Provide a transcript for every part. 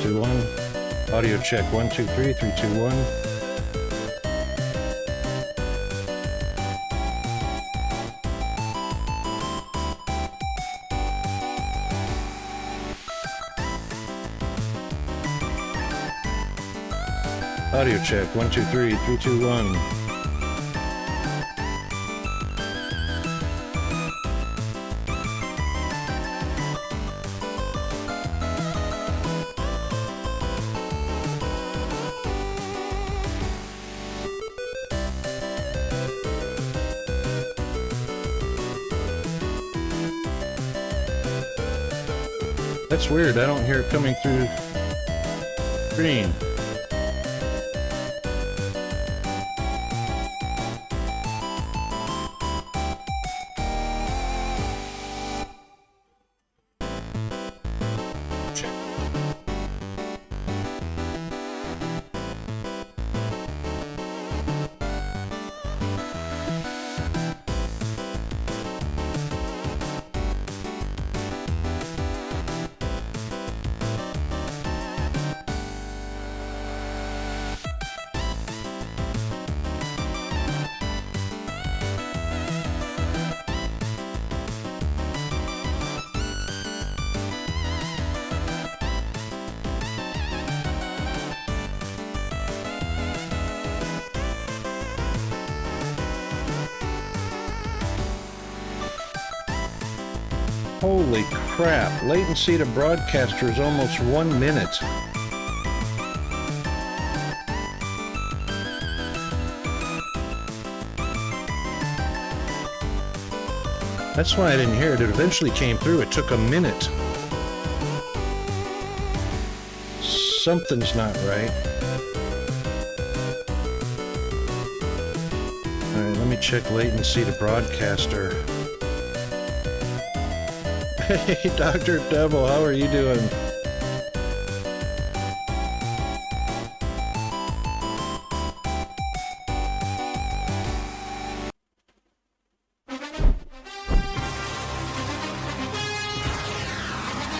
2, 1. Audio check 1, 2, 3, 3, 2, 1. Audio check 1, 2, 3, 3, 2, 1. That's weird. I don't hear it coming through screen. Holy crap, latency to broadcaster is almost 1 minute. That's why I didn't hear it. It eventually came through. It took a minute. Something's not right. Alright, let me check latency to broadcaster. Hey, Dr. Devil, how are you doing?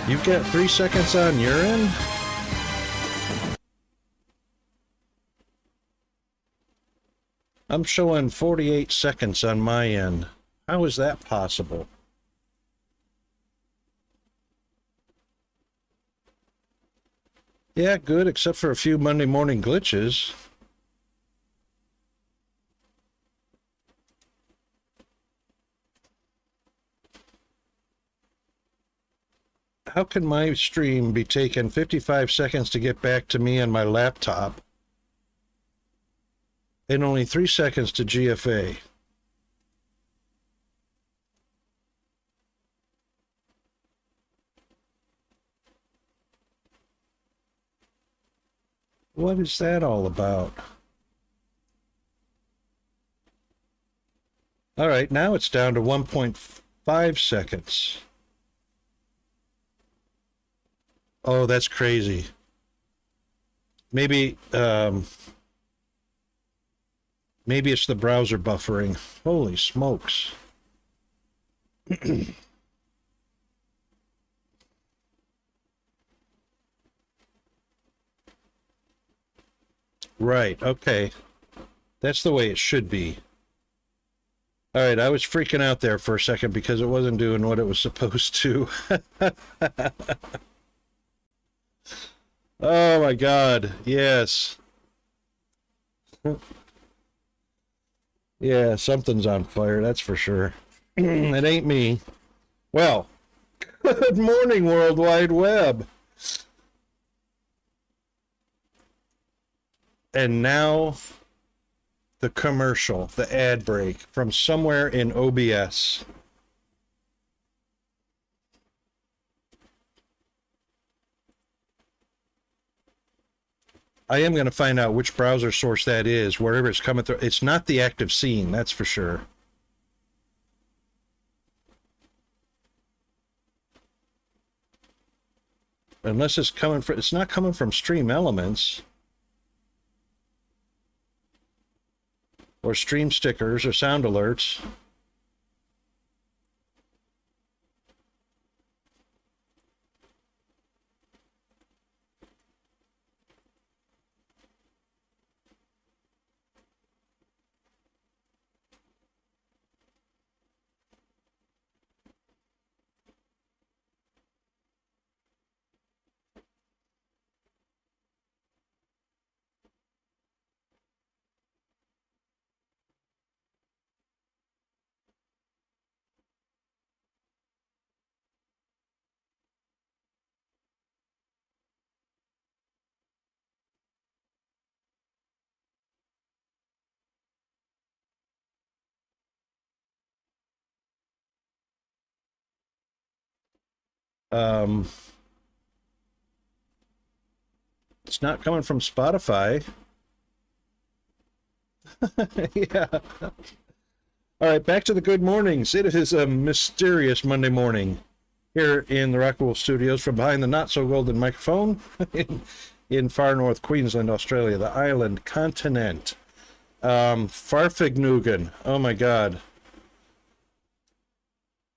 You've got 3 seconds on your end? I'm showing 48 seconds on my end. How is that possible? Yeah, good, except for a few Monday morning glitches. How can my stream be taking 55 seconds to get back to me on my laptop and only 3 seconds to GFA? What is that all about? All right, now it's down to 1.5 seconds. Oh, that's crazy. Maybe maybe it's the browser buffering. Holy smokes. Right, okay. That's the way it should be. All right, I was freaking out there for a second because it wasn't doing what it was supposed to. Oh my God, yes. Yeah, something's on fire, that's for sure. It ain't me. Well, good morning, World Wide Web. And now the commercial, the ad break from somewhere in OBS. I am going to find out which browser source that is, wherever it's coming through. It's not the active scene, that's for sure. Unless it's coming from, it's not coming from Stream Elements or Stream Stickers or Sound Alerts. Um, it's not coming from Spotify. Yeah. All right, back to the good mornings. It is a mysterious Monday morning here in the Rockwool Studios from behind the not-so-golden microphone in far north Queensland, Australia, the island continent. Farfignugan. Oh, my God.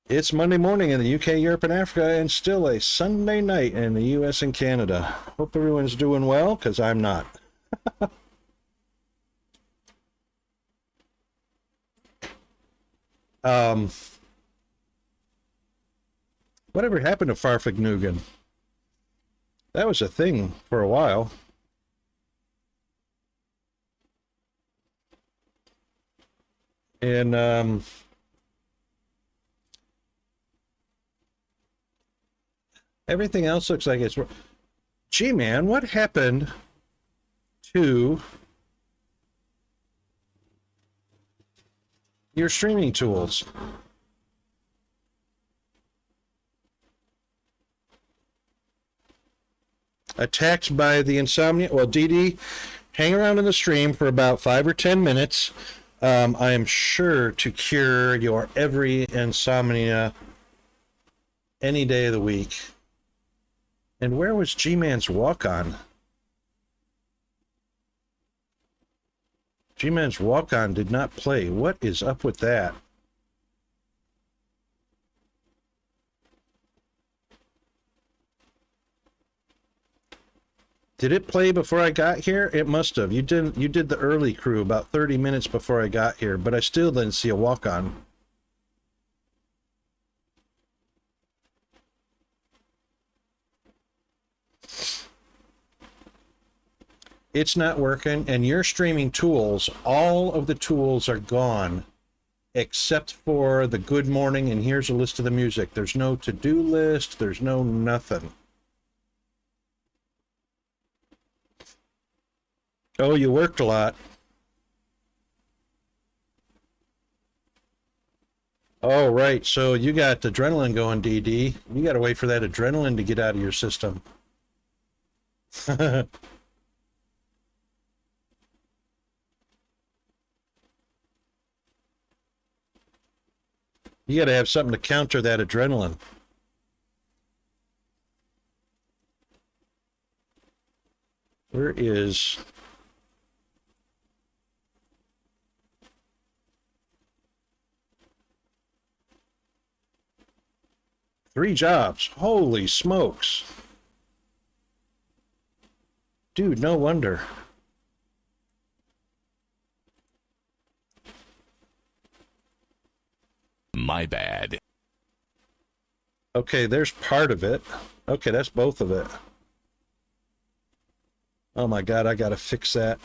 It's Monday morning in the UK, Europe, and Africa, and still a Sunday night in the US and Canada. Hope everyone's doing well, because I'm not. Whatever happened to Farfignugan? That was a thing for a while. And everything else looks like it's... Gee, man, what happened to your streaming tools? Attacked by the insomnia. Well, DD, hang around in the stream for about 5 or 10 minutes. I am sure to cure your every insomnia any day of the week. And where was G-Man's walk-on? G-Man's walk-on did not play. What is up with that? Did it play before I got here? It must have. You did the early crew about 30 minutes before I got here, but I still didn't see a walk-on. It's not working, and your streaming tools, all of the tools are gone except for the good morning, and here's a list of the music. There's no to-do list, there's no nothing. Oh, you worked a lot. Oh, right. So you got adrenaline going, DD. You got to wait for that adrenaline to get out of your system. You got to have something to counter that adrenaline. Where is... Three jobs. Holy smokes. Dude, no wonder. My bad. Okay, there's part of it. Okay, that's both of it. Oh my God, I gotta fix that.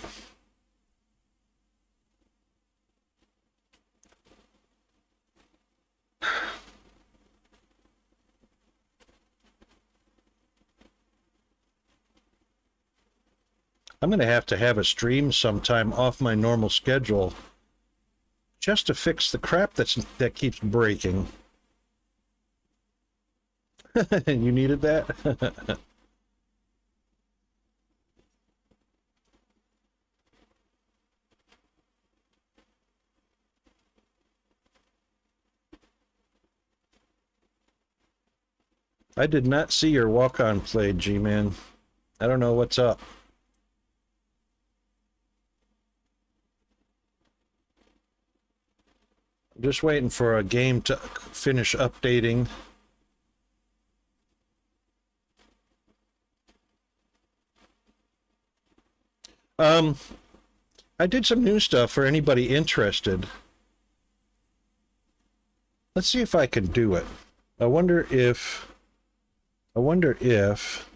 I'm gonna have to have a stream sometime off my normal schedule just to fix the crap that keeps breaking. You needed that? I did not see your walk-on play, G-Man. I don't know what's up. I'm just waiting for a game to finish updating. I did some new stuff for anybody interested. Let's see if I can do it. I wonder if I wonder if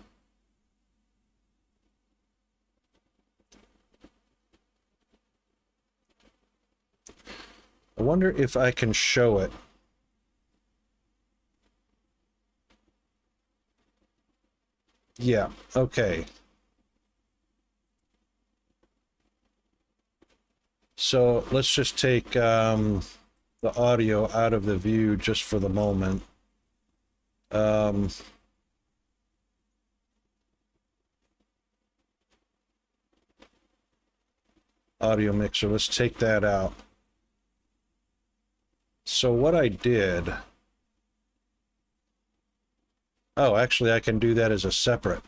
I can show it. Yeah, okay. So let's just take the audio out of the view just for the moment. audio mixer. Let's take that out. So what I did, oh, actually I can do that as a separate.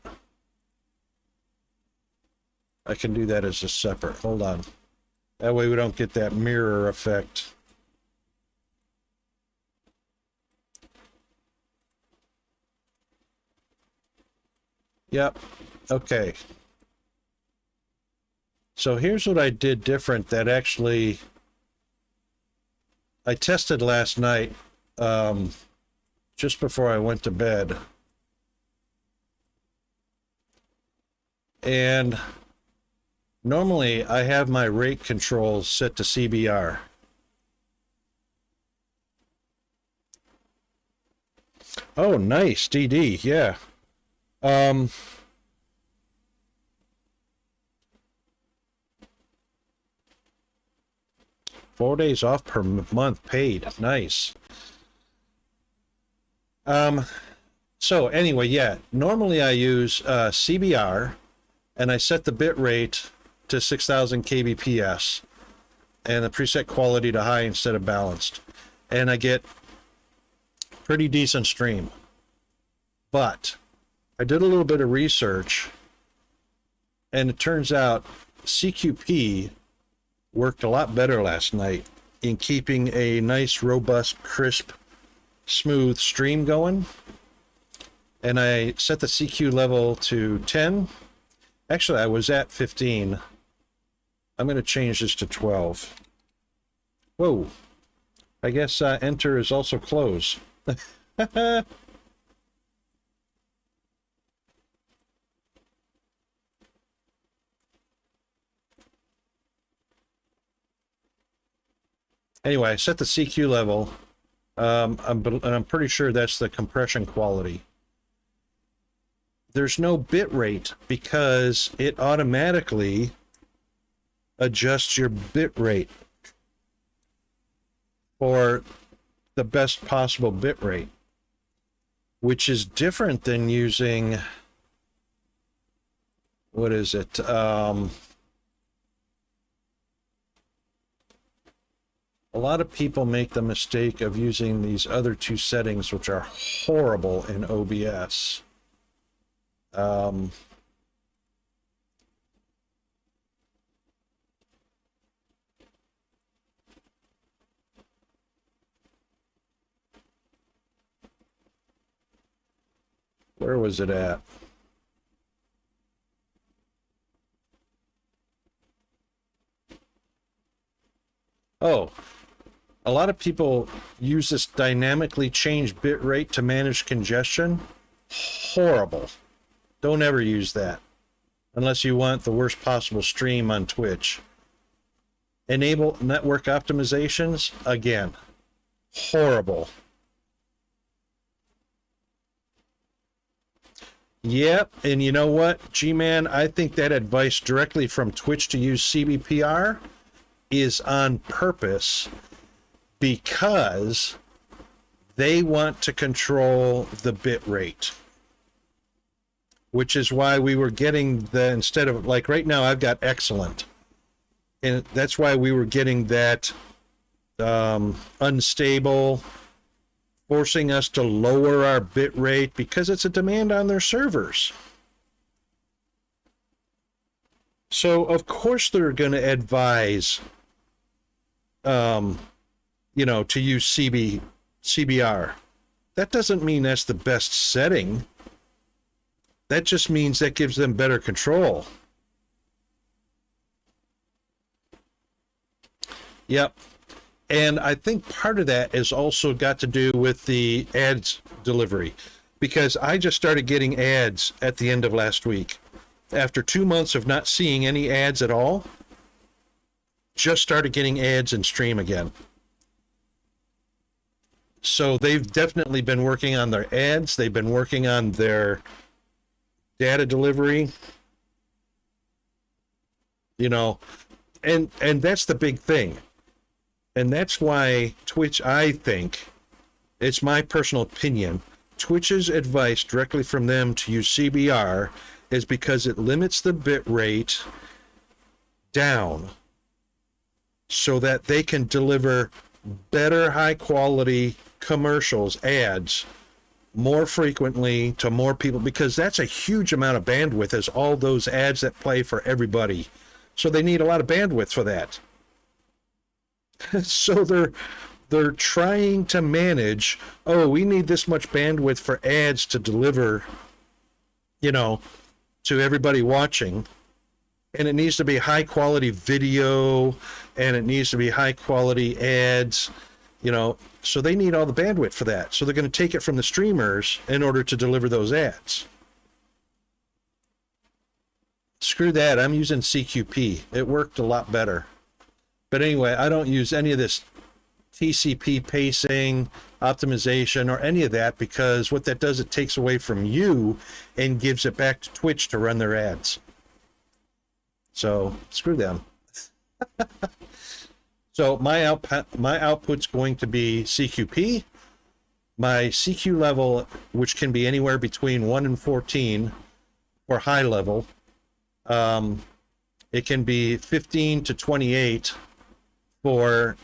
I can do that as a separate. Hold on. That way we don't get that mirror effect. Yep. Okay. So here's what I did different that actually I tested last night, just before I went to bed. And normally I have my rate controls set to CBR. Oh, nice, DD, yeah. 4 days off per month paid. Nice. So anyway, yeah, normally I use CBR, and I set the bit rate to 6000 kbps and the preset quality to high instead of balanced. And I get pretty decent stream. But I did a little bit of research, and it turns out CQP worked a lot better last night in keeping a nice, robust, crisp, smooth stream going. And I set the CQ level to 10. Actually, I was at 15. I'm going to change this to 12. Whoa. I guess enter is also close. Anyway, I set the CQ level, and I'm pretty sure that's the compression quality. There's no bit rate because it automatically adjusts your bit rate for the best possible bit rate, which is different than using, what is it? A lot of people make the mistake of using these other two settings, which are horrible in OBS. Where was it at? Oh, a lot of people use this dynamically changed bit rate to manage congestion. Horrible. Don't ever use that unless you want the worst possible stream on Twitch. Enable network optimizations. Again, horrible. Yep, and you know what, G-Man, I think that advice directly from Twitch to use CBPR is on purpose because they want to control the bit rate, which is why we were getting the, instead of, like right now I've got excellent, and that's why we were getting that unstable, forcing us to lower our bit rate because it's a demand on their servers. So of course they're going to advise you know, to use CBR. That doesn't mean that's the best setting. That just means that gives them better control. Yep. And I think part of that has also got to do with the ads delivery, because I just started getting ads at the end of last week. After 2 months of not seeing any ads at all, just started getting ads in stream again. So they've definitely been working on their ads. They've been working on their data delivery, you know, and that's the big thing. And that's why Twitch, I think, it's my personal opinion, Twitch's advice directly from them to use CBR is because it limits the bit rate down so that they can deliver better, high quality commercials, ads, more frequently to more people, because that's a huge amount of bandwidth, as all those ads that play for everybody. So they need a lot of bandwidth for that. So they're trying to manage, oh, we need this much bandwidth for ads to deliver, you know, to everybody watching. And it needs to be high quality video, and it needs to be high quality ads, you know, so they need all the bandwidth for that. So they're going to take it from the streamers in order to deliver those ads. Screw that. I'm using CQP. It worked a lot better. But anyway, I don't use any of this TCP pacing, optimization, or any of that, because what that does, it takes away from you and gives it back to Twitch to run their ads. So screw them. So my output's going to be CQP. My CQ level, which can be anywhere between 1 and 14 for high level, it can be 15 to 28 for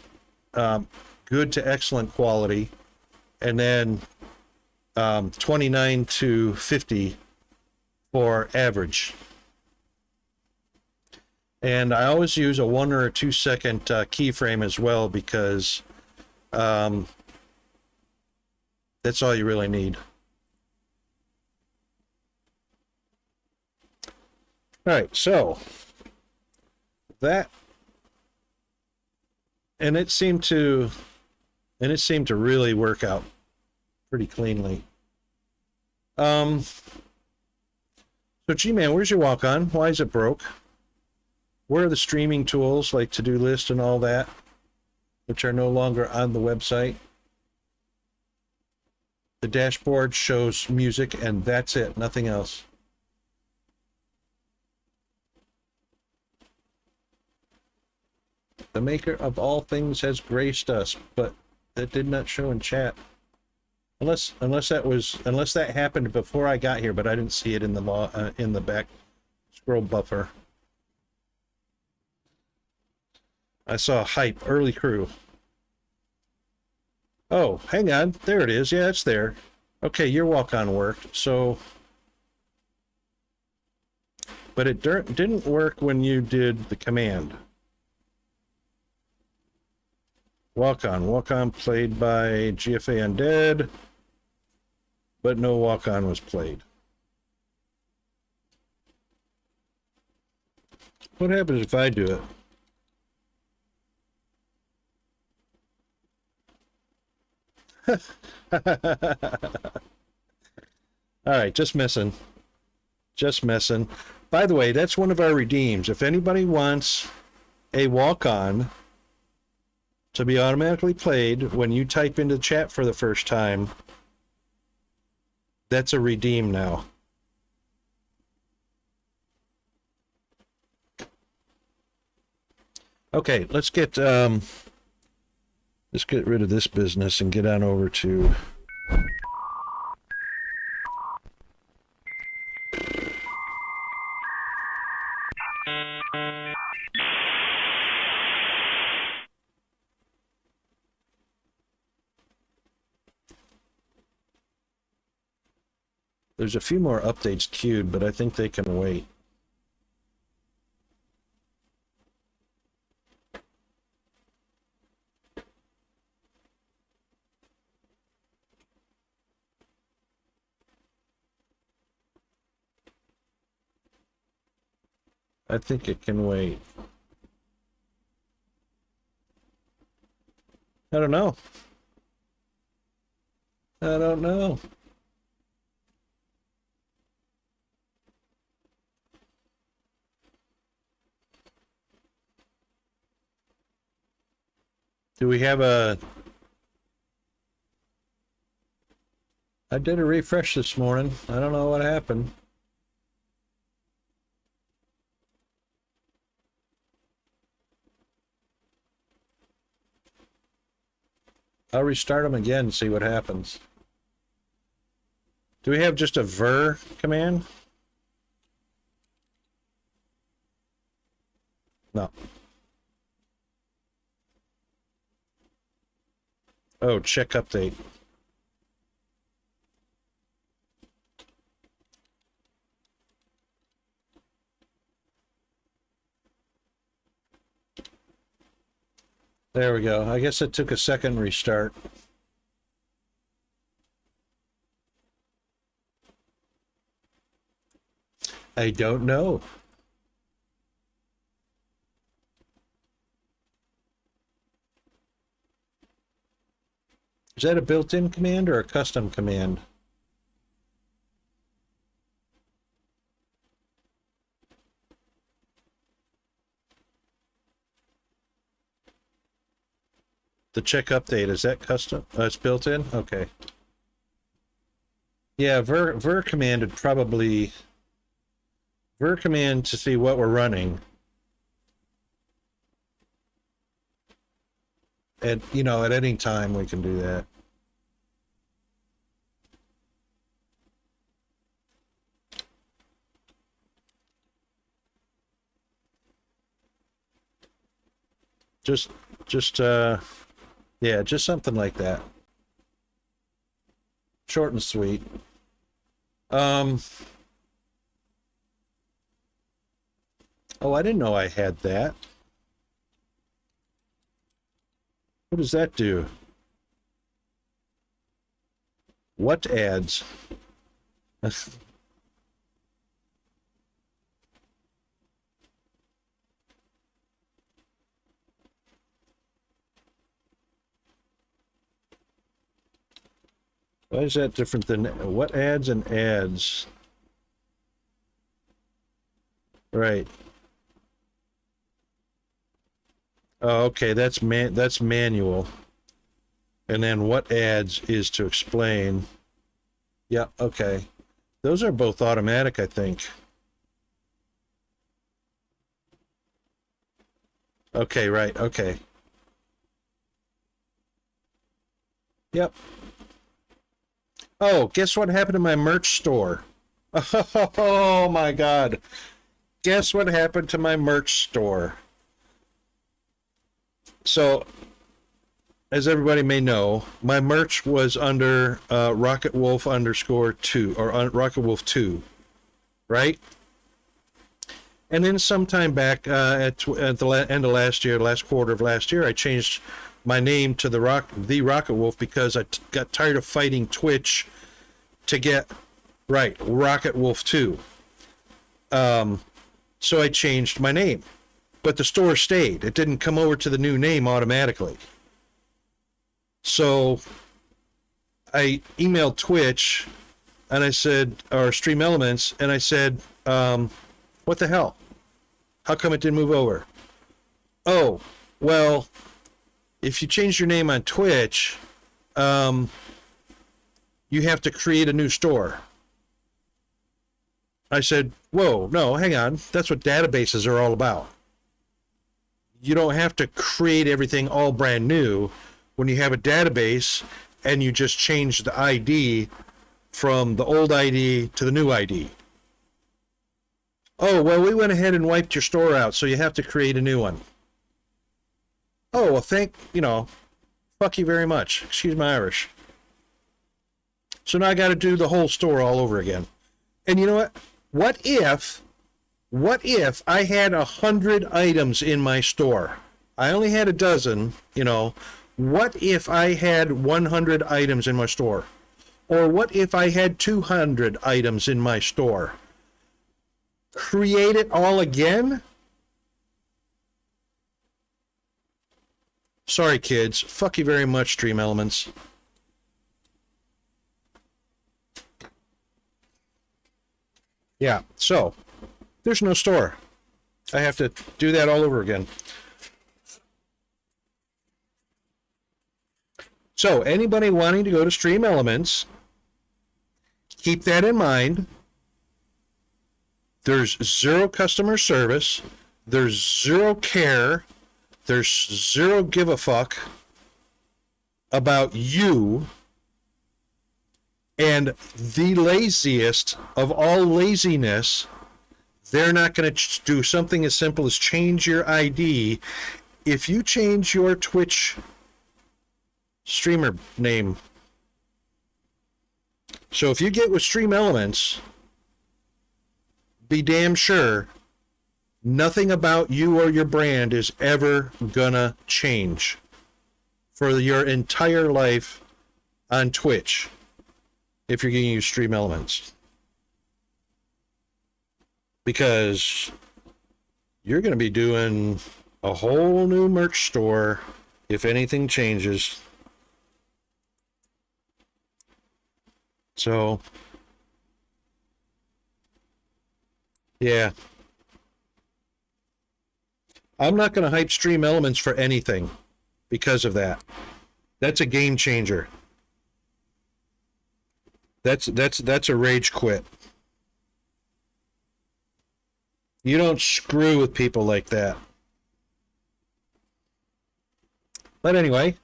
good to excellent quality, and then 29 to 50 for average. And I always use a 1 or a 2 second keyframe as well, because that's all you really need. All right, so that, and it seemed to really work out pretty cleanly. So G-Man, where's your walk-on? Why is it broke? Where are the streaming tools like to-do list and all that, which are no longer on the website? The dashboard shows music, and that's it, nothing else. The maker of all things has graced us, but that did not show in chat. Unless that happened before I got here, but I didn't see it in the back scroll buffer. I saw hype, early crew. Oh, hang on. There it is. Yeah, it's there. Okay, your walk-on worked. So, but it didn't work when you did the command. Walk-on played by GFA Undead, but no walk-on was played. What happens if I do it? All right, just messing. By the way, that's one of our redeems. If anybody wants a walk-on to be automatically played when you type into the chat for the first time, that's a redeem now. Okay, let's get rid of this business and get on over to there's a few more updates queued, but I think they can wait. I think it can wait. I don't know. Do we have a... I did a refresh this morning. I don't know what happened. I'll restart them again and see what happens. Do we have just a ver command? No. Oh, check update. There we go. I guess it took a second restart. I don't know. Is that a built-in command or a custom command? The check update, is that custom? It's built in? Okay. Yeah, ver command would probably... ver command to see what we're running. At, you know, at any time we can do that. Yeah, just something like that. Short and sweet. Oh, I didn't know I had that. What does that do? What ads? Why is that different than what ads and ads? Right. Oh, okay, that's manual. And then what ads is to explain. Yeah, okay. Those are both automatic, I think. Okay, right, okay. Yep. Oh, guess what happened to my merch store? Oh my God. Guess what happened to my merch store? So, as everybody may know, my merch was under Rocket Wolf _2 or Rocket Wolf 2, right? And then sometime back at the end of last year, last quarter of last year, I changed my name to the Rocket Wolf because I got tired of fighting Twitch to get right Rocket Wolf 2. So I changed my name, but the store stayed. It didn't come over to the new name automatically. So I emailed Twitch and I said, or Stream Elements, and I said, what the hell? How come it didn't move over? Oh, well, if you change your name on Twitch, you have to create a new store. I said, whoa, no, hang on. That's what databases are all about. You don't have to create everything all brand new when you have a database and you just change the ID from the old ID to the new ID. Oh, well, we went ahead and wiped your store out, so you have to create a new one. Oh, well, fuck you very much. Excuse my Irish. So now I got to do the whole store all over again. And you know what? What if I had 100 items in my store? I only had a dozen, What if I had 100 items in my store? Or what if I had 200 items in my store? Create it all again? Sorry, kids. Fuck you very much, Stream Elements. Yeah, so there's no store. I have to do that all over again. So anybody wanting to go to Stream Elements, keep that in mind. There's zero customer service. There's zero care. There's zero give a fuck about you. And the laziest of all laziness, they're not going to do something as simple as change your ID. If you change your Twitch streamer name. So if you get with Stream Elements, be damn sure nothing about you or your brand is ever gonna change for your entire life on Twitch if you're going to use Stream Elements. Because you're going to be doing a whole new merch store if anything changes. So, yeah. I'm not going to hype Stream Elements for anything because of that. That's a game changer. That's a rage quit. You don't screw with people like that. But anyway,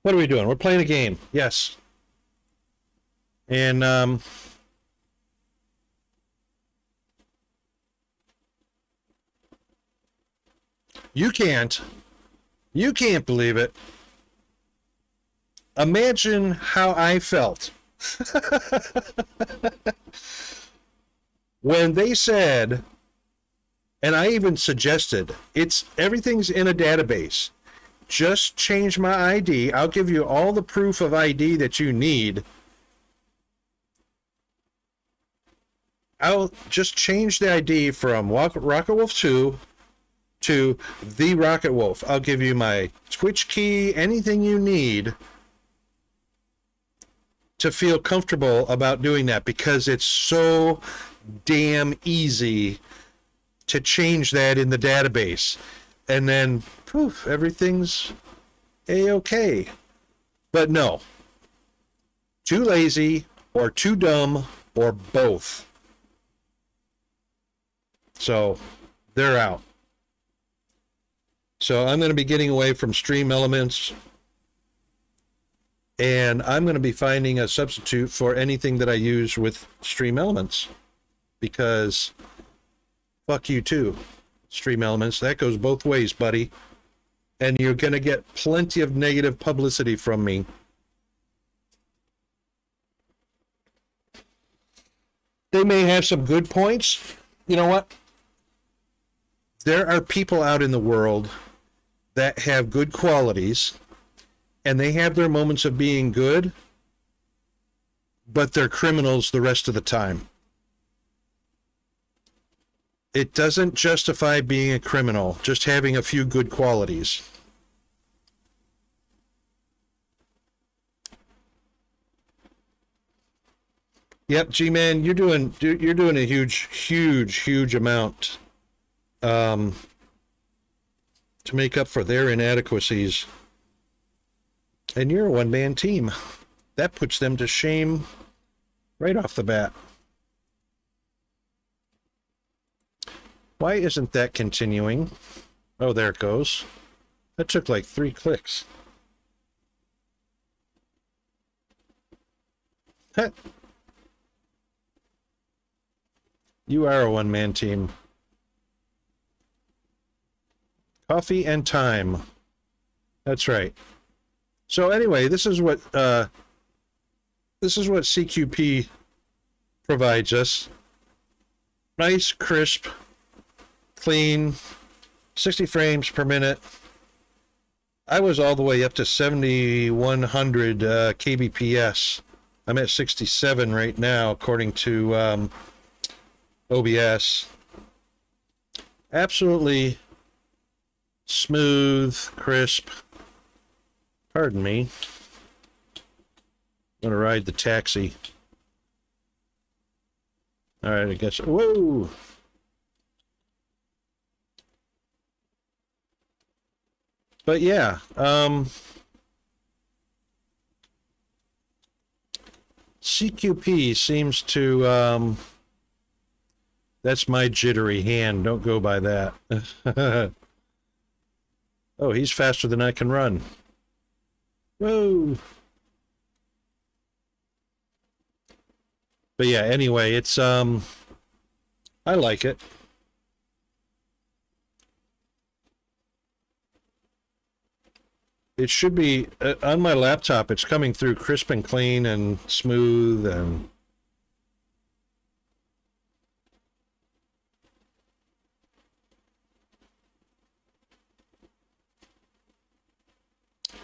what are we doing? We're playing a game. Yes. And you can't believe it. Imagine how I felt when they said, and I even suggested, everything's in a database. Just change my ID. I'll give you all the proof of ID that you need. I'll just change the ID from Rocket Wolf 2 to the Rocket Wolf. I'll give you my Twitch key, anything you need to feel comfortable about doing that, because it's so damn easy to change that in the database. And then, poof, everything's A-okay. But no. Too lazy, or too dumb, or both. So, they're out. So I'm going to be getting away from Stream Elements, and I'm going to be finding a substitute for anything that I use with Stream Elements, because fuck you too, Stream Elements. That goes both ways, buddy. And you're going to get plenty of negative publicity from me. They may have some good points. You know what? There are people out in the world that have good qualities, and they have their moments of being good, but they're criminals the rest of the time. It doesn't justify being a criminal, just having a few good qualities. Yep, G-Man, you're doing a huge amount to make up for their inadequacies. And you're a one-man team. That puts them to shame right off the bat. Why isn't that continuing? Oh, there it goes. That took like 3 clicks. Heh. You are a one-man team. Coffee and time. That's right. So anyway, this is what CQP provides us. Nice, crisp, clean, 60 frames per minute. I was all the way up to 7100 kbps. I'm at 67 right now, according to OBS. Absolutely smooth, crisp. Pardon me. I'm going to ride the taxi. All right, I guess. Whoa! But yeah, CQP seems to, that's my jittery hand. Don't go by that. Oh, he's faster than I can run. Whoa. But yeah, anyway, it's, I like it. it should be on my laptop. It's coming through crisp and clean and smooth and.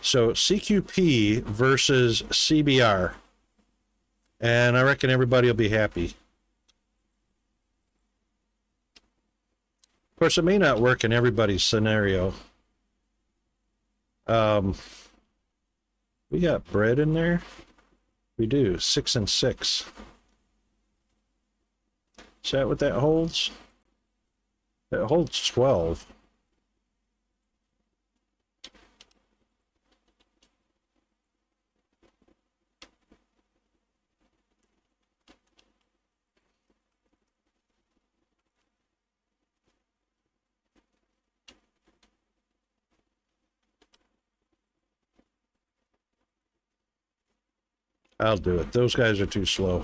So CQP versus CBR. And I reckon everybody will be happy. Of course, it may not work in everybody's scenario. We got bread in there? We do. 6 and 6. Is that what that holds? That holds 12. I'll do it. Those guys are too slow.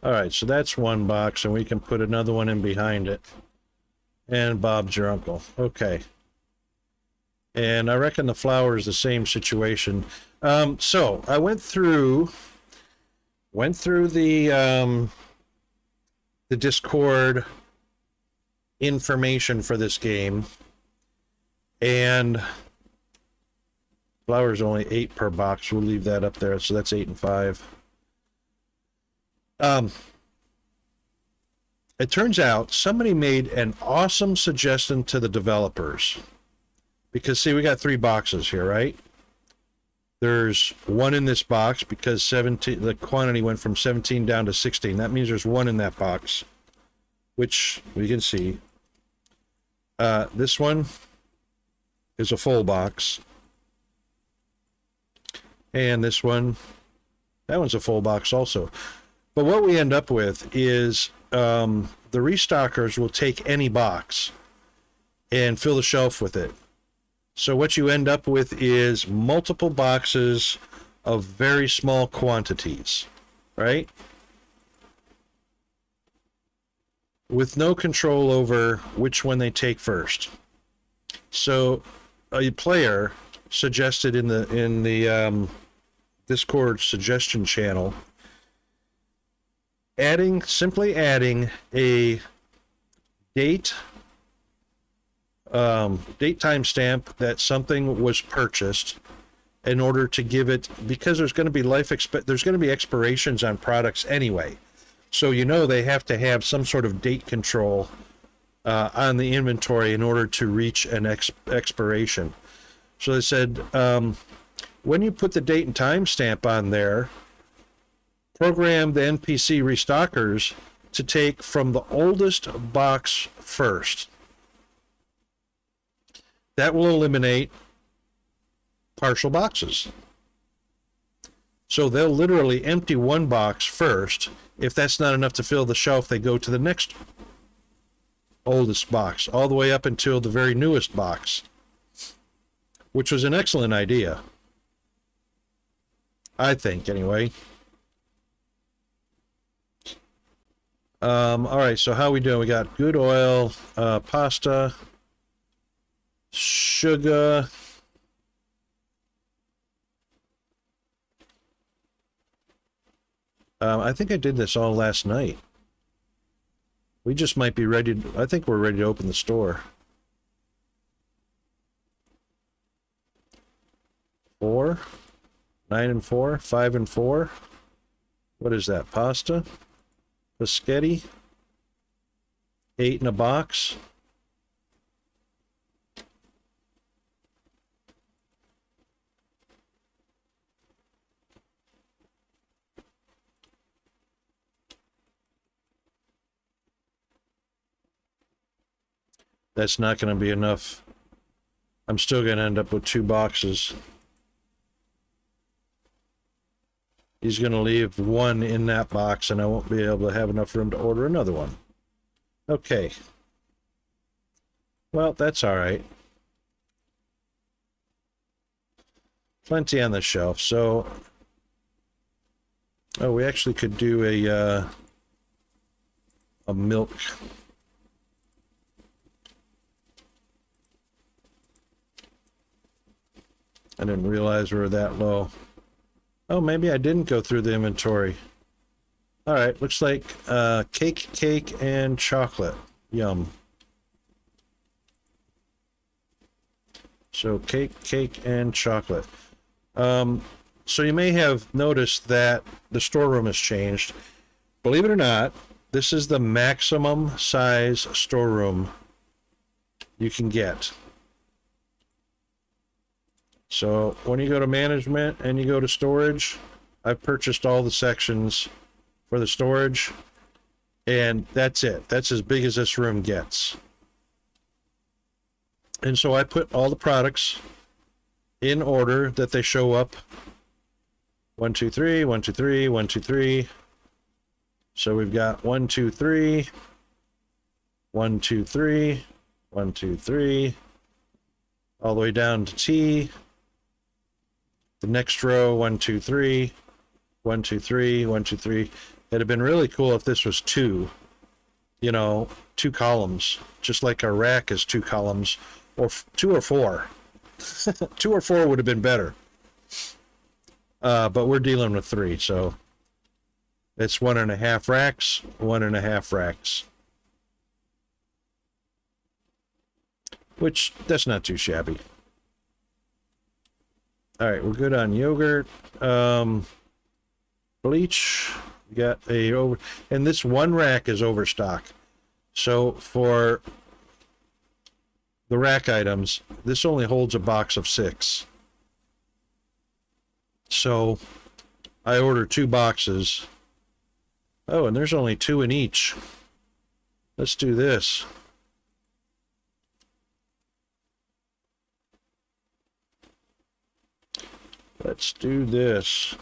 All right, so that's one box, and we can put another one in behind it. And Bob's your uncle. Okay. And I reckon the flour is the same situation. So I went through the Discord information for this game, and flour is only 8 per box. We'll leave that up there. So that's 8 and 5. It turns out somebody made an awesome suggestion to the developers, because see, we got 3 boxes here, right? There's 1 in this box because 17, the quantity went from 17 down to 16. That means there's 1 in that box, which we can see. This one is a full box. And this one, that one's a full box also. But what we end up with is the restockers will take any box and fill the shelf with it. So what you end up with is multiple boxes of very small quantities, right? With no control over which one they take first. So a player suggested in the Discord suggestion channel, simply adding a date timestamp that something was purchased in order to give it, because there's going to be there's going to be expirations on products anyway, so they have to have some sort of date control on the inventory in order to reach an expiration. So they said, when you put the date and timestamp on there, program the NPC restockers to take from the oldest box first. That will eliminate partial boxes. So they'll literally empty one box first. If that's not enough to fill the shelf, they go to the next oldest box, all the way up until the very newest box, which was an excellent idea. I think, anyway. All right, so how we doing? We got good oil, pasta, sugar, I think I did this all last night. We just might be ready I think we're ready to open the store. 4, 9 and 4, 5 and 4. What is that? Pasta, Paschetti, 8 in a box. That's not going to be enough. I'm still going to end up with 2 boxes. He's going to leave 1 in that box, and I won't be able to have enough room to order another one. Okay. Well, that's all right. plenty on the shelf. So, oh, we actually could do a milk. I didn't realize we were that low. Oh, maybe I didn't go through the inventory. All right, looks like cake, and chocolate. Yum. So cake, and chocolate. So you may have noticed that the storeroom has changed. Believe it or not, this is the maximum size storeroom you can get. So when you go to management and you go to storage, I've purchased all the sections for the storage, and that's it. That's as big as this room gets. And so I put all the products in order that they show up. 1, 2, 3, 1, 2, 3, 1, 2, 3. So we've got 1, 2, 3, 1, 2, 3, 1, 2, 3, all the way down to T. The next row, 1, 2, 3, 1, 2, 3, 1, 2, 3. It'd have been really cool if this was 2, you know, 2 columns, just like our rack is 2 columns, or 2 or 4. 2 or 4 would have been better. But we're dealing with 3, so it's 1.5 racks, 1.5 racks. Which, that's not too shabby. All right, we're good on yogurt. Bleach, we got and this one rack is overstock. So for the rack items, this only holds a box of 6. So I ordered 2 boxes. Oh, and there's only 2 in each. Let's do this. Let's do this.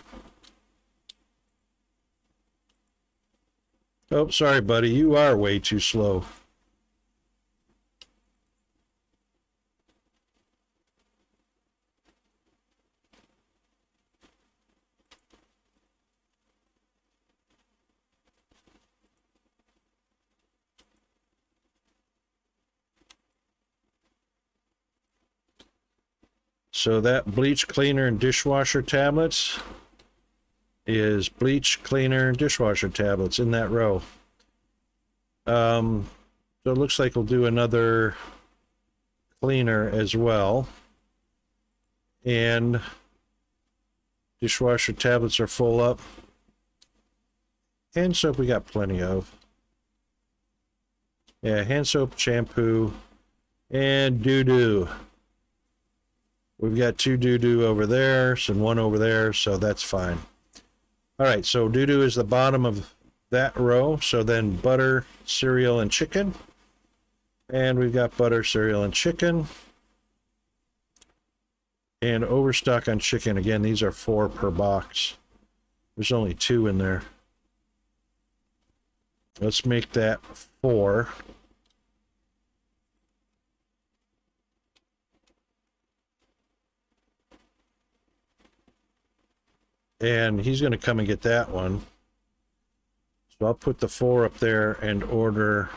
Oh, sorry, buddy. You are way too slow. So that bleach cleaner and dishwasher tablets is bleach cleaner and dishwasher tablets in that row. So it looks like we'll do another cleaner as well. And dishwasher tablets are full up. Hand soap we got plenty of. Yeah, hand soap, shampoo, and doo-doo. We've got 2 doo-doo over there, and 1 over there, so that's fine. All right, so doo-doo is the bottom of that row. So then butter, cereal, and chicken. And we've got butter, cereal, and chicken. And overstock on chicken. Again, these are 4 per box. There's only 2 in there. Let's make that 4. And he's going to come and get that one. So I'll put the 4 up there and order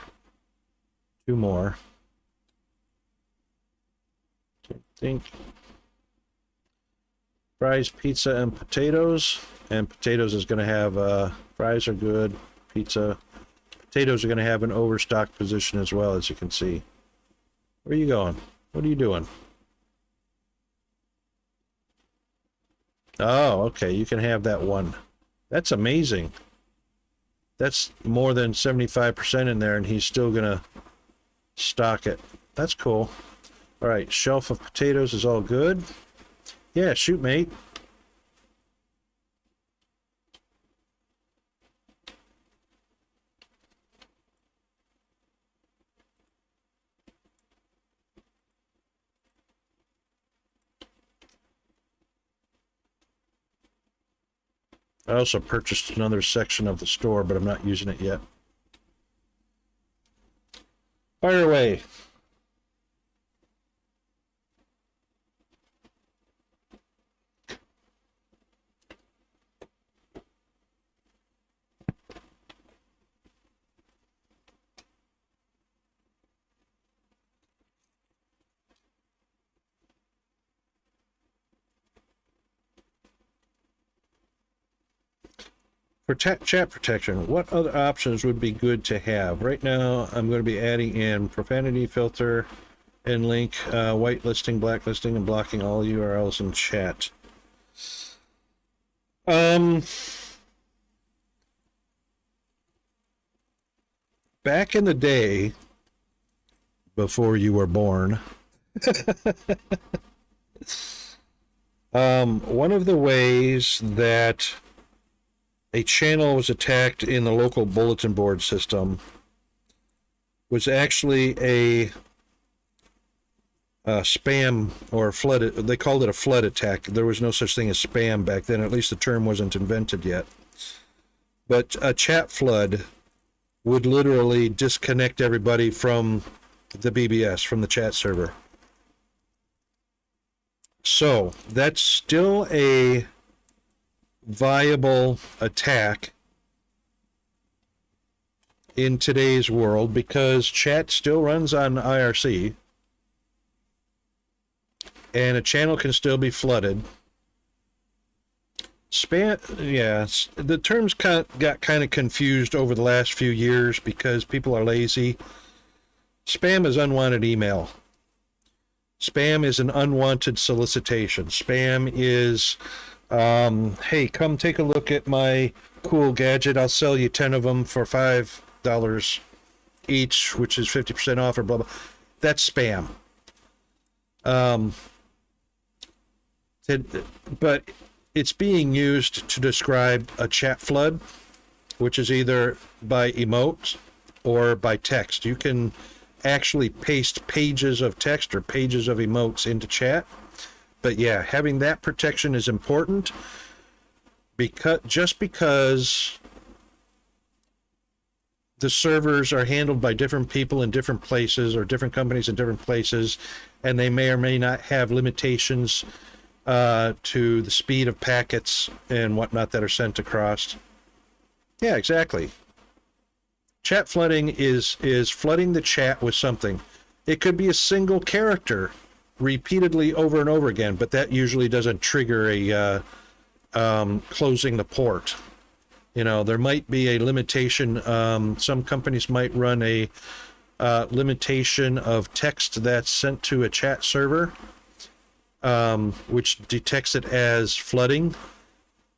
2 more. I think fries, pizza, and potatoes. And potatoes is going to have, fries are good, pizza. Potatoes are going to have an overstock position as well, as you can see. Where are you going? What are you doing? Oh, okay, you can have that 1. That's amazing. That's more than 75% in there, and he's still gonna stock it. That's cool. All right, shelf of potatoes is all good. Yeah, shoot, mate. I also purchased another section of the store, but I'm not using it yet. Fire away. For chat protection, what other options would be good to have? Right now, I'm going to be adding in profanity filter and link, whitelisting, blacklisting, and blocking all URLs in chat. Back in the day, before you were born, one of the ways that a channel was attacked in the local bulletin board system was actually a spam or flood. They called it a flood attack. There was no such thing as spam back then. At least the term wasn't invented yet. But a chat flood would literally disconnect everybody from the BBS, from the chat server. So that's still a viable attack in today's world because chat still runs on IRC and a channel can still be flooded. Spam, yeah, the terms got kind of confused over the last few years because people are lazy. Spam is unwanted email. Spam is an unwanted solicitation. Spam is, hey, come take a look at my cool gadget. I'll sell you 10 of them for $5 each, which is 50% off or blah, blah. That's spam. But it's being used to describe a chat flood, which is either by emotes or by text. You can actually paste pages of text or pages of emotes into chat. But yeah, having that protection is important because the servers are handled by different people in different places or different companies in different places, and they may or may not have limitations to the speed of packets and whatnot that are sent across. Yeah, exactly. Chat flooding is flooding the chat with something. It could be a single character repeatedly over and over again, but that usually doesn't trigger a closing the port. You know, there might be a limitation. Some companies might run a limitation of text that's sent to a chat server, which detects it as flooding,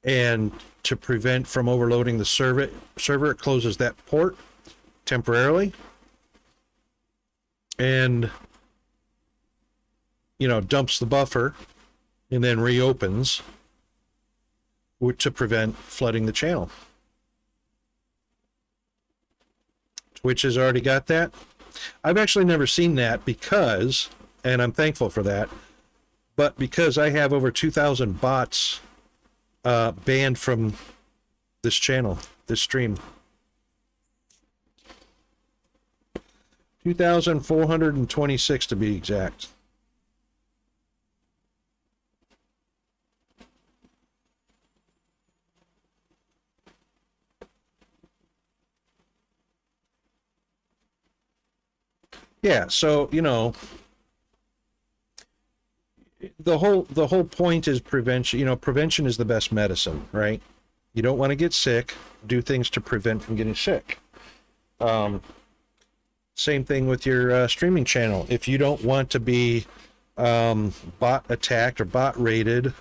and to prevent from overloading the server, it closes that port temporarily and, you know, dumps the buffer and then reopens to prevent flooding the channel. Twitch has already got that. I've actually never seen that because, and I'm thankful for that, but because I have over 2,000 bots banned from this channel, this stream. 2,426 to be exact. Yeah, so, you know, the whole point is prevention. You know, prevention is the best medicine, right? You don't want to get sick. Do things to prevent from getting sick. Same thing with your streaming channel. If you don't want to be bot attacked or bot raided,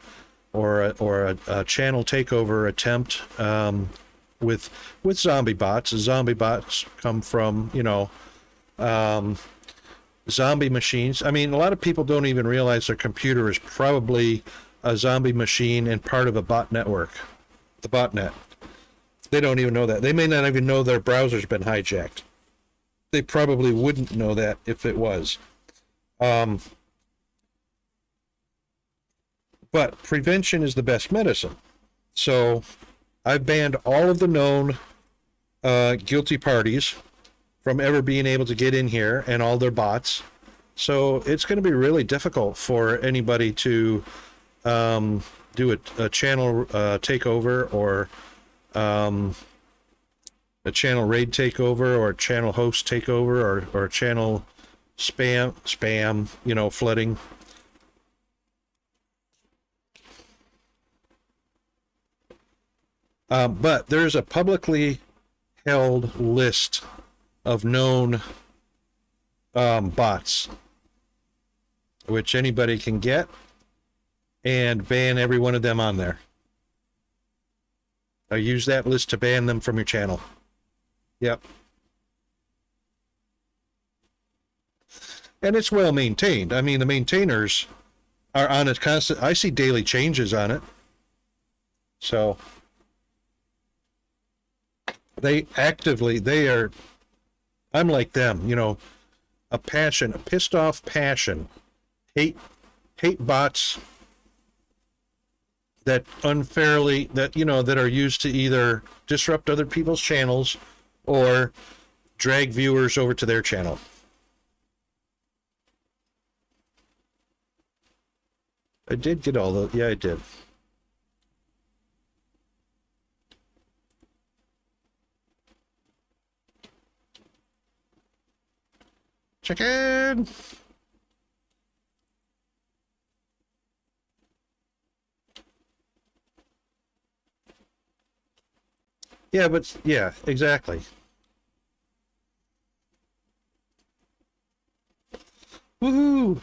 or a channel takeover attempt with zombie bots. Zombie bots come from, you know, zombie machines. I mean, a lot of people don't even realize their computer is probably a zombie machine and part of a bot network, the botnet. They don't even know that. They may not even know their browser's been hijacked. They probably wouldn't know that if it was. But prevention is the best medicine. So I've banned all of the known guilty parties from ever being able to get in here, and all their bots. So it's going to be really difficult for anybody to do a channel takeover, or a channel raid takeover, or a channel host takeover, or a channel spam, you know, flooding. But there's a publicly held list of known bots, which anybody can get, and ban every one of them on there. Use that list to ban them from your channel. Yep. And it's well maintained. I mean, the maintainers are on it constant. I see daily changes on it. So they are, I'm like them, you know, a pissed off passion, hate bots that unfairly, that, you know, that are used to either disrupt other people's channels or drag viewers over to their channel. I did get all the, yeah, I did. Chicken! Yeah, but, yeah, exactly. Woohoo!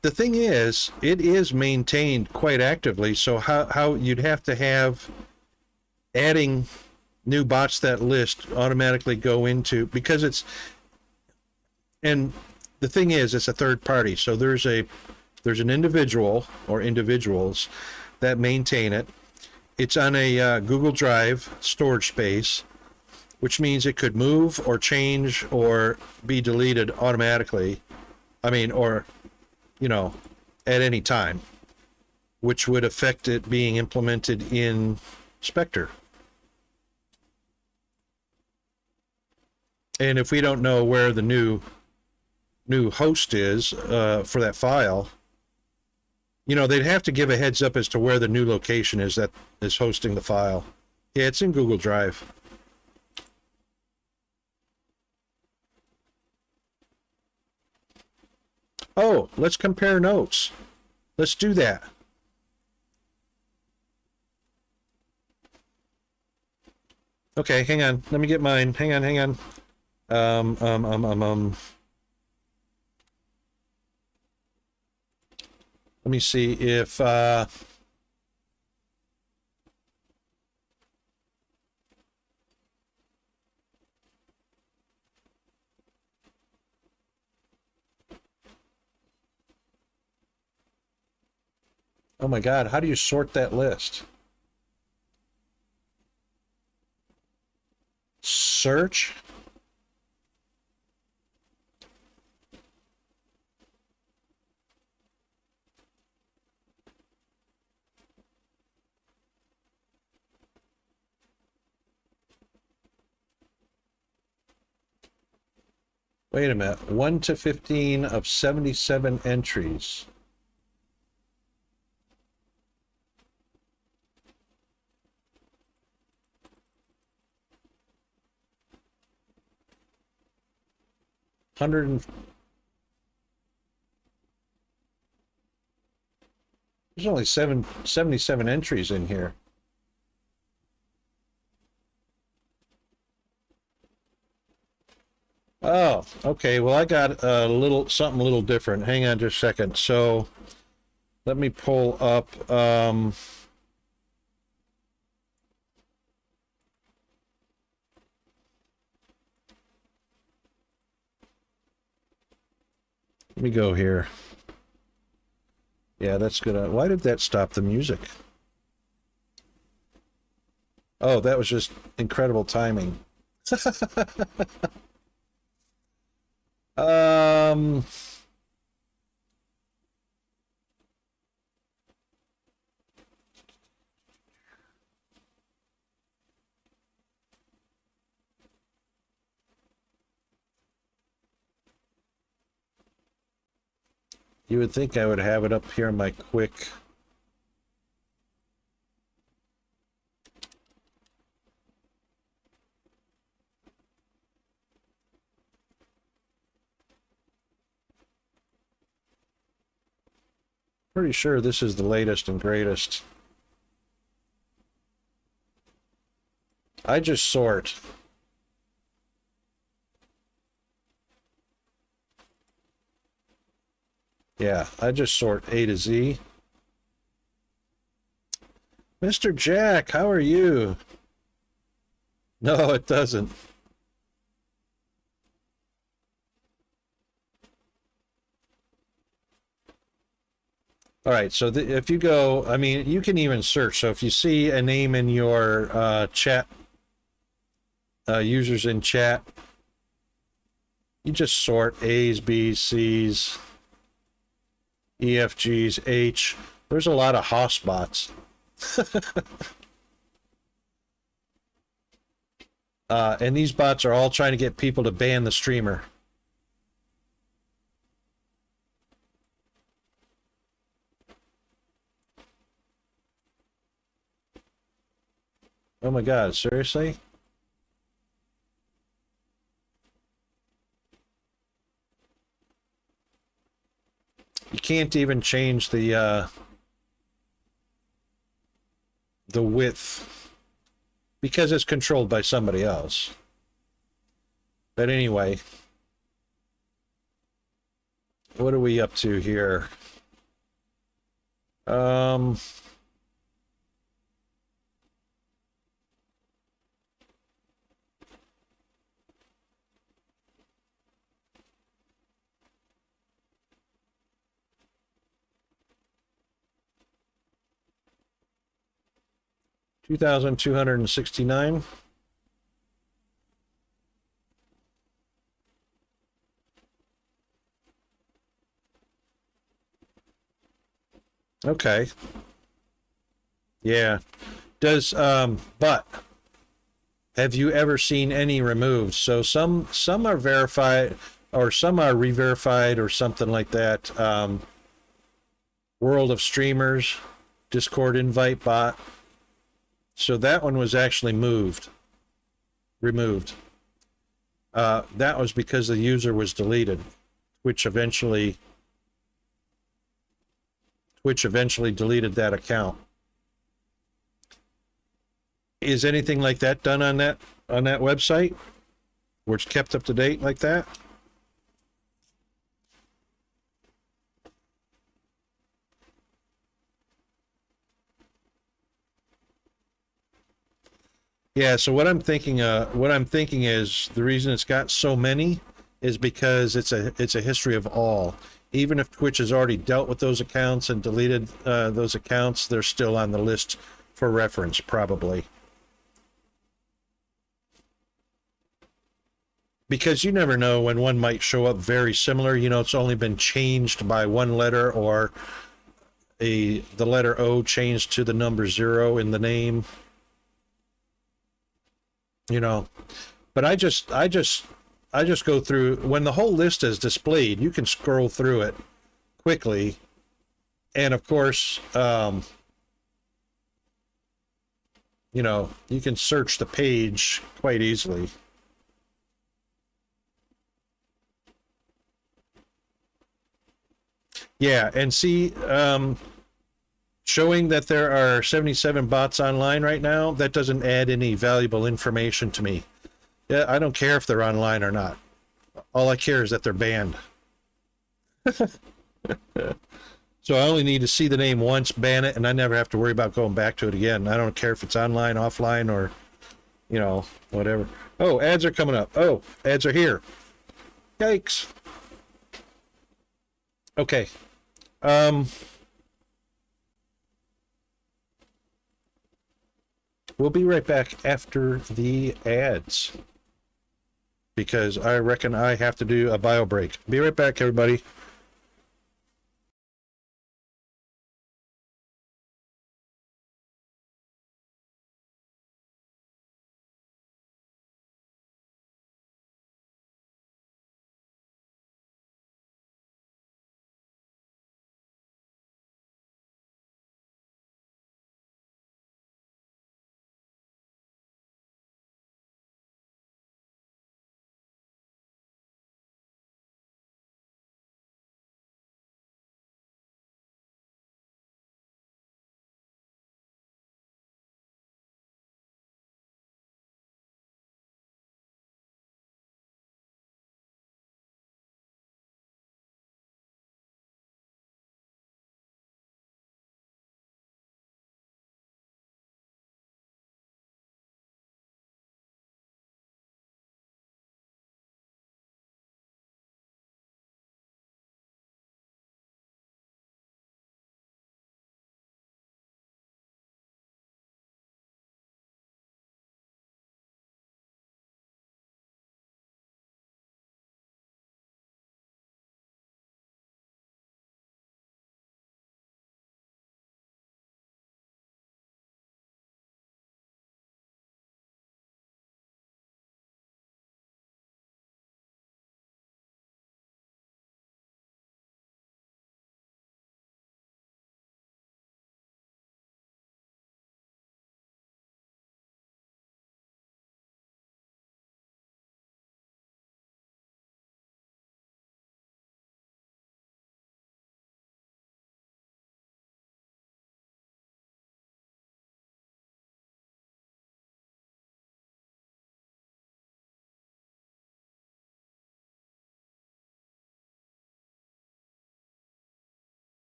The thing is, it is maintained quite actively, so how you'd have to have adding new bots that list automatically go into, because it's, and the thing is, it's a third party, so there's an individual or individuals that maintain it. It's on a Google Drive storage space, which means it could move or change or be deleted automatically. I mean, or, you know, at any time, which would affect it being implemented in Spectre. And if we don't know where the new host is for that file, you know, they'd have to give a heads up as to where the new location is that is hosting the file. Yeah, it's in Google Drive. Oh, let's compare notes. Let's do that. Okay, hang on. Let me get mine. Hang on. Let me see if oh my God, how do you sort that list? Search? Wait a minute. 1 to 15 of 77 entries. There's only 77 entries in here. Oh, okay. Well, I got something a little different. Hang on just a second. So let me pull up let me go here. Yeah, that's good. Why did that stop the music? Oh, that was just incredible timing. Um, you would think I would have it up here in my quick. Pretty sure this is the latest and greatest. I just sort. Yeah, I just sort A to Z. Mr. Jack, how are you? No, it doesn't. All right, so if you go, I mean, you can even search. So if you see a name in your chat, users in chat, you just sort A's, B's, C's, E, F, G's, H. There's a lot of hoss bots. And these bots are all trying to get people to ban the streamer. Oh my God, seriously? You can't even change the width because it's controlled by somebody else. But anyway, what are we up to here? 2,269. Okay. Yeah. Does but have you ever seen any removed? So some are verified or some are re-verified or something like that. World of Streamers, Discord invite bot. So that one was actually removed. That was because the user was deleted, which eventually deleted that account. Is anything like that done on that website where it's kept up to date like that? Yeah, so what I'm thinking is the reason it's got so many is because it's a history of all. Even if Twitch has already dealt with those accounts and deleted those accounts, they're still on the list for reference, probably. Because you never know when one might show up very similar. You know, it's only been changed by one letter or the letter O changed to the number 0 in the name. You know, but I just go through when the whole list is displayed. You can scroll through it quickly, and of course, you know, you can search the page quite easily. Yeah, and see, showing that there are 77 bots online right now, that doesn't add any valuable information to me. Yeah, I don't care if they're online or not. All I care is that they're banned. So I only need to see the name once, ban it, and I never have to worry about going back to it again. I don't care if it's online, offline, or, you know, whatever. Oh, ads are coming up. Oh, ads are here. Yikes. Okay. We'll be right back after the ads because I reckon I have to do a bio break. Be right back, everybody.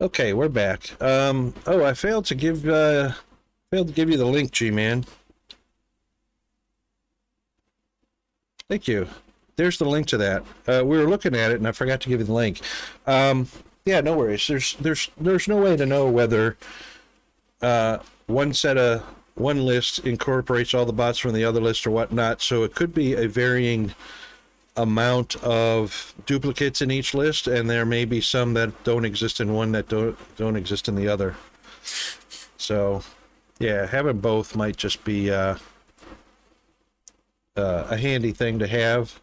Okay, we're back. Oh, I failed to give you the link, G-Man. Thank you. There's the link to that. We were looking at it, and I forgot to give you the link. Yeah, no worries. There's no way to know whether one list incorporates all the bots from the other list or whatnot. So it could be a varying amount of duplicates in each list, and there may be some that don't exist in one that don't exist in the other. So, yeah, having both might just be a handy thing to have.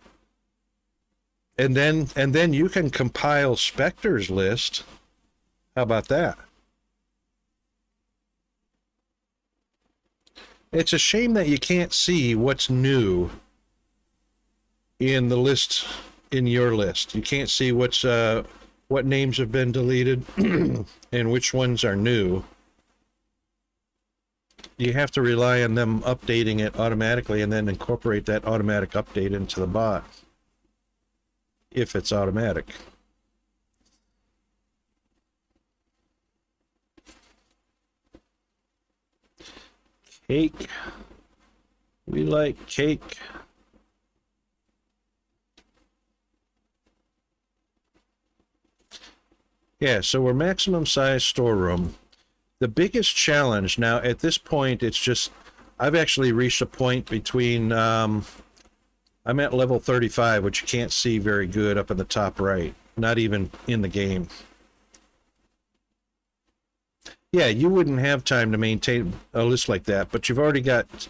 And then you can compile Spectre's list. How about that? It's a shame that you can't see what's new in the list, in your list. You can't see what names have been deleted and which ones are new. You have to rely on them updating it automatically and then incorporate that automatic update into the bot, if it's automatic. Cake. We like cake. Yeah, so we're maximum size storeroom. The biggest challenge now at this point, it's just, I've actually reached a point between, I'm at level 35, which you can't see very good up in the top right, not even in the game. Yeah, you wouldn't have time to maintain a list like that, but you've already got,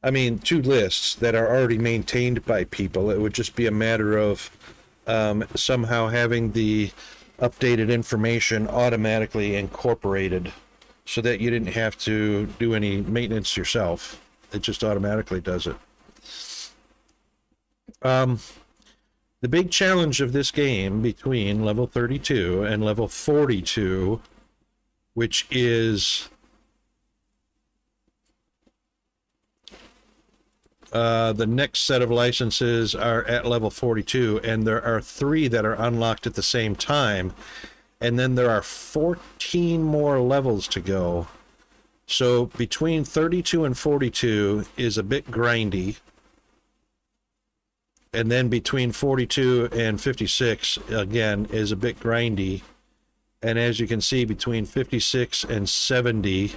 I mean, 2 lists that are already maintained by people. It would just be a matter of somehow having the updated information automatically incorporated so that you didn't have to do any maintenance yourself. It just automatically does it. The big challenge of this game between level 32 and level 42, which is the next set of licenses, are at level 42, and there are 3 that are unlocked at the same time, and then there are 14 more levels to go. So between 32 and 42 is a bit grindy, and then between 42 and 56 again is a bit grindy, and as you can see, between 56 and 70,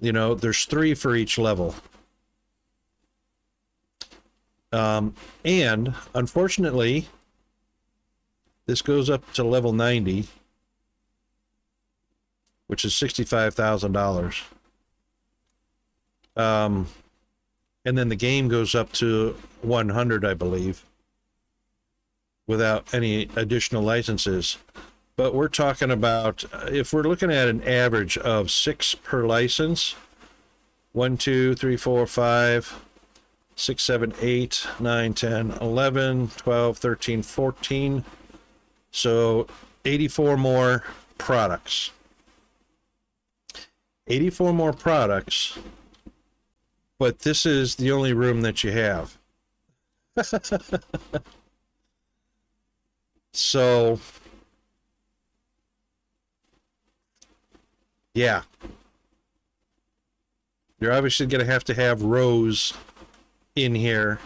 you know, there's 3 for each level. And unfortunately, this goes up to level 90, which is $65,000. And then the game goes up to 100, I believe, without any additional licenses. But we're talking about, if we're looking at an average of 6 per license, 1, 2, 3, 4, 5, 6, 7, 8, 9, 10, 11, 12, 13, 14. So 84 more products. 84 more products, but this is the only room that you have. So, yeah. You're obviously going to have rows in here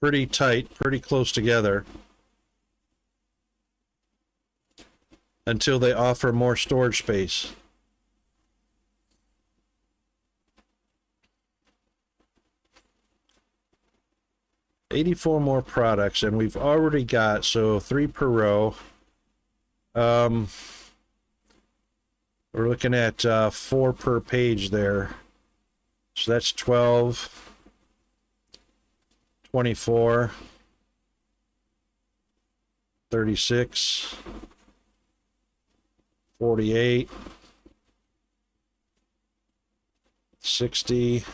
pretty tight, pretty close together, until they offer more storage space. $84 more products, and we've already got, so 3 per row. We're looking at 4 per page there. So that's 12, 24, 36, 48, 60,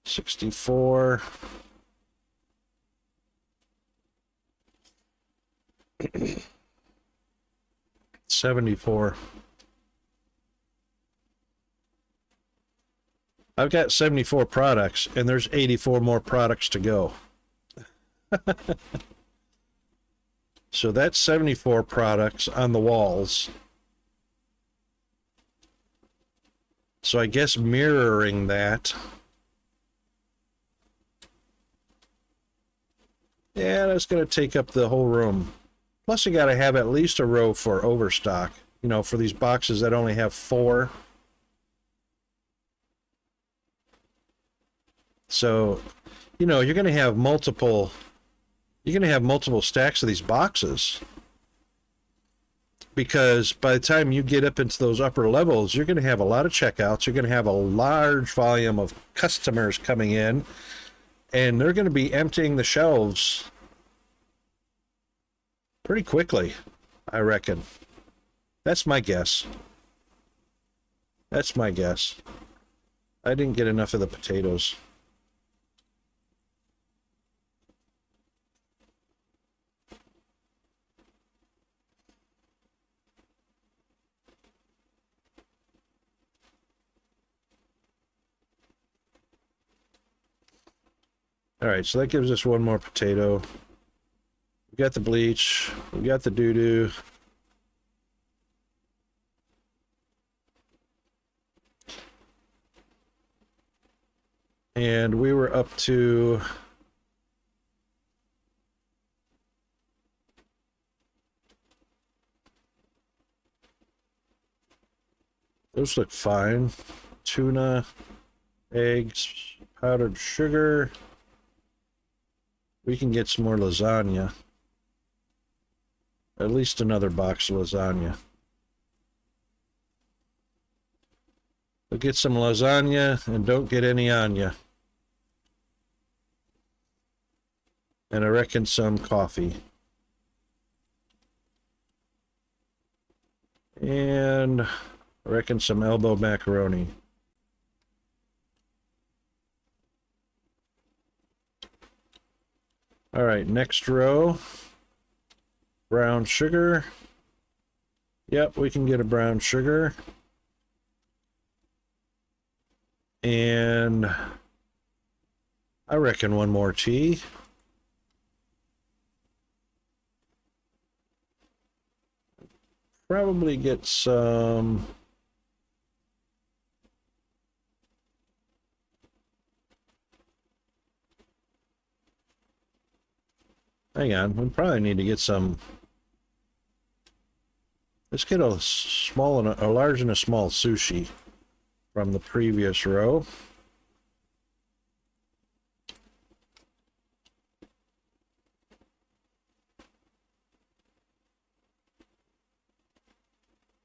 64, 74. I've got 74 products, and there's 84 more products to go. So that's 74 products on the walls. So I guess mirroring that. Yeah, that's going to take up the whole room. Plus, you got to have at least a row for overstock. You know, for these boxes that only have 4. So, you know, you're going to have multiple stacks of these boxes. Because by the time you get up into those upper levels, you're going to have a lot of checkouts. You're going to have a large volume of customers coming in, and they're going to be emptying the shelves pretty quickly, I reckon. That's my guess. That's my guess. I didn't get enough of the potatoes. All right, so that gives us one more potato. We got the bleach. We got the doo-doo. And we were up to... Those look fine. Tuna, eggs, powdered sugar. We can get some more lasagna. At least another box of lasagna. We'll get some lasagna and don't get any on ya. And I reckon some coffee. And I reckon some elbow macaroni. All right, next row. Brown sugar. Yep, we can get a brown sugar. And I reckon one more tea. Probably get some... Hang on, we probably need to get some... Let's get a small and a large and a small sushi from the previous row.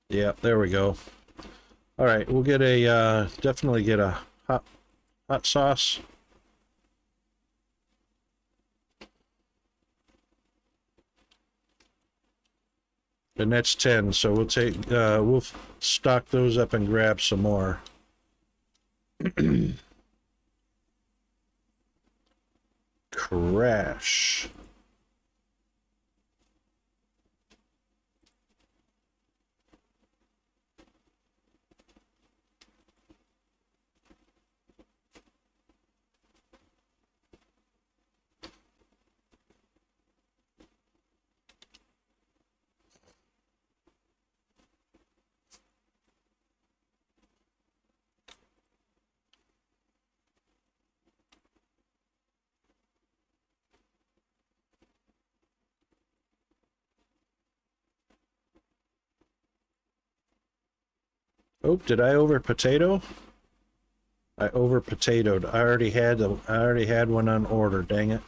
Yeah, there we go. All right, we'll get a definitely get a hot sauce. And that's 10, so we'll take we'll stock those up and grab some more. Crash. Oh, did I over potato? I over potatoed. I already had one on order, dang it.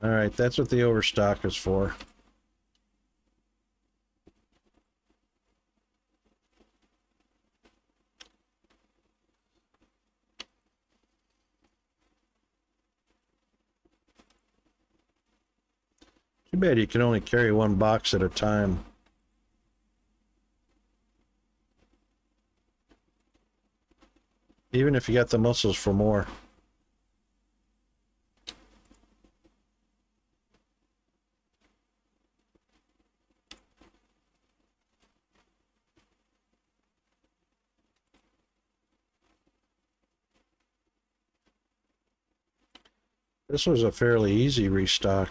All right, that's what the overstock is for. Too bad you can only carry one box at a time. Even if you got the muscles for more. This was a fairly easy restock.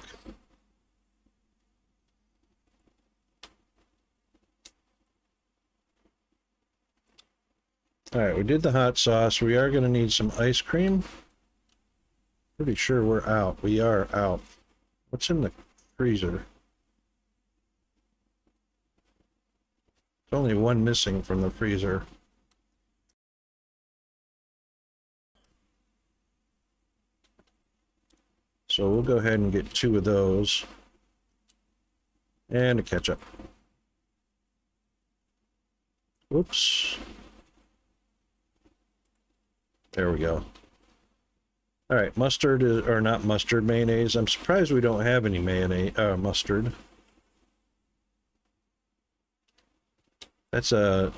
All right, we did the hot sauce. We are going to need some ice cream. Pretty sure we're out. We are out. What's in the freezer? There's only one missing from the freezer. So we'll go ahead and get 2 of those. And a ketchup. Whoops. There we go. All right, mustard is, or not mustard, mayonnaise. I'm surprised we don't have any mayonnaise, mustard. That's a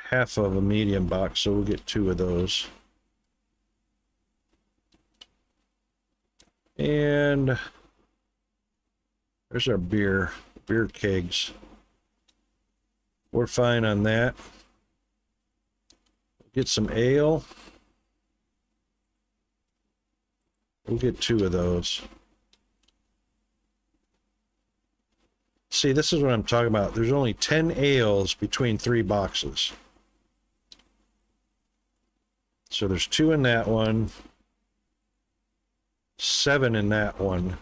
half of a medium box, so we'll get 2 of those. And there's our beer kegs. We're fine on that. Get some ale. We'll get 2 of those. See, this is what I'm talking about. There's only 10 ales between 3 boxes. So there's 2 in that one, 7 in that one,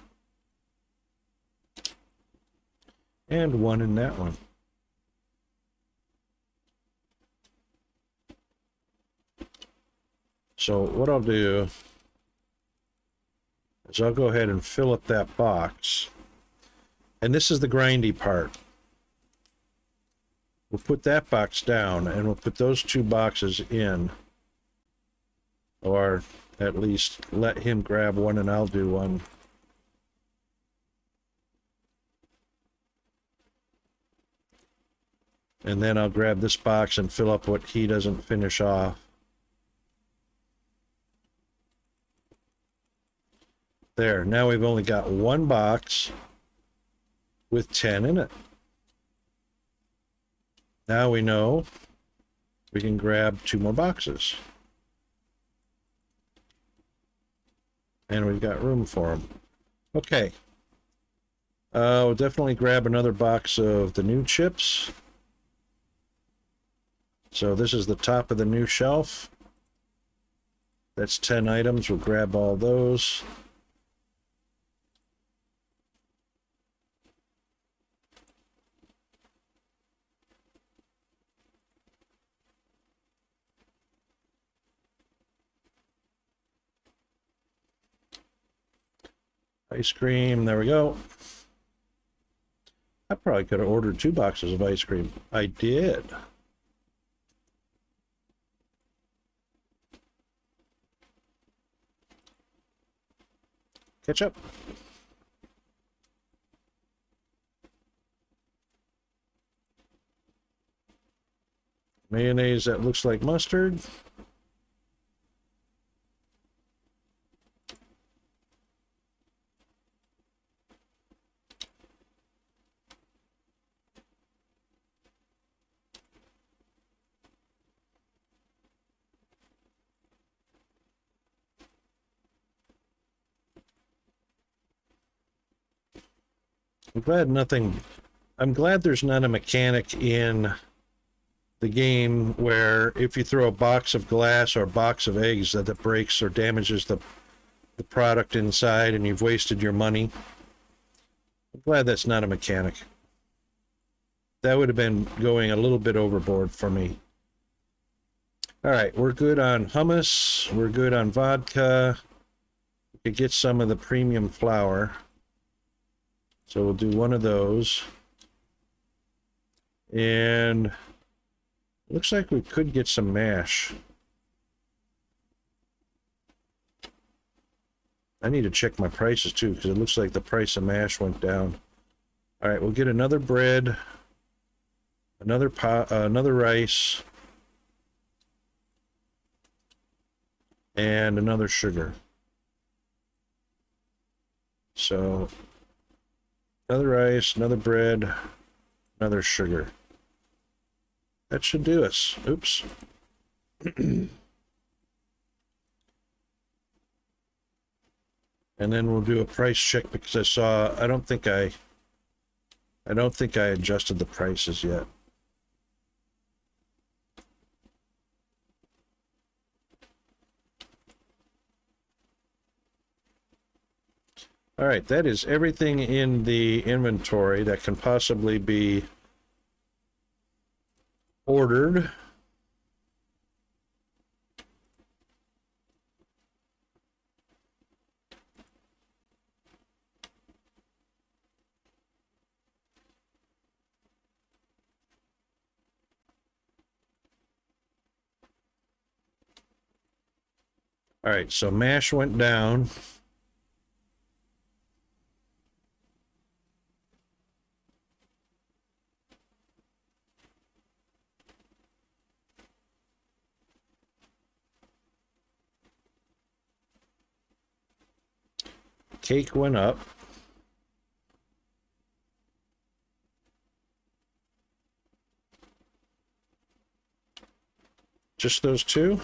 and 1 in that one. So what I'll do is I'll go ahead and fill up that box. And this is the grindy part. We'll put that box down and we'll put those 2 boxes in. Or at least let him grab one and I'll do one. And then I'll grab this box and fill up what he doesn't finish off. There, now we've only got 1 box with 10 in it. Now we know we can grab 2 more boxes. And we've got room for them. Okay. We'll definitely grab another box of the new chips. So this is the top of the new shelf. That's 10 items. We'll grab all those. Ice cream, there we go. I probably could have ordered 2 boxes of ice cream. I did. Ketchup. Mayonnaise that looks like mustard. I'm glad there's not a mechanic in the game where if you throw a box of glass or a box of eggs that it breaks or damages the product inside and you've wasted your money. I'm glad that's not a mechanic. That would have been going a little bit overboard for me. All right, we're good on hummus. We're good on vodka. We could get some of the premium flour. So we'll do 1 of those. And looks like we could get some mash. I need to check my prices too, because it looks like the price of mash went down. All right, we'll get another bread, another rice, and another sugar. So another rice, another bread, another sugar. That should do us. Oops. And then we'll do a price check because I don't think I adjusted the prices yet. All right, that is everything in the inventory that can possibly be ordered. All right, so mash went down. Cake went up. Just those two?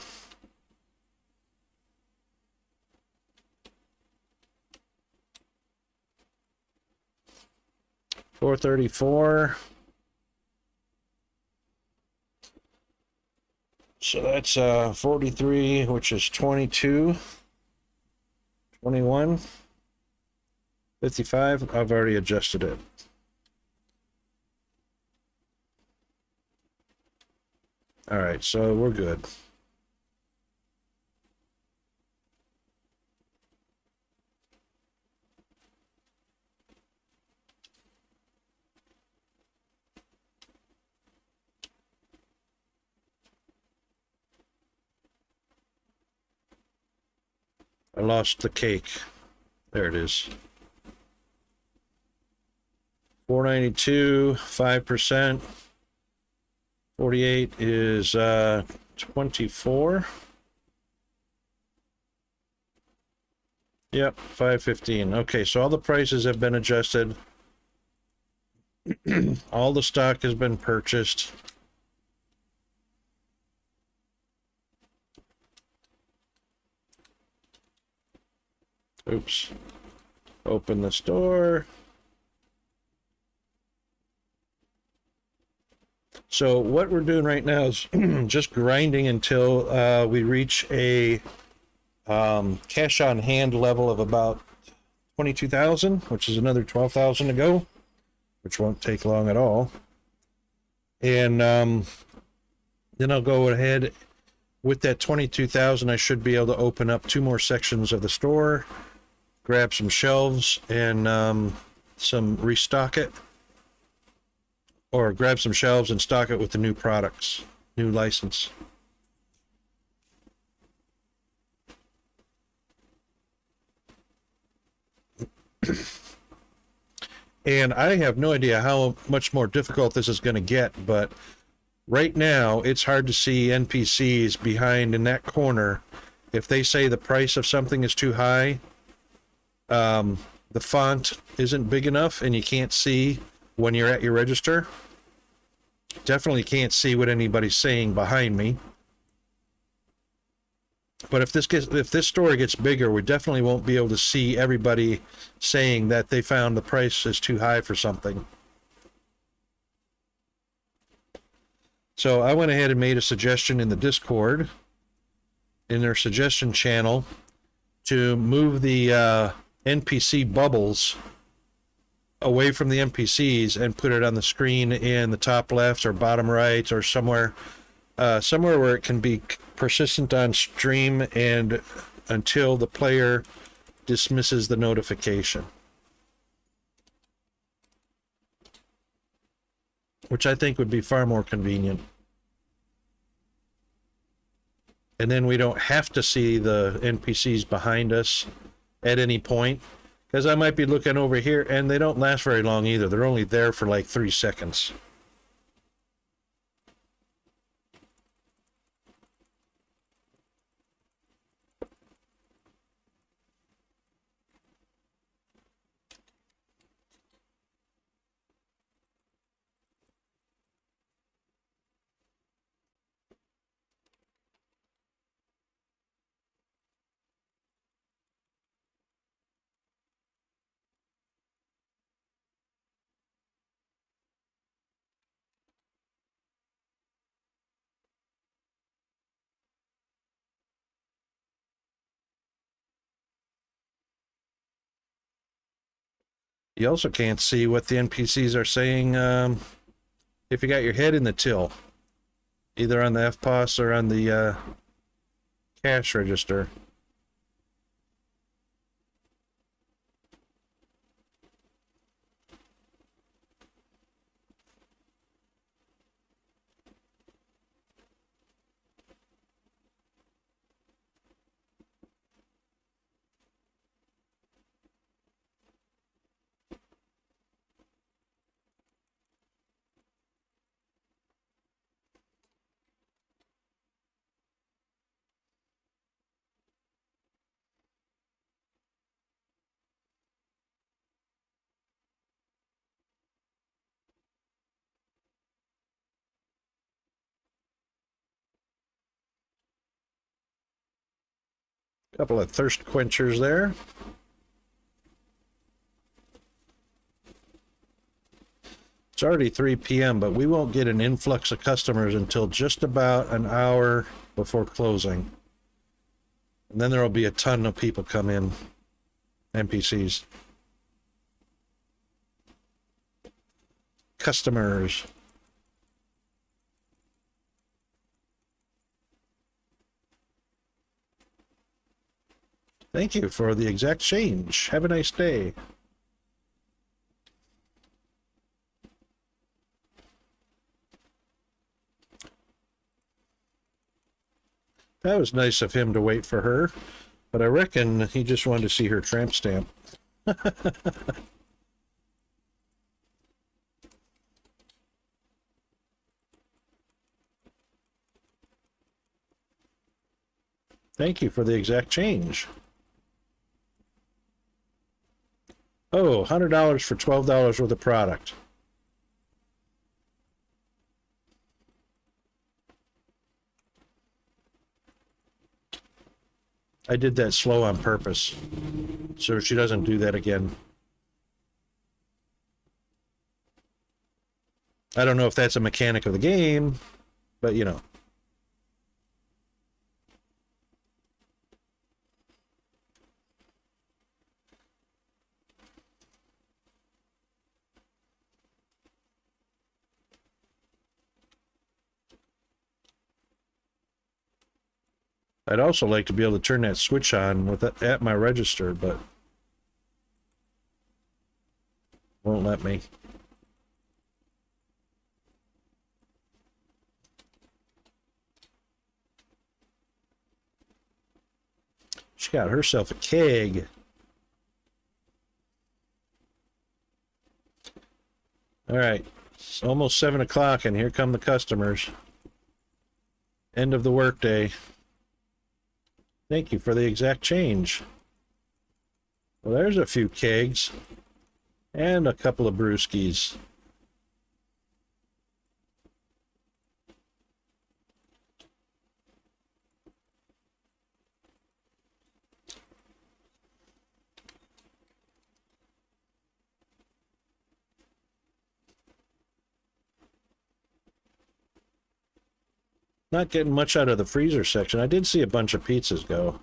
$434. So that's 43, which is 22, 21, 55. I've already adjusted it. All right, so we're good. I lost the cake. There it is. 492, 5%. 48 is 24. Yep, 515. Okay, so all the prices have been adjusted. All the stock has been purchased. Oops. Open the store. So what we're doing right now is just grinding until we reach a cash on hand level of about 22,000, which is another 12,000 to go, which won't take long at all. And then I'll go ahead with that 22,000. I should be able to open up 2 more sections of the store, grab some shelves, and restock it, or grab some shelves and stock it with the new products, new license. And I have no idea how much more difficult this is going to get, but right now it's hard to see NPCs behind in that corner. If they say the price of something is too high, the font isn't big enough and you can't see when you're at your register. Definitely can't see what anybody's saying behind me. But if this store gets bigger, we definitely won't be able to see everybody saying that they found the price is too high for something. So I went ahead and made a suggestion in the Discord, in their suggestion channel, to move the NPC bubbles away from the NPCs and put it on the screen in the top left or bottom right or somewhere where it can be persistent on stream and until the player dismisses the notification, which I think would be far more convenient. And then we don't have to see the NPCs behind us at any point, because I might be looking over here and they don't last very long either. They're only there for like 3 seconds. You also can't see what the NPCs are saying if you got your head in the till, either on the FPOS or on the cash register. Couple of thirst quenchers there. It's already 3 p.m., but we won't get an influx of customers until just about an hour before closing. And then there will be a ton of people come in, NPCs. Customers. Thank you for the exact change. Have a nice day. That was nice of him to wait for her, but I reckon he just wanted to see her tramp stamp. Thank you for the exact change. Oh, $100 for $12 worth of product. I did that slow on purpose, so she doesn't do that again. I don't know if that's a mechanic of the game, but you know. I'd also like to be able to turn that switch on with it at my register, but won't let me. She got herself a keg. All right, it's almost 7 o'clock, and here come the customers. End of the workday. Thank you for the exact change. Well, there's a few kegs and a couple of brewskis. Not getting much out of the freezer section. I did see a bunch of pizzas go.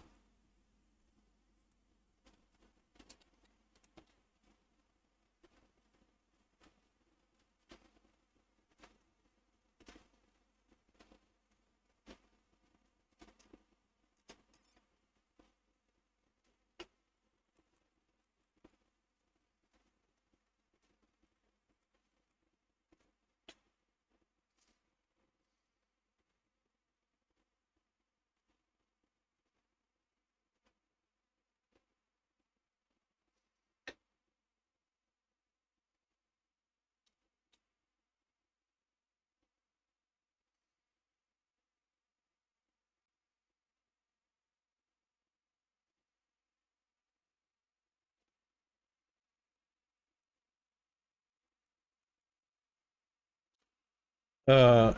Uh,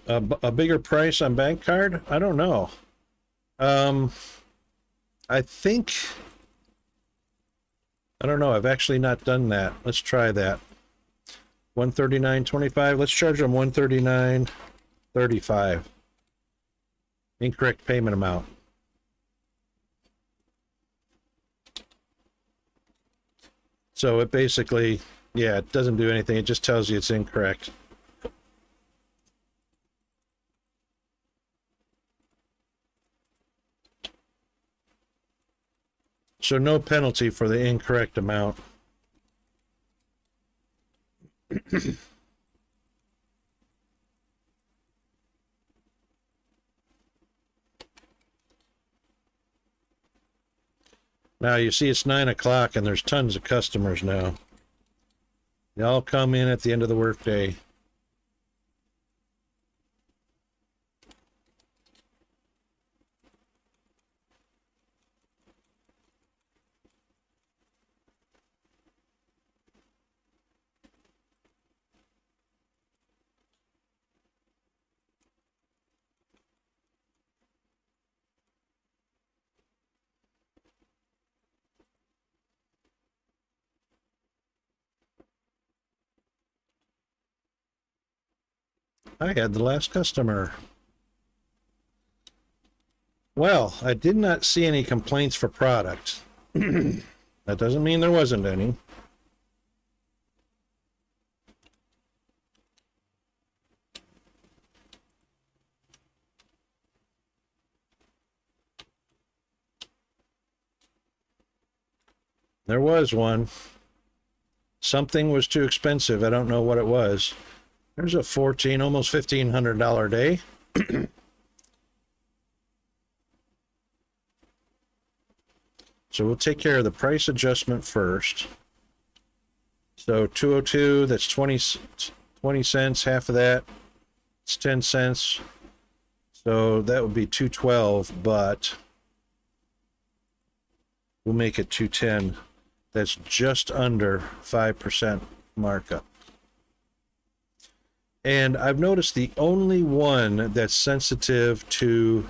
a bigger price on bank card? I don't know. Um, I think, I don't know. I've actually not done that. Let's try that. 139.25. Let's charge them 139.35. Incorrect payment amount. So it basically, yeah, it doesn't do anything. It just tells you it's incorrect. So no penalty for the incorrect amount. Now you see it's 9 o'clock and there's tons of customers now. They all come in at the end of the workday. I had the last customer. Well, I did not see any complaints for product. That doesn't mean there wasn't any. There was one. Something was too expensive. I don't know what it was. There's a almost $1,500 day. So we'll take care of the price adjustment first. So 202, that's 20 cents, half of that, it's 10 cents. So that would be 212, but we'll make it 210. That's just under 5% markup. And I've noticed the only one that's sensitive to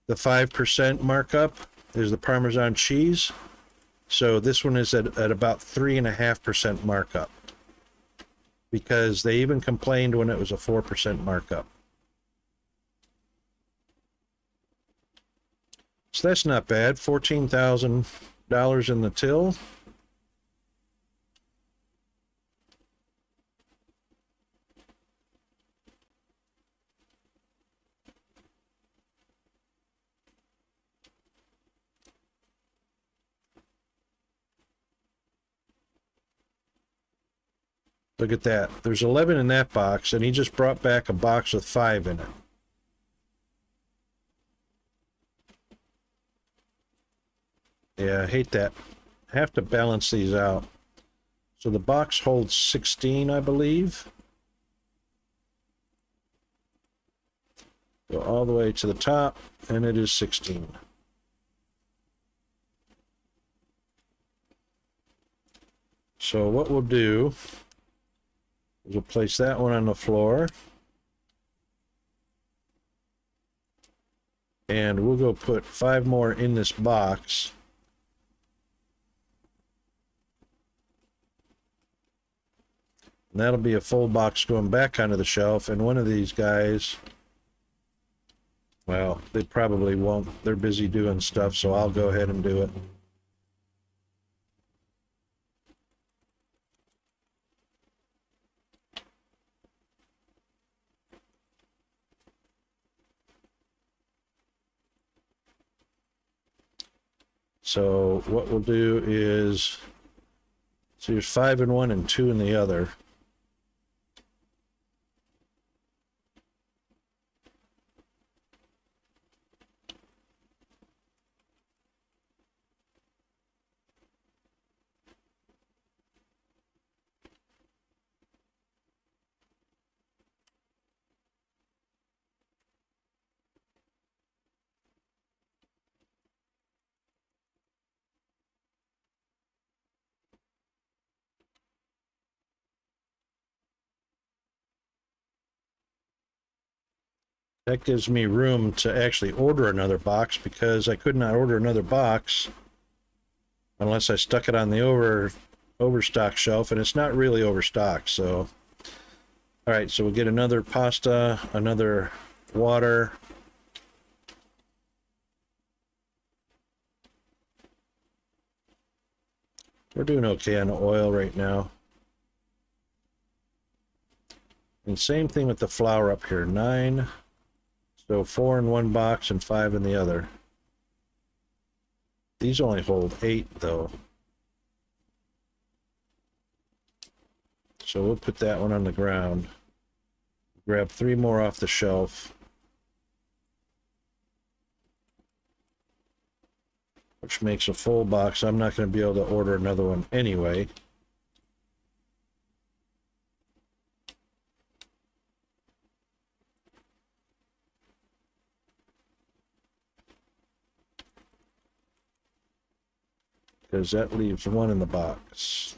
the 5% markup is the Parmesan cheese. So this one is at about 3.5% markup, because they even complained when it was a 4% markup. So that's not bad. $14,000 in the till. Look at that. There's 11 in that box, and he just brought back a box with 5 in it. Yeah, I hate that. I have to balance these out. So the box holds 16, I believe. Go all the way to the top, and it is 16. So what we'll do is we'll place that one on the floor. And we'll go put 5 more in this box. And that'll be a full box going back onto the shelf. And one of these guys, well, they probably won't. They're busy doing stuff, so I'll go ahead and do it. So what we'll do is, so there's 5 in one and 2 in the other. That gives me room to actually order another box, because I could not order another box unless I stuck it on the overstock shelf, and it's not really overstocked. So, all right, so we'll get another pasta, another water. We're doing okay on oil right now. And same thing with the flour up here, 9. So 4 in one box and 5 in the other. These only hold 8 though. So we'll put that one on the ground. Grab 3 more off the shelf. Which makes a full box. I'm not going to be able to order another one anyway. Because that leaves 1 in the box.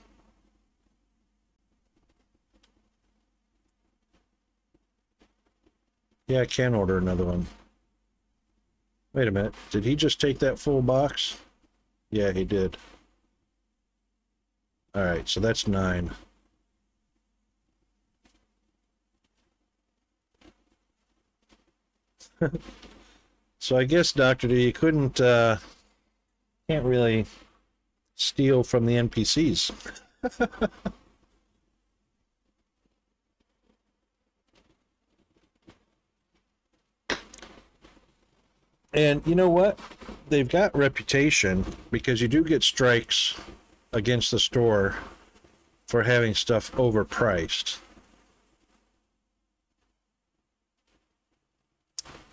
Yeah, I can order another one. Wait a minute. Did he just take that full box? Yeah, he did. All right, so that's 9. So I guess, Dr. D, you can't really steal from the NPCs. And you know what? They've got reputation because you do get strikes against the store for having stuff overpriced.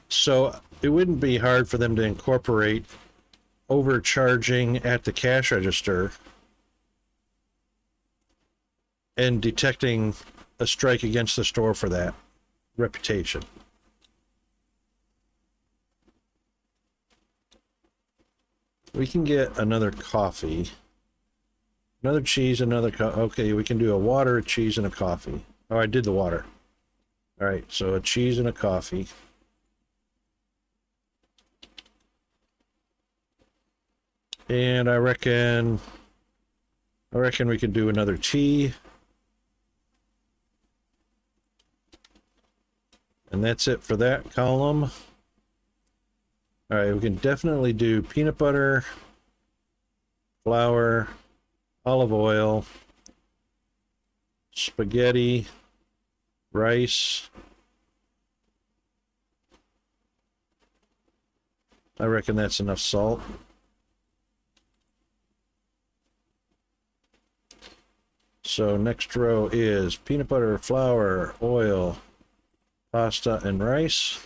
So it wouldn't be hard for them to incorporate overcharging at the cash register and detecting a strike against the store for that reputation. We can get another coffee, another cheese, another okay, we can do a water, a cheese, and a coffee. Oh, I did the water. All right, so a cheese and a coffee. And I reckon we could do another tea. And that's it for that column. All right, we can definitely do peanut butter, flour, olive oil, spaghetti, rice. I reckon that's enough salt. So next row is peanut butter, flour, oil, pasta, and rice.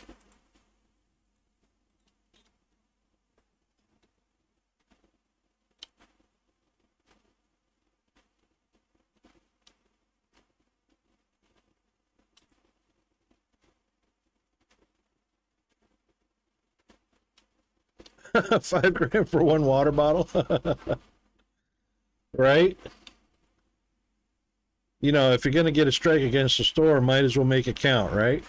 $5 for one water bottle. Right? You know, if you're going to get a strike against the store, might as well make it count, right?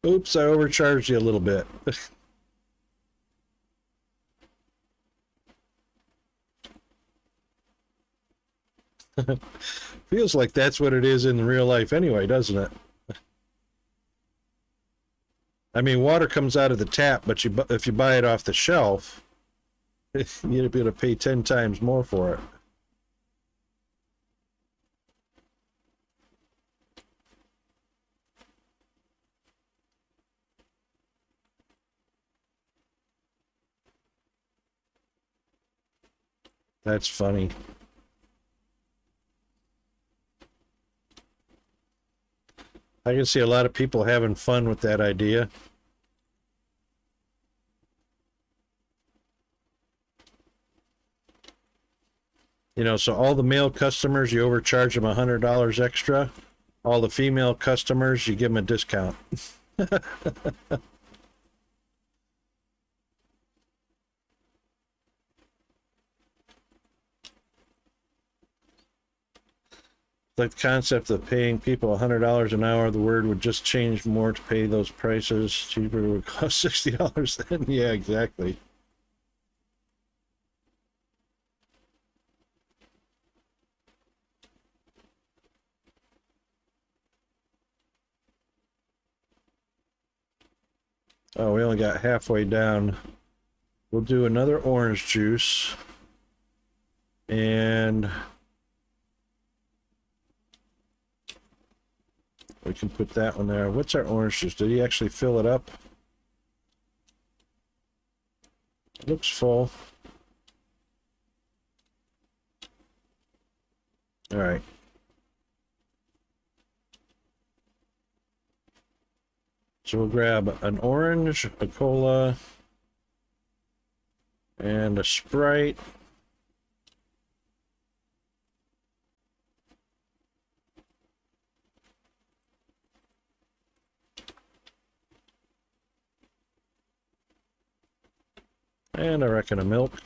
Oops, I overcharged you a little bit. Feels like that's what it is in real life anyway, doesn't it? I mean, water comes out of the tap, but if you buy it off the shelf, you'd be able to pay 10 times more for it. That's funny. I can see a lot of people having fun with that idea. You know, so all the male customers, you overcharge them $100 extra. All the female customers, you give them a discount. The concept of paying people $100 an hour, the word would just change more to pay those prices. Cheaper would cost $60 then. Yeah, exactly. Oh, we only got halfway down. We'll do another orange juice. And we can put that one there. What's our orange juice? Did he actually fill it up? It looks full. All right. So we'll grab an orange, a cola, and a Sprite. And I reckon a milk.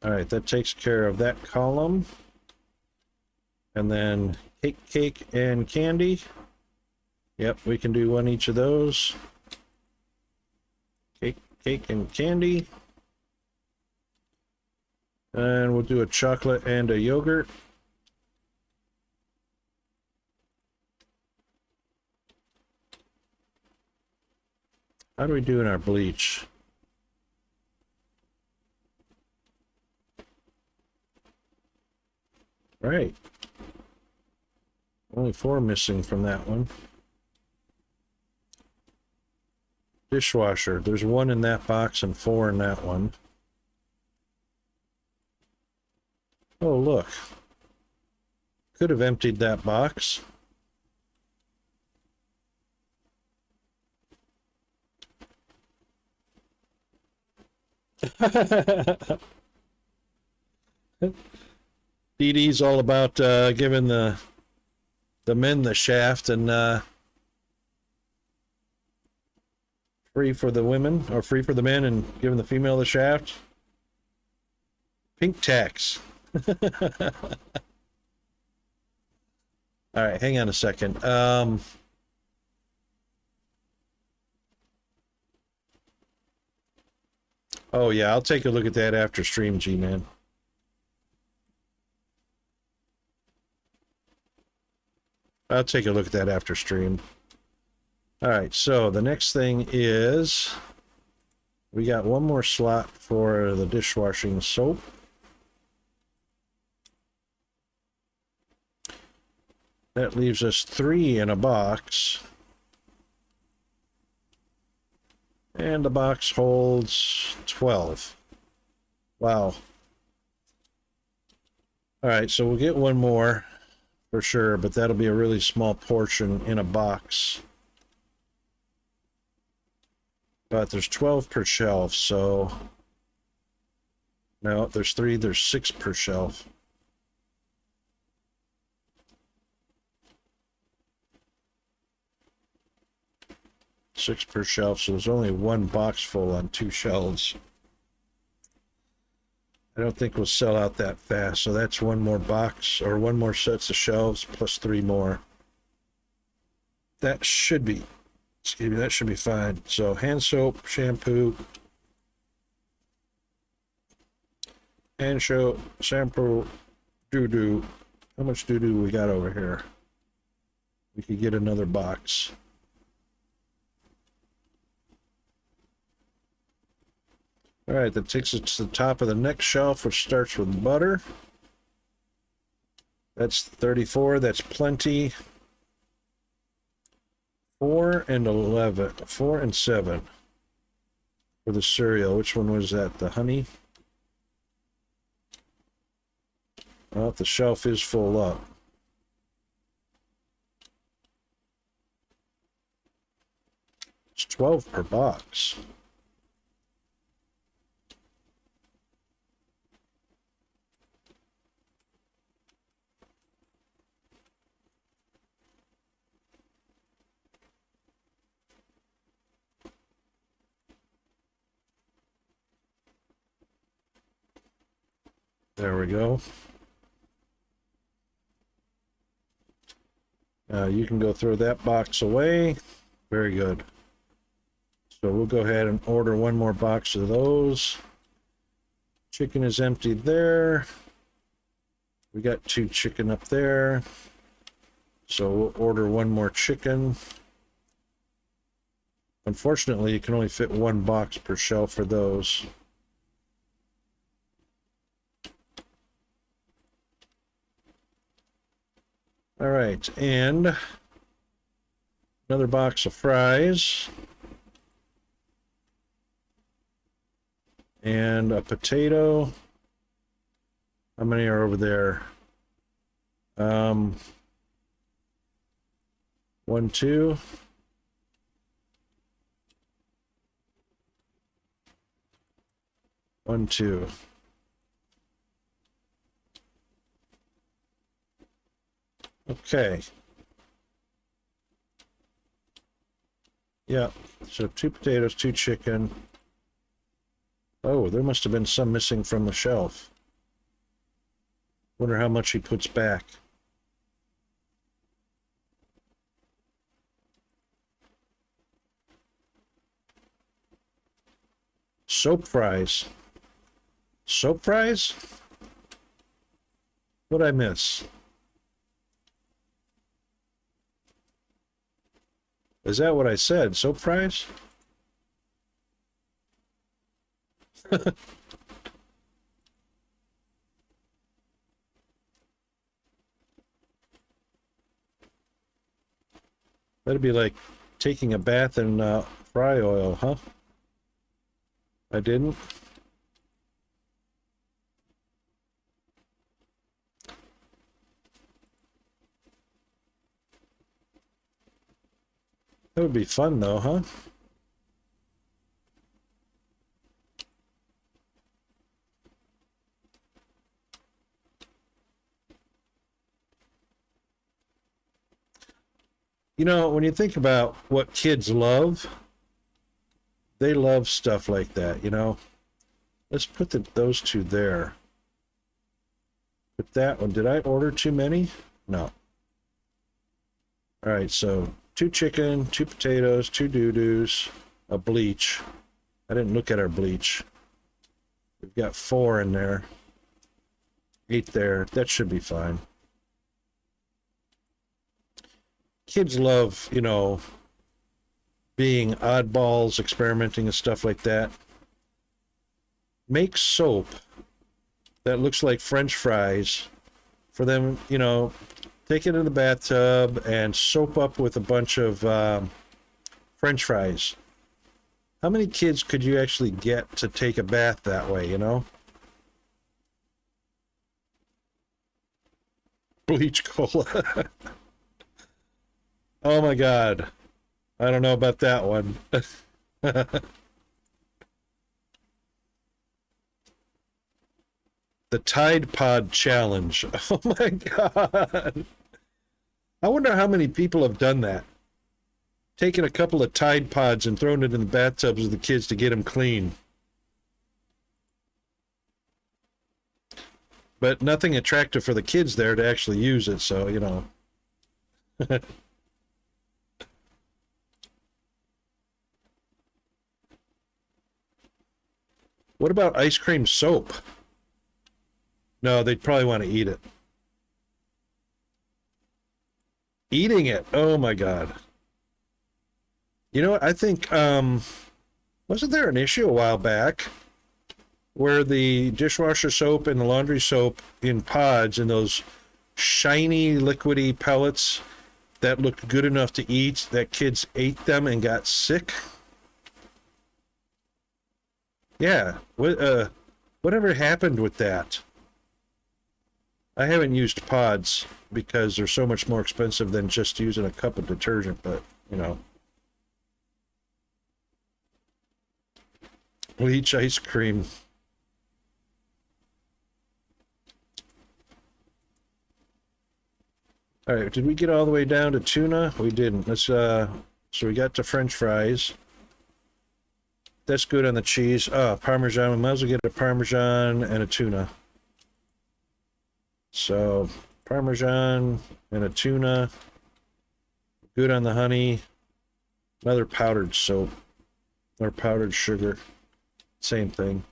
All right, that takes care of that column. And then cake, and candy. Yep, we can do one each of those. Cake, and candy. And we'll do a chocolate and a yogurt. How do we do in our bleach? Right. Only 4 missing from that one. Dishwasher. There's 1 in that box and 4 in that one. Oh, look. Could have emptied that box. Dee Dee's all about giving the men the shaft and free for the women, or free for the men and giving the female the shaft. Pink tax. All right, hang on a second. Oh yeah, I'll take a look at that after stream, G-Man. I'll take a look at that after stream. All right, so the next thing is we got 1 more slot for the dishwashing soap. That leaves us 3 in a box. And the box holds 12. Wow. All right, so we'll get 1 more for sure, but that'll be a really small portion in a box. But there's 12 per shelf, so no, there's 3, there's 6 per shelf. Six per shelf, so there's only 1 box full on 2 shelves. I don't think we'll sell out that fast, so that's 1 more box, or 1 more sets of shelves plus 3 more. That should be, excuse me, that should be fine. So hand soap, shampoo, shampoo, doo-doo. How much doo-doo we got over here? We could get another box. All right, that takes us to the top of the next shelf, which starts with butter. That's 34, that's plenty. 4 and 11, 4 and 7 for the cereal. Which one was that? The honey? Well, the shelf is full up. It's 12 per box. There we go. You can go throw that box away. Very good. So we'll go ahead and order 1 more box of those. Chicken is empty there. We got 2 chicken up there. So we'll order 1 more chicken. Unfortunately, you can only fit one box per shelf for those. All right, and another box of fries. And a potato. How many are over there? 1, 2. One, two. Okay. Yeah, so 2 potatoes, 2 chicken. Oh, there must have been some missing from the shelf. Wonder how much he puts back. Soap fries. Soap fries? What'd I miss? Is that what I said? Soap fries? That'd be like taking a bath in fry oil, huh? I didn't? That would be fun though, huh? You know, when you think about what kids love, they love stuff like that, you know? Let's put those two there. Put that one. Did I order too many? No. All right, so 2 chicken, 2 potatoes, 2 doo-doos, a bleach. I didn't look at our bleach. We've got 4 in there. 8 there. That should be fine. Kids love, you know, being oddballs, experimenting and stuff like that. Make soap that looks like French fries for them, you know, take it in the bathtub and soap up with a bunch of French fries. How many kids could you actually get to take a bath that way, you know? Bleach cola. Oh my God. I don't know about that one. The Tide Pod Challenge. Oh my God. I wonder how many people have done that. Taken a couple of Tide Pods and thrown it in the bathtubs of the kids to get them clean. But nothing attractive for the kids there to actually use it, so, you know. What about ice cream soap? No, they'd probably want to eat it. Eating it. Oh my God. You know what? I think, wasn't there an issue a while back where the dishwasher soap and the laundry soap in pods and those shiny liquidy pellets that looked good enough to eat, that kids ate them and got sick? Yeah. Whatever happened with that? I haven't used pods because they're so much more expensive than just using a cup of detergent, but, you know. Bleach ice cream. All right, did we get all the way down to tuna? We didn't. Let's so we got to French fries. That's good on the cheese. Parmesan. We might as well get a Parmesan and a tuna. So, Parmesan and a tuna. Good on the honey. Another powdered soap. Or powdered sugar. Same thing.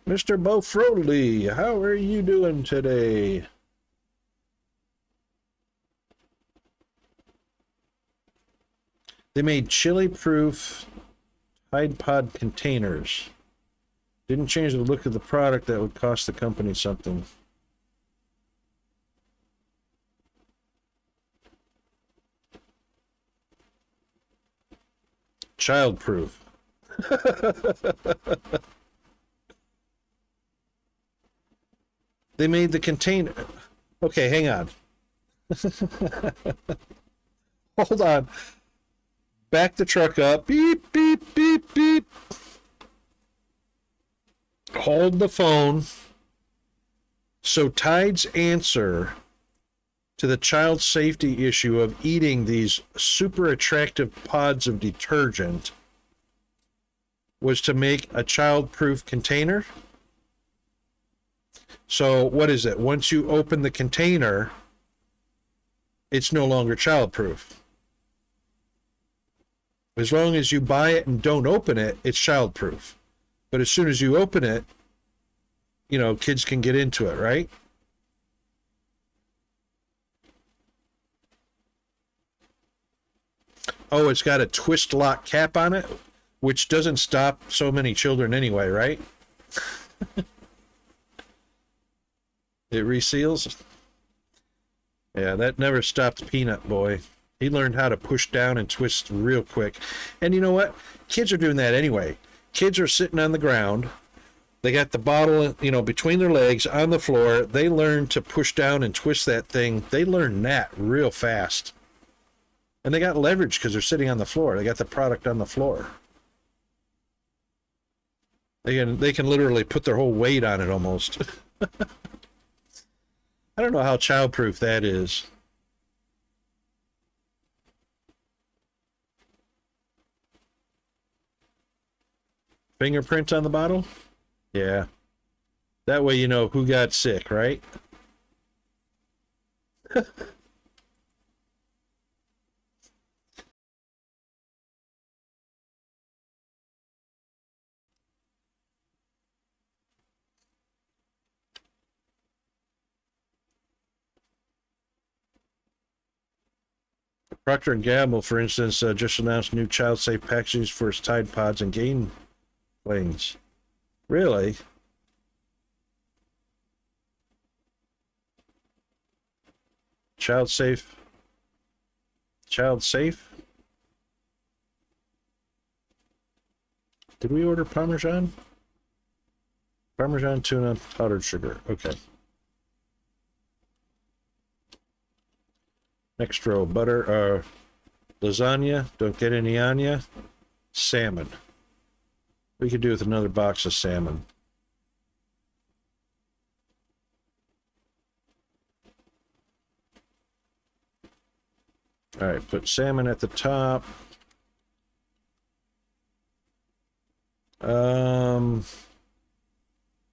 Mr. Bofroli, how are you doing today? They made chili-proof Tide Pod containers. Didn't change the look of the product. That would cost the company something. Child-proof. They made the container. Okay, hang on. Hold on. Back the truck up. Beep, beep, beep, beep. Hold the phone. So Tide's answer to the child safety issue of eating these super attractive pods of detergent was to make a child-proof container. So what is it? Once you open the container, it's no longer child-proof. As long as you buy it and don't open it, it's child-proof. But as soon as you open it, you know, kids can get into it, right? Oh, it's got a twist lock cap on it, which doesn't stop so many children anyway, right? It reseals. Yeah, that never stopped Peanut Boy. He learned how to push down and twist real quick. And you know what? Kids are doing that anyway. Kids are sitting on the ground. They got the bottle, you know, between their legs on the floor. They learn to push down and twist that thing. They learn that real fast. And they got leverage because they're sitting on the floor. They got the product on the floor. They can literally put their whole weight on it almost. I don't know how childproof that is. Fingerprint on the bottle? Yeah. That way you know who got sick, right? Procter & Gamble, for instance, just announced new child-safe packaging for its Tide Pods and Game Flings. Really? Child-safe? Child-safe? Did we order Parmesan? Parmesan tuna powdered sugar. Okay. Next row, butter, lasagna, don't get any on ya. Salmon. We could do with another box of salmon. All right, put salmon at the top.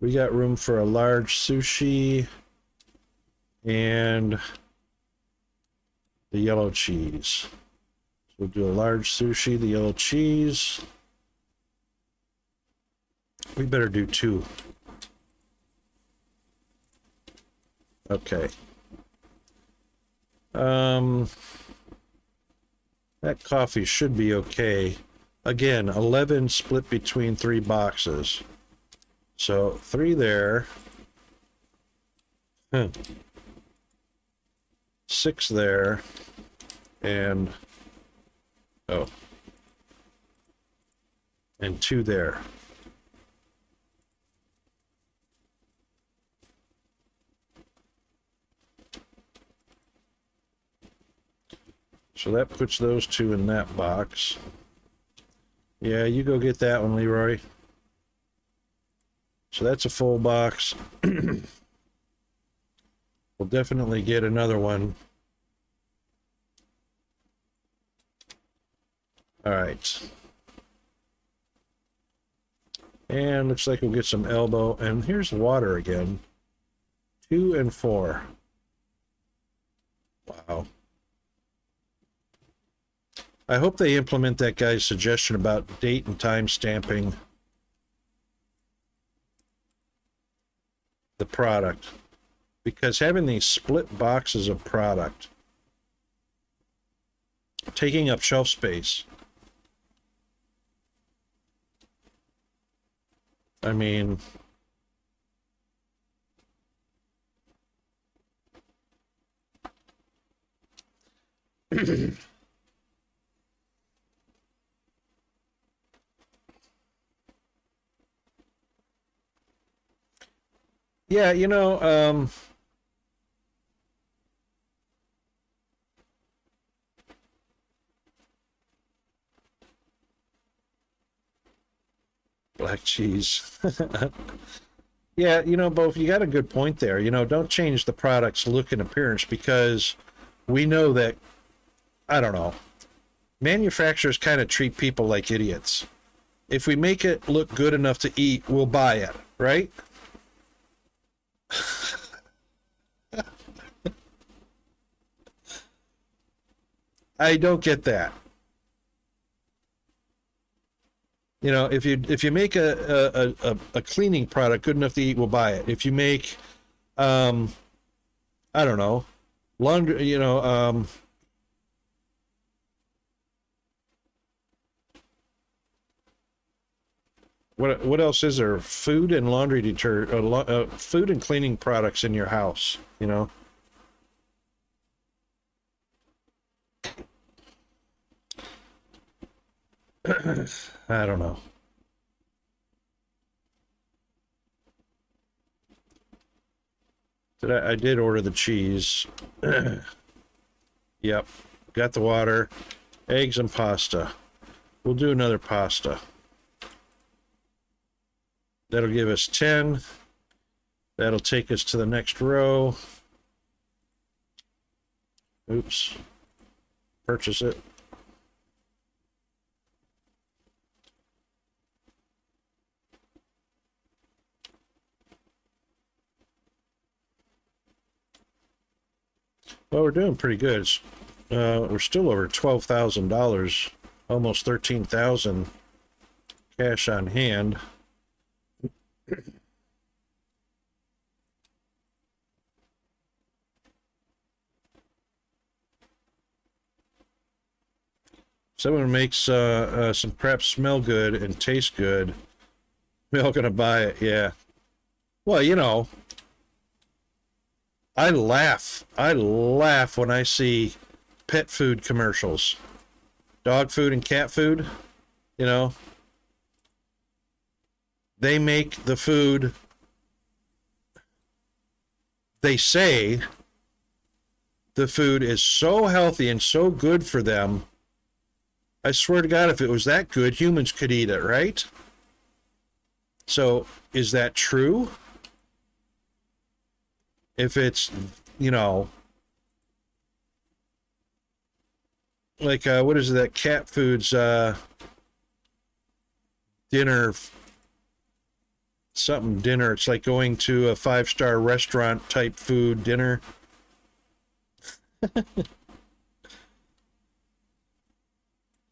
We got room for a large sushi and the yellow cheese. We'll do a large sushi, the yellow cheese. We better do two. Okay. That coffee should be okay. Again, 11 split between 3 boxes. So 3 there. 6 there. And and 2 there. So that puts those 2 in that box. Yeah, you go get that one, Leroy. So that's a full box. We'll definitely get another one. All right. And looks like we'll get some elbow. And here's water again. 2 and 4. Wow. I hope they implement that guy's suggestion about date and time stamping the product. Because having these split boxes of product taking up shelf space. I mean, yeah, black cheese. Yeah, both, you got a good point there. Don't change the product's look and appearance because we know that, I don't know, manufacturers kind of treat people like idiots. If we make it look good enough to eat, we'll buy it, right? I don't get that. If you make a cleaning product good enough to eat, we'll buy it. If you make, I don't know, laundry, what else is there? Food and laundry food and cleaning products in your house. I don't know. I did order the cheese. Yep. Got the water, eggs, and pasta. We'll do another pasta. That'll give us 10. That'll take us to the next row. Oops. Purchase it. Well, we're doing pretty good. We're still over $12,000, almost $13,000 cash on hand. Someone makes some crap smell good and taste good, we're all gonna buy it. Yeah. Well, I laugh when I see pet food commercials, dog food and cat food. They make the food, they say the food is so healthy and so good for them. I swear to God, if it was that good, humans could eat it, right? So is that true? If it's, like, what is it, that cat food's dinner, something dinner. It's like going to a 5-star restaurant type food dinner.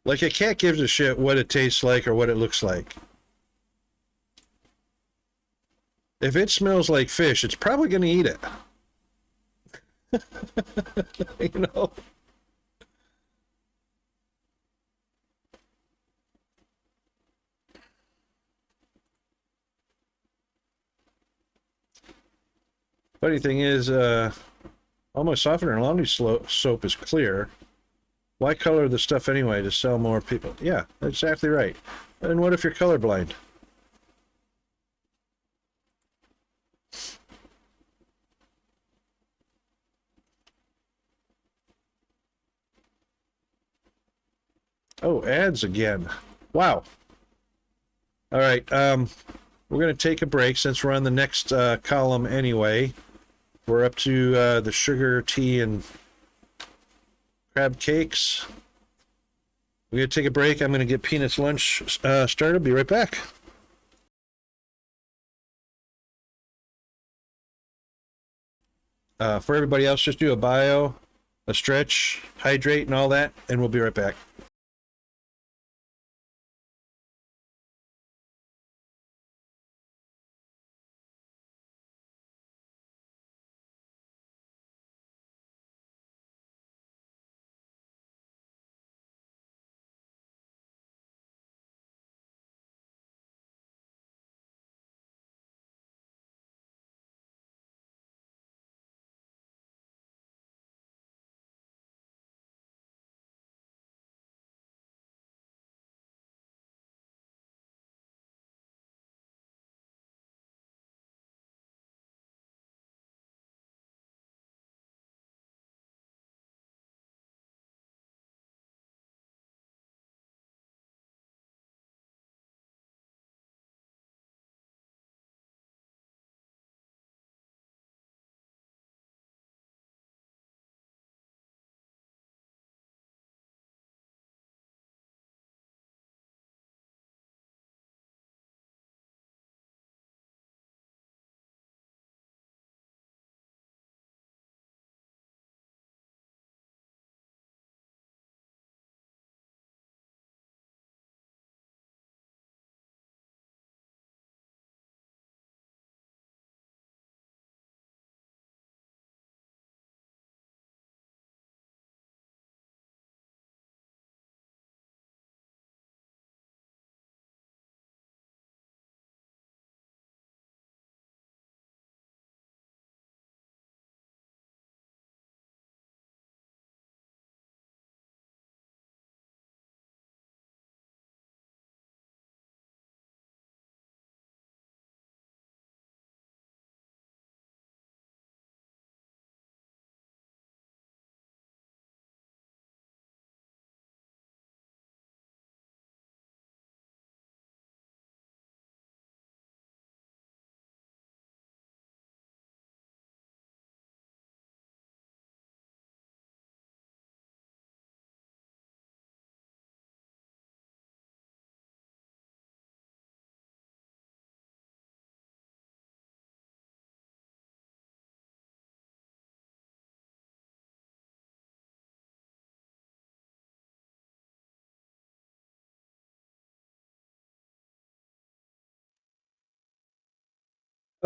Like a cat gives a shit what it tastes like or what it looks like. If it smells like fish, it's probably going to eat it. you know? Funny thing is, all my softener and laundry soap is clear. Why color the stuff anyway to sell more people? Yeah, exactly right. And what if you're colorblind? Oh, ads again. Wow. All right. We're going to take a break since we're on the next column anyway. We're up to the sugar, tea, and crab cakes. We're going to take a break. I'm going to get Peanut's lunch started. Be right back. For everybody else, just do a bio, a stretch, hydrate, and all that, and we'll be right back.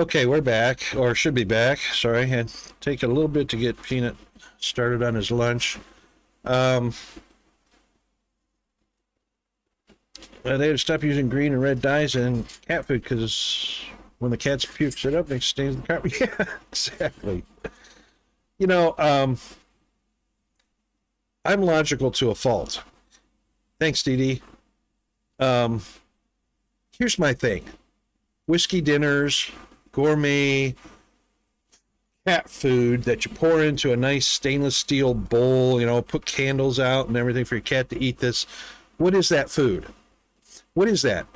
Okay, we're back, or should be back. Sorry, had to take a little bit to get Peanut started on his lunch. They had to stop using green and red dyes in cat food because when the cats pukes it up, it stains the carpet. Yeah, exactly. You know, I'm logical to a fault. Thanks, Dee Dee. Here's my thing. Whiskey dinners, gourmet cat food that you pour into a nice stainless steel bowl, you know, put candles out and everything for your cat to eat this. What is that food? What is that?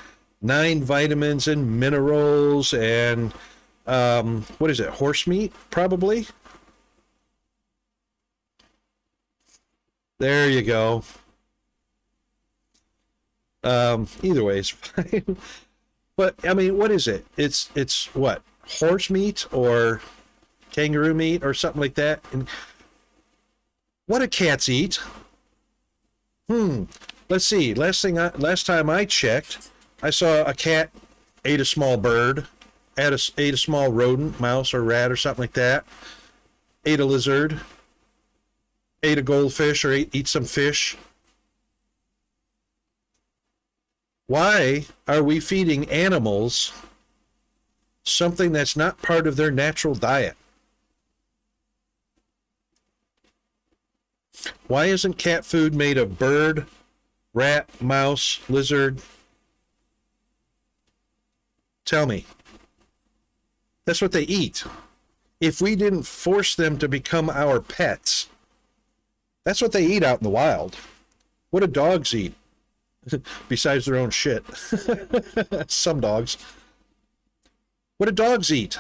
9 vitamins and minerals and what is it? Horse meat, probably. There you go. Either way is fine. But I mean, what is it? It's what? Horse meat or kangaroo meat or something like that. And what do cats eat? Let's see. Last time I checked, I saw a cat ate a small bird, ate a small rodent, mouse or rat or something like that. Ate a lizard. Ate a goldfish or eat some fish. Why are we feeding animals something that's not part of their natural diet? Why isn't cat food made of bird, rat, mouse, lizard? Tell me. That's what they eat. If we didn't force them to become our pets, that's what they eat out in the wild. What do dogs eat? Besides their own shit. Some dogs. What do dogs eat?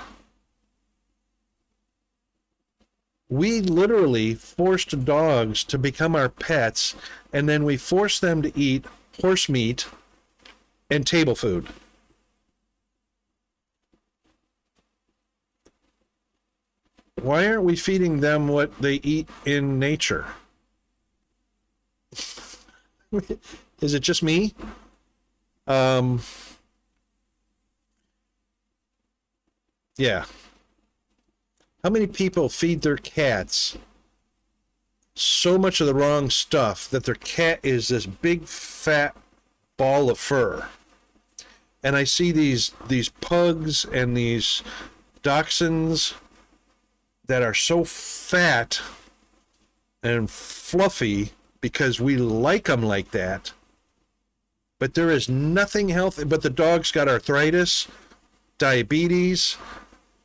We literally forced dogs to become our pets, and then we forced them to eat horse meat and table food. Why aren't we feeding them what they eat in nature? Is it just me? Yeah. How many people feed their cats so much of the wrong stuff that their cat is this big fat ball of fur? And I see these pugs and these dachshunds that are so fat and fluffy because we like them like that. But there is nothing healthy. But the dog's got arthritis, diabetes.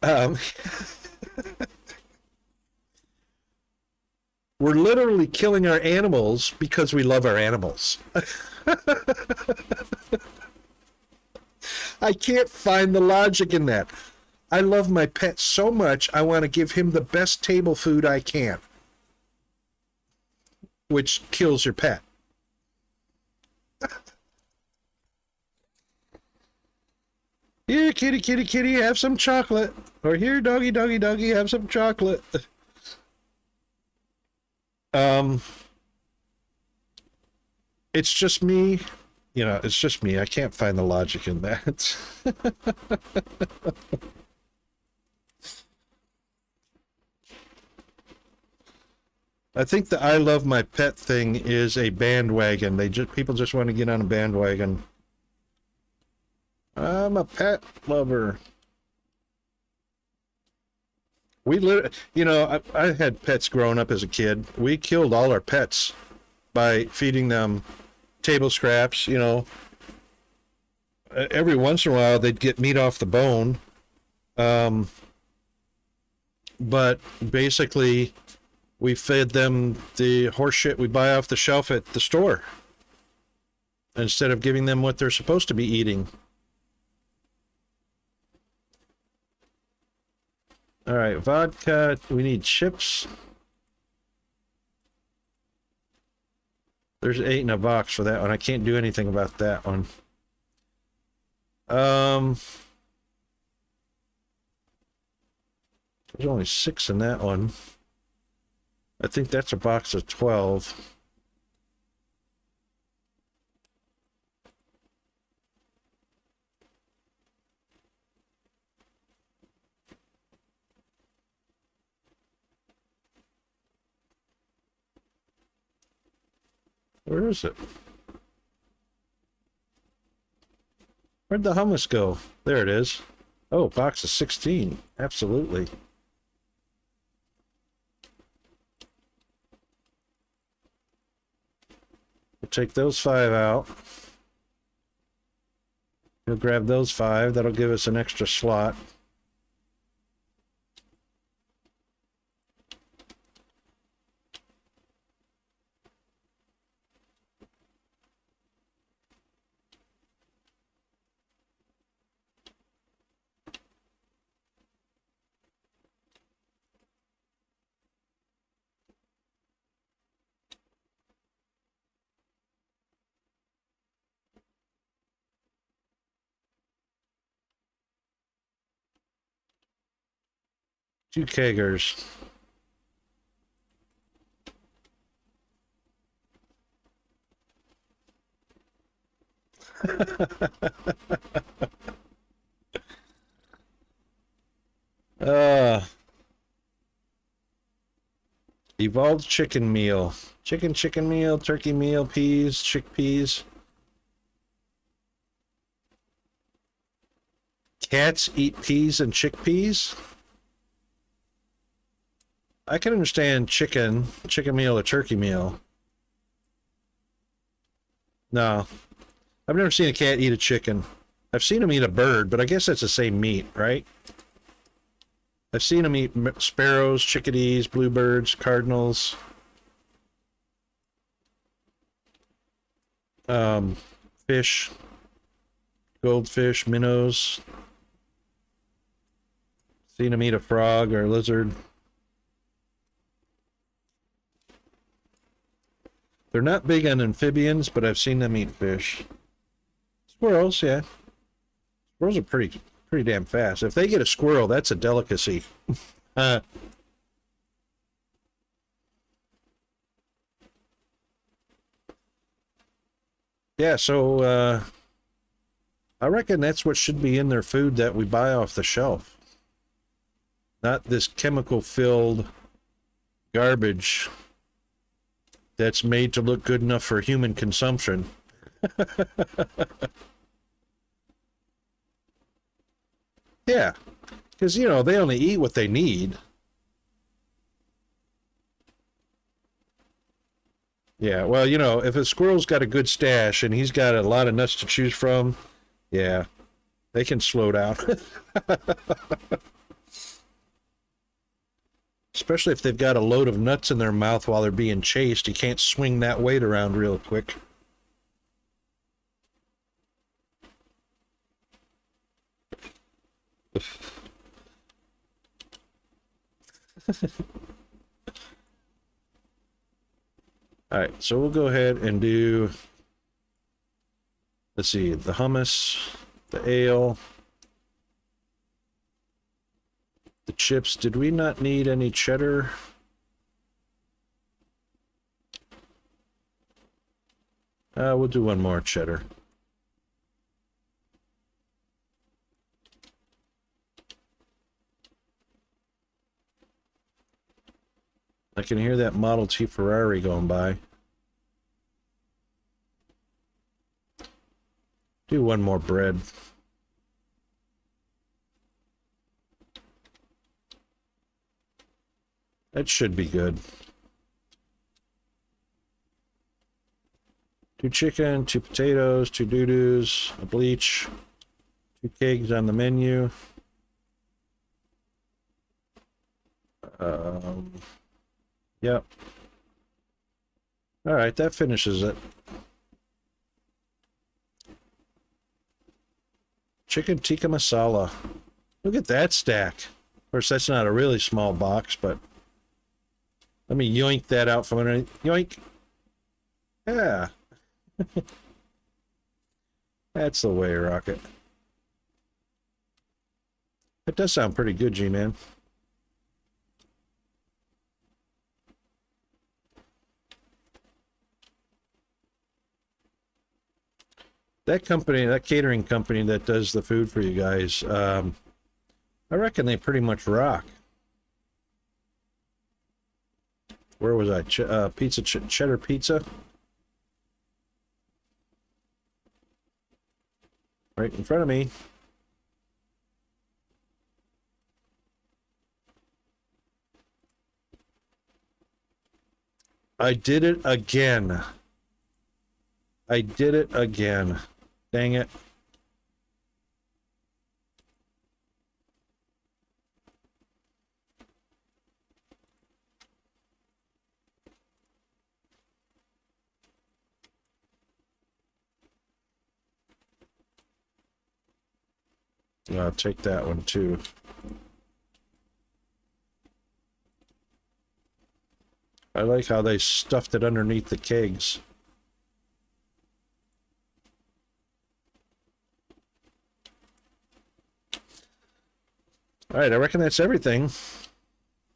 We're literally killing our animals because we love our animals. I can't find the logic in that. I love my pet so much, I want to give him the best table food I can, which kills your pet. Here, kitty, kitty, kitty, have some chocolate. Or here, doggy, doggy, doggy, have some chocolate. It's just me. You know, it's just me. I can't find the logic in that. I think the I love my pet thing is a bandwagon. People just want to get on a bandwagon. I'm a pet lover. I had pets growing up as a kid. We killed all our pets by feeding them table scraps, you know. Every once in a while they'd get meat off the bone. But basically we fed them the horse shit we buy off the shelf at the store instead of giving them what they're supposed to be eating. All right, vodka. We need chips. There's 8 in a box for that one. I can't do anything about that one. There's only 6 in that one. I think that's a box of 12. Where is it? Where'd the hummus go? There it is. Oh, box of 16. Absolutely. We'll take those 5 out. We'll grab those 5. That'll give us an extra slot. Two keggers. Evolved chicken meal. Chicken meal, turkey meal, peas, chickpeas. Cats eat peas and chickpeas? I can understand chicken meal or turkey meal. No. I've never seen a cat eat a chicken. I've seen them eat a bird, but I guess that's the same meat, right? I've seen them eat sparrows, chickadees, bluebirds, cardinals. Fish, goldfish, minnows. Seen them eat a frog or a lizard. They're not big on amphibians, but I've seen them eat fish. Squirrels, yeah. Squirrels are pretty damn fast. If they get a squirrel, that's a delicacy. Yeah, so I reckon that's what should be in their food that we buy off the shelf. Not this chemical-filled garbage that's made to look good enough for human consumption. Yeah, because, you know, they only eat what they need. Yeah, well, you know, if a squirrel's got a good stash and he's got a lot of nuts to choose from, yeah, they can slow down. Especially if they've got a load of nuts in their mouth while they're being chased. You can't swing that weight around real quick. All right, so we'll go ahead and do, let's see, the hummus, the ale, the chips. Did we not need any cheddar? We'll do one more cheddar. I can hear that Model T Ferrari going by. Do one more bread. That should be good. 2 chicken, 2 potatoes, 2 doo-doos, a bleach, 2 kegs on the menu. Yep. All right, that finishes it. Chicken tikka masala. Look at that stack. Of course, that's not a really small box, but let me yoink that out from underneath. Yoink. Yeah. That's the way, Rocket. It does sound pretty good, G-Man. That company, that catering company that does the food for you guys, I reckon they pretty much rock. Where was I? Cheddar pizza. Right in front of me. I did it again. I did it again. Dang it. I'll take that one too. I like how they stuffed it underneath the kegs. All right, I reckon that's everything.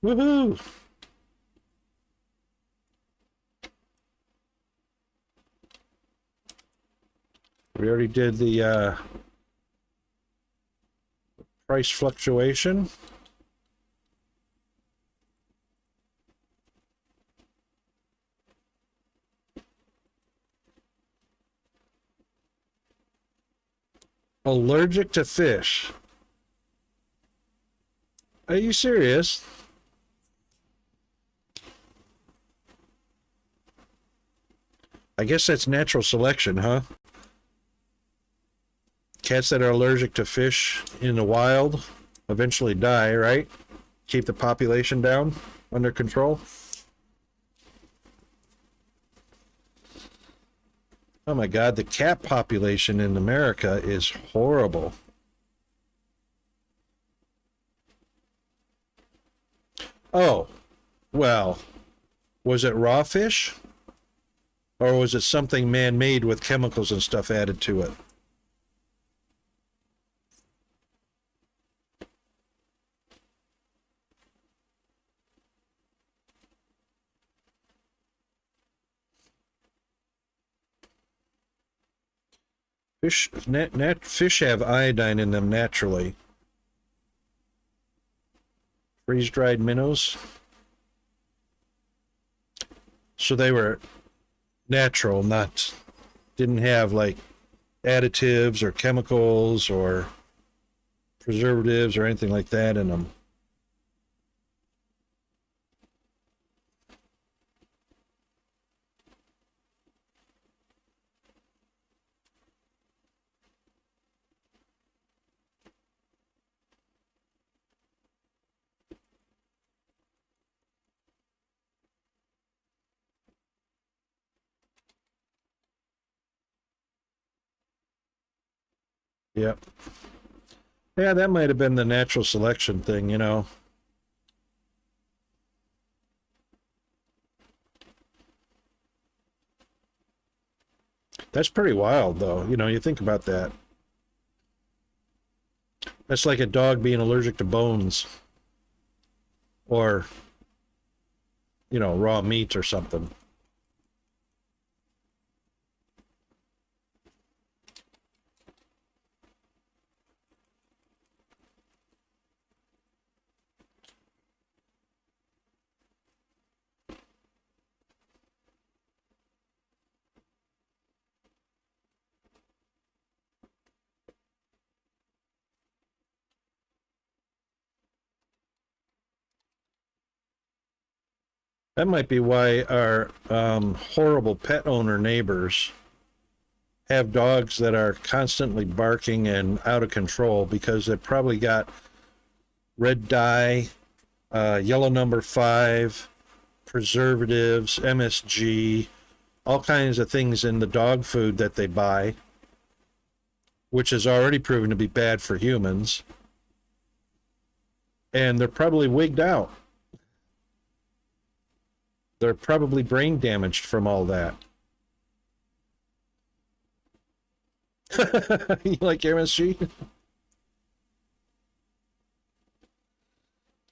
Woohoo! We already did the price fluctuation. Allergic to fish. Are you serious? I guess that's natural selection, huh? Cats that are allergic to fish in the wild eventually die, right? Keep the population down, under control. Oh my God, the cat population in America is horrible. Oh, well, was it raw fish? Or was it something man-made with chemicals and stuff added to it? Fish have iodine in them naturally. Freeze-dried minnows. So they were natural, didn't have like additives or chemicals or preservatives or anything like that in them. Yep. Yeah, that might have been the natural selection thing, you know. That's pretty wild, though. You know, you think about that. That's like a dog being allergic to bones or, you know, raw meat or something. That might be why our horrible pet owner neighbors have dogs that are constantly barking and out of control because they've probably got red dye, yellow number 5, preservatives, MSG, all kinds of things in the dog food that they buy, which is already proven to be bad for humans. And they're probably wigged out. They're probably brain damaged from all that. You like MSG?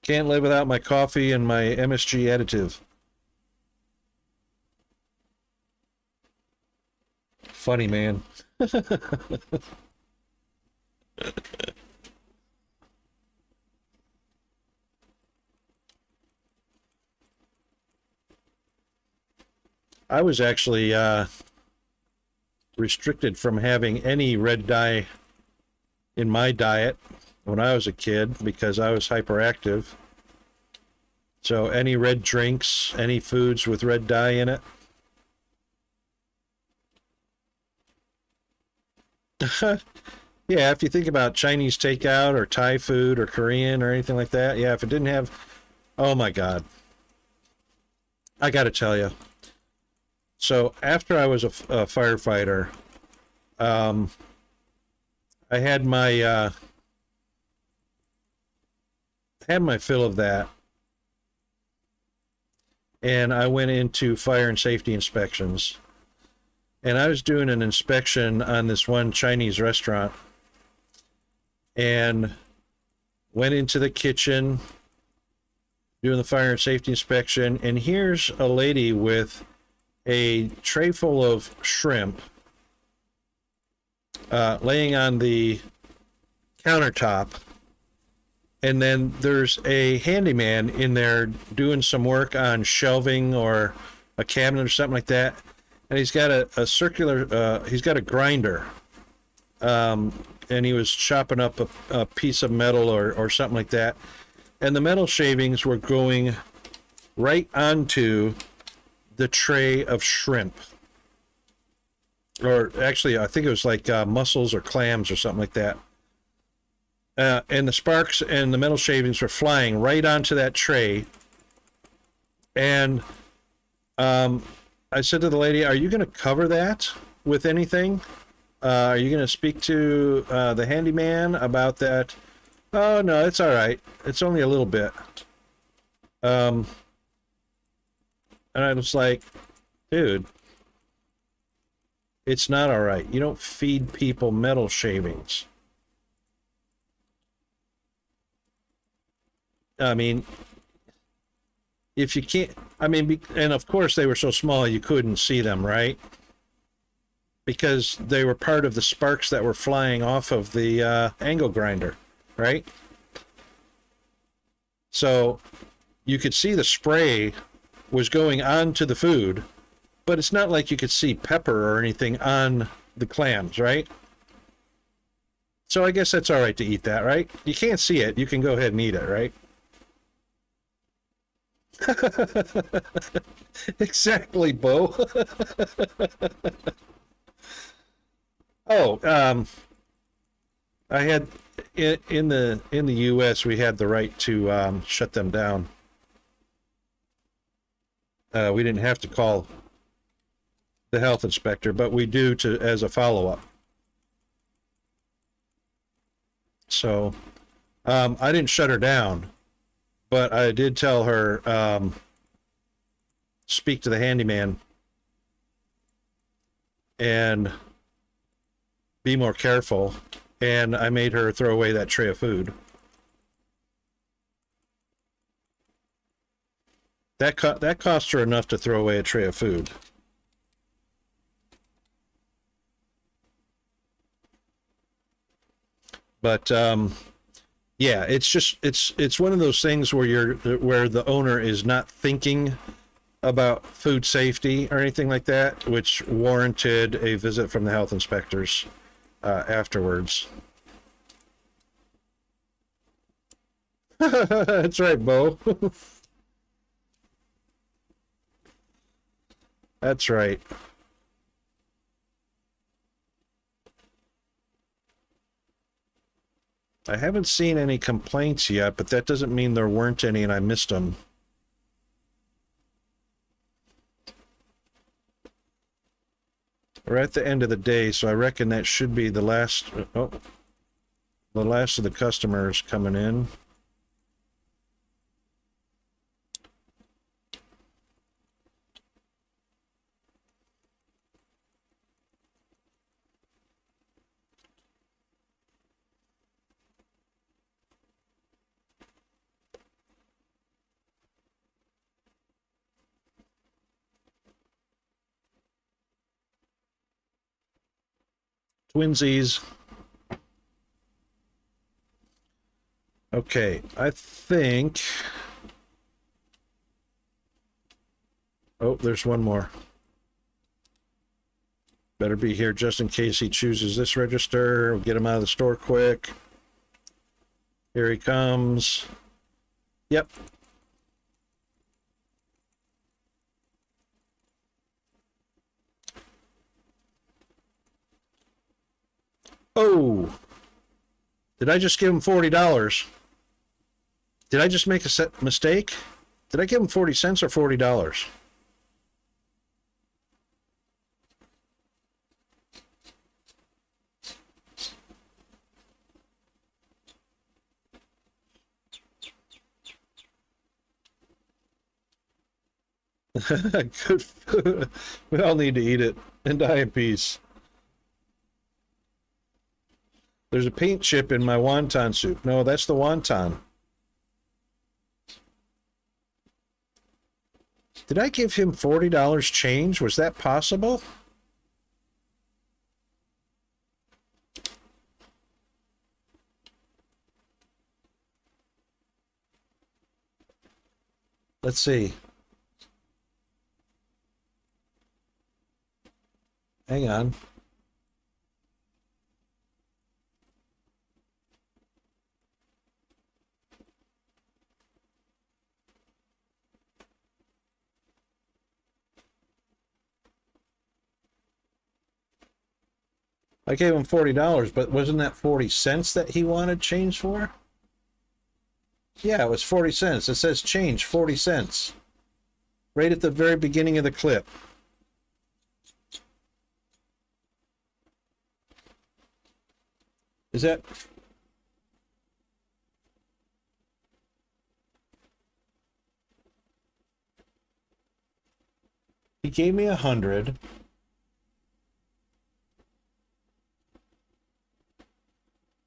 Can't live without my coffee and my MSG additive. Funny, man. I was actually restricted from having any red dye in my diet when I was a kid because I was hyperactive. So any red drinks, any foods with red dye in it. Yeah, if you think about Chinese takeout or Thai food or Korean or anything like that, yeah, if it didn't have, oh my God, I got to tell you. So after I was a firefighter, um, I had my fill of that, and I went into fire and safety inspections. And I was doing an inspection on this one Chinese restaurant, and went into the kitchen doing the fire and safety inspection. And here's a lady with a tray full of shrimp laying on the countertop. And then there's a handyman in there doing some work on shelving or a cabinet or something like that. And he's got a circular, he's got a grinder. And he was chopping up a piece of metal or something like that. And the metal shavings were going right onto the tray of shrimp. Or actually, I think it was like mussels or clams or something like that. And the sparks and the metal shavings were flying right onto that tray. And I said to the lady, "Are you going to cover that with anything? Are you going to speak to the handyman about that?" "Oh, no, it's all right. It's only a little bit." And I was like, dude, it's not all right. You don't feed people metal shavings. I mean, if you can't, I mean, and of course they were so small you couldn't see them, right? Because they were part of the sparks that were flying off of the angle grinder, right? So you could see the spray was going onto the food, but it's not like you could see pepper or anything on the clams, right? So I guess that's all right to eat that, right? You can't see it. You can go ahead and eat it, right? Exactly, Bo. Oh, I had in the U.S. we had the right to shut them down. We didn't have to call the health inspector, but we do to as a follow-up. So I didn't shut her down, but I did tell her speak to the handyman and be more careful. And I made her throw away that tray of food. That cost her enough to throw away a tray of food. But yeah, it's just it's one of those things where where the owner is not thinking about food safety or anything like that, which warranted a visit from the health inspectors afterwards. That's right, Bo. That's right. I haven't seen any complaints yet, but that doesn't mean there weren't any and I missed them. We're at the end of the day, so I reckon that should be the last. Oh, the last of the customers coming in. Twinsies. Okay, I think. Oh, there's one more. Better be here just in case he chooses this register. We'll get him out of the store quick. Here he comes. Yep. Oh, did I just give him $40? Did I just make a mistake? Did I give him 40 cents or $40? Good food. We all need to eat it and die in peace. There's a paint chip in my wonton soup. No, that's the wonton. Did I give him $40 change? Was that possible? Let's see. Hang on. I gave him $40, but wasn't that 40 cents that he wanted change for? Yeah, it was 40 cents. It says change 40 cents. Right at the very beginning of the clip. Is that... He gave me 100.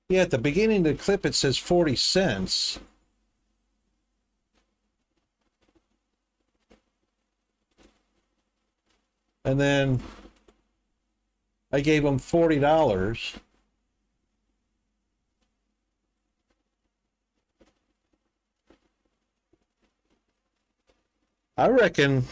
Yeah, at the beginning of the clip it says 40 cents. And then I gave him $40. I reckon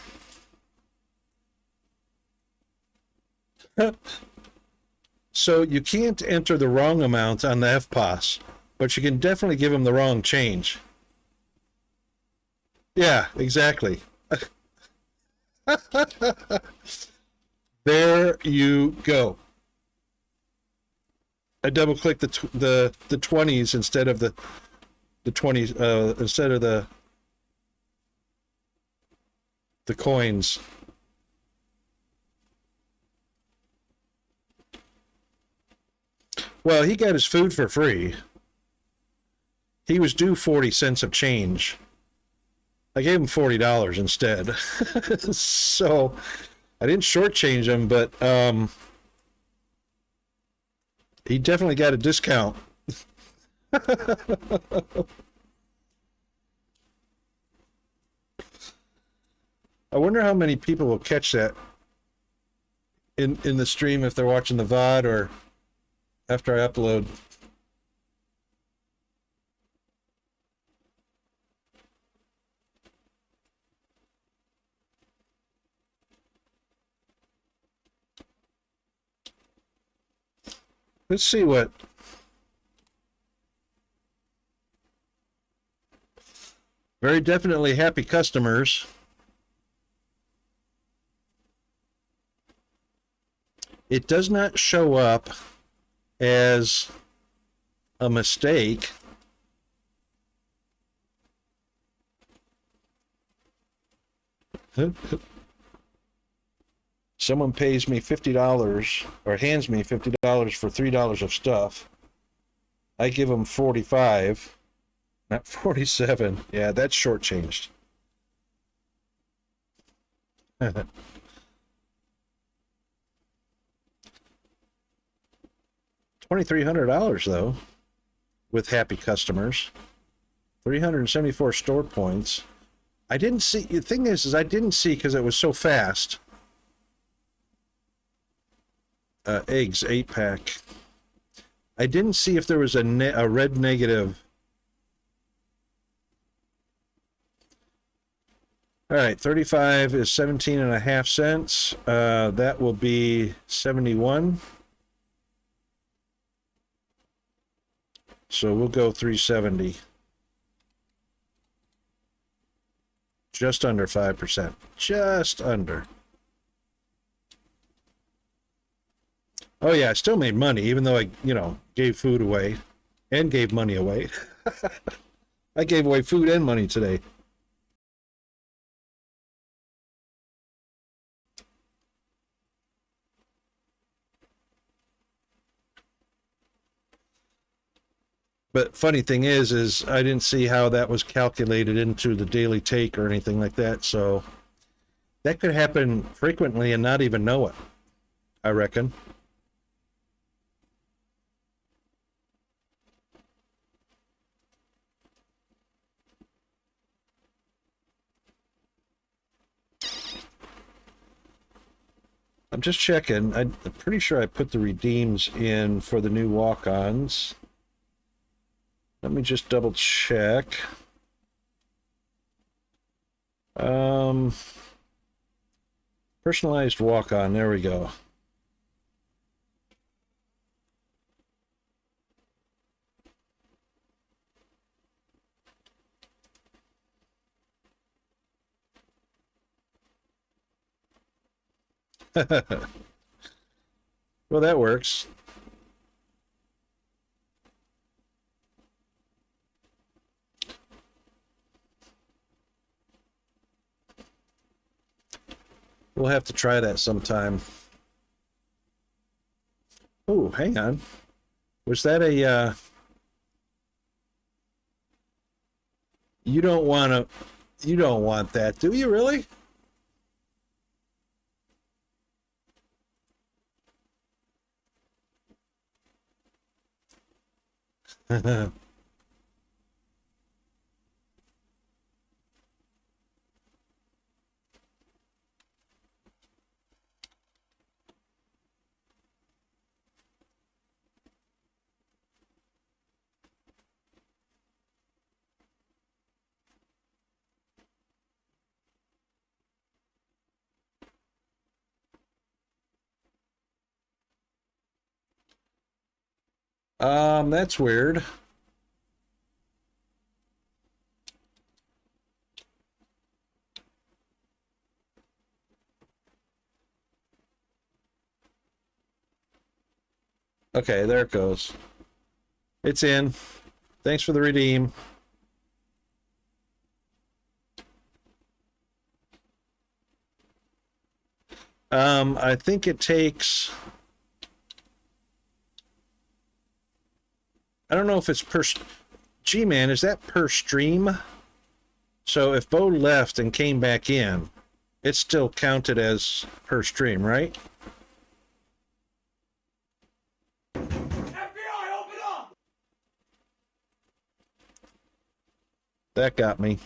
so you can't enter the wrong amount on the FPOS, but you can definitely give him the wrong change. Yeah, exactly. There you go. I double clicked the 20s instead of the 20s instead of the coins. Well, he got his food for free. He was due 40 cents of change. I gave him $40 instead. So I didn't shortchange him, but he definitely got a discount. I wonder how many people will catch that in the stream if they're watching the VOD or after I upload. Let's see what very definitely happy customers. It does not show up as a mistake. Someone pays me $50 or hands me $50 for $3 of stuff. I give them 45, not 47. Yeah, that's shortchanged. $2,300 though, with happy customers. 374 store points. I didn't see. The thing is I didn't see because it was so fast. Eggs 8-pack. I didn't see if there was a red negative. All right, 35 is 17.5 cents. That will be 71. So we'll go 370. Just under 5%. Just under. Oh yeah, I still made money, even though I, gave food away and gave money away. I gave away food and money today. But funny thing is I didn't see how that was calculated into the daily take or anything like that. So that could happen frequently and not even know it, I reckon. I'm just checking. I'm pretty sure I put the redeems in for the new walk-ons. Let me just double check. Personalized walk-on. There we go. Well, that works. We'll have to try that sometime. Oh, hang on. Was that a, you don't want that, do you really? That's weird. Okay, there it goes. It's in. Thanks for the redeem. I think it takes, I don't know if it's per, G-Man, is that per stream? So if Bo left and came back in, it's still counted as per stream, right? FBI, open up! That got me.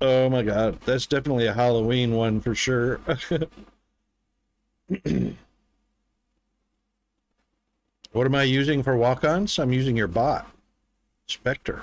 Oh my god, that's definitely a Halloween one for sure. What am I using for walk-ons? I'm using your bot, Spectre.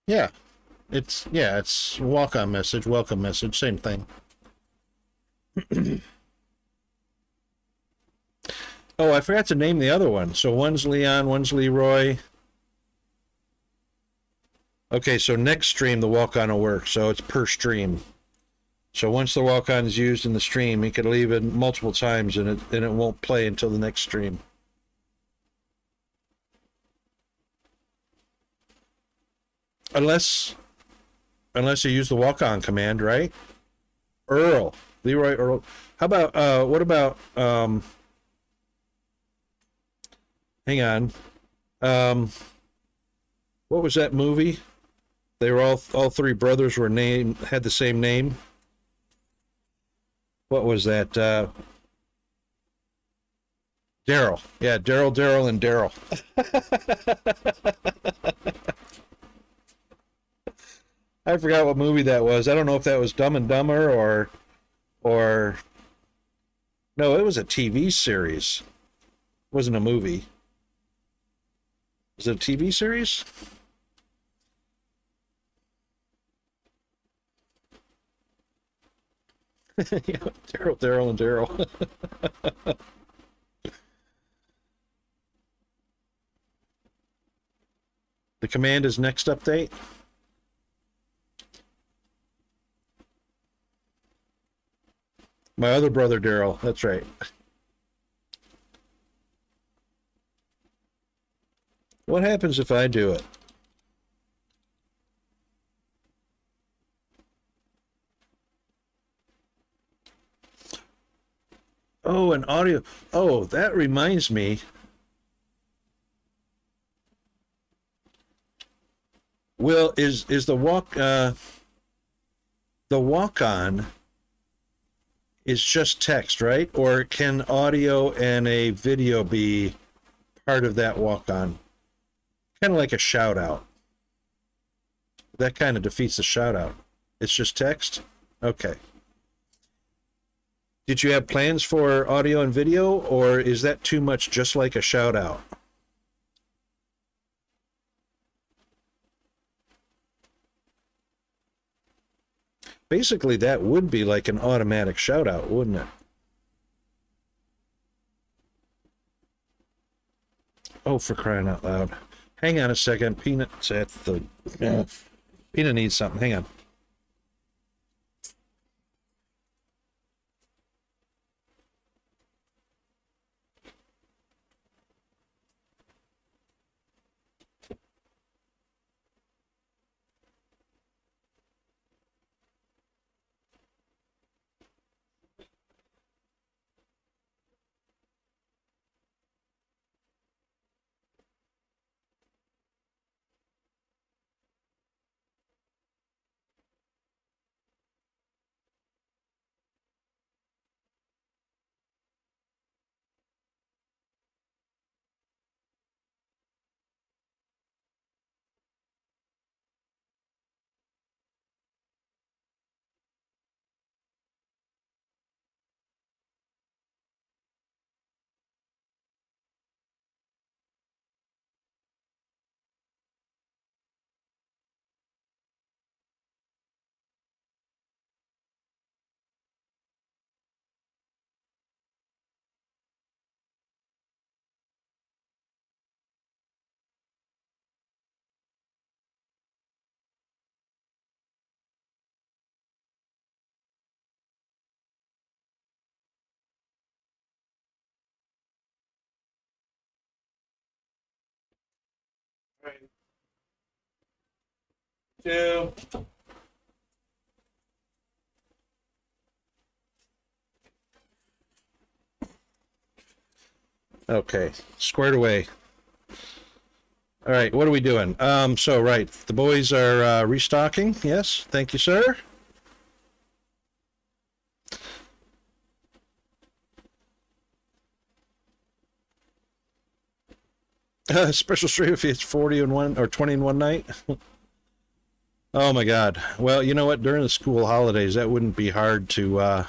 Yeah, it's walk-on message, welcome message, same thing. Oh, I forgot to name the other one. So one's Leon, one's Leroy. Okay, so next stream the walk-on will work, so it's per stream. So once the walk-on is used in the stream, you can leave it multiple times and it won't play until the next stream. Unless you use the walk-on command, right? Leroy Earl. How about what about Hang on. What was that movie? They were all three brothers were had the same name. What was that? Daryl. Yeah, Daryl, and Daryl. I forgot what movie that was. I don't know if that was Dumb and Dumber or no, it was a TV series. It wasn't a movie. Was it a TV series? Yeah, Daryl, and Daryl. The command is next update. My other brother, Daryl. That's right. What happens if I do it? Oh, an audio. Oh, that reminds me. Will is the walk on is just text, right? Or can audio and a video be part of that walk on? Kind of like a shout out. That kind of defeats the shout out. It's just text? Okay. Did you have plans for audio and video, or is that too much just like a shout out? Basically, that would be like an automatic shout out, wouldn't it? Oh, for crying out loud. Hang on a second. Peanut's at the... Peanut needs something. Hang on. Right. Two. Okay, squared away. All right, what are we doing? So right, the boys are restocking. Yes, thank you, sir. Special stream if it's 40 in one or 20 in one night. Oh my God. Well, you know what? During the school holidays, that wouldn't be hard to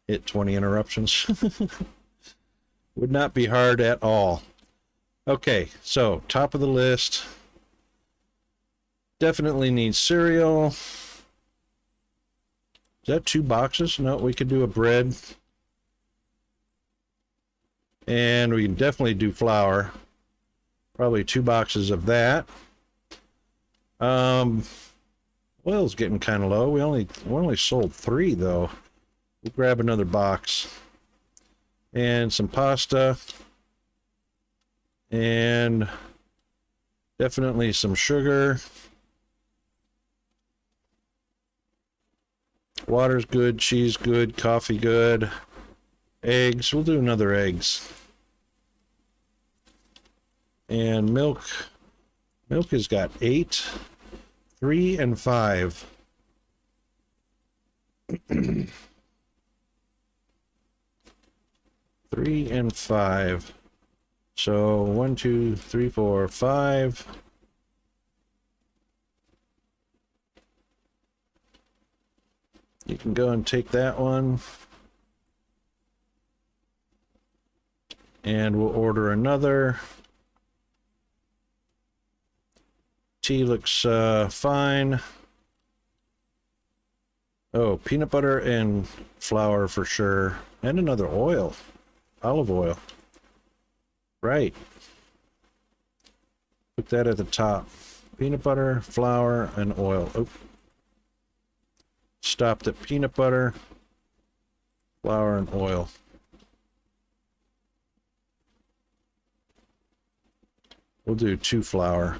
hit 20 interruptions. Would not be hard at all. Okay, so top of the list. Definitely need cereal. Is that 2 boxes? No, we could do a bread. And we can definitely do flour. Probably 2 boxes of that. Oil's getting kind of low. We only sold 3 though. We'll grab another box. And some pasta. And definitely some sugar. Water's good, cheese good, coffee good. Eggs, we'll do another eggs. And milk. Milk has got 8, 3, and 5. 3 and 5. So 1, 2, 3, 4, 5. You can go and take that one. And we'll order another. Tea looks fine. Oh, peanut butter and flour for sure. And another oil. Olive oil. Right. Put that at the top. Peanut butter, flour, and oil. Oh. Stopped at peanut butter, flour, and oil. We'll do 2 flour.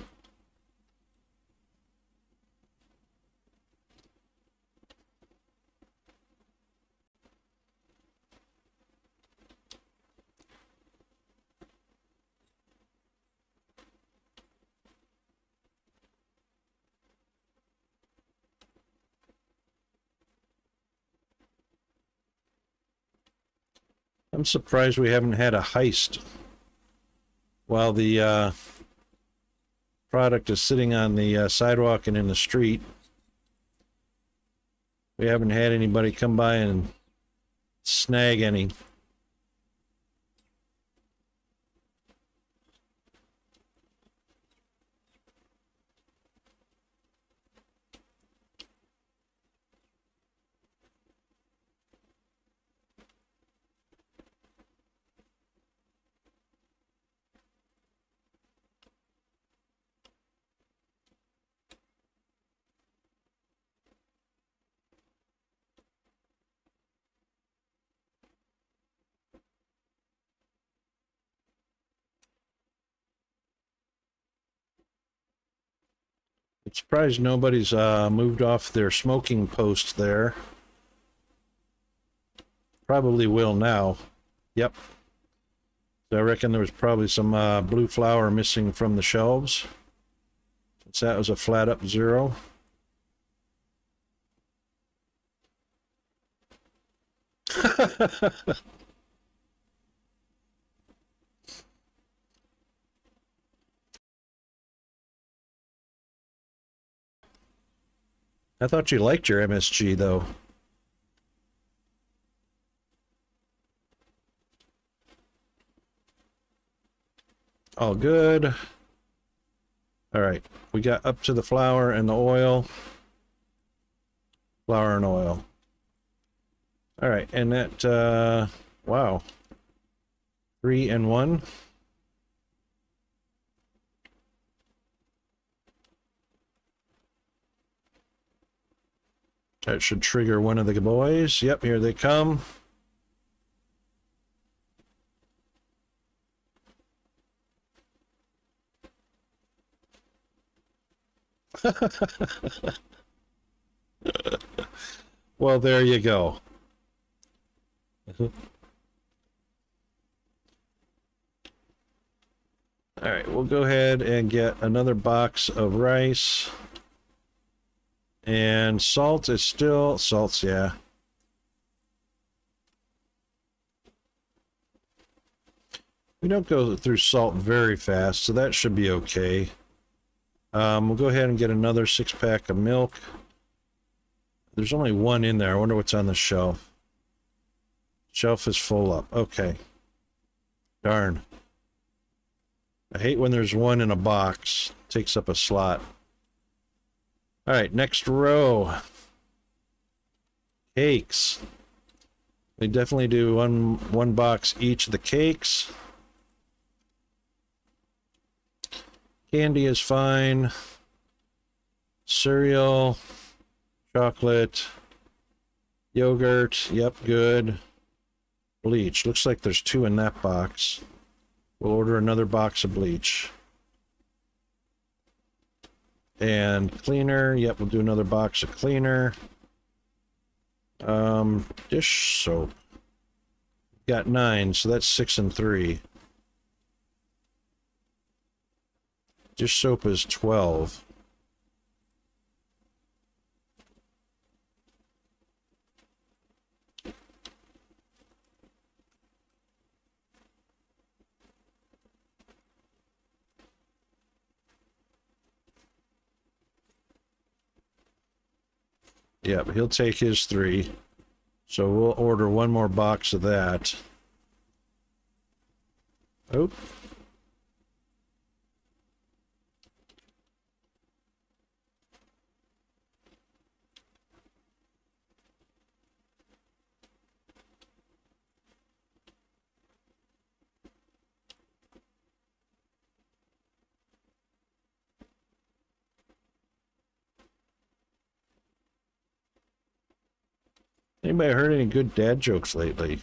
I'm surprised we haven't had a heist while the product is sitting on the sidewalk and in the street. We haven't had anybody come by and snag any. I'm surprised nobody's moved off their smoking post there. Probably will now. Yep. So I reckon there was probably some blue flour missing from the shelves, since that was a flat up 0. I thought you liked your MSG though. All good. All right, we got up to the flour and the oil. Flour and oil. All right, and that, wow. 3 and 1. That should trigger one of the boys. Yep, here they come. Well, there you go. All right, we'll go ahead and get another box of rice. And salt is still, salt's, yeah. We don't go through salt very fast, so that should be okay. We'll go ahead and get another 6-pack of milk. There's only 1 in there. I wonder what's on the shelf. Shelf is full up. Okay. Darn. I hate when there's 1 in a box. Takes up a slot. All right, next row. Cakes. We definitely do one box each of the cakes. Candy is fine. Cereal, chocolate, yogurt, yep, good. Bleach, looks like there's 2 in that box. We'll order another box of bleach. And cleaner, yep, we'll do another box of cleaner. Dish soap. Got 9, so that's 6 and 3. Dish soap is 12. Yeah, but he'll take his 3. So we'll order one more box of that. Oh. Anybody heard any good dad jokes lately?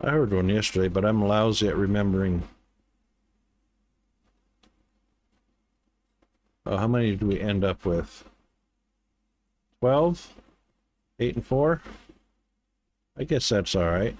I heard one yesterday, but I'm lousy at remembering. Oh, how many do we end up with? 12? 8 and 4? I guess that's all right.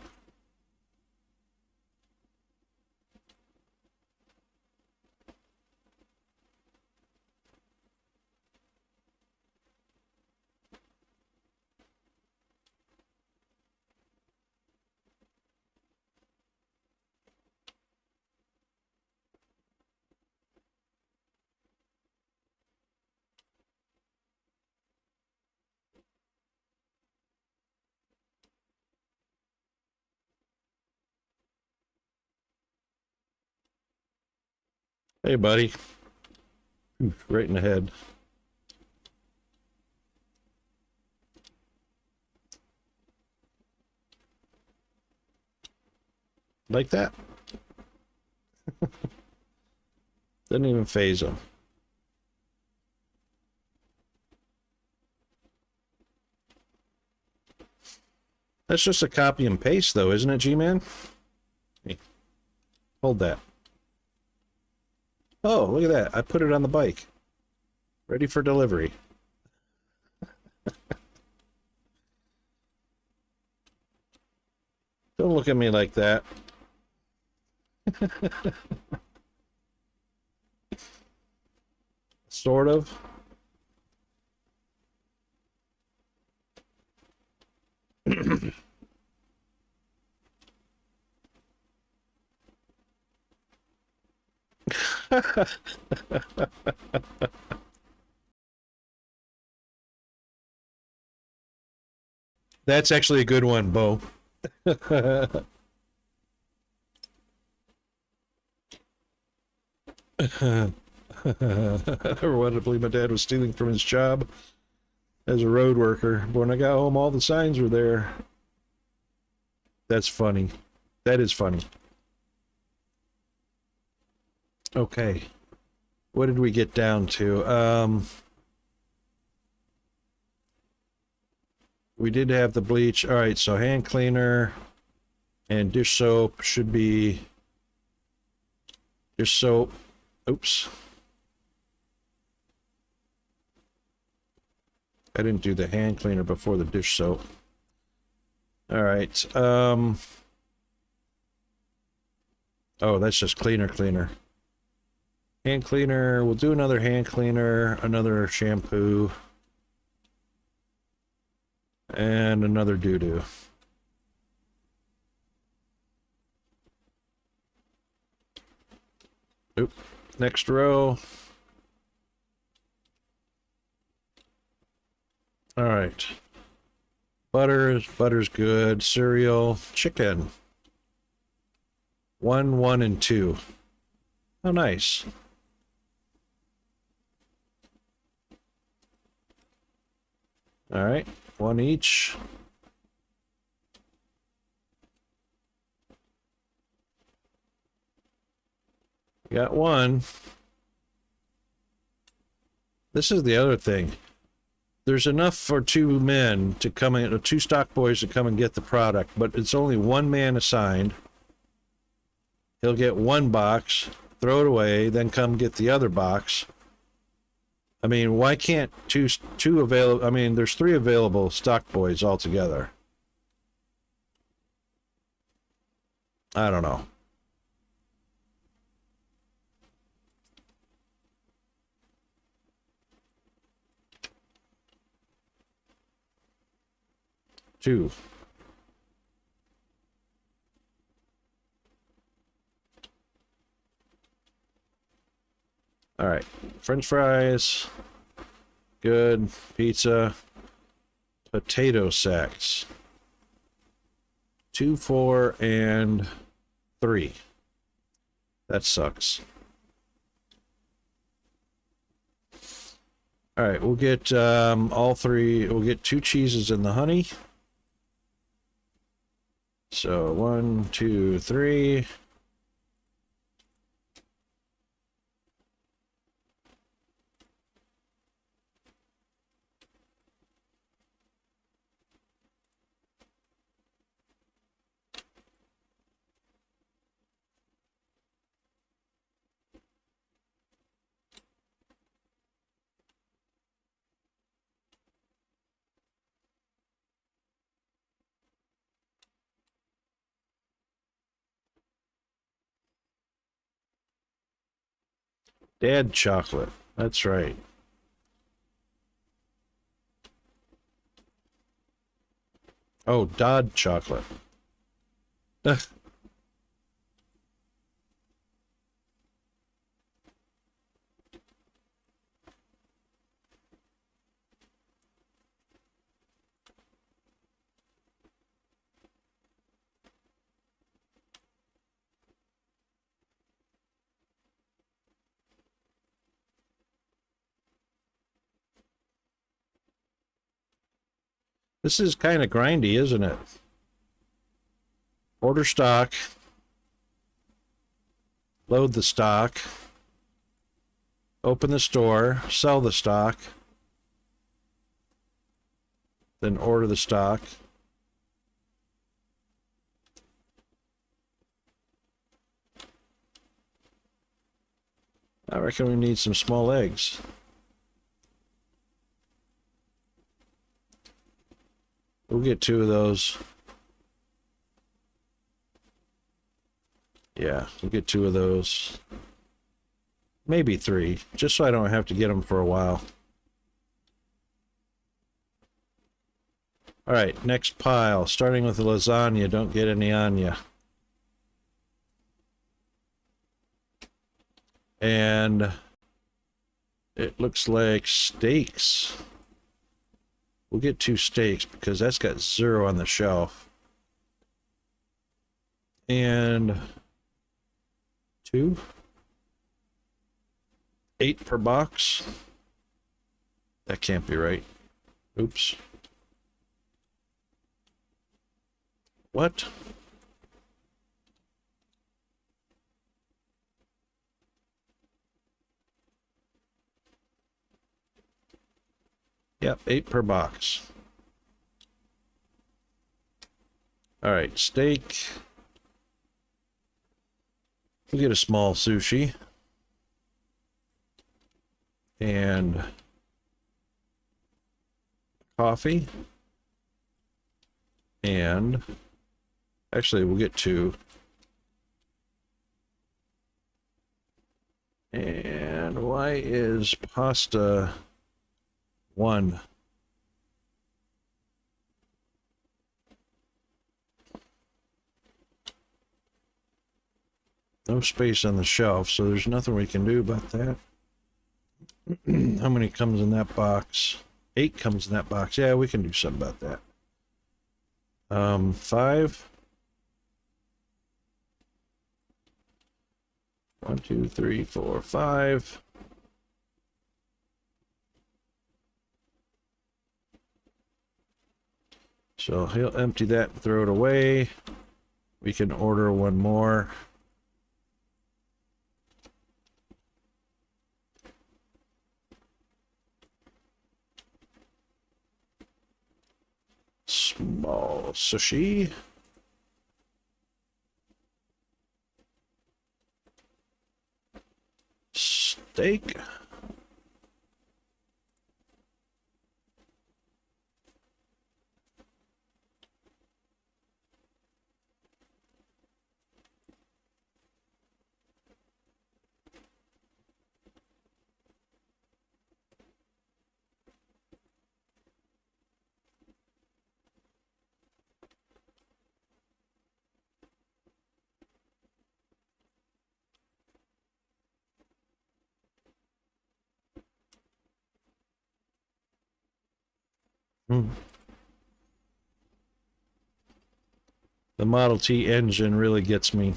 Hey, buddy. Right in the head. Like that? Didn't even phase him. That's just a copy and paste, though, isn't it, G-Man? Hey, hold that. Oh, look at that. I put it on the bike. Ready for delivery. Don't look at me like that. Sort of. That's actually a good one, Bo. I never wanted to believe my dad was stealing from his job as a road worker. But when I got home, all the signs were there. That's funny. That is funny. Okay. What did we get down to? We did have the bleach. All right, so hand cleaner and dish soap should be dish soap. Oops. I didn't do the hand cleaner before the dish soap. All right. Oh, that's just cleaner. Hand cleaner. We'll do another hand cleaner, another shampoo, and another doo-doo. Oop. Next row. All right. Butter's good. Cereal, chicken. 1, 1, and 2. Oh, nice. All right, 1 each. Got 1. This is the other thing. there's enough for two men to come in, two stock boys to come and get the product, but it's only one man assigned. He'll get one box, throw it away, then come get the other box. I mean, why can't two available? I mean, there's 3 available stock boys altogether. I don't know. Two. All right. French fries. Good. Pizza. Potato sacks. 2, 4, and 3. That sucks. All right, we'll get all 3. We'll get 2 cheeses in the honey. So 1, 2, 3. Dad chocolate. That's right. Oh, Dodd chocolate. Ugh. This is kind of grindy, isn't it? Order stock. Load the stock. Open the store. Sell the stock. Then order the stock. I reckon we need some small eggs. We'll get 2 of those. Yeah, we'll get 2 of those. Maybe 3, just so I don't have to get them for a while. All right, next pile. Starting with the lasagna. Don't get any on ya. And it looks like steaks. We'll get 2 steaks because that's got 0 on the shelf. And 2. 8 per box. That can't be right. Oops. What? Yep, 8 per box. All right, steak. We'll get a small sushi. And coffee. And actually, we'll get 2. And why is pasta 1? No space on the shelf, so there's nothing we can do about that. How many comes in that box? 8 comes in that box. Yeah, we can do something about that. 5. 1, 2, 3, 4, 5. So he'll empty that and throw it away. We can order 1 more. Ball sushi. Steak. Hmm. The Model T engine really gets me.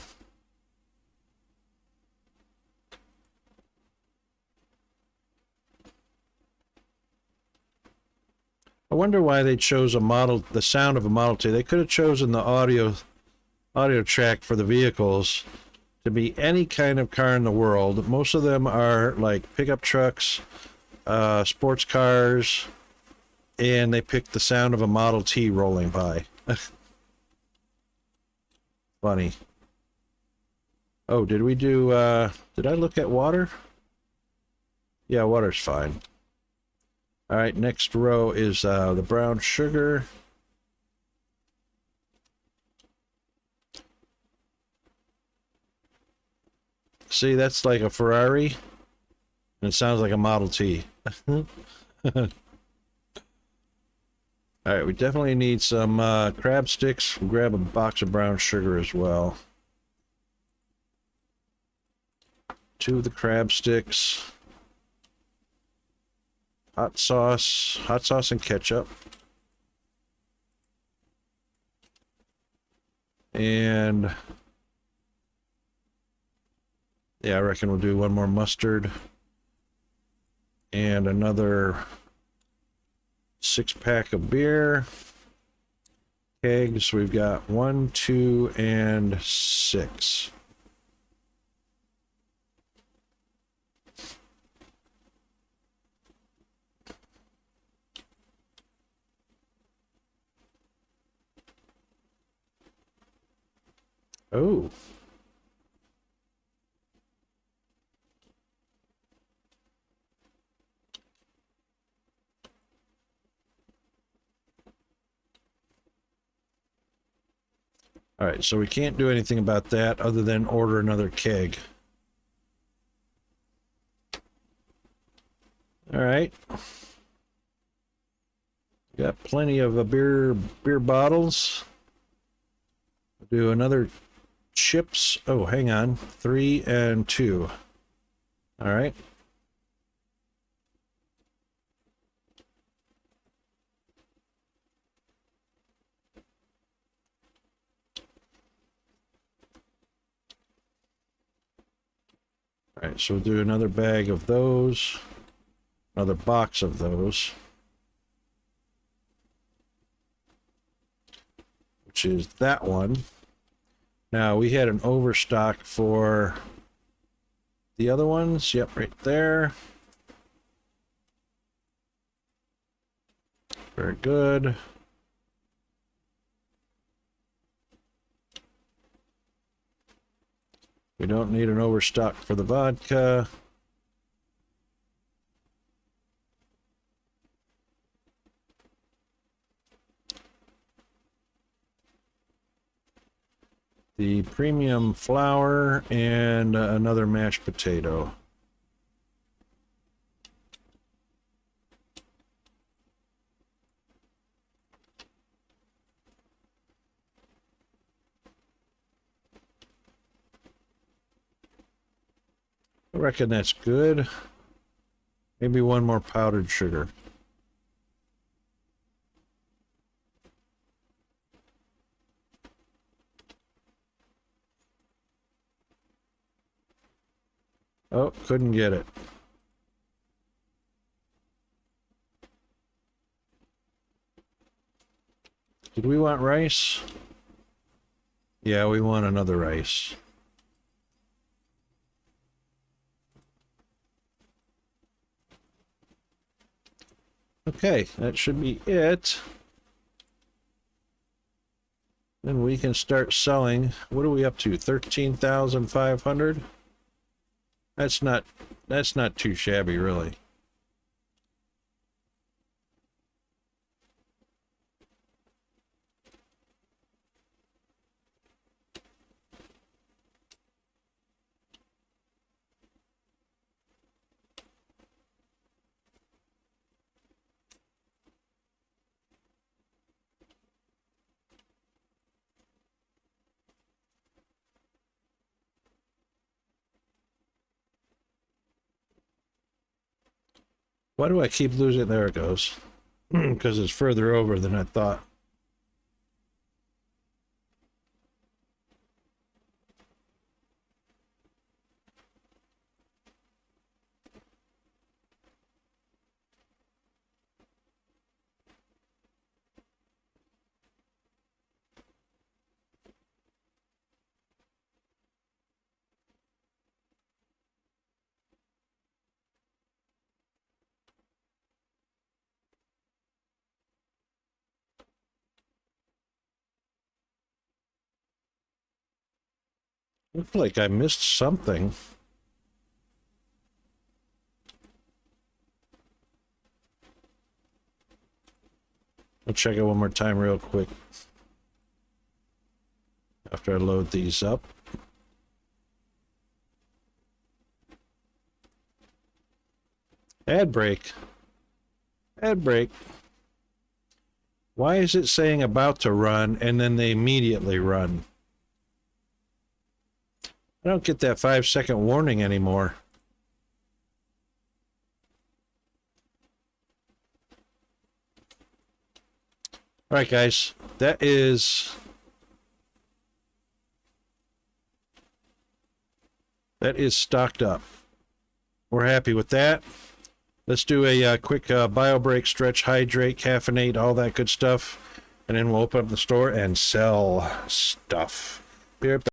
I wonder why they chose the sound of a Model T. They could have chosen the audio track for the vehicles to be any kind of car in the world. Most of them are like pickup trucks, sports cars, and they picked the sound of a Model T rolling by. Funny. Oh, did I look at water? Yeah, water's fine. All right, next row is the brown sugar. See, that's like a Ferrari, and it sounds like a Model T. All right, we definitely need some crab sticks. We'll grab a box of brown sugar as well. 2 of the crab sticks. Hot sauce and ketchup. And yeah, I reckon we'll do one more mustard. And another 6-pack of beer. Kegs, we've got 1, 2, and 6. Oh. All right, so we can't do anything about that other than order another keg. All right. Got plenty of beer bottles. We'll do another chips. Oh, hang on. 3 and 2. All right. All right, so we'll do another bag of those. Another box of those. Which is that one. Now, we had an overstock for the other ones. Yep, right there. Very good. We don't need an overstock for the vodka. The premium flour and another mashed potato. I reckon that's good. Maybe one more powdered sugar. Oh, couldn't get it. Did we want rice? Yeah, we want another rice. Okay, that should be it. Then we can start selling. What are we up to? 13,500? That's not too shabby, really. Why do I keep losing? There it goes. Because it's further over than I thought. Looks like I missed something. I'll check it one more time real quick after I load these up. Ad break. Ad break. Why is it saying about to run and then they immediately run? I don't get that 5-second warning anymore. All right, guys, that is stocked up. We're happy with that. Let's do a quick bio break, stretch, hydrate, caffeinate, all that good stuff, and then we'll open up the store and sell stuff. Be right back.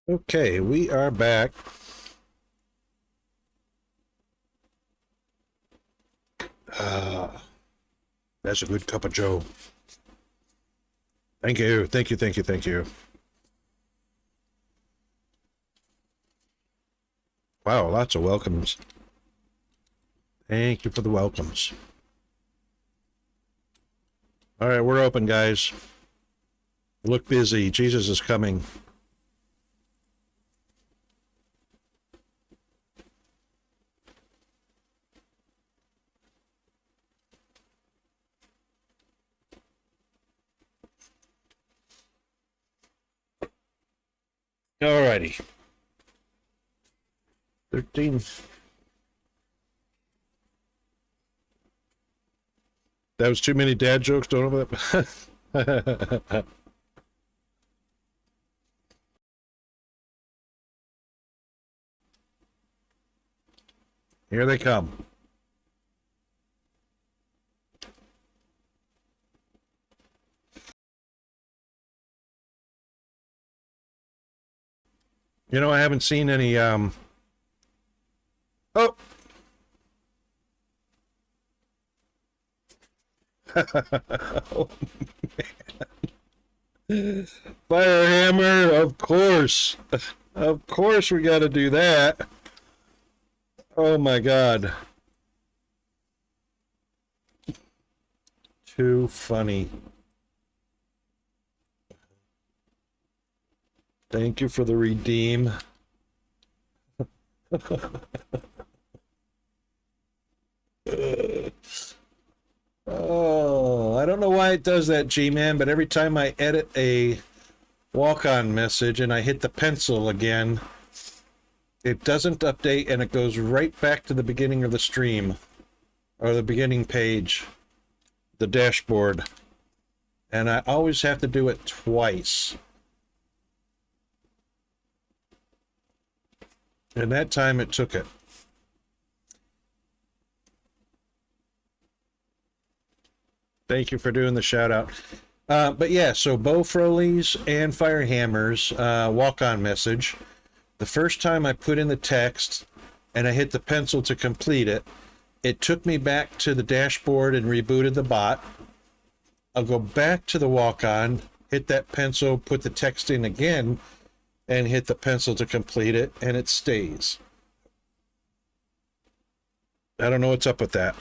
Okay, we are back. That's a good cup of joe. Thank you, thank you, thank you, thank you. Wow, lots of welcomes. Thank you for the welcomes. All right, we're open, guys. Look busy. Jesus is coming. All righty. 13. That was too many dad jokes. Don't over that. Here they come. You know, I haven't seen any, oh. Oh, man. Fire hammer, of course. Of course we got to do that. Oh my God. Too funny. Thank you for the redeem. Oh, I don't know why it does that, G-Man, but every time I edit a walk-on message and I hit the pencil again, it doesn't update and it goes right back to the beginning of the stream, or the beginning page, the dashboard. And I always have to do it twice. And that time it took it. Thank you for doing the shout out. But yeah, so bow Frolies and fire hammers, walk-on message. The first time I put in the text and I hit the pencil to complete it, it took me back to the dashboard and rebooted the bot. I'll go back to the walk-on, hit that pencil, put the text in again, and hit the pencil to complete it, and it stays. I don't know what's up with that.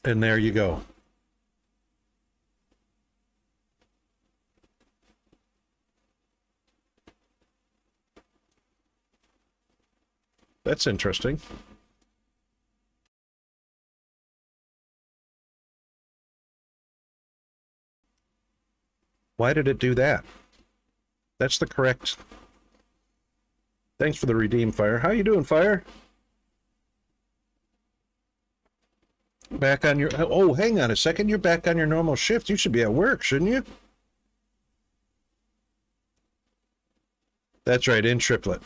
And there you go. That's interesting. Why did it do that? That's the correct. Thanks for the redeem, Fire. How you doing, Fire? Back on your... Oh, hang on a second. You're back on your normal shift. You should be at work, shouldn't you? That's right, in triplet.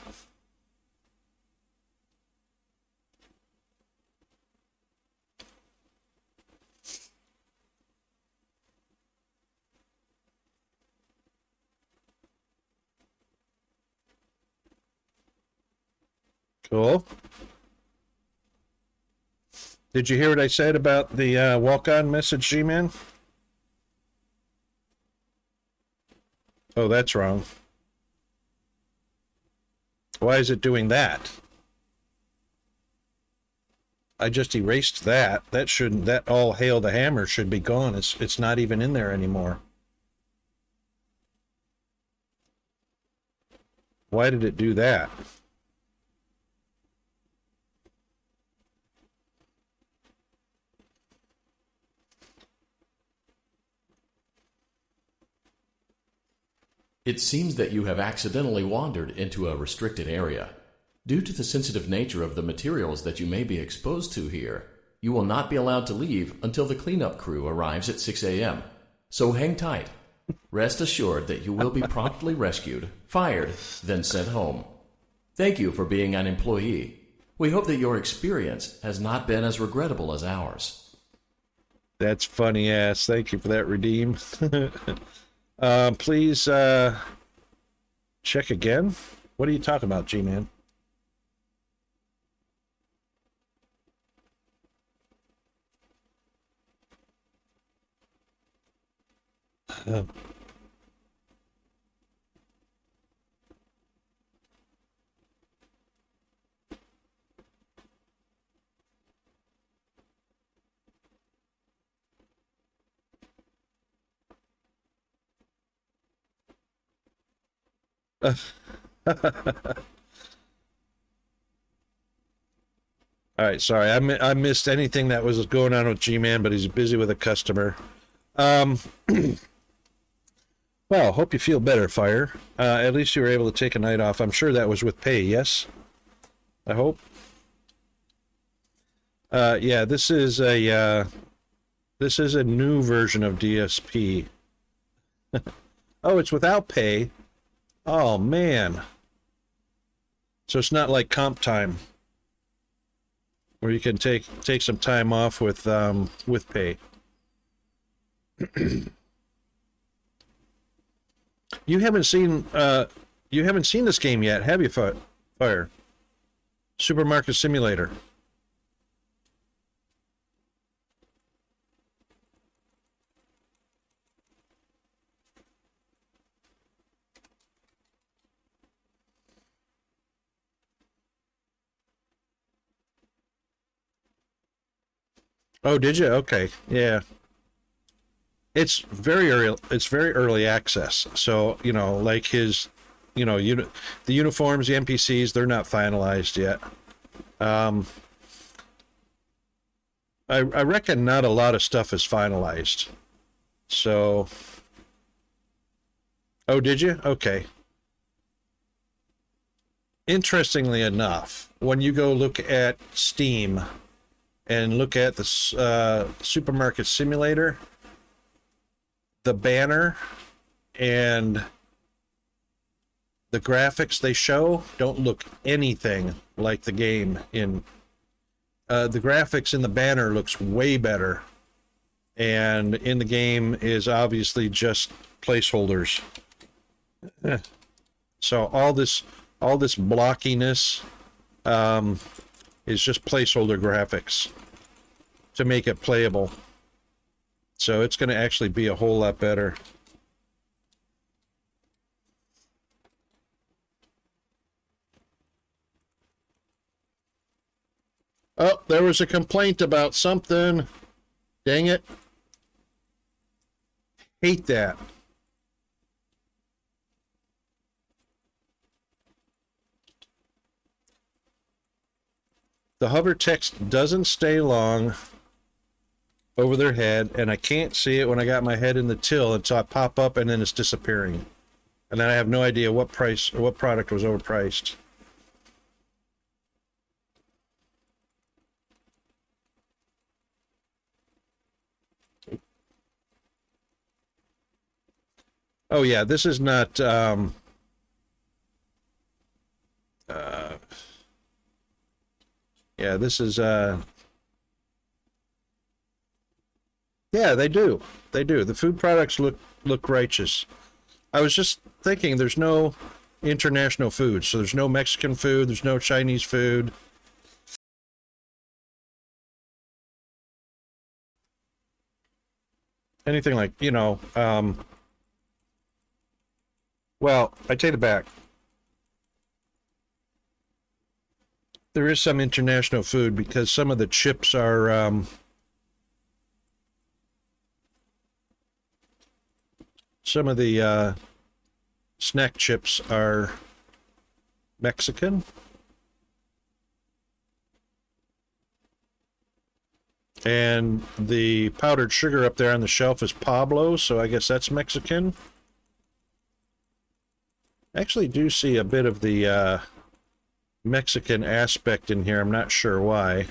Cool. Did you hear what I said about the walk-on message, G-Man? Oh, that's wrong. Why is it doing that? I just erased that. That shouldn't, that all hail the hammer should be gone. It's not even in there anymore. Why did it do that? It seems that you have accidentally wandered into a restricted area. Due to the sensitive nature of the materials that you may be exposed to here, you will not be allowed to leave until the cleanup crew arrives at 6 a.m. So hang tight. Rest assured that you will be promptly rescued, fired, then sent home. Thank you for being an employee. We hope that your experience has not been as regrettable as ours. That's funny ass. Thank you for that, Redeem. Please check again. What are you talking about, G-Man? All right, sorry. I missed anything that was going on with G-Man, but he's busy with a customer. Um, well, hope you feel better, Fire. At least you were able to take a night off. I'm sure that was with pay, yes? I hope. Yeah, this is a new version of DSP. Oh, it's without pay. Oh man. So it's not like comp time, where you can take some time off with pay. You haven't seen this game yet, have you, Fire? Supermarket Simulator. Oh, did you? Okay, yeah. It's very early. It's very early access. So like his, the uniforms, the NPCs, they're not finalized yet. Um, I reckon not a lot of stuff is finalized. So, oh, did you? Okay. Interestingly enough, when you go look at Steam and look at the Supermarket Simulator, the banner and the graphics they show don't look anything like the game. In the graphics in the banner looks way better, and in the game is obviously just placeholders. So all this blockiness is just placeholder graphics to make it playable. So it's going to actually be a whole lot better. Oh, there was a complaint about something. Dang it. Hate that. The hover text doesn't stay long over their head, and I can't see it when I got my head in the till until I pop up and then it's disappearing. And then I have no idea what price or what product was overpriced. Oh yeah, this is not yeah, this is yeah, they do. They do. The food products look righteous. I was just thinking there's no international food, so there's no Mexican food, there's no Chinese food. Anything like, well, I take it back. There is some international food because some of the chips are some of the snack chips are Mexican. And the powdered sugar up there on the shelf is Pablo, so I guess that's Mexican. I actually do see a bit of the Mexican aspect in here. I'm not sure why.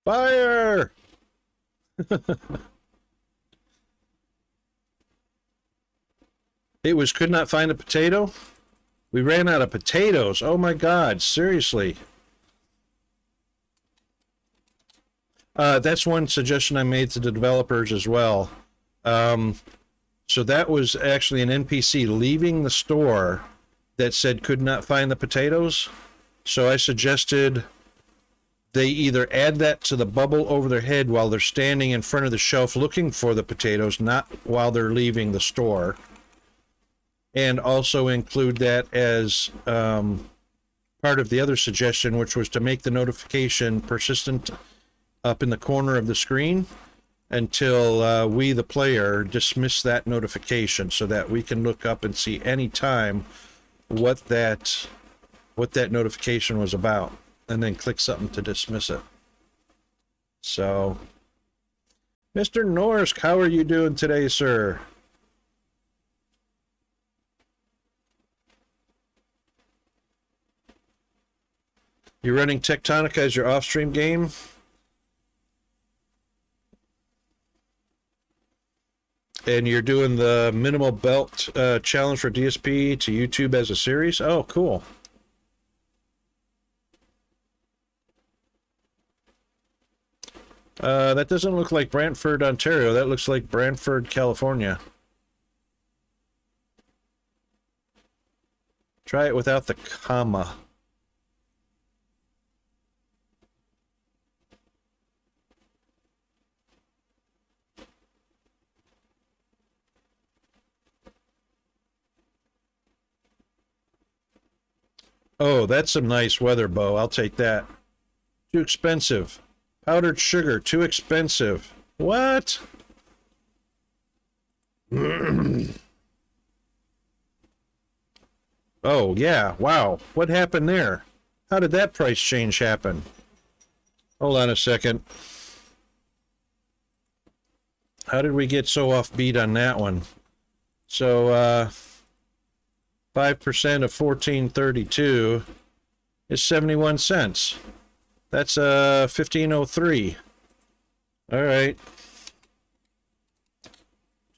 Fire! It was could not find a potato. We ran out of potatoes. Oh my God, seriously. That's one suggestion I made to the developers as well. So that was actually an NPC leaving the store that said could not find the potatoes. So I suggested they either add that to the bubble over their head while they're standing in front of the shelf looking for the potatoes, not while they're leaving the store. And also include that as part of the other suggestion, which was to make the notification persistent up in the corner of the screen until we, the player, dismiss that notification so that we can look up and see any time what that notification was about, and then click something to dismiss it. So, Mr. Norsk, how are you doing today, sir? You're running Tectonica as your off-stream game? And you're doing the minimal belt challenge for DSP to YouTube as a series? Oh, cool. That doesn't look like Brantford, Ontario. That looks like Brantford, California. Try it without the comma. Oh, that's some nice weather, Bo. I'll take that. Too expensive. Powdered sugar, too expensive. What? Oh, yeah. Wow. What happened there? How did that price change happen? Hold on a second. How did we get so offbeat on that one? So, 5% of 1432 is 71 cents. That's 1503. All right.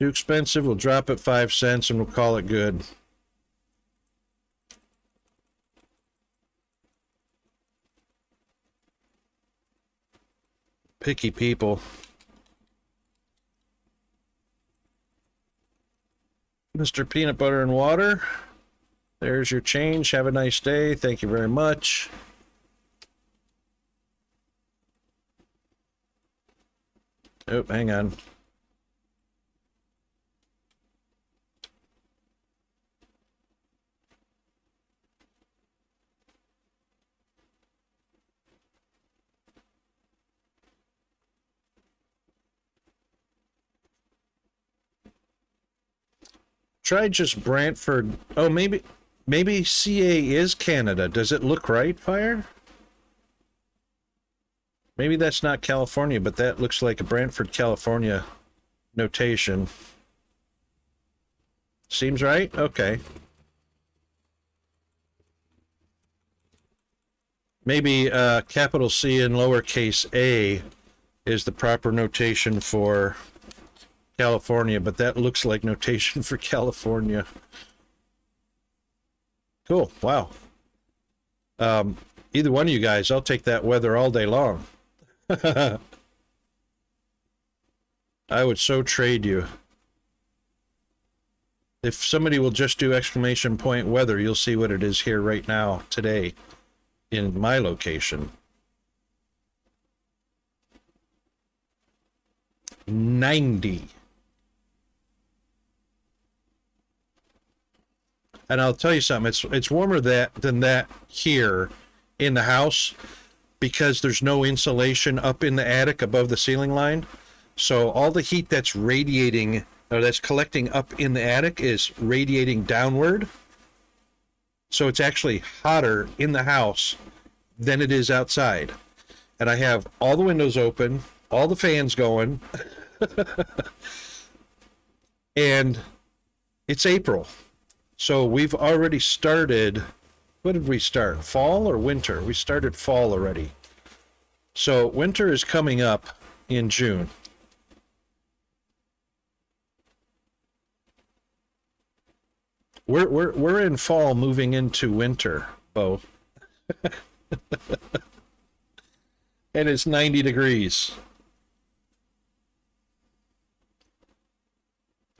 Too expensive. We'll drop it 5 cents and we'll call it good. Picky people. Mr. Peanut Butter and Water. There's your change. Have a nice day. Thank you very much. Oh, hang on. Try just Brantford. Oh, maybe CA is Canada. Does it look right, Fire? Maybe that's not California, but that looks like a Brantford, California notation. Seems right? Okay. Maybe capital C and lowercase a is the proper notation for California, but that looks like notation for California. Cool. Wow. Either one of you guys, I'll take that weather all day long. I would so trade you. If somebody will just do exclamation point weather, you'll see what it is here right now, today, in my location. 90. And I'll tell you something, it's warmer than that here in the house because there's no insulation up in the attic above the ceiling line. So all the heat that's radiating or that's collecting up in the attic is radiating downward. So it's actually hotter in the house than it is outside. And I have all the windows open, all the fans going, and it's April. So we've already started, what did we start? Fall or winter? We started fall already. So winter is coming up in June. We're in fall moving into winter, Bo. And it's 90 degrees.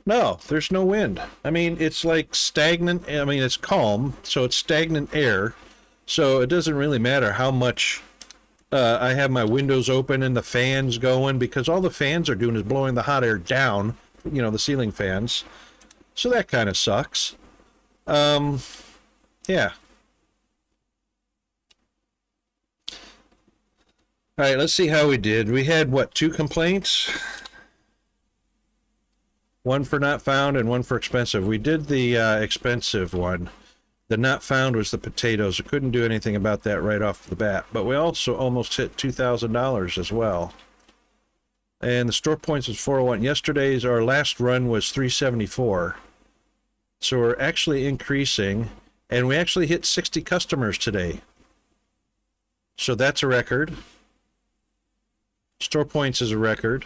No, there's no wind. I mean, it's like stagnant. I mean, it's calm, so it's stagnant air. So it doesn't really matter how much I have my windows open and the fans going, because all the fans are doing is blowing the hot air down, the ceiling fans. So that kind of sucks. Yeah. All right, let's see how we did. We had, what, 2 complaints? One for not found and one for expensive. We did the expensive one. The not found was the potatoes. I couldn't do anything about that right off the bat. But we also almost hit $2,000 as well. And the store points was 401. Our last run was 374. So we're actually increasing. And we actually hit 60 customers today. So that's a record. Store points is a record.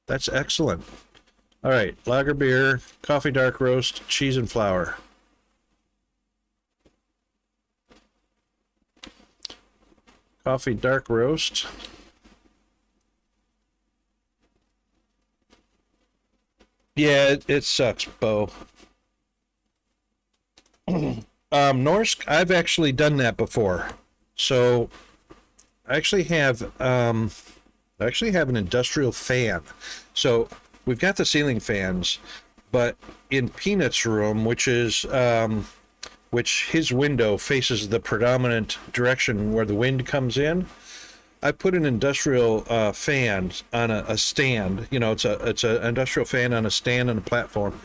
That's excellent. All right, lager beer, coffee dark roast, cheese and flour. Coffee dark roast. Yeah, it sucks, Bo. Norsk, I've actually done that before. So I actually have an industrial fan. So we've got the ceiling fans, but in Peanut's room, which his window faces the predominant direction where the wind comes in, I put an industrial fan on a stand. It's an industrial fan on a stand on a platform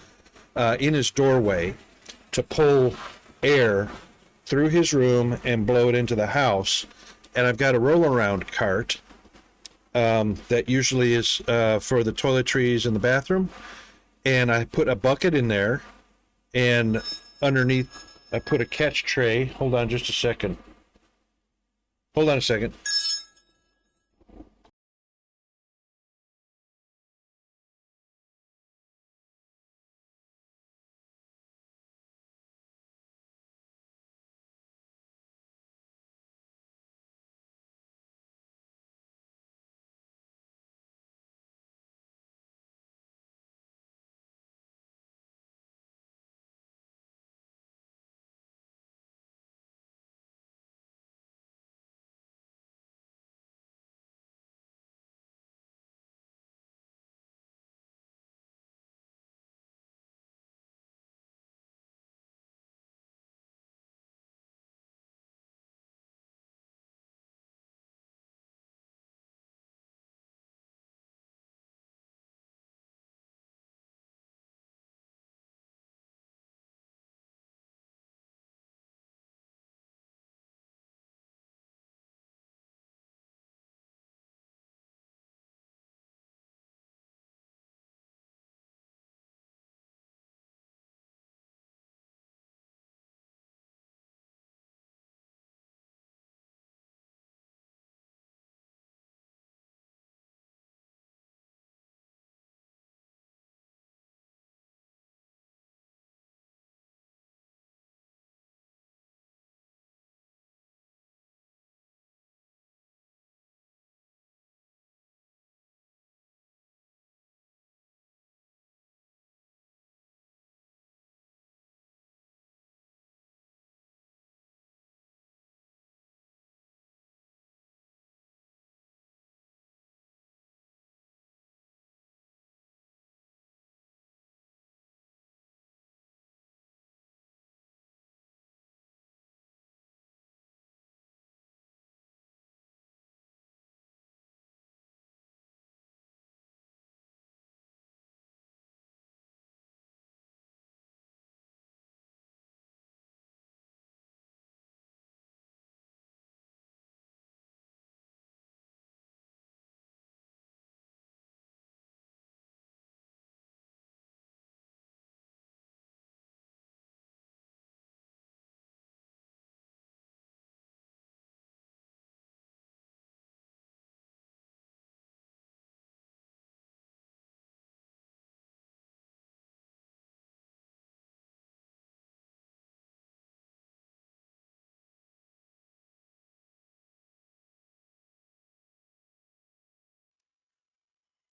in his doorway to pull air through his room and blow it into the house. And I've got a roll-around cart that usually is for the toiletries in the bathroom. And I put a bucket in there, and underneath I put a catch tray. Hold on just a second. Hold on a second.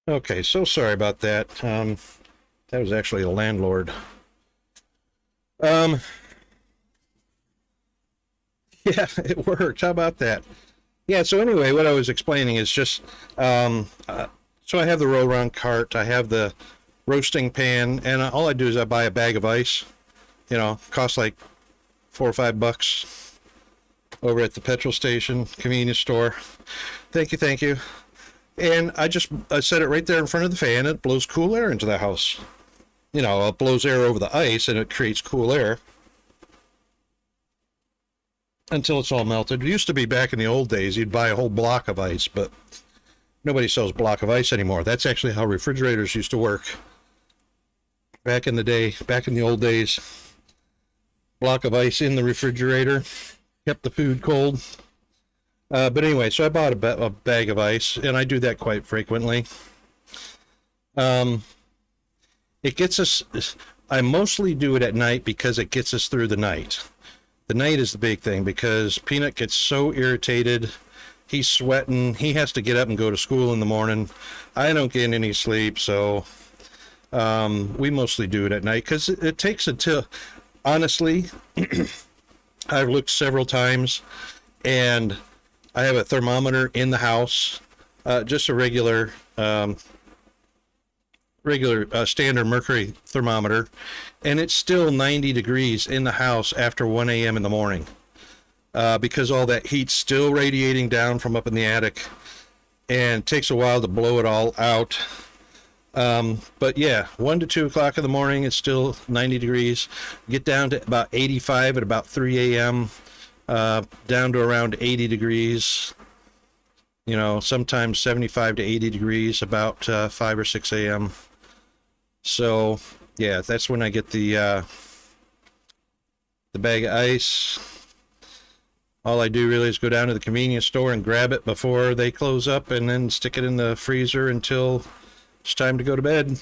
Okay, so sorry about that. That was actually a landlord. Um, yeah, it worked. How about that? Yeah, so anyway, what I was explaining is just, so I have the roll around cart, I have the roasting pan, and all I do is I buy a bag of ice. You know, costs like $4 or $5 over at the petrol station, convenience store. Thank you, thank you. And I set it right there in front of the fan. It blows cool air into the house. You know, it blows air over the ice and it creates cool air until it's all melted. It used to be back in the old days, you'd buy a whole block of ice, but nobody sells block of ice anymore. That's actually how refrigerators used to work back in the day, back in the old days. Block of ice in the refrigerator kept the food cold. But anyway, so I bought a bag of ice, and I do that quite frequently. It gets us, I mostly do it at night because it gets us through the night. The night is the big thing because Peanut gets so irritated. He's sweating. He has to get up and go to school in the morning. I don't get any sleep, so we mostly do it at night because it takes until, honestly, I've looked several times, and I have a thermometer in the house, just a regular standard mercury thermometer, and it's still 90 degrees in the house after 1 a.m. in the morning, because all that heat's still radiating down from up in the attic, and it takes a while to blow it all out. But yeah, 1 to 2 o'clock in the morning, it's still 90 degrees. Get down to about 85 at about 3 a.m., down to around 80 degrees, you know, sometimes 75 to 80 degrees about 5 or 6 a.m. So yeah, that's when I get the bag of ice. All I do really is go down to the convenience store and grab it before they close up, and then stick it in the freezer until it's time to go to bed.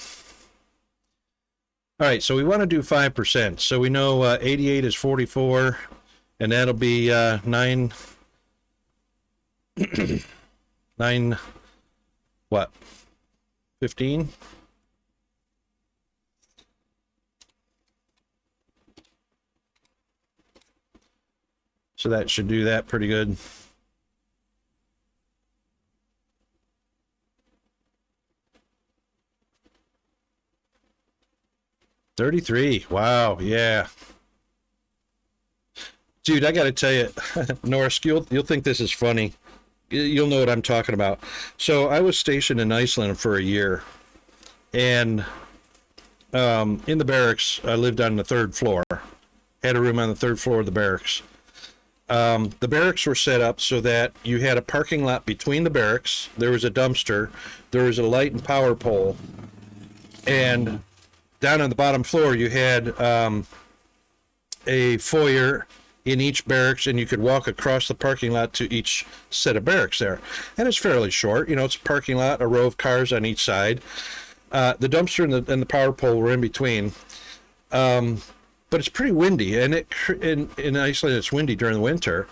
All right, so we want to do 5%. So we know 88 is 44, and that'll be 9 what? 15? So that should do that pretty good. $33. Wow, yeah. Dude, I gotta tell you, Norris, you'll think this is funny. You'll know what I'm talking about. So I was stationed in Iceland for a year, and in the barracks, I lived on the 3rd floor. Had a room on the 3rd floor of the barracks. The barracks were set up so that you had a parking lot between the barracks. There was a dumpster. There was a light and power pole. And down on the bottom floor, you had a foyer in each barracks, and you could walk across the parking lot to each set of barracks there. And it's fairly short. You know, it's a parking lot, a row of cars on each side. The dumpster and the power pole were in between. But it's pretty windy, and in Iceland it's windy during the winter,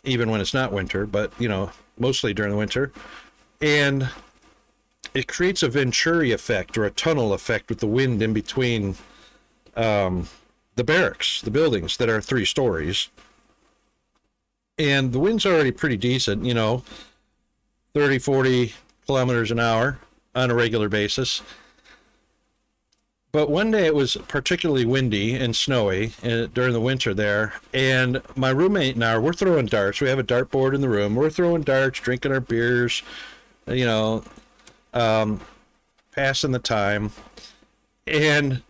even when it's not winter, but you know, mostly during the winter. And it creates a Venturi effect, or a tunnel effect, with the wind in between the barracks, the buildings that are 3 stories. And the wind's already pretty decent, you know, 30, 40 kilometers an hour on a regular basis. But one day it was particularly windy and snowy during the winter there, and my roommate and I, we're throwing darts. We have a dartboard in the room. We're throwing darts, drinking our beers, you know, passing the time. And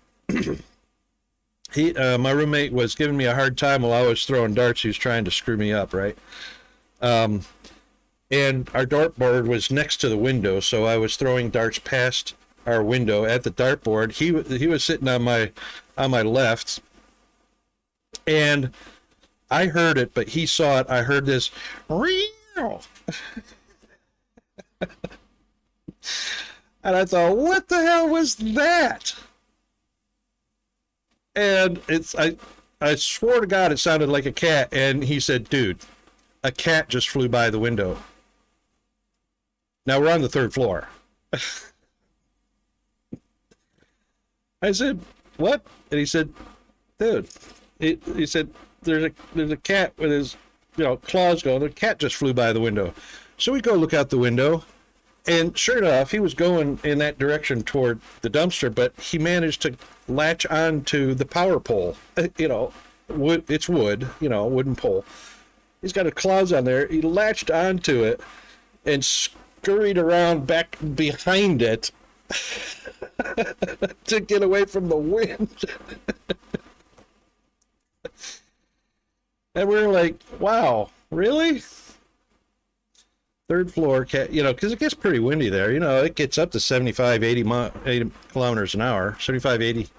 my roommate was giving me a hard time while I was throwing darts. He was trying to screw me up, right? And our dartboard was next to the window, so I was throwing darts past our window at the dartboard. He was sitting on my left, and I heard it, but he saw it. I heard this and I thought, what the hell was that? And I swore to God it sounded like a cat. And he said, dude, a cat just flew by the window. Now we're on the 3rd floor. I said, what? And he said, dude, he said, there's a cat with his, claws going. The cat just flew by the window. So we go look out the window, and sure enough, he was going in that direction toward the dumpster, but he managed to latch onto the power pole. Wood, it's wood, wooden pole. He's got his claws on there. He latched onto it and scurried around back behind it to get away from the wind. And we were like, wow, really? Third floor, because it gets pretty windy there. It gets up to 75, 80 kilometers an hour, 75, 80.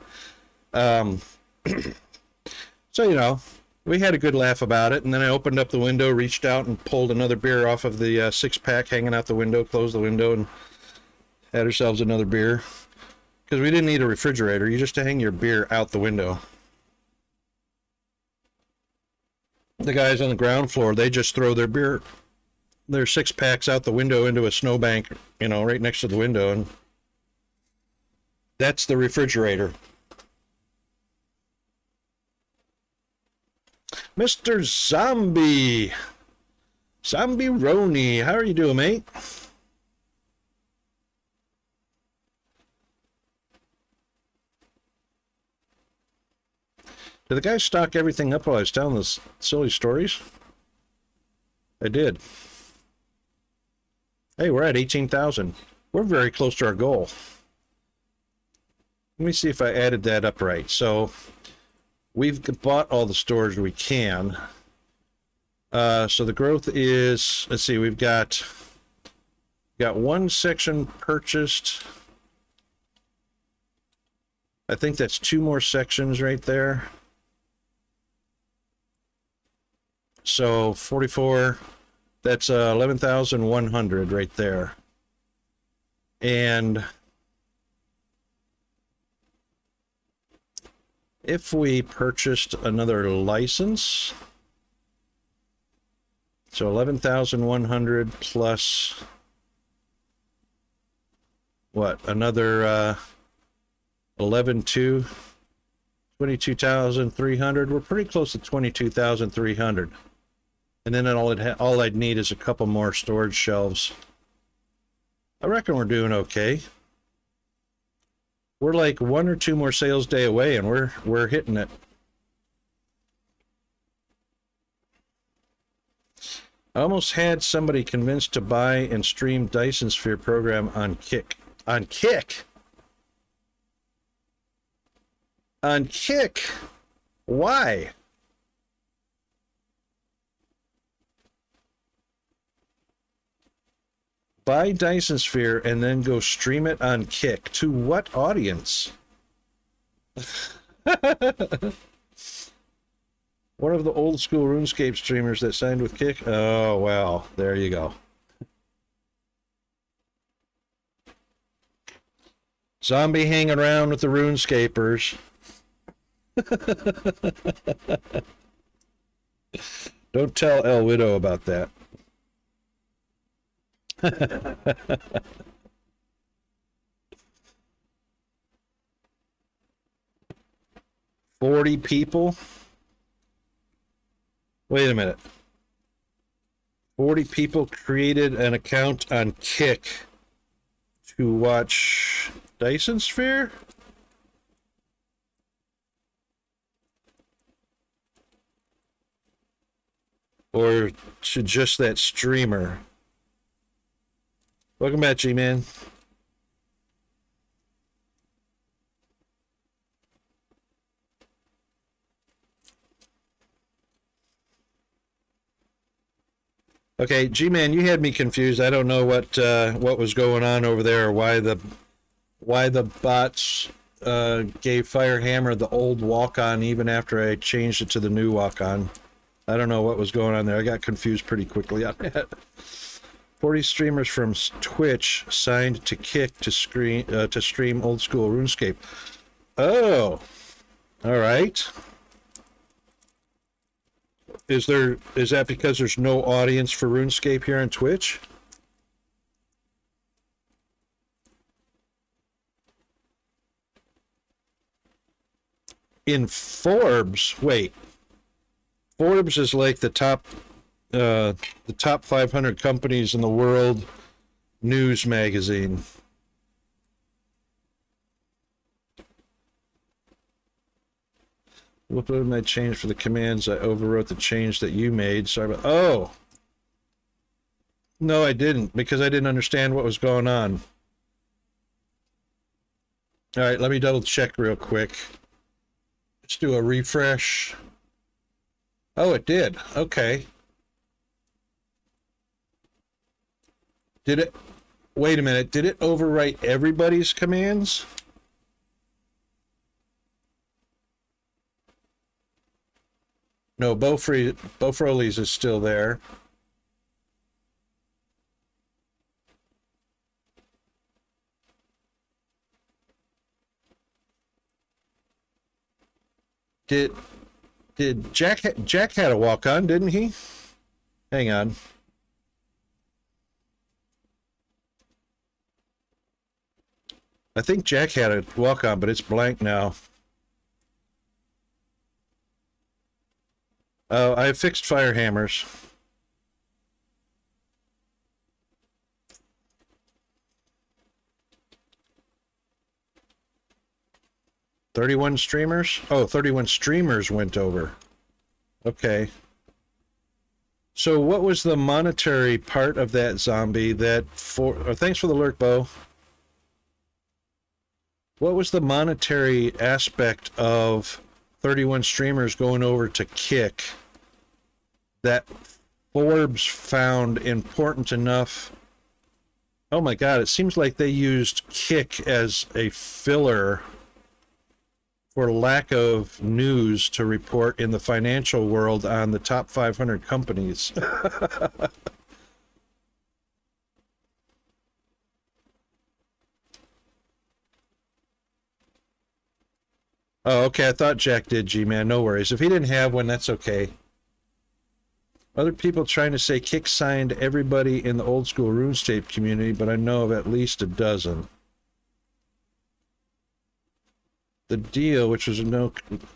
So, we had a good laugh about it. And then I opened up the window, reached out and pulled another beer off of the 6-pack hanging out the window, closed the window, and had ourselves another beer. Because we didn't need a refrigerator. You just hang your beer out the window. The guys on the ground floor, they just throw their 6-packs out the window into a snowbank, right next to the window, and that's the refrigerator. Mr. Zombie Roni, how are you doing, mate? Did the guy stock everything up while I was telling those silly stories? I did. Hey, we're at 18,000. We're very close to our goal. Let me see if I added that up right. So we've bought all the storage we can. So the growth is, let's see, we've got one section purchased. I think that's 2 more sections right there. So 44, that's 11,100 right there. And if we purchased another license, so 11,100 plus what? Another 11,200, 22,300. We're pretty close to 22,300. And then all I'd need is a couple more storage shelves. I reckon we're doing okay. We're like 1 or 2 more sales day away, and we're hitting it. I almost had somebody convinced to buy and stream Dyson Sphere program on Kick. On Kick? On Kick? Why? Buy Dyson Sphere and then go stream it on Kick. To what audience? One of the old school RuneScape streamers that signed with Kick. Oh, well, there you go. Zombie hanging around with the RuneScapers. Don't tell El Widow about that. 40 people? Wait a minute. 40 people created an account on Kick to watch Dyson Sphere? Or to just that streamer? Welcome back, G-Man. Okay, G-Man, you had me confused. I don't know what was going on over there, or why the bots gave Firehammer the old walk-on even after I changed it to the new walk-on. I don't know what was going on there. I got confused pretty quickly on that. 40 streamers from Twitch signed to Kick to stream old school RuneScape. Oh, all right. Is that because there's no audience for RuneScape here on Twitch? in Forbes, wait, Forbes is like the top 500 companies in the world news magazine. What did I change for the commands? I overwrote the change that you made. Sorry about. Oh, no, I didn't, because I didn't understand what was going on. All right, let me double check real quick. Let's do a refresh. Oh, it did. Okay. Did it? Wait a minute. Did it overwrite everybody's commands? No, Bofroli's is still there. Did Jack had a walk on, didn't he? Hang on. I think Jack had a walk on, but it's blank now. Oh, I fixed fire hammers. $31 streamers? Oh, 31 streamers went over. Okay. So what was the monetary part of that, zombie, that thanks for the lurk, Bo. What was the monetary aspect of 31 streamers going over to Kick that Forbes found important enough? Oh my God, it seems like they used Kick as a filler for lack of news to report in the financial world on the top 500 companies. Oh, okay, I thought Jack did, G-Man. No worries. If he didn't have one, that's okay. Other people trying to say Kick signed everybody in the old school RuneScape community, but I know of at least a dozen. The deal, which was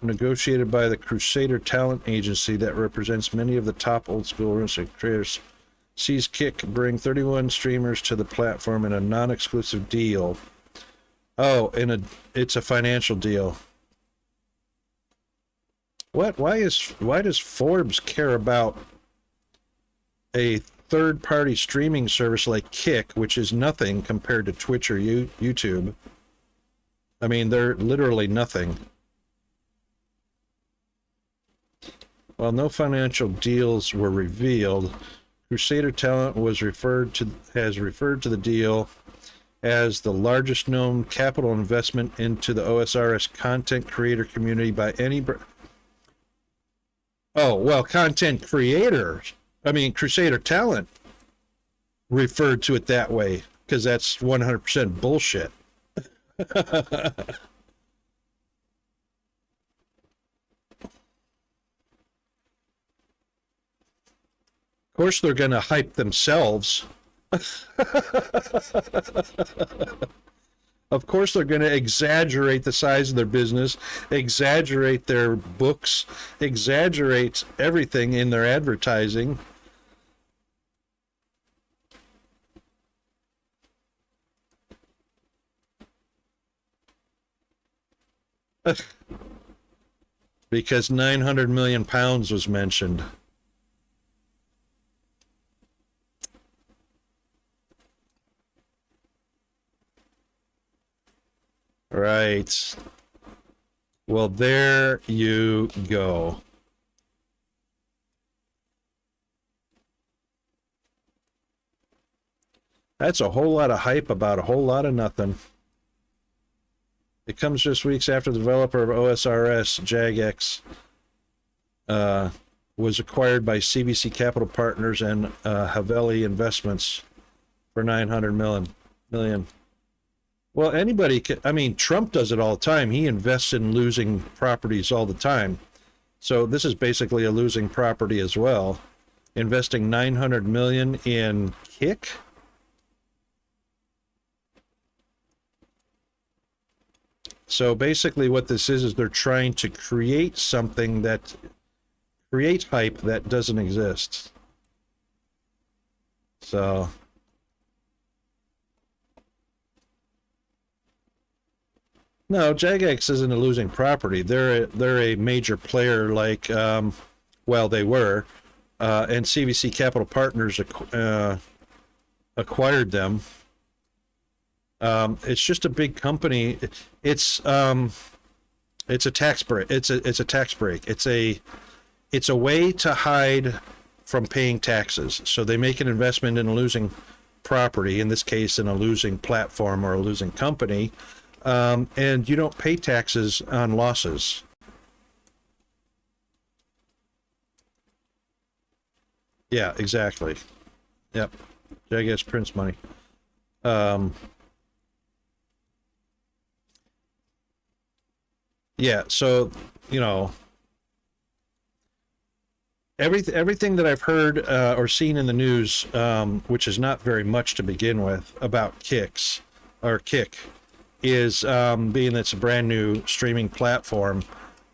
negotiated by the Crusader Talent Agency that represents many of the top old school RuneScape creators, sees Kick bring 31 streamers to the platform in a non-exclusive deal. Oh, it's a financial deal. What? Why does Forbes care about a third-party streaming service like Kick, which is nothing compared to Twitch or YouTube? I mean, they're literally nothing. While no financial deals were revealed, Crusader Talent has referred to the deal as the largest known capital investment into the OSRS content creator community by any. Oh, well, content creators. I mean, Crusader Talent referred to it that way because that's 100% bullshit. Of course they're going to hype themselves. Of course they're going to exaggerate the size of their business, exaggerate their books, exaggerate everything in their advertising. Because 900 million pounds was mentioned. Right. Well, there you go. That's a whole lot of hype about a whole lot of nothing. It comes just weeks after the developer of OSRS, Jagex, was acquired by CVC Capital Partners and Haveli Investments for $900 million. Well, anybody can, I mean, Trump does it all the time. He invests in losing properties all the time. So this is basically a losing property as well. Investing $900 million in Kick? So basically what this is they're trying to create something that creates hype that doesn't exist. So no, Jagex isn't a losing property. They're a major player like well, they were, and CVC Capital Partners acquired them. It's just a big company. It's a tax break. It's a tax break. It's a way to hide from paying taxes. So they make an investment in a losing property, in this case, in a losing platform or a losing company, and you don't pay taxes on losses. Yeah, exactly. Yep. I guess prints money. Yeah, so, you know, everything that I've heard or seen in the news, which is not very much to begin with, about Kick, is being that it's a brand new streaming platform,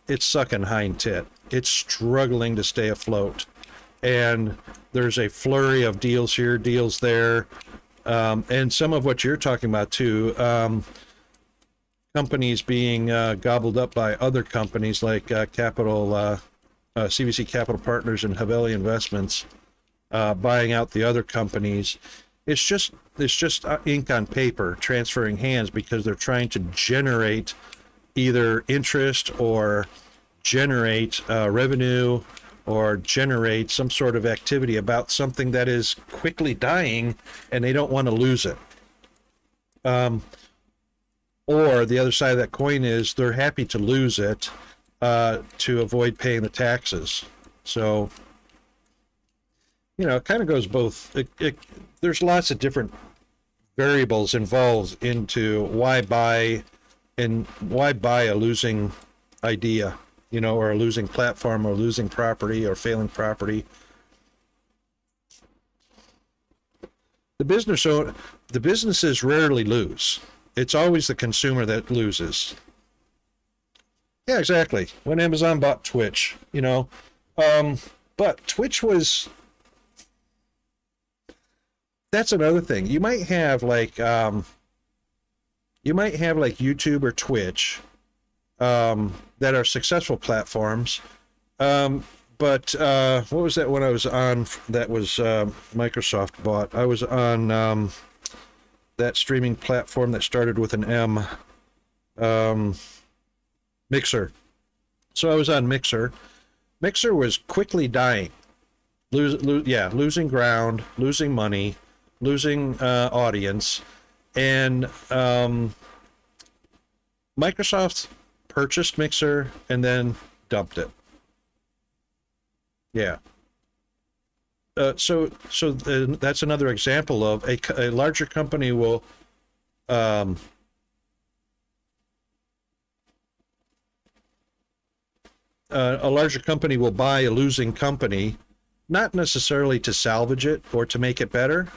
it's sucking hind tit. It's struggling to stay afloat. And there's a flurry of deals here, deals there, and some of what you're talking about too, companies being gobbled up by other companies like CVC Capital Partners and Haveli Investments, buying out the other companies. It's just ink on paper transferring hands because they're trying to generate either interest or generate revenue or generate some sort of activity about something that is quickly dying and they don't want to lose it. Or the other side of that coin is they're happy to lose it to avoid paying the taxes. So, you know, it kind of goes both. There's lots of different variables involved into why buy a losing idea, you know, or a losing platform or losing property or failing property. The businesses rarely lose. It's always the consumer that loses. Yeah, exactly. When Amazon bought Twitch, you know, but Twitch was, that's another thing. You might have like YouTube or Twitch, that are successful platforms. But what was that one I was on that was Microsoft bought? I was on that streaming platform that started with an M, Mixer. So I was on Mixer. Mixer was quickly dying, losing ground, losing money, losing audience, and Microsoft purchased Mixer and then dumped it. Yeah. So that's another example of a larger company will a larger company will buy a losing company, not necessarily to salvage it or to make it better,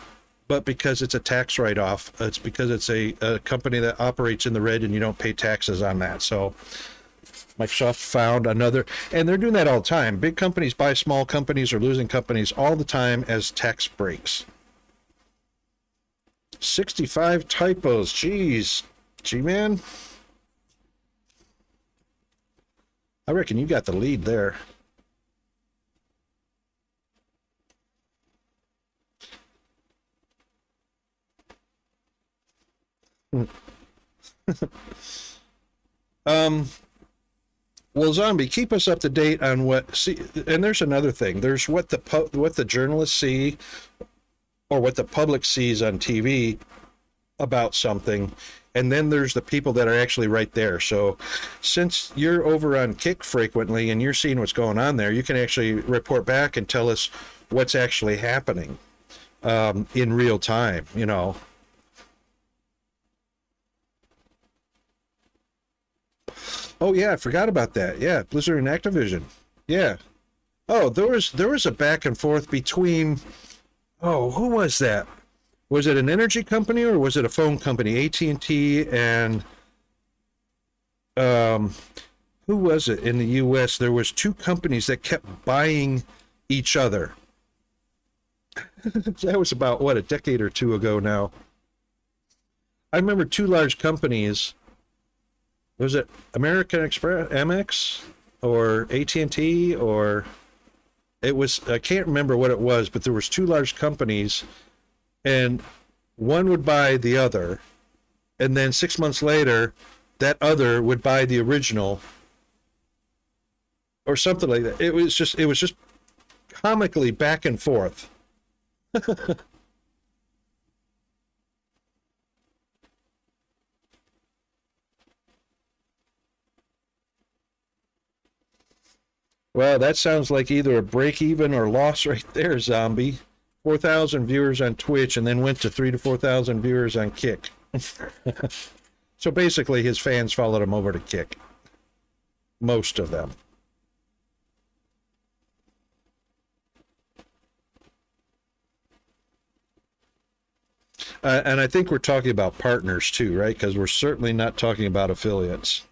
but because it's a tax write-off. It's because it's a company that operates in the red and you don't pay taxes on that. So Microsoft found another, and they're doing that all the time. Big companies buy small companies or losing companies all the time as tax breaks. 65 typos. Jeez. G-Man. I reckon you got the lead there. Well, Zombie, keep us up to date on what. See, and there's another thing. There's what the journalists see, or what the public sees on TV about something, and then there's the people that are actually right there. So, since you're over on Kick frequently and you're seeing what's going on there, you can actually report back and tell us what's actually happening in real time. You know. Oh yeah, I forgot about that. Yeah, Blizzard and Activision. Yeah. Oh, there was a back and forth between. Oh, who was that? Was it an energy company or was it a phone company? AT&T and who was it in the US? There was two companies that kept buying each other. That was about, what, a decade or two ago now. I remember two large companies. Was it American Express, Amex, or AT&T, or it was, I can't remember what it was, but there was two large companies, and one would buy the other, and then 6 months later, that other would buy the original, or something like that. It was just comically back and forth. Well, that sounds like either a break even or loss right there, zombie. 4,000 viewers on Twitch and then went to 3 to 4,000 viewers on Kick. So basically his fans followed him over to Kick. Most of them. And I think we're talking about partners too, right? Because we're certainly not talking about affiliates.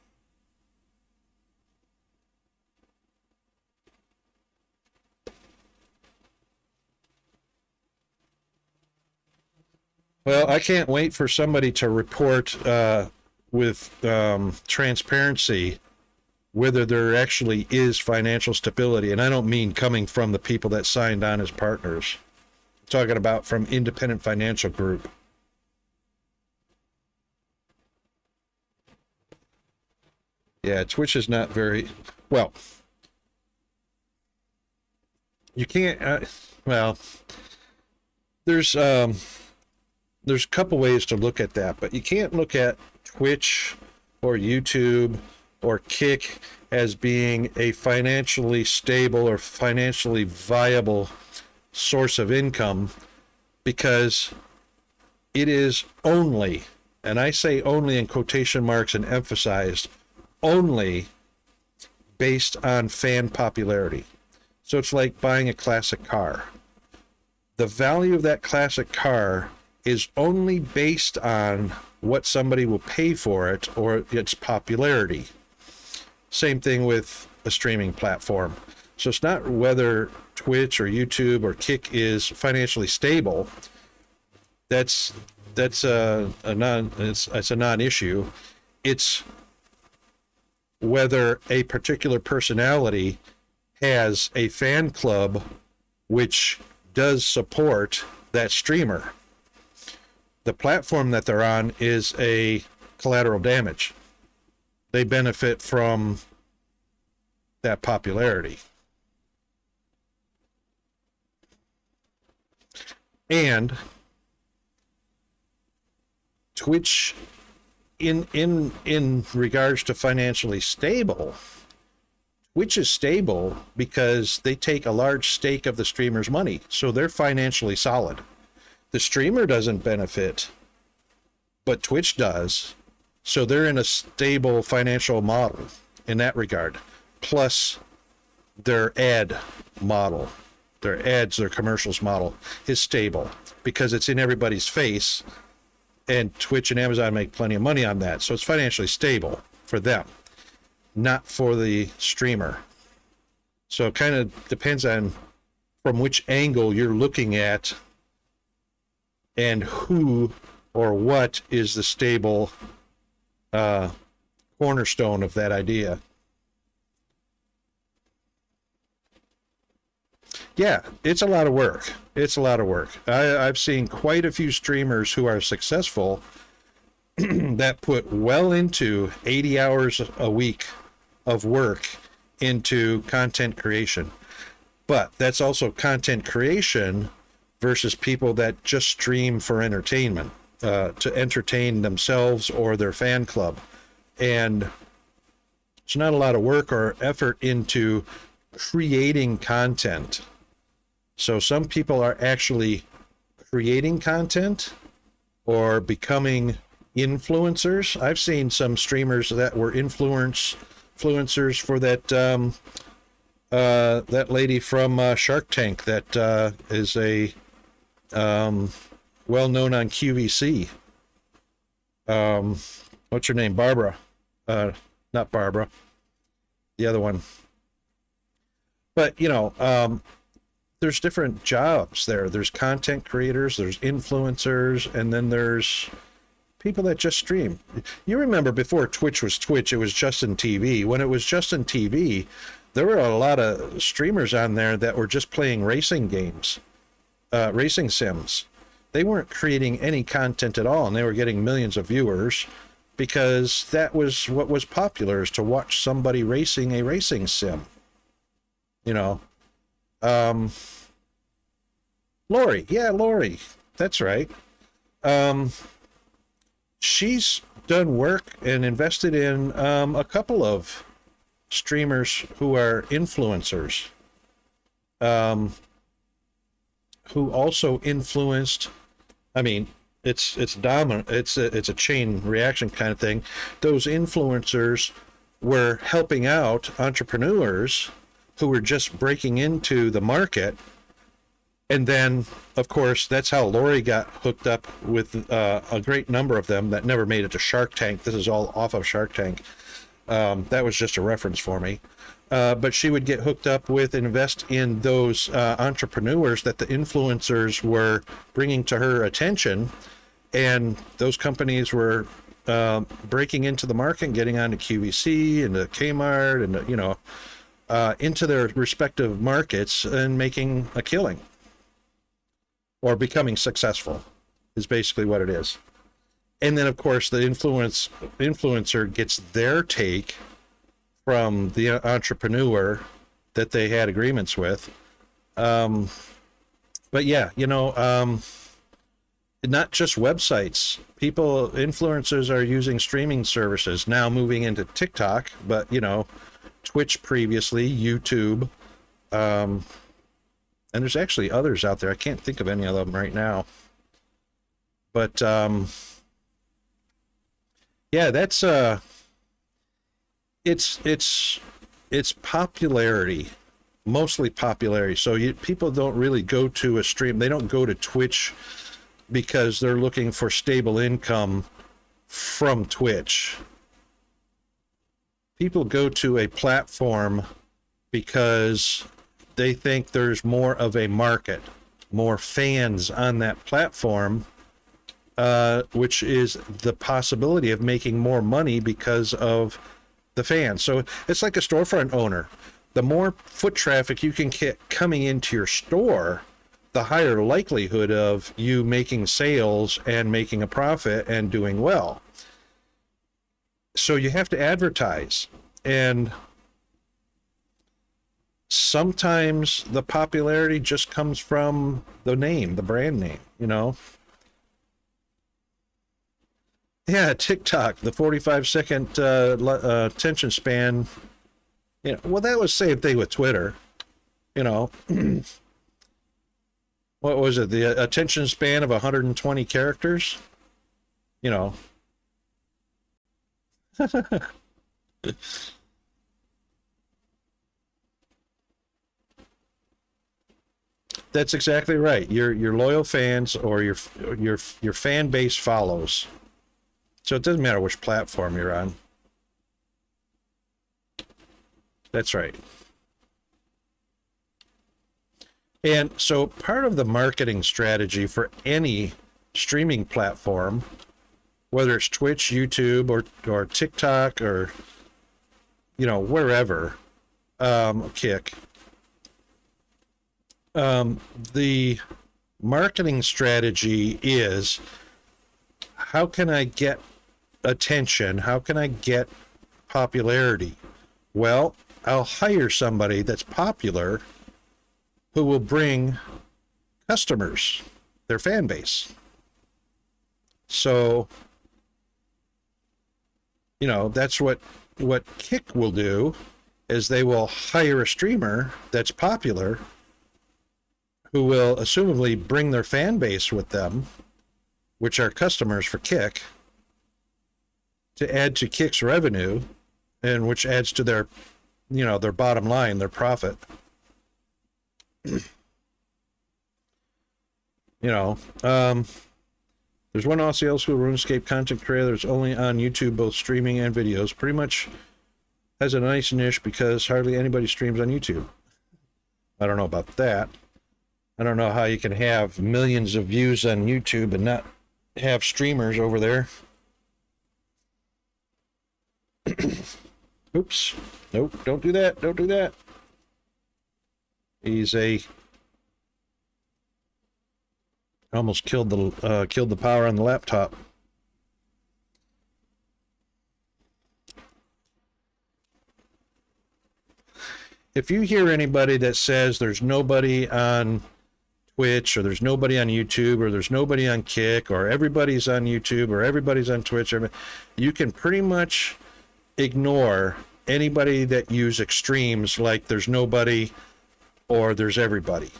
Well, I can't wait for somebody to report with transparency whether there actually is financial stability. And I don't mean coming from the people that signed on as partners. I'm talking about from independent financial group. Yeah, Twitch is not very well. You can't. Well, there's a couple ways to look at that, but you can't look at Twitch or YouTube or Kick as being a financially stable or financially viable source of income, because it is only, and I say only in quotation marks and emphasized, only based on fan popularity. So it's like buying a classic car. The value of that classic car is only based on what somebody will pay for it or its popularity. Same thing with a streaming platform. So it's not whether Twitch or YouTube or Kick is financially stable. That's a non-issue. It's whether a particular personality has a fan club which does support that streamer. The platform that they're on is a collateral damage. They benefit from that popularity. And Twitch, in regards to financially stable, Twitch is stable because they take a large stake of the streamer's money, so they're financially solid. The streamer doesn't benefit, but Twitch does, so they're in a stable financial model in that regard. Plus, their ad model, their ads, their commercials model is stable because it's in everybody's face, and Twitch and Amazon make plenty of money on that, so it's financially stable for them, not for the streamer. So it kind of depends on from which angle you're looking at and who or what is the stable cornerstone of that idea. Yeah, it's a lot of work. It's a lot of work. I've seen quite a few streamers who are successful that put well into 80 hours a week of work into content creation. But that's also content creation versus people that just stream for entertainment, to entertain themselves or their fan club. And it's not a lot of work or effort into creating content. So some people are actually creating content or becoming influencers. I've seen some streamers that were influencers for that that lady from Shark Tank that is a well known on QVC. What's her name? Barbara. not Barbara, the other one. But, there's different jobs there. There's content creators, there's influencers, and then there's people that just stream. You remember before Twitch was Twitch, it was Justin TV. When it was Justin TV, there were a lot of streamers on there that were just playing racing games, racing sims. They weren't creating any content at all, and they were getting millions of viewers because that was what was popular, is to watch somebody racing a racing sim. Lori. Yeah, Lori. That's right. She's done work and invested in a couple of streamers who are influencers, who also influenced. I mean, it's dominant. It's a chain reaction kind of thing. Those influencers were helping out entrepreneurs who were just breaking into the market. And then, of course, that's how Lori got hooked up with a great number of them that never made it to Shark Tank. This is all off of Shark Tank. That was just a reference for me. But she would get hooked up with and invest in those entrepreneurs that the influencers were bringing to her attention. And those companies were breaking into the market, getting onto QVC and the Kmart and, into their respective markets and making a killing. Or becoming successful is basically what it is. And then, of course, the influencer gets their take from the entrepreneur that they had agreements with. But yeah, not just websites. Influencers are using streaming services, now moving into TikTok, but, Twitch previously, YouTube, and there's actually others out there. I can't think of any of them right now. But, yeah, that's, it's popularity, mostly popularity. So people don't really go to a stream. They don't go to Twitch because they're looking for stable income from Twitch. People go to a platform because they think there's more of a market, more fans on that platform, which is the possibility of making more money because of the fans. So it's like a storefront owner. The more foot traffic you can get coming into your store, the higher likelihood of you making sales and making a profit and doing well. So you have to advertise. And sometimes the popularity just comes from the name, the brand name, Yeah, TikTok, the 45-second attention span. Well, that was the same thing with Twitter. What was it? The attention span of 120 characters? That's exactly right. Your loyal fans or your fan base follows. So it doesn't matter which platform you're on. That's right. And so part of the marketing strategy for any streaming platform, whether it's Twitch, YouTube, or TikTok, or wherever, Kick. The marketing strategy is, how can I get attention? How can I get popularity? Well, I'll hire somebody that's popular who will bring customers, their fan base. So, that's what Kick will do, is they will hire a streamer that's popular who will assumably bring their fan base with them, which are customers for Kick, to add to Kick's revenue, and which adds to their bottom line, their profit. There's one Aussie Old School RuneScape content creator that's only on YouTube, both streaming and videos. Pretty much has a nice niche because hardly anybody streams on YouTube. I don't know about that. I don't know how you can have millions of views on YouTube and not have streamers over there. Oops. Nope, don't do that. Don't do that. Almost killed the power on the laptop. If you hear anybody that says there's nobody on Twitch, or there's nobody on YouTube, or there's nobody on Kick, or everybody's on YouTube, or everybody's on Twitch, you can pretty much ignore anybody that use extremes like there's nobody or there's everybody.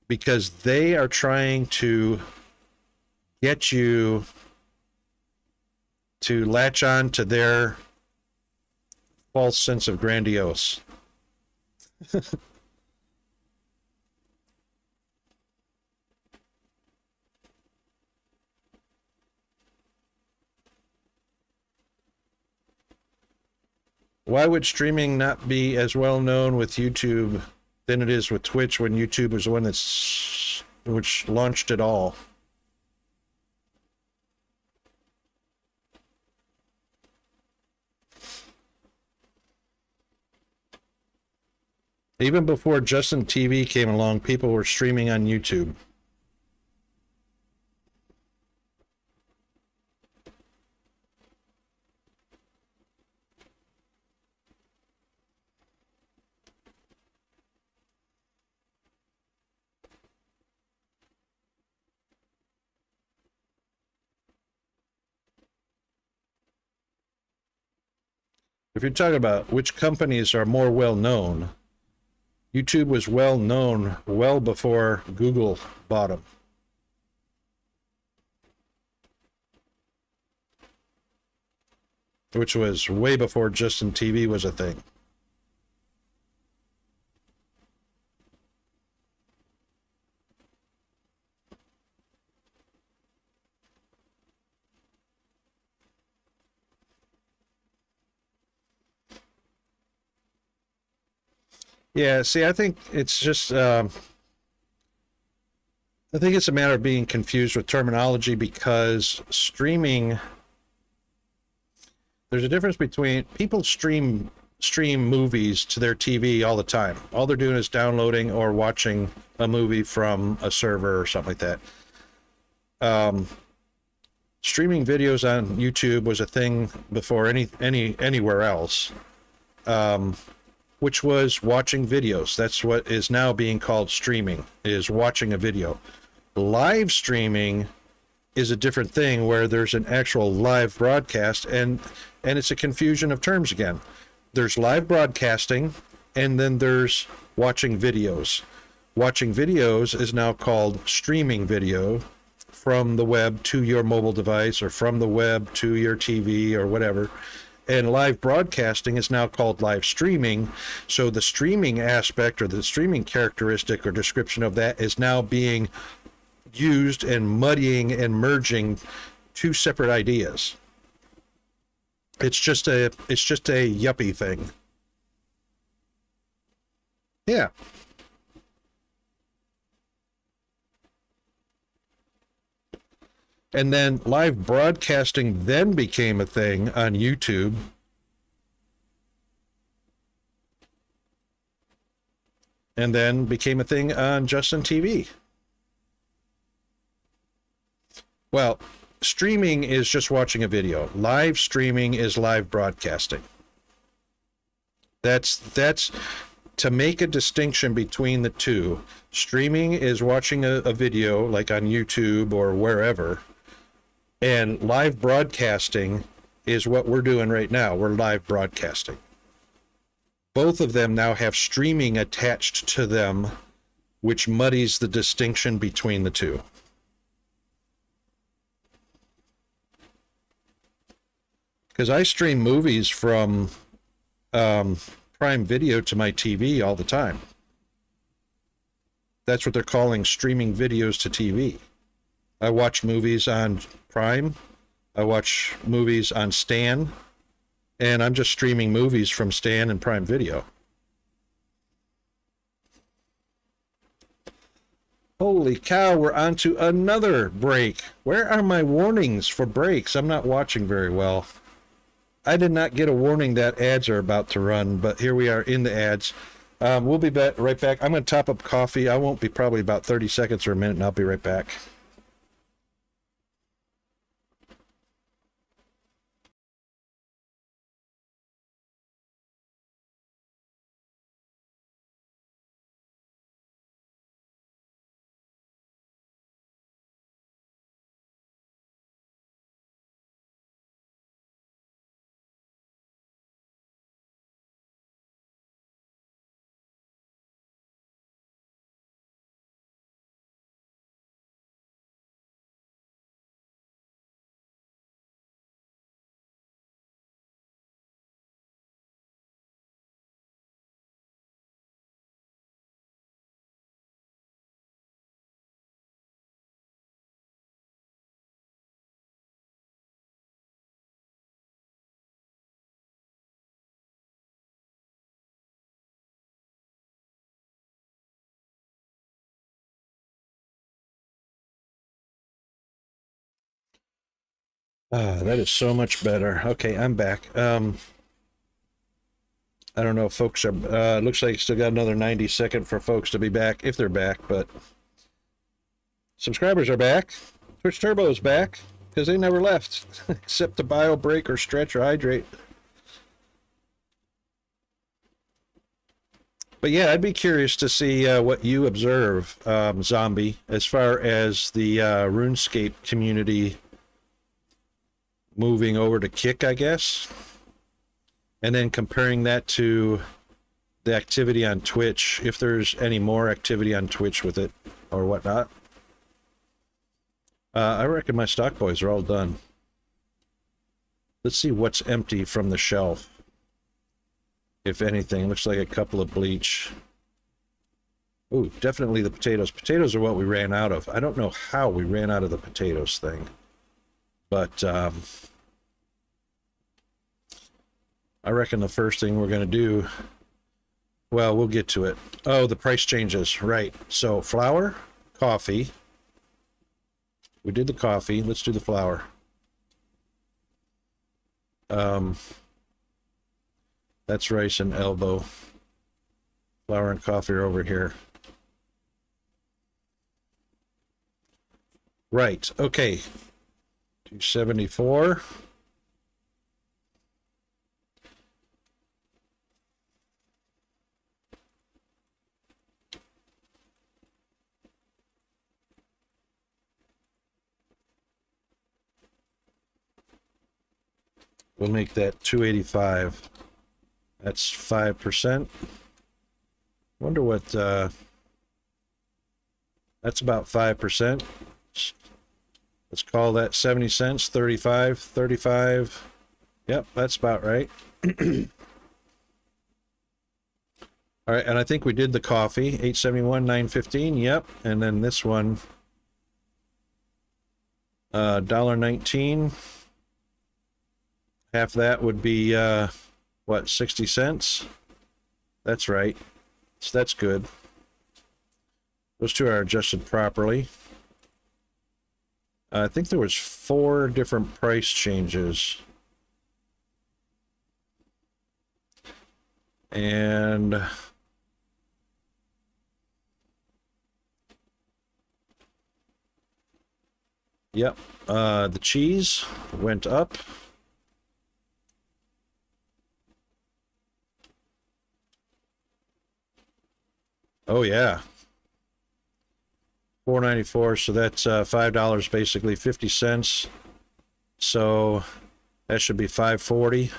Because they are trying to get you to latch on to their false sense of grandiose. Why would streaming not be as well known with YouTube than it is with Twitch when YouTube was the one which launched it all? Even before Justin TV came along, people were streaming on YouTube. If you're talking about which companies are more well known, YouTube was well known well before Google bought them. Which was way before Justin TV was a thing. Yeah, see, I think it's just, I think it's a matter of being confused with terminology, because streaming, there's a difference between people stream movies to their TV all the time. All they're doing is downloading or watching a movie from a server or something like that. Streaming videos on YouTube was a thing before anywhere else. Which was watching videos. That's what is now being called streaming, is watching a video. Live streaming is a different thing, where there's an actual live broadcast, and it's a confusion of terms again. There's live broadcasting, and then there's watching videos. Watching videos is now called streaming video from the web to your mobile device, or from the web to your TV or whatever. And live broadcasting is now called live streaming. So the streaming aspect, or the streaming characteristic or description of that, is now being used and muddying and merging two separate ideas. It's just a yuppie thing. Yeah. And then live broadcasting then became a thing on YouTube. And then became a thing on Justin TV. Well, streaming is just watching a video. Live streaming is live broadcasting. That's to make a distinction between the two. Streaming is watching a video like on YouTube or wherever. And live broadcasting is what we're doing right now. We're live broadcasting. Both of them now have streaming attached to them, which muddies the distinction between the two. Because I stream movies from Prime Video to my TV all the time. That's what they're calling streaming videos to TV. I watch movies on Prime. I watch movies on Stan. And I'm just streaming movies from Stan and Prime Video. Holy cow, we're on to another break. Where are my warnings for breaks? I'm not watching very well. I did not get a warning that ads are about to run, but here we are in the ads. We'll be right back. I'm going to top up coffee. I won't be probably about 30 seconds or a minute, and I'll be right back. That is so much better. Okay, I'm back. I don't know if folks are, looks like still got another 90 seconds for folks to be back, if they're back, but subscribers are back. Twitch Turbo is back, because they never left, except to bio break or stretch or hydrate. But yeah, I'd be curious to see what you observe, Zombie, as far as the RuneScape community moving over to Kick, I guess. And then comparing that to the activity on Twitch, if there's any more activity on Twitch with it or whatnot. I reckon my stock boys are all done. Let's see what's empty from the shelf. If anything, looks like a couple of bleach. Ooh, definitely the potatoes. Potatoes are what we ran out of. I don't know how we ran out of the potatoes thing. But I reckon the first thing we're going to do, well, we'll get to it. Oh, the price changes, right. So flour, coffee. We did the coffee. Let's do the flour. That's rice and elbow. Flour and coffee are over here. Right, okay. 274. We'll make that 285. That's 5%. Wonder what, that's about 5%. Let's call that 70 cents, 35. Yep, that's about right. All right, and I think we did the coffee, 871, 915. Yep, and then this one, $1.19. Half that would be what, 60 cents? That's right. So that's good. Those two are adjusted properly. I think there was 4 different price changes. And yep, the cheese went up. Oh yeah, $4.94. So that's $5, basically 50 cents. So that should be $5.40.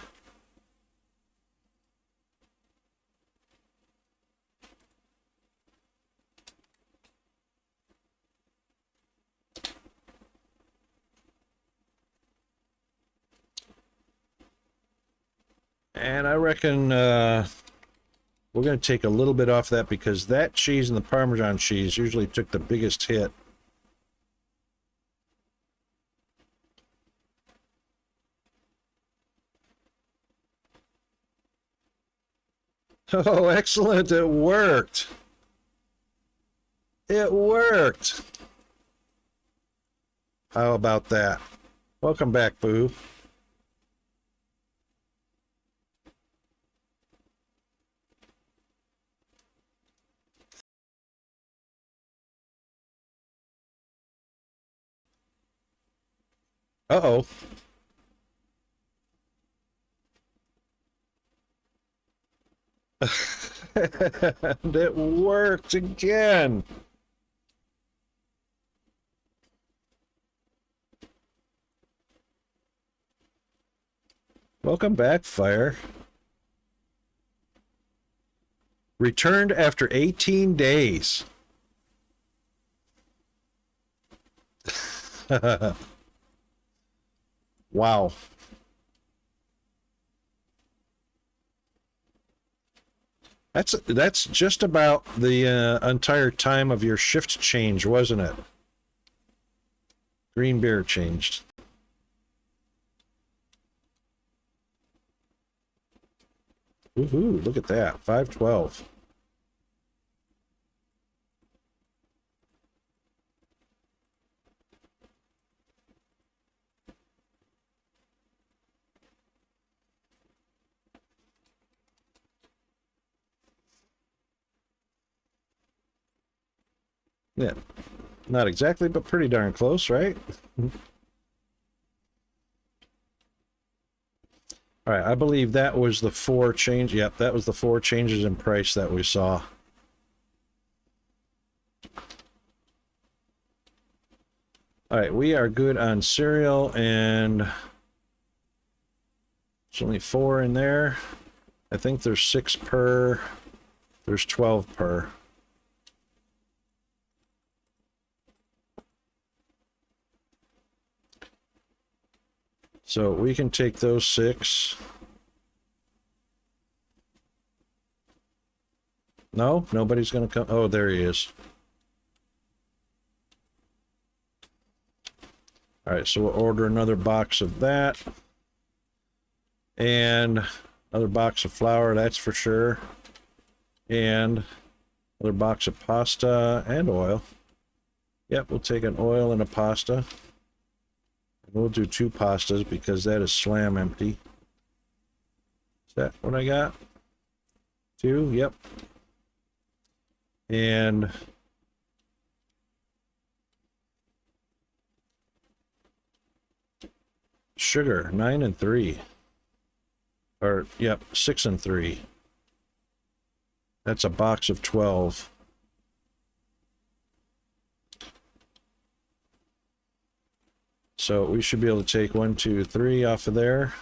And I reckon we're going to take a little bit off that because that cheese and the Parmesan cheese usually took the biggest hit. Oh, excellent. It worked. It worked. How about that? Welcome back, Boo. Uh-oh. It worked again. Welcome back, Fire. Returned after 18 days. Wow. That's just about the entire time of your shift change, wasn't it? Green beer changed. Woohoo, look at that. 512. Yeah. Not exactly, but pretty darn close, right? All right, I believe that was the 4 change. Yep, that was the 4 changes in price that we saw. All right, we are good on cereal, and there's only 4 in there. I think there's 6 per. There's 12 per. So we can take those 6. No, nobody's going to come. Oh, there he is. All right, so we'll order another box of that. And another box of flour, that's for sure. And another box of pasta and oil. Yep, we'll take an oil and a pasta. We'll do 2 pastas because that is slam empty. Is that what I got? 2, yep. And sugar, 9 and 3. Or, yep, 6 and 3. That's a box of 12. So we should be able to take 1, 2, 3 off of there.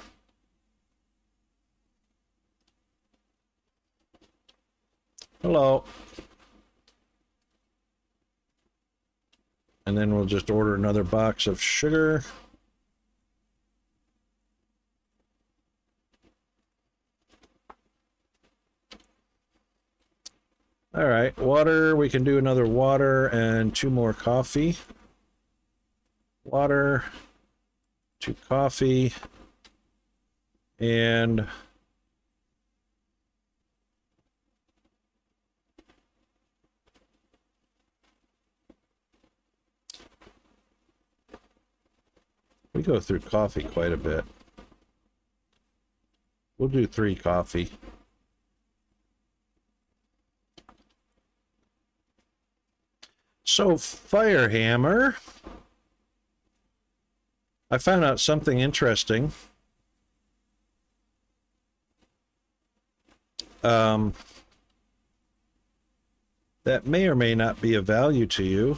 Hello. And then we'll just order another box of sugar. All right, water, we can do another water and 2 more coffee. Water, 2 coffee, and we go through coffee quite a bit. We'll do 3 coffee. So, Firehammer, I found out something interesting. That may or may not be of value to you.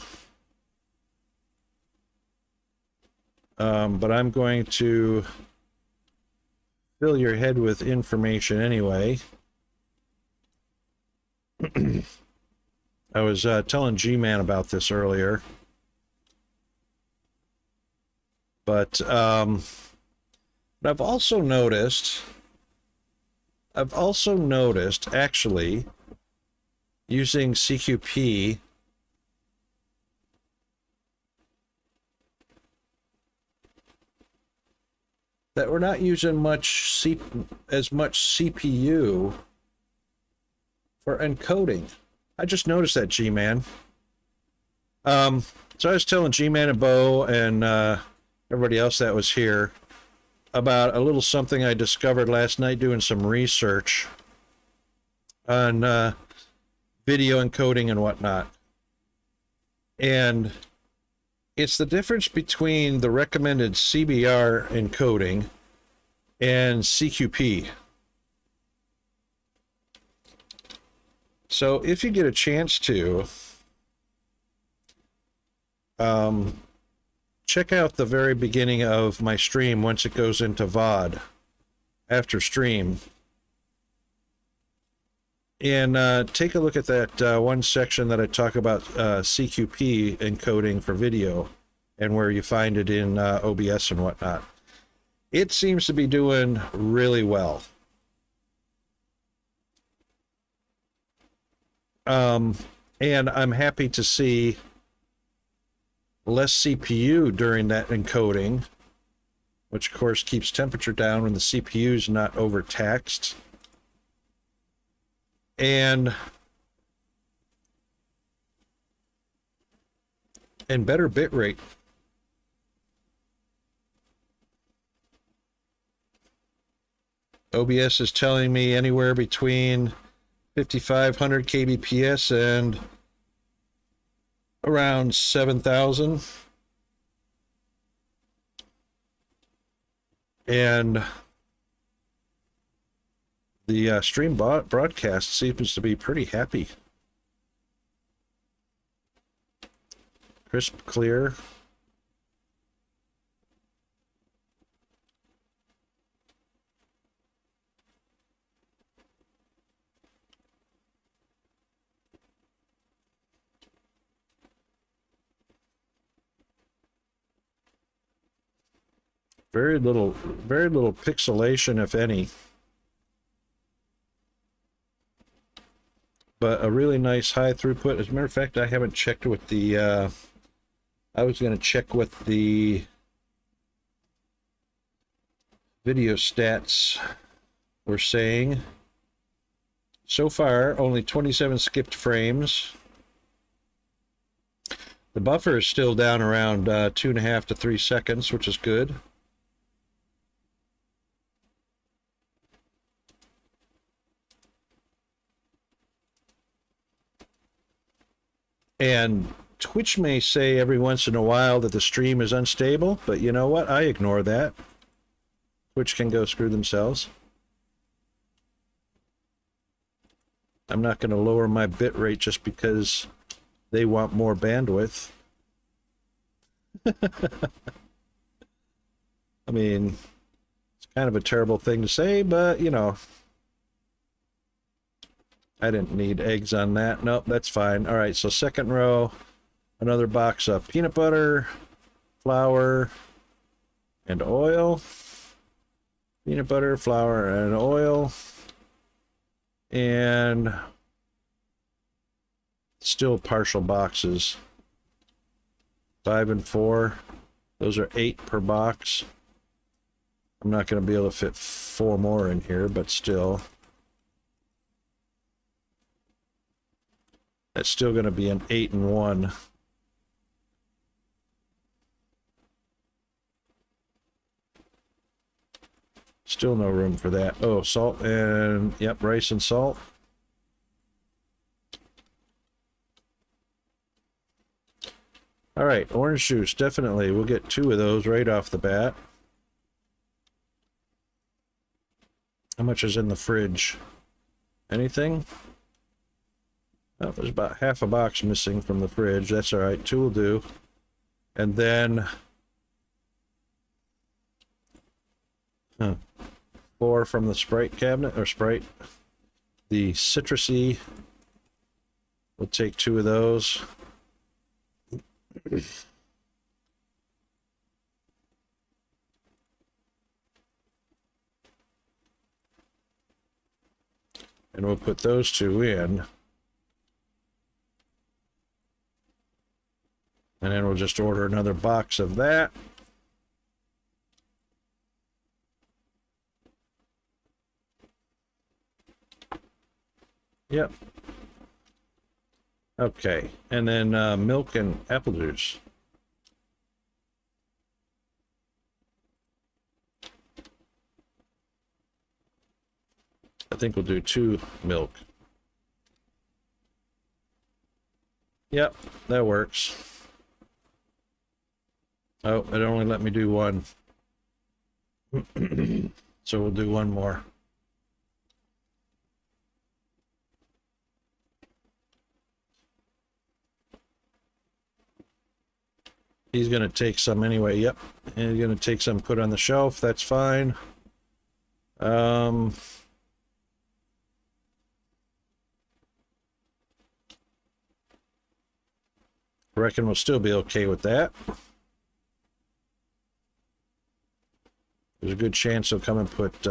But I'm going to fill your head with information anyway. I was telling G-Man about this earlier. But I've also noticed actually using CQP that we're not using as much CPU for encoding. I just noticed that, G-Man. So I was telling G-Man and Bo and everybody else that was here about a little something I discovered last night doing some research on video encoding and whatnot. And it's the difference between the recommended CBR encoding and CQP. So if you get a chance to, check out the very beginning of my stream once it goes into VOD after stream. And take a look at that one section that I talk about CQP encoding for video and where you find it in OBS and whatnot. It seems to be doing really well. And I'm happy to see less CPU during that encoding, which of course keeps temperature down when the CPU is not overtaxed. And better bit rate. OBS is telling me anywhere between 5,500 kbps and around 7,000. And the stream broadcast seems to be pretty happy. Crisp, clear. Very little pixelation, if any. But a really nice high throughput. As a matter of fact, I haven't checked with the, I was going to check what the video stats were saying. So far, only 27 skipped frames. The buffer is still down around 2.5 to 3 seconds, which is good. And Twitch may say every once in a while that the stream is unstable, but you know what? I ignore that. Twitch can go screw themselves. I'm not going to lower my bit rate just because they want more bandwidth. I mean, it's kind of a terrible thing to say, but you know, I didn't need eggs on that. Nope, that's fine. All right, so second row, another box of peanut butter, flour, and oil. Peanut butter, flour, and oil. And still partial boxes. 5 and 4. Those are 8 per box. I'm not going to be able to fit 4 more in here, but still. That's still going to be an 8 and 1. Still no room for that. Oh, salt and, yep, rice and salt. All right, orange juice, definitely. We'll get 2 of those right off the bat. How much is in the fridge? Anything? Oh, there's about half a box missing from the fridge. That's all right. 2 will do. And then 4 from the Sprite cabinet, or Sprite. The citrusy. We'll take 2 of those. And we'll put those 2 in. And then we'll just order another box of that. Yep. Okay, and then milk and apple juice. I think we'll do 2 milk. Yep, that works. Oh, it only let me do 1. So we'll do 1 more. He's going to take some anyway. Yep. And he's going to take some, put on the shelf. That's fine. Reckon we'll still be okay with that. There's a good chance he'll come and put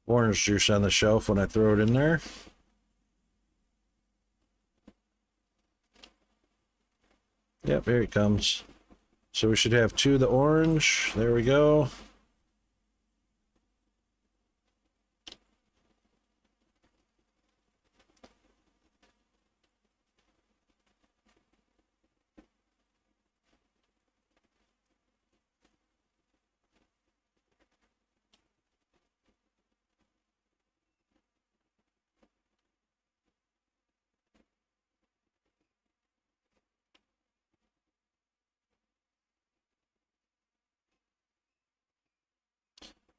orange juice on the shelf when I throw it in there. Yep, here he comes. So we should have 2 of the orange. There we go.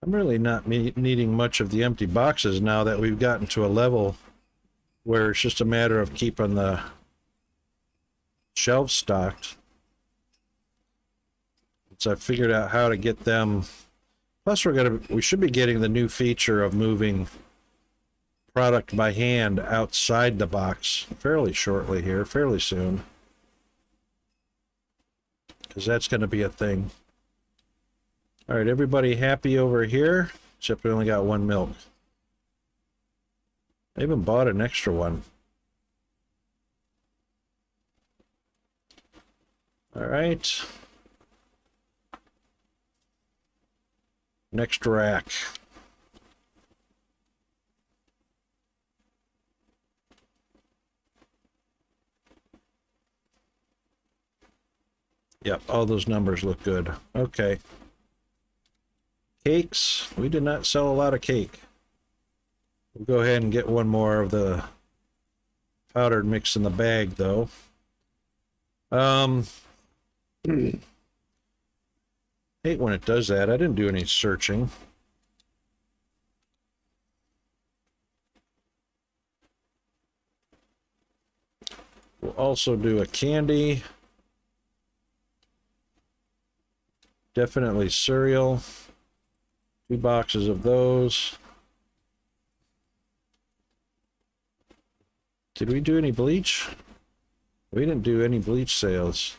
I'm really not needing much of the empty boxes now that we've gotten to a level where it's just a matter of keeping the shelves stocked. So I figured out how to get them. Plus we should be getting the new feature of moving product by hand outside the box fairly shortly here, fairly soon. Because that's going to be a thing. All right, everybody happy over here? Except we only got 1 milk. I even bought an extra one. All right. Next rack. Yep, all those numbers look good. Okay. Cakes. We did not sell a lot of cake. We'll go ahead and get 1 more of the powdered mix in the bag, though. Hate when it does that. I didn't do any searching. We'll also do a candy. Definitely cereal. 2 boxes of those. Did we do any bleach? We didn't do any bleach sales.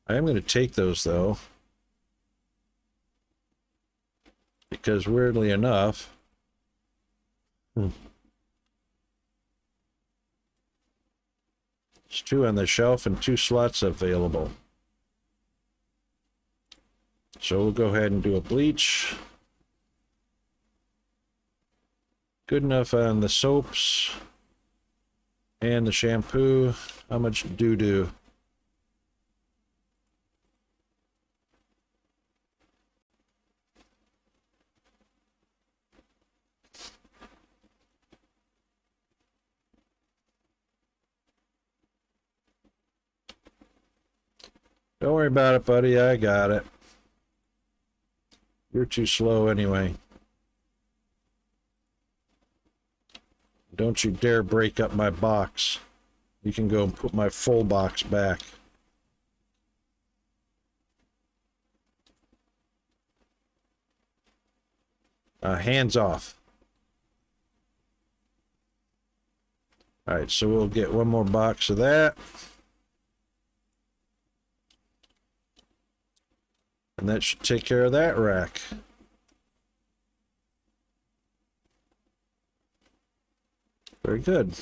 I am going to take those, though. Because weirdly enough... There's 2 on the shelf and 2 slots available. So we'll go ahead and do a bleach. Good enough on the soaps and the shampoo. How much doo-doo? Don't worry about it, buddy. I got it. You're too slow anyway. Don't you dare break up my box. You can go and put my full box back. Hands off. All right, so we'll get 1 more box of that. And that should take care of that rack. Very good.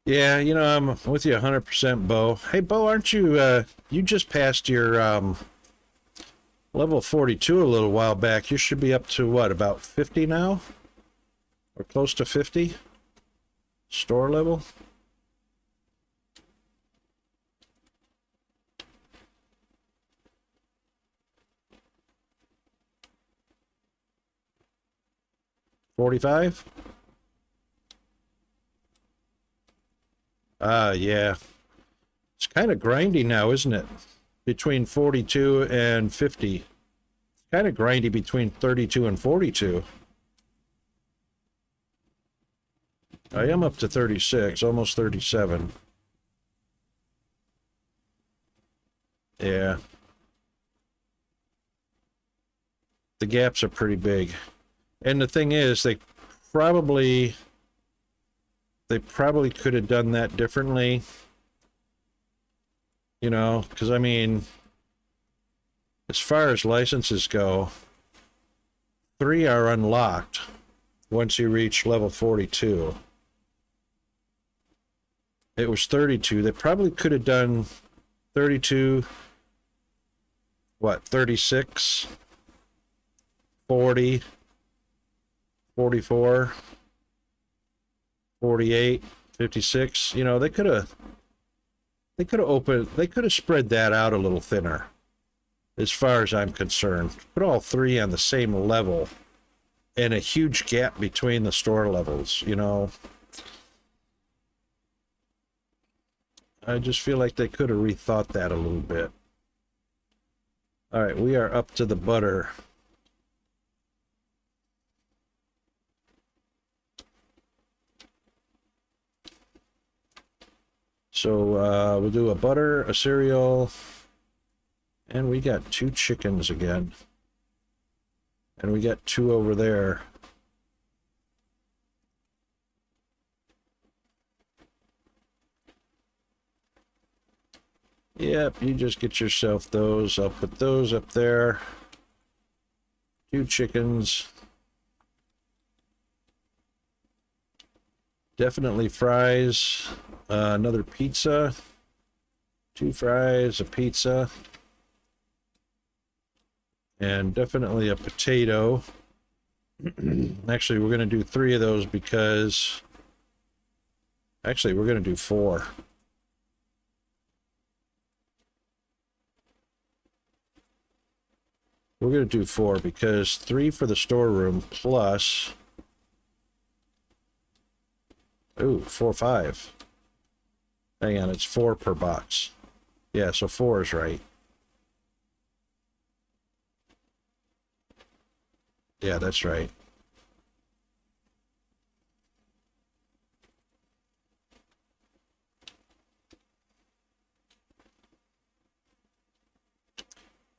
Yeah, I'm with you 100%, Bo. Hey, Bo, aren't you, you just passed your level 42 a little while back. You should be up to what, about 50 now? Or close to 50? Store level? $45? Yeah. It's kind of grindy now, isn't it? Between 42 and 50. Kind of grindy between 32 and 42. I am up to 36, almost 37. Yeah. The gaps are pretty big. And the thing is, probably probably could have done that differently. Because I mean, as far as licenses go, 3 are unlocked once you reach level 42. It was 32. They probably could have done 32, 36, 40, 44, 48, 56. They could have spread that out a little thinner, as far as I'm concerned. Put all 3 on the same level and a huge gap between the store levels, I just feel like they could have rethought that a little bit. All right, we are up to the butter. So we'll do a butter, a cereal, and we got 2 chickens again. And we got 2 over there. Yep, you just get yourself those. I'll put those up there. 2 chickens. Definitely fries. Another pizza. 2 fries, a pizza. And definitely a potato. Actually, we're going to do 3 of those because... Actually, we're going to do 4. We're going to do 4 because 3 for the storeroom plus... Ooh, 4, 5. Hang on, it's 4 per box. Yeah, so 4 is right. Yeah, that's right.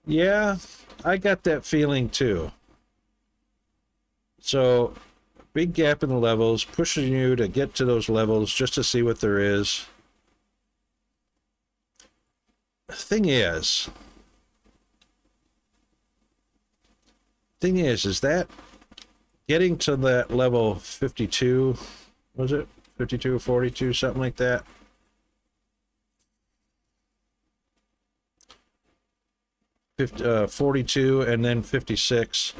Yeah, I got that feeling too. So, big gap in the levels, pushing you to get to those levels just to see what there is. Thing is that getting to that level 52, was it 52 or 42, something like that? 42 and then 56.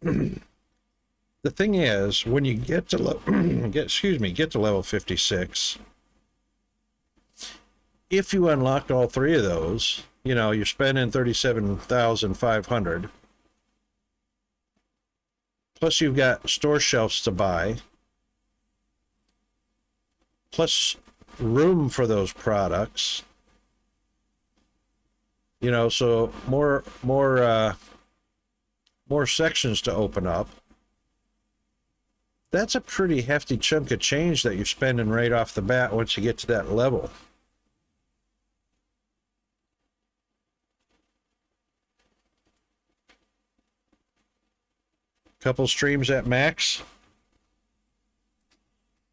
The thing is, when you get to get to level 56, if you unlocked all 3 of those, you're spending 37,500. Plus you've got store shelves to buy. Plus room for those products. So more sections to open up. That's a pretty hefty chunk of change that you're spending right off the bat once you get to that level. Couple streams at max.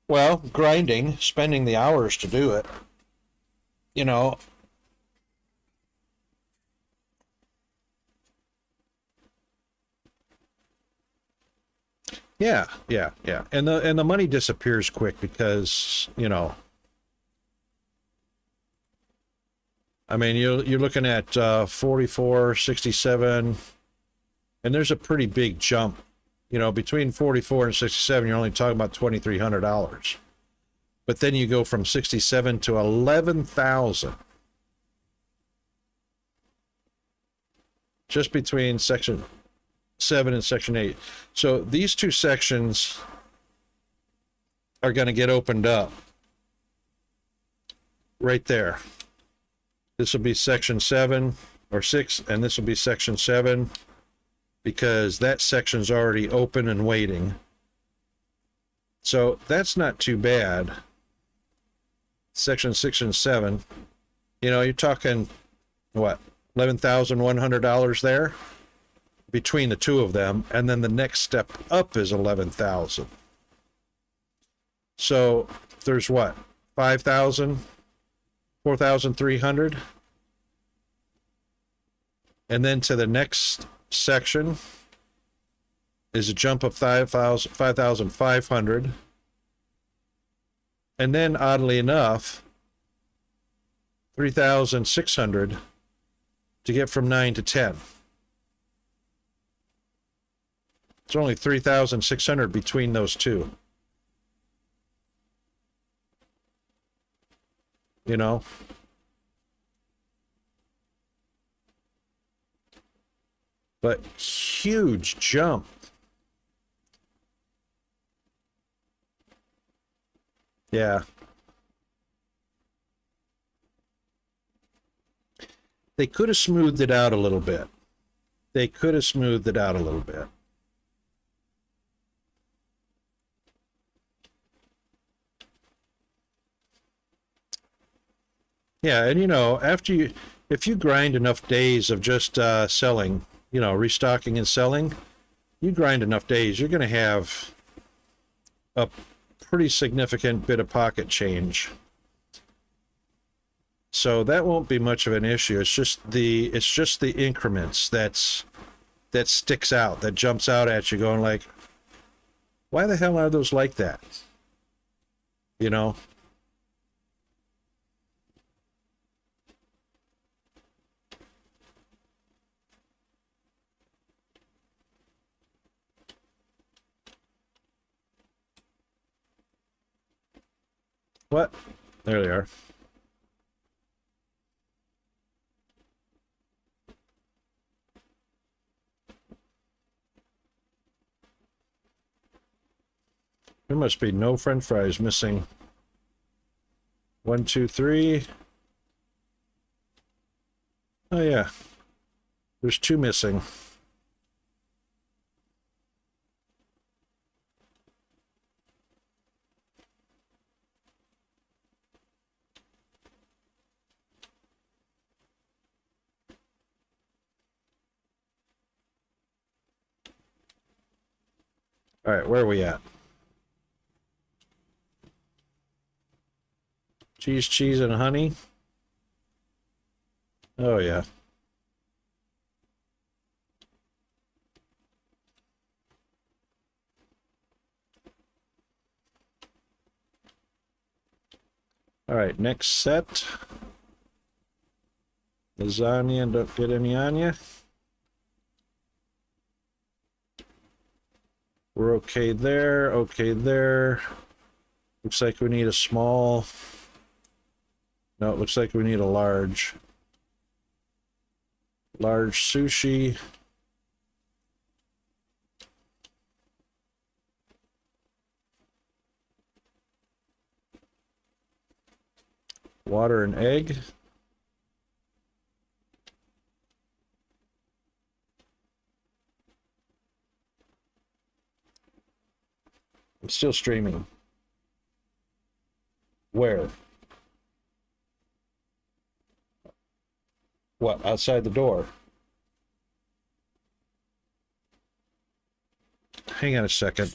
Well, grinding, spending the hours to do it. Yeah, yeah, yeah. And the money disappears quick because, you know, I mean, you're looking at 44, 67, and there's a pretty big jump. You know, between 44 and 67, you're only talking about $2,300. But then you go from 67 to 11,000 just between section 7 and section 8. So these two sections are going to get opened up right there. This will be section 7 or 6, and this will be section 7 because that section's already open and waiting. So that's not too bad. Section 6 and 7, you know, you're talking, what, $11,100 there between the two of them, and then the next step up is 11,000. So there's what, 5,000, 4,300, and then to the next section is a jump of 5,500, and then oddly enough 3,600 to get from 9 to 10. It's only 3,600 between those two. You know? But huge jump. Yeah. They could have smoothed it out a little bit. They could have smoothed it out a little bit. Yeah, and you know, if you grind enough days of just selling, you know, restocking and selling, you grind enough days, you're going to have a pretty significant bit of pocket change. So that won't be much of an issue. It's just the increments that sticks out, that jumps out at you, going like, why the hell are those like that? You know. What? There they are. There must be no French fries missing. 1, 2, 3. Oh yeah. There's 2 missing. All right, where are we at? Cheese, and honey. Oh, yeah. All right, next set. Lasagna, don't get any on you. We're okay there, okay there. Looks like we need a small. No, it looks like we need a large. Large sushi. Water and egg. I'm still streaming. Where? What, outside the door? Hang on a second.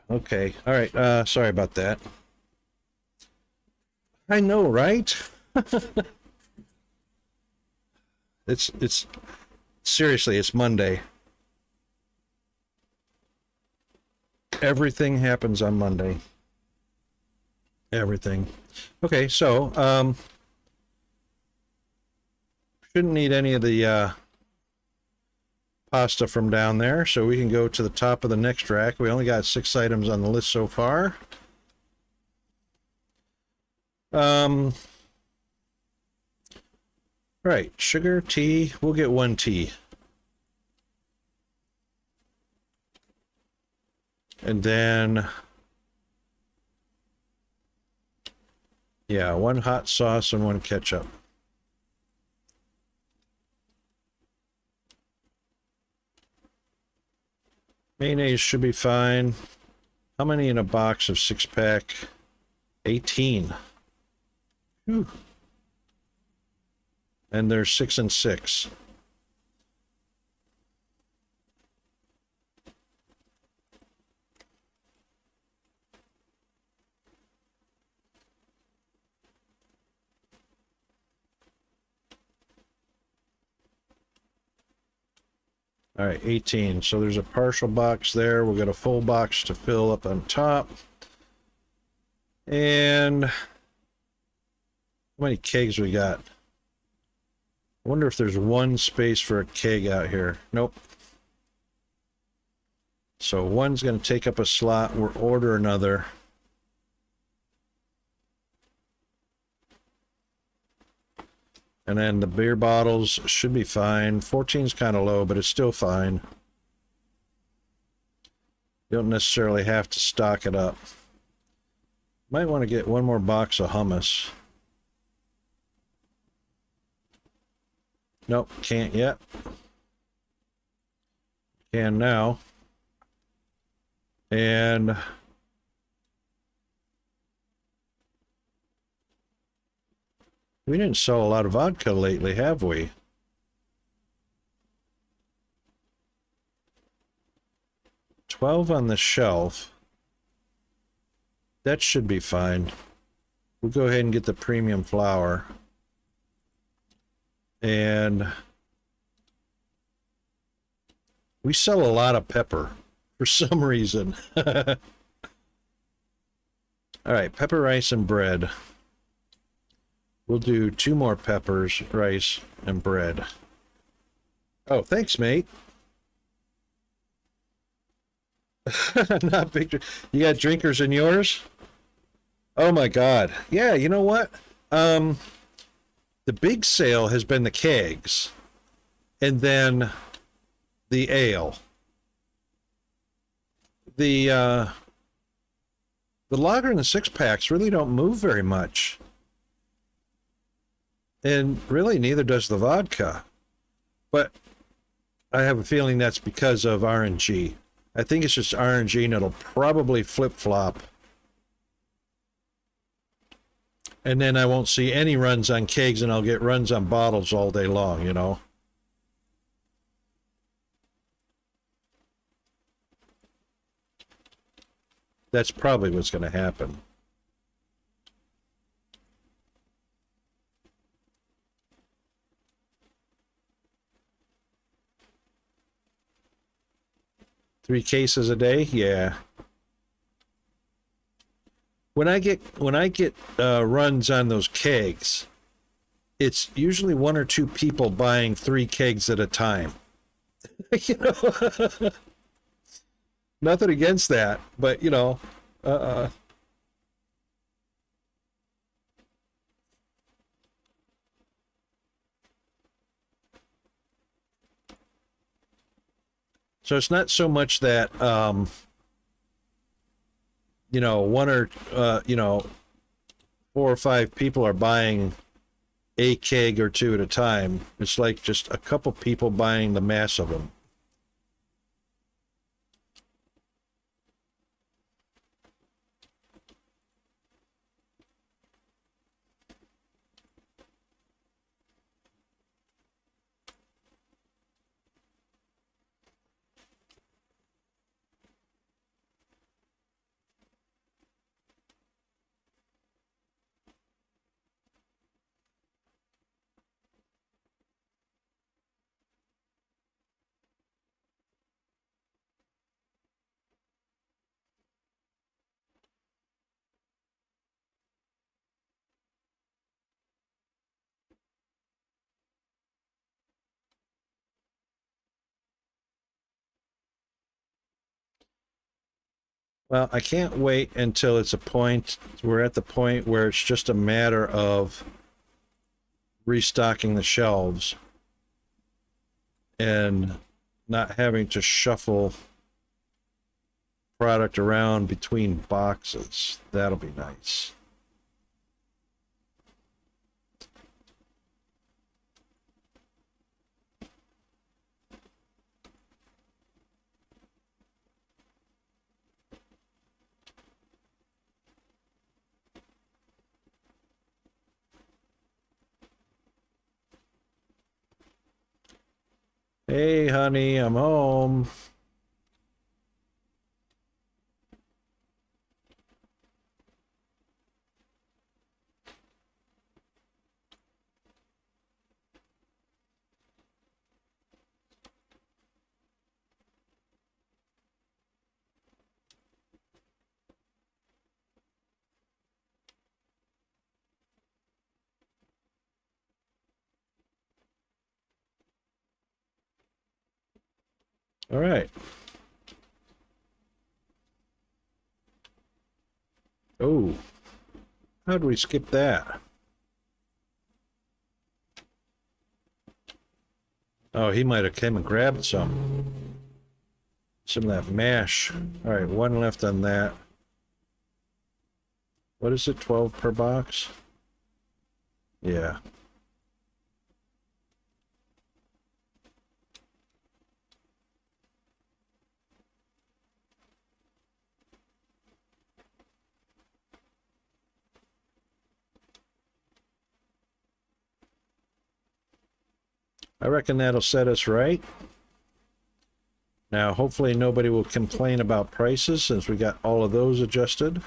Okay. All right. Sorry about that. I know, right? It's seriously, it's Monday. Everything happens on Monday. Everything. Okay, so shouldn't need any of the pasta from down there, so we can go to the top of the next rack. We only got 6 items on the list so far. Right, sugar, tea. We'll get 1 tea. And then, yeah, 1 hot sauce and 1 ketchup. Mayonnaise should be fine. How many in a box of 6-pack? 18. Whew. And there's 6 and 6. All right, 18. So there's a partial box there. We'll get a full box to fill up on top. And how many kegs we got? I wonder if there's 1 space for a keg out here. Nope. So 1's going to take up a slot. We'll order another. And then the beer bottles should be fine. 14's kind of low, but it's still fine. You don't necessarily have to stock it up. Might want to get 1 more box of hummus. Nope, can't yet. Can now. And we didn't sell a lot of vodka lately, have we? $12 on the shelf. That should be fine. We'll go ahead and get the premium flour. And we sell a lot of pepper for some reason. All right, pepper, rice, and bread. We'll do 2 more peppers, rice, and bread. Oh, thanks, mate. Not big. You got drinkers in yours? Oh my God. Yeah, you know what? The big sale has been the kegs, and then the ale. The lager and the 6-packs really don't move very much. And really neither does the vodka. But I have a feeling that's because of RNG. I think it's just RNG, and it'll probably flip-flop. And then I won't see any runs on kegs, and I'll get runs on bottles all day long, you know? That's probably what's going to happen. Three cases a day? Yeah. When I get runs on those kegs, it's usually 1 or 2 people buying 3 kegs at a time. You know, nothing against that, but you know, so it's not so much that you know, 1 or you know, 4 or 5 people are buying a keg or 2 at a time. It's like just a couple people buying the mass of them. Well, I can't wait until it's a point, we're at the point where it's just a matter of restocking the shelves and not having to shuffle product around between boxes. That'll be nice. Hey, honey, I'm home. All right. Oh, how do we skip that? Oh, he might have come and grabbed some of that mash. All right, one left on that. What is it, 12 per box? Yeah. I reckon that'll set us right. Now, hopefully nobody will complain about prices since we got all of those adjusted.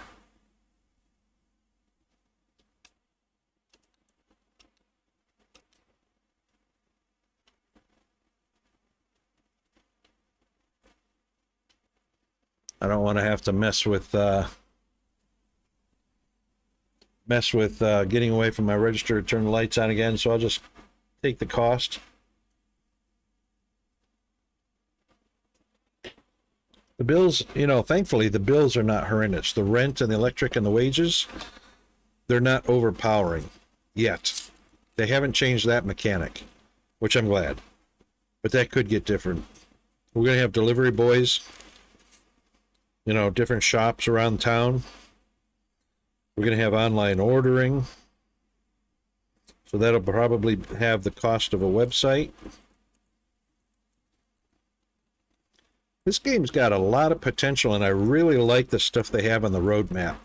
I don't want to have to mess with getting away from my register to turn the lights on again, so I'll just take the cost. The bills, you know, thankfully the bills are not horrendous. The rent and the electric and the wages, they're not overpowering yet. They haven't changed that mechanic, which I'm glad. But that could get different. We're going to have delivery boys, you know, different shops around town. We're going to have online ordering. So that'll probably have the cost of a website. This game's got a lot of potential, and I really like the stuff they have on the roadmap.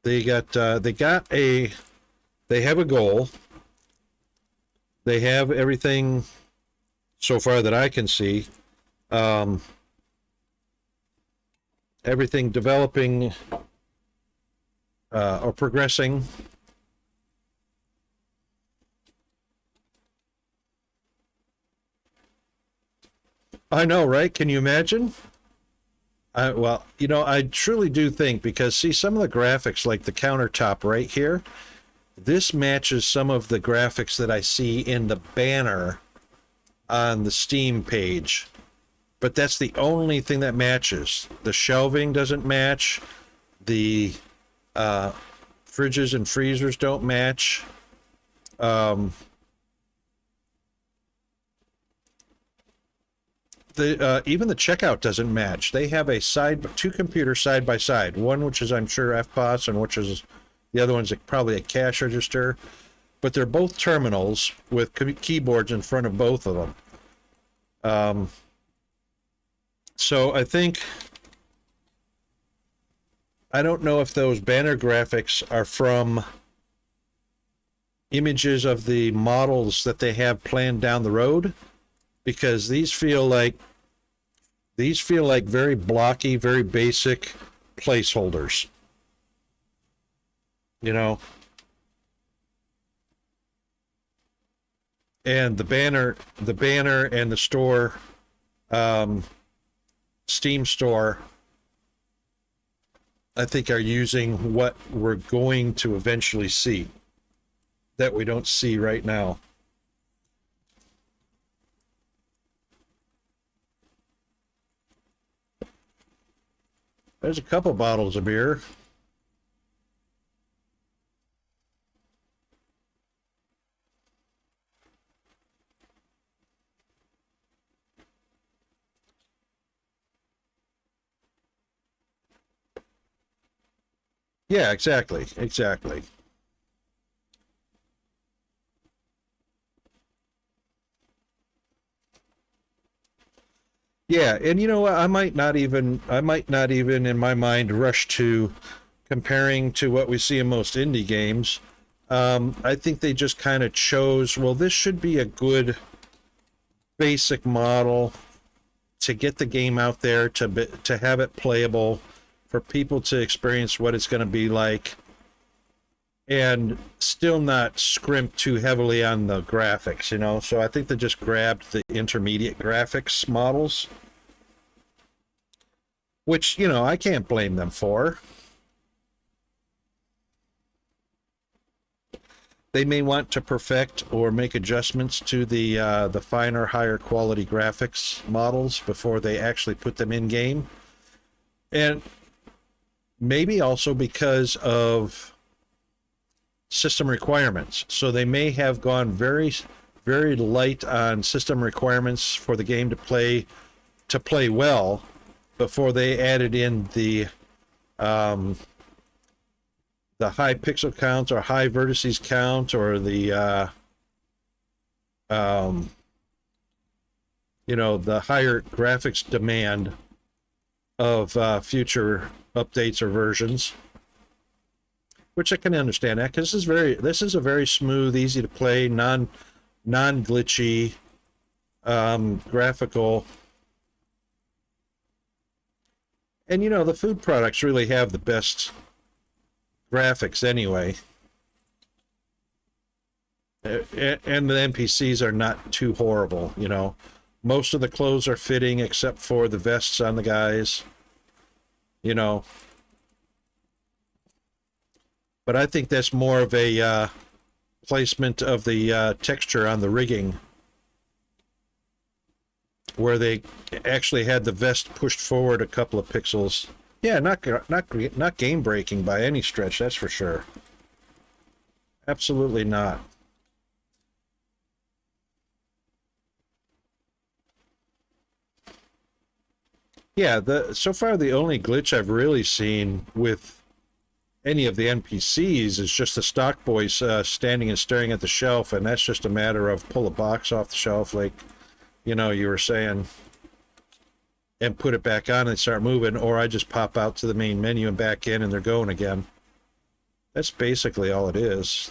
They have a goal. They have everything so far that I can see. Everything developing or progressing. I know, right? Can you imagine? Well, you know, I truly do think, because see some of the graphics, like the countertop right here, this matches some of the graphics that I see in the banner on the Steam page. But that's the only thing that matches. The shelving doesn't match. The fridges and freezers don't match. Even the checkout doesn't match. They have two computers side by side. One which is, I'm sure, FPOS, and which is the other one's probably a cash register. But they're both terminals with keyboards in front of both of them. So I don't know if those banner graphics are from images of the models that they have planned down the road, because these feel like very blocky, very basic placeholders. You know? And the banner and the store, Steam store, I think are using what we're going to eventually see that we don't see right now. There's a couple bottles of beer. Yeah, exactly. Exactly. Yeah, and you know what? I might not even in my mind rush to comparing to what we see in most indie games. I think they just kind of chose, well, this should be a good basic model to get the game out there, to have it playable, for people to experience what it's going to be like, and still not scrimp too heavily on the graphics, you know? So I think they just grabbed the intermediate graphics models, which, you know, I can't blame them for. They may want to perfect or make adjustments to the finer, higher quality graphics models before they actually put them in game, and maybe also because of system requirements. So they may have gone very, very light on system requirements for the game to play well before they added in the high pixel count or high vertices count, or the um, you know, the higher graphics demand of future updates or versions, which I can understand that, because this is a very smooth, easy to play, non glitchy graphical. And you know, the food products really have the best graphics anyway. And the NPCs are not too horrible, you know. Most of the clothes are fitting except for the vests on the guys, you know. But I think that's more of a placement of the texture on the rigging, where they actually had the vest pushed forward a couple of pixels. Yeah, not game breaking by any stretch, that's for sure. Absolutely not. Yeah, the so far the only glitch I've really seen with any of the NPCs is just the stock boys standing and staring at the shelf, and that's just a matter of pull a box off the shelf, like, you know, you were saying, and put it back on and start moving, or I just pop out to the main menu and back in and they're going again. That's basically all it is.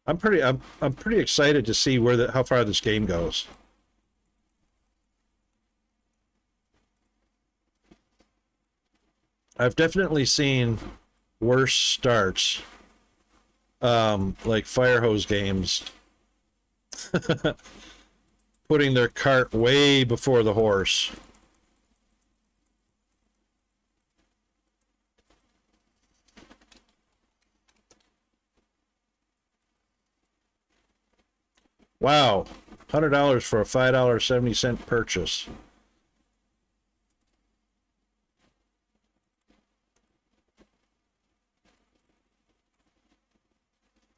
I'm pretty excited to see how far this game goes. I've definitely seen worse starts, like fire hose games, putting their cart way before the horse. Wow, $100 for a $5.70 purchase.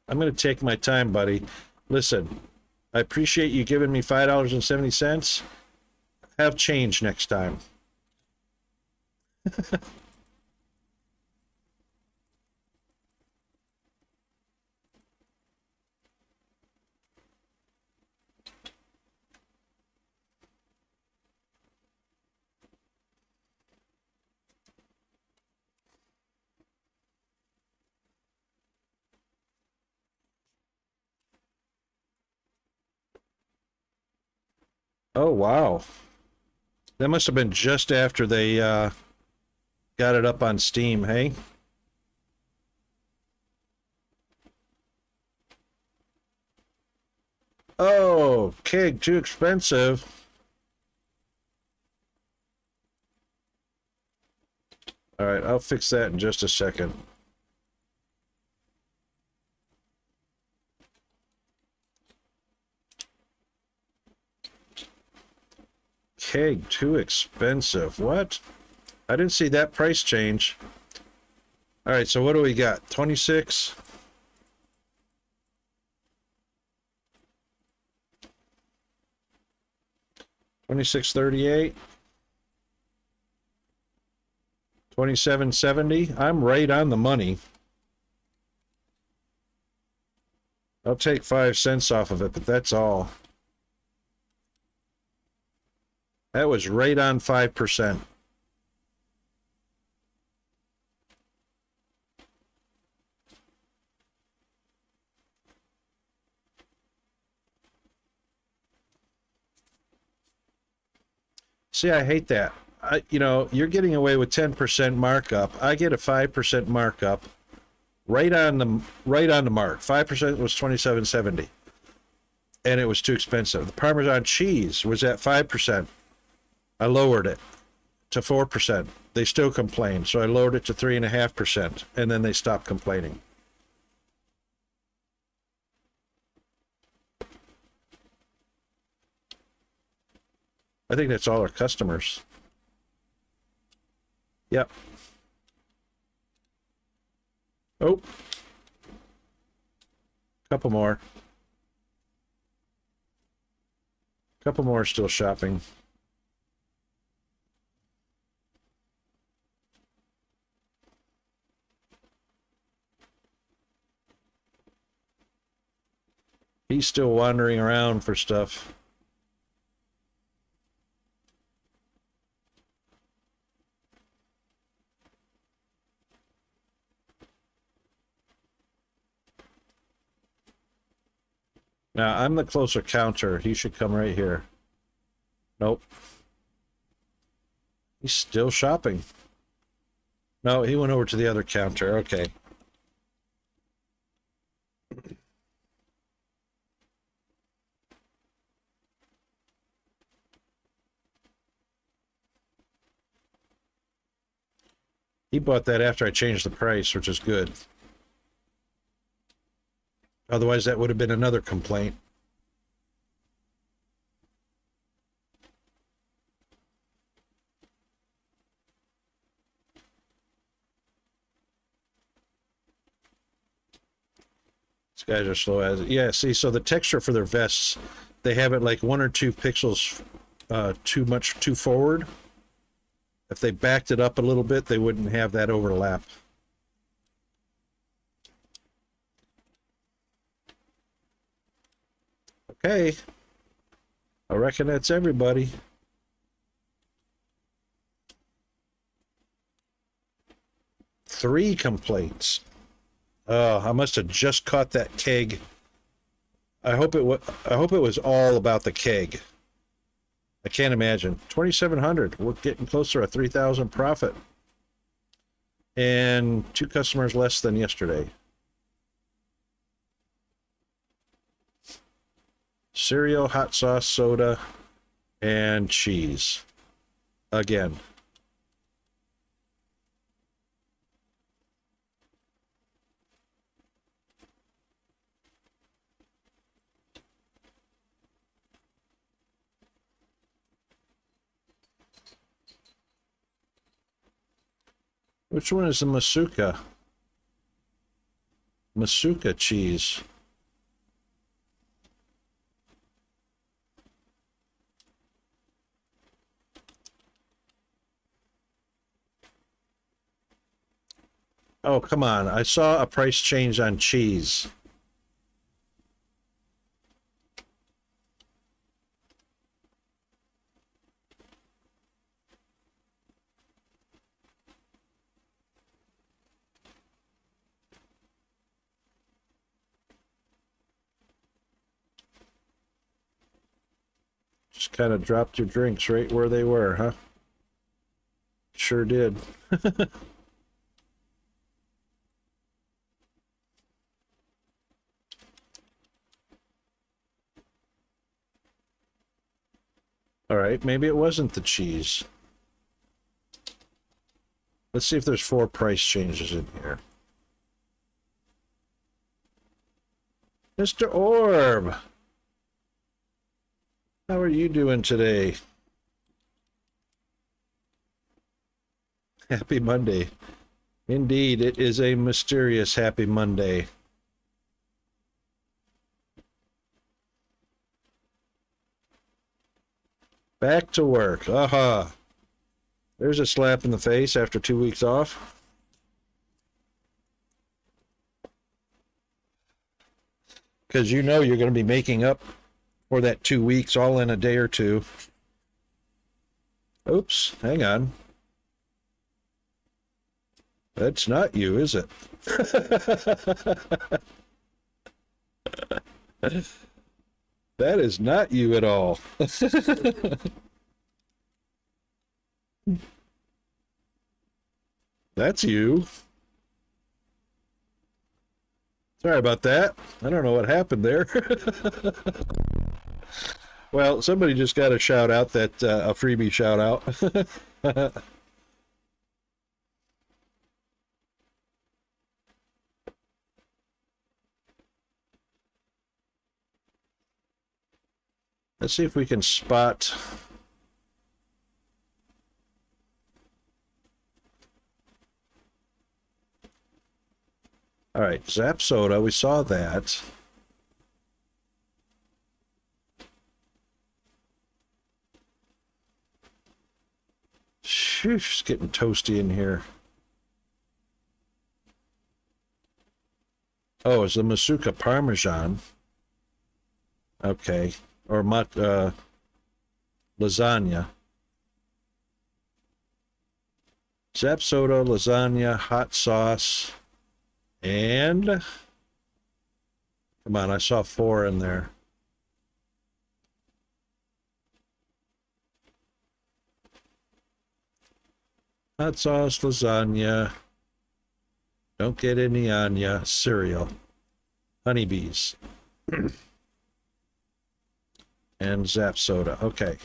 I'm going to take my time, buddy. Listen, I appreciate you giving me $5.70. Have change next time. Oh, wow. That must have been just after they got it up on Steam, hey? Oh, keg, too expensive. All right, I'll fix that in just a second. keg too expensive. What? I didn't see that price change. All right, so what do we got? 26. $26.38. $27.70. I'm right on the money. I'll take 5 cents off of it, but that's all. That was right on 5%. See, I hate that. You're getting away with 10% markup. I get a 5% markup. Right on the mark. 5% was $27.70. And it was too expensive. The Parmesan cheese was at 5%. I lowered it to 4%. They still complained, so I lowered it to 3.5%, and then they stopped complaining. I think that's all our customers. Yep. Oh. Couple more. Couple more still shopping. He's still wandering around for stuff. Now, I'm the closer counter. He should come right here. Nope. He's still shopping. No, he went over to the other counter. Okay. He bought that after I changed the price, which is good. Otherwise, that would have been another complaint. These guys are slow as it. Yeah, see, so the texture for their vests, they have it like 1 or 2 pixels too forward. If they backed it up a little bit, they wouldn't have that overlap. Okay. I reckon that's everybody. Three complaints. Oh, I must have just caught that keg. I hope it was all about the keg. I can't imagine. 2,700. We're getting closer to 3,000 profit. And 2 customers less than yesterday. Cereal, hot sauce, soda, and cheese. Again. Which one is the Masuka? Masuka cheese. Oh, come on. I saw a price change on cheese. Just kind of dropped your drinks right where they were, huh? Sure did. All right, maybe it wasn't the cheese. Let's see if there's 4 price changes in here. Mr. Orb! How are you doing today? Happy Monday. Indeed, it is a mysterious happy Monday. Back to work. Aha. There's a slap in the face after 2 weeks off. Because you know you're going to be making up for that 2 weeks all in a day or two. Oops, hang on. That's not you, is it? That is not you at all. That's you. Sorry about that. I don't know what happened there. Well, somebody just got a shout out that a freebie shout out. Let's see if we can spot. All right, Zap Soda, we saw that. Sheesh, it's getting toasty in here. Oh, it's the Masuka Parmesan. Okay. Or lasagna. Zap Soda, lasagna, hot sauce, and... Come on, I saw 4 in there. Hot sauce, lasagna. Don't get any on ya. Cereal. Honeybees. And Zap Soda. Okay.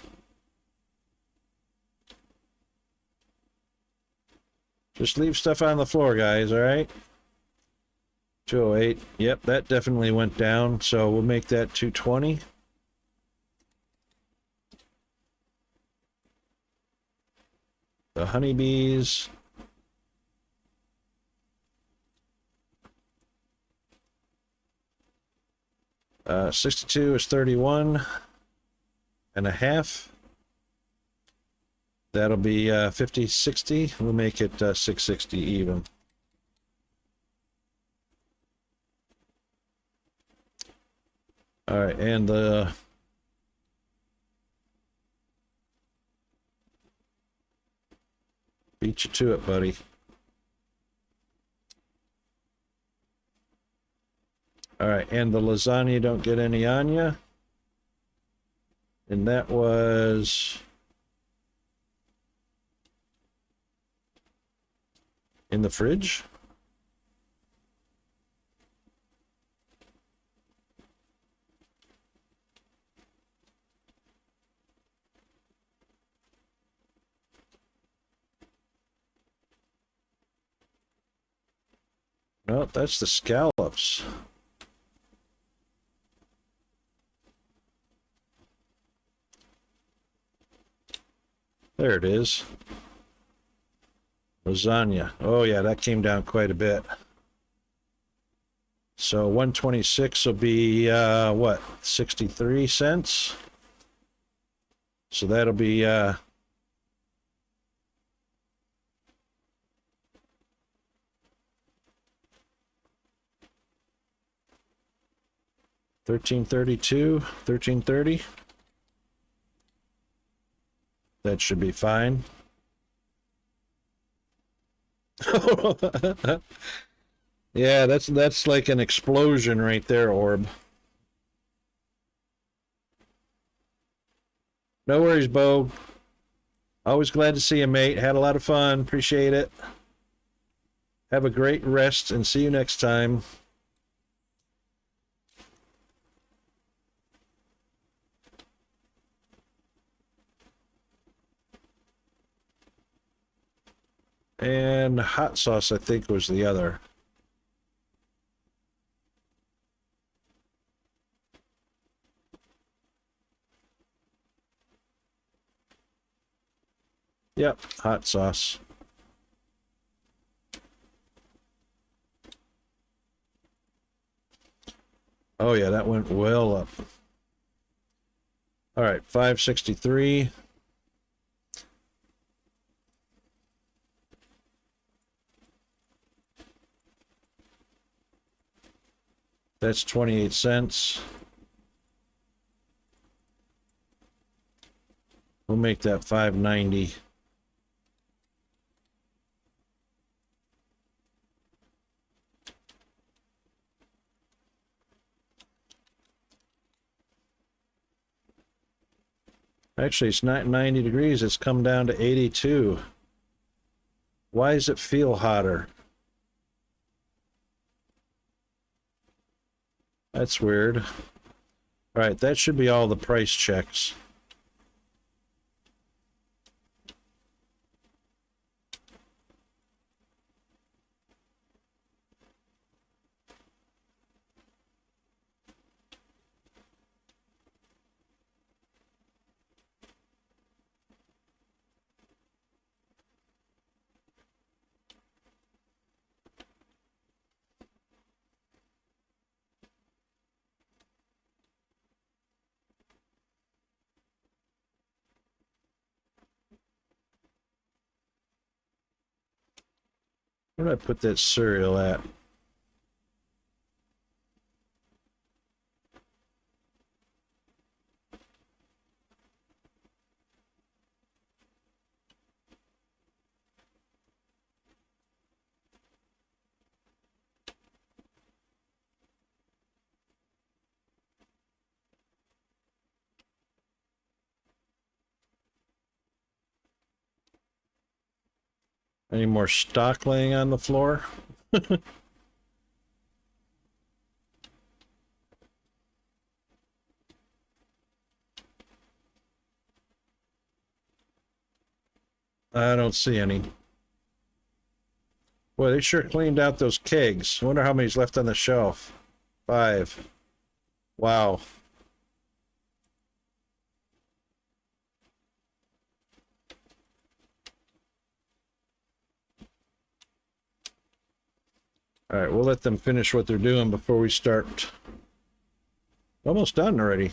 Just leave stuff on the floor, guys, all right? 208. Yep, that definitely went down, so we'll make that 220. The honeybees. Uh, 62 is 31 and a half. That'll be 50, 60. We'll make it 660 even. All right, and the beat you to it, buddy. All right, and the lasagna, don't get any on ya. And that was in the fridge. No, that's the scallops. There it is. Lasagna. Oh yeah, that came down quite a bit. So 126 will be what? 63 cents. So that'll be 1332, 1330. That should be fine. Yeah, that's like an explosion right there, Orb. No worries, Bo. Always glad to see you, mate. Had a lot of fun. Appreciate it. Have a great rest and see you next time. And hot sauce, I think, was the other. Yep, hot sauce. Oh yeah, that went well up. All right, 563. That's 28 cents. We'll make that 590. Actually, it's not 90 degrees. It's come down to 82. Why does it feel hotter? That's weird. All right, that should be all the price checks. Where did I put that cereal at? Any more stock laying on the floor? I don't see any. Boy, they sure cleaned out those kegs. I wonder how many's left on the shelf. 5. Wow. All right, we'll let them finish what they're doing before we start. Almost done already.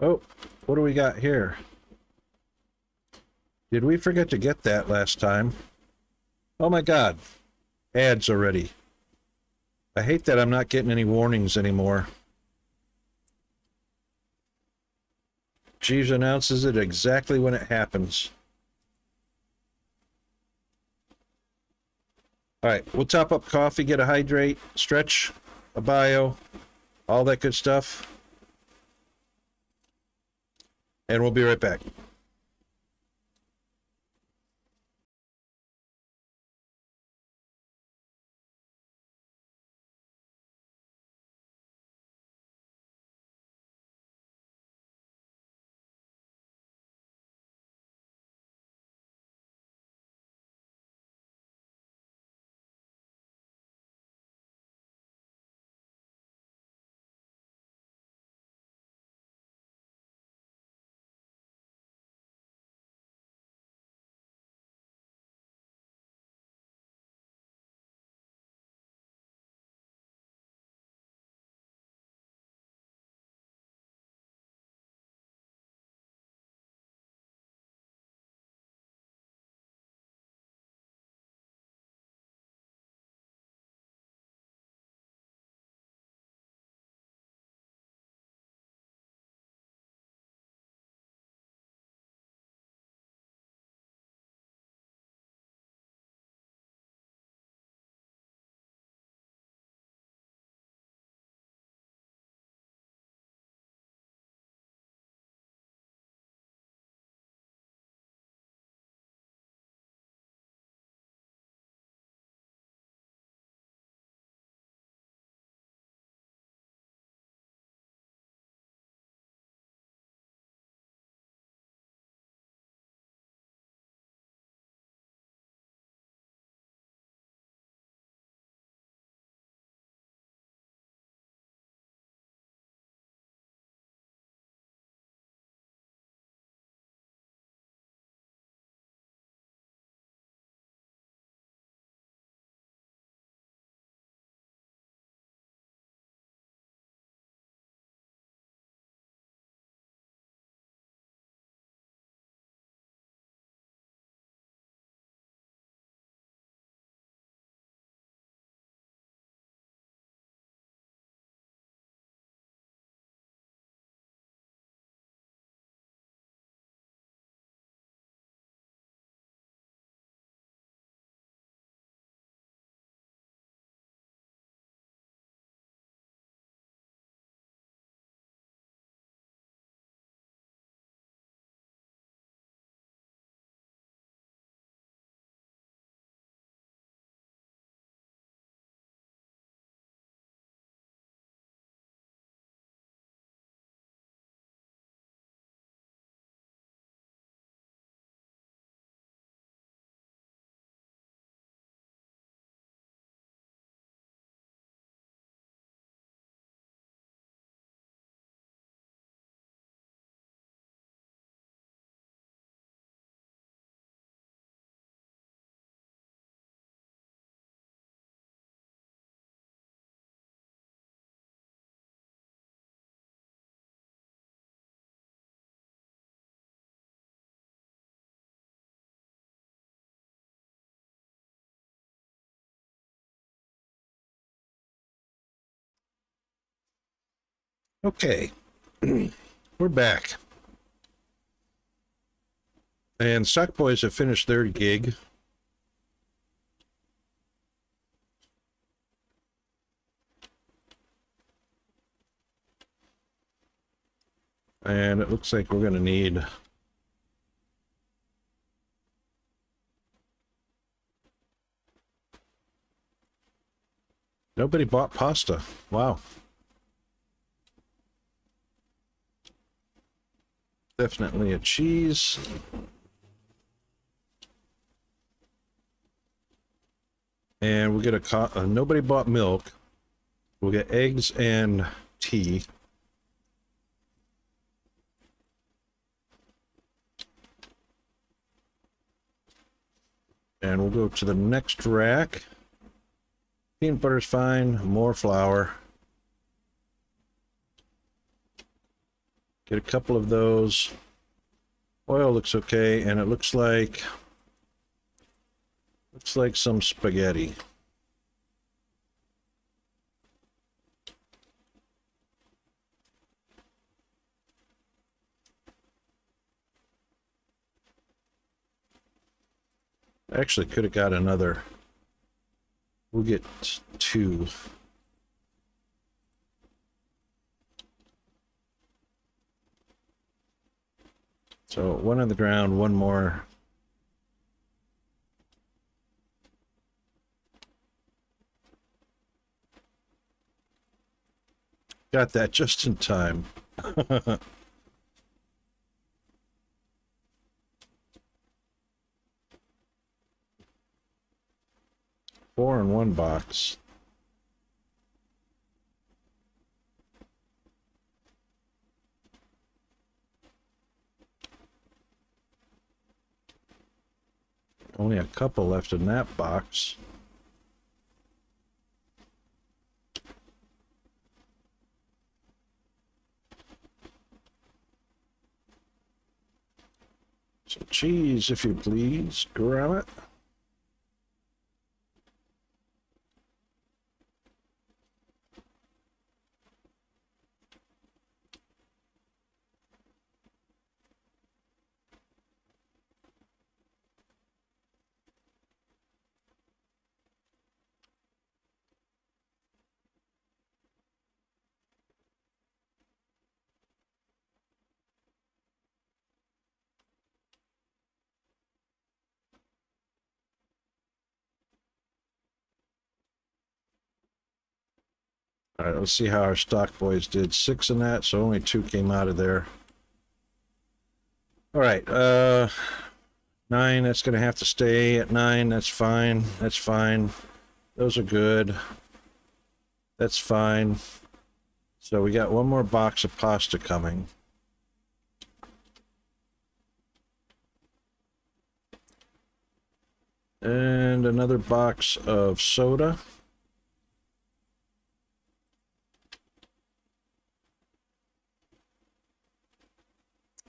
Oh, what do we got here? Did we forget to get that last time? Oh my God. Ads already. I hate that I'm not getting any warnings anymore. Jeeves announces it exactly when it happens. All right, we'll top up coffee, get a hydrate, stretch, a bio, all that good stuff. And we'll be right back. Okay, we're back. And Sock Boys have finished their gig. And it looks like we're going to need... Nobody bought pasta. Wow. Definitely a cheese. And we'll get nobody bought milk. We'll get eggs and tea. And we'll go to the next rack. Peanut butter's fine. More flour. Get a couple of those. Oil looks okay, and it looks like some spaghetti. Actually, could have got another. We'll get 2. So 1 on the ground, 1 more. Got that just in time. 4 in 1 box. Only a couple left in that box. Some cheese, if you please. Grab it. All right, let's see how our stock boys did. 6 in that, so only 2 came out of there. All right, 9, that's going to have to stay at 9. That's fine. That's fine. Those are good. That's fine. So we got 1 more box of pasta coming. And another box of soda.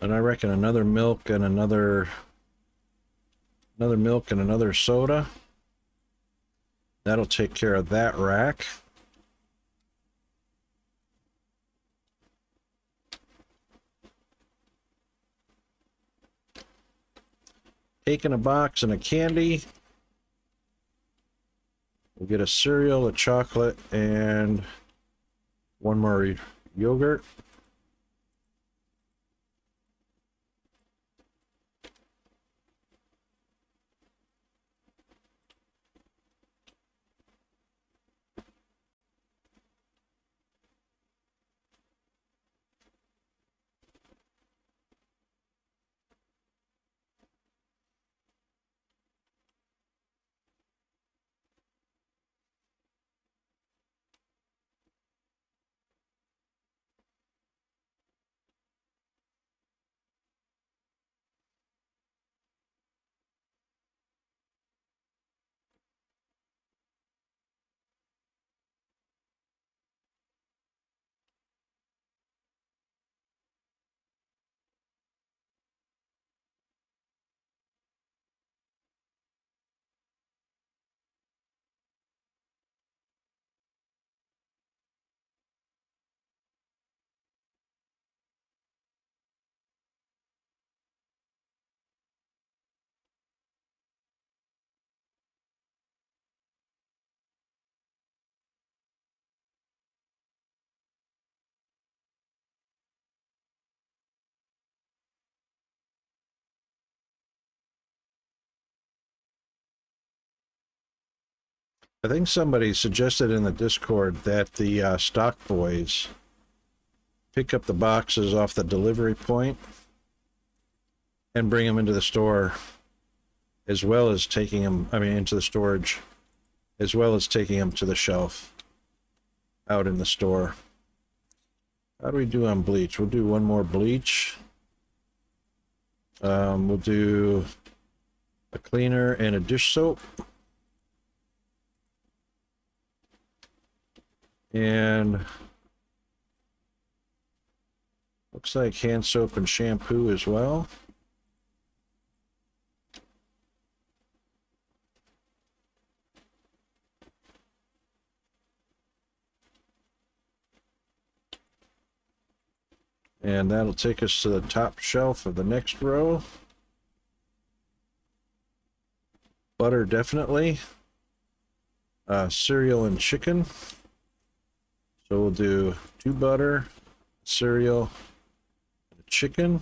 And I reckon another milk and another milk and another soda. That'll take care of that rack. Cake in a box and a candy. We'll get a cereal, a chocolate, and 1 more yogurt. I think somebody suggested in the Discord that the stock boys pick up the boxes off the delivery point and bring them into the store, as well as taking them, into the storage, as well as taking them to the shelf out in the store. How do we do on bleach? We'll do one more bleach. We'll do a cleaner and a dish soap. And looks like hand soap and shampoo as well. And that'll take us to the top shelf of the next row. Butter, definitely. Cereal and chicken. So we'll do 2 butter, cereal, and chicken.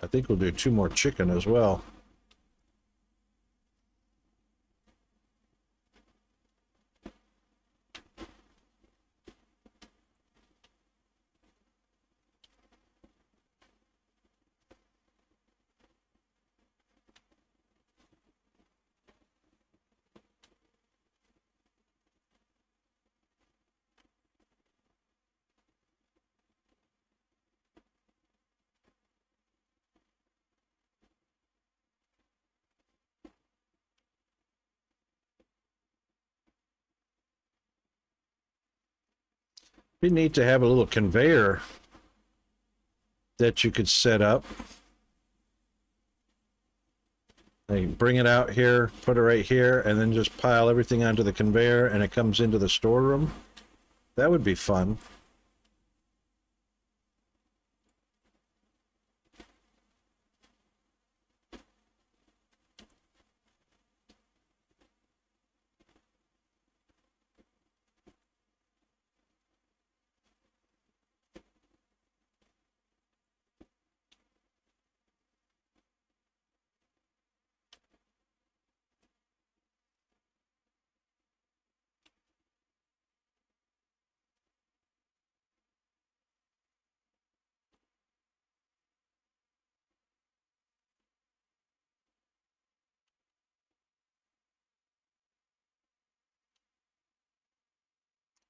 I think we'll do 2 more chicken as well. It'd be neat to have a little conveyor that you could set up. Like bring it out here, put it right here, and then just pile everything onto the conveyor and it comes into the storeroom. That would be fun.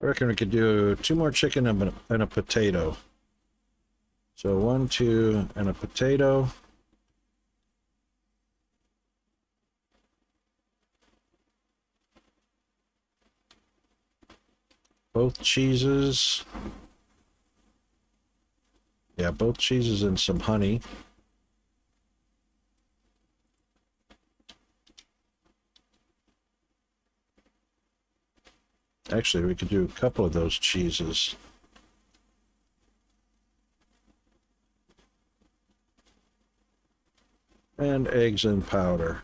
I reckon we could do 2 more chicken and a potato. So 1, 2, and a potato. Both cheeses. Yeah, both cheeses and some honey. Actually, we could do a couple of those cheeses. And eggs in powder.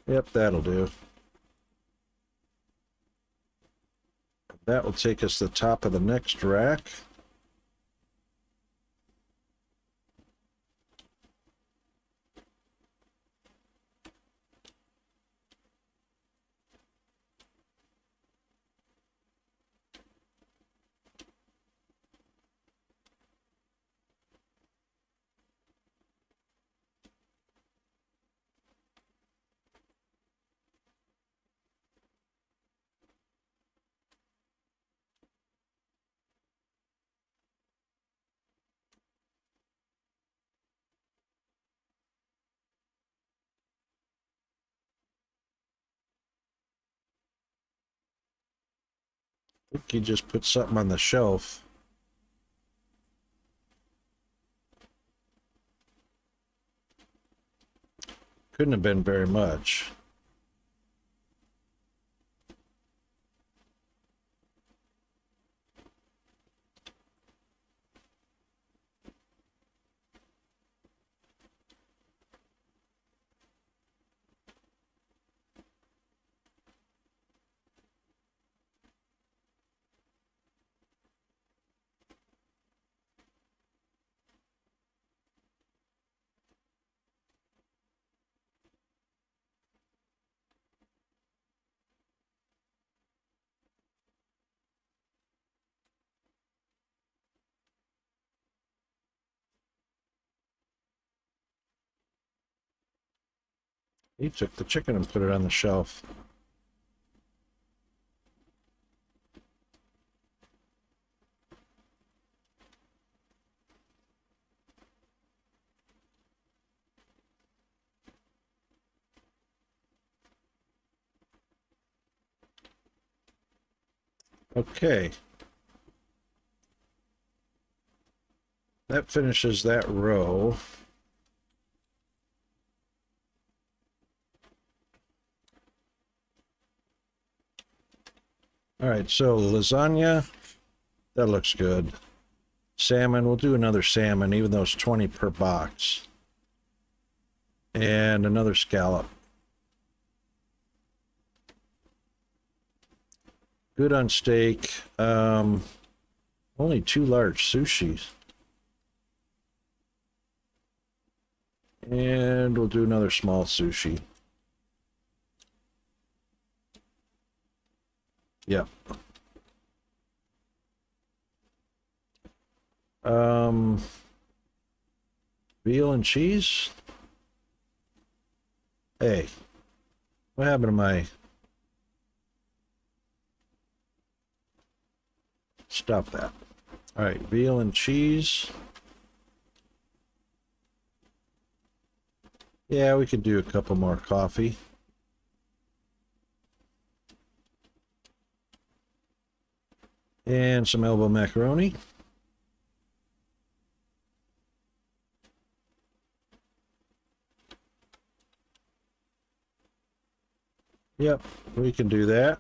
Yep, that'll do. That will take us to the top of the next rack. I think you just put something on the shelf. Couldn't have been very much. He took the chicken and put it on the shelf. Okay. That finishes that row. All right, so lasagna, that looks good. Salmon, we'll do another salmon, even though it's 20 per box. And another scallop. Good on steak. Only 2 large sushis. And we'll do another small sushi. Yep. Veal and cheese? Hey, what happened to my... Stop that. All right, veal and cheese. Yeah, we could do a couple more coffee. And some elbow macaroni. Yep, we can do that.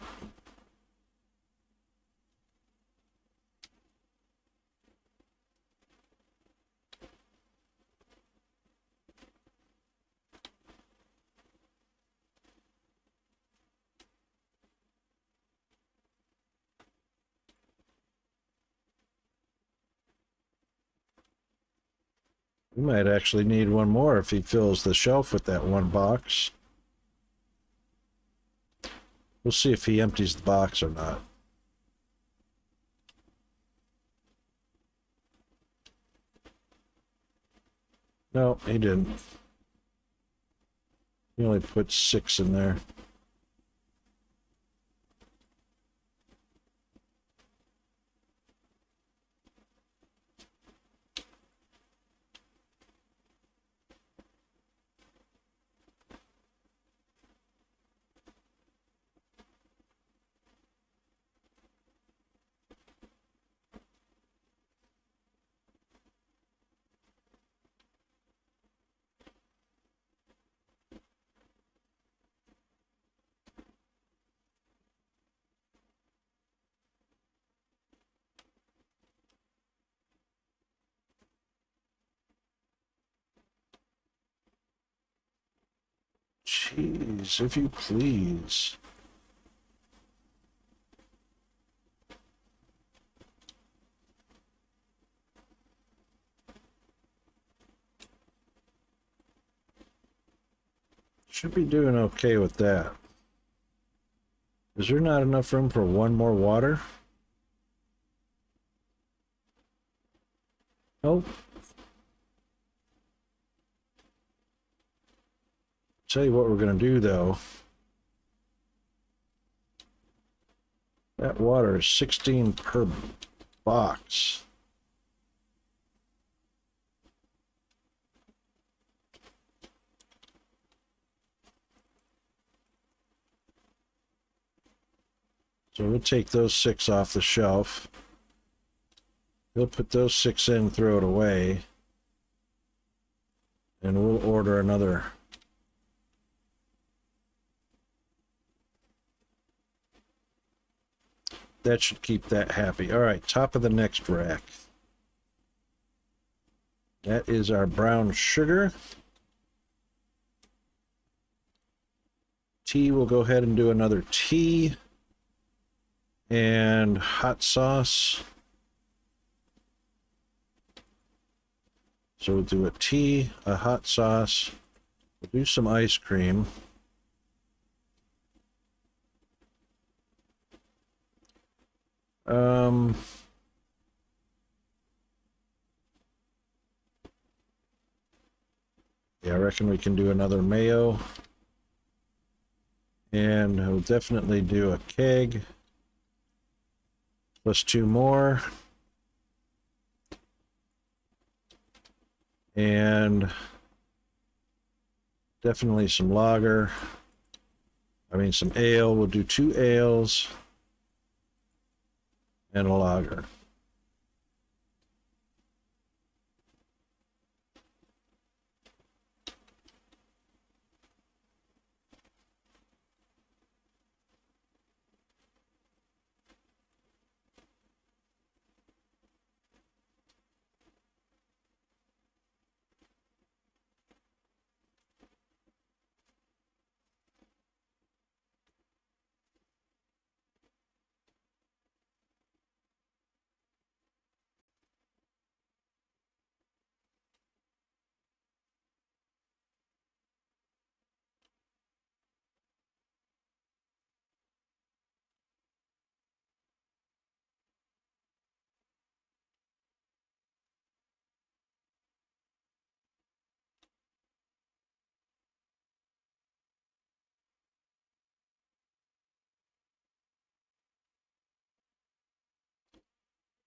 We might actually need one more if he fills the shelf with that one box. We'll see if he empties the box or not. No, he didn't. He only put 6 in there. Jeez, if you please. Should be doing okay with that. Is there not enough room for one more water? Nope. Tell you what we're going to do, though. That water is 16 per box. So we'll take those 6 off the shelf. We'll put those 6 in, throw it away. And we'll order another. That should keep that happy. All right, top of the next rack. That is our brown sugar. Tea, we'll go ahead and do another tea. And hot sauce. So we'll do a tea, a hot sauce. We'll do some ice cream. Yeah, I reckon we can do another mayo. And I'll definitely do a keg. Plus 2 more. And definitely some lager. I mean, some ale. We'll do 2 ales and a lager.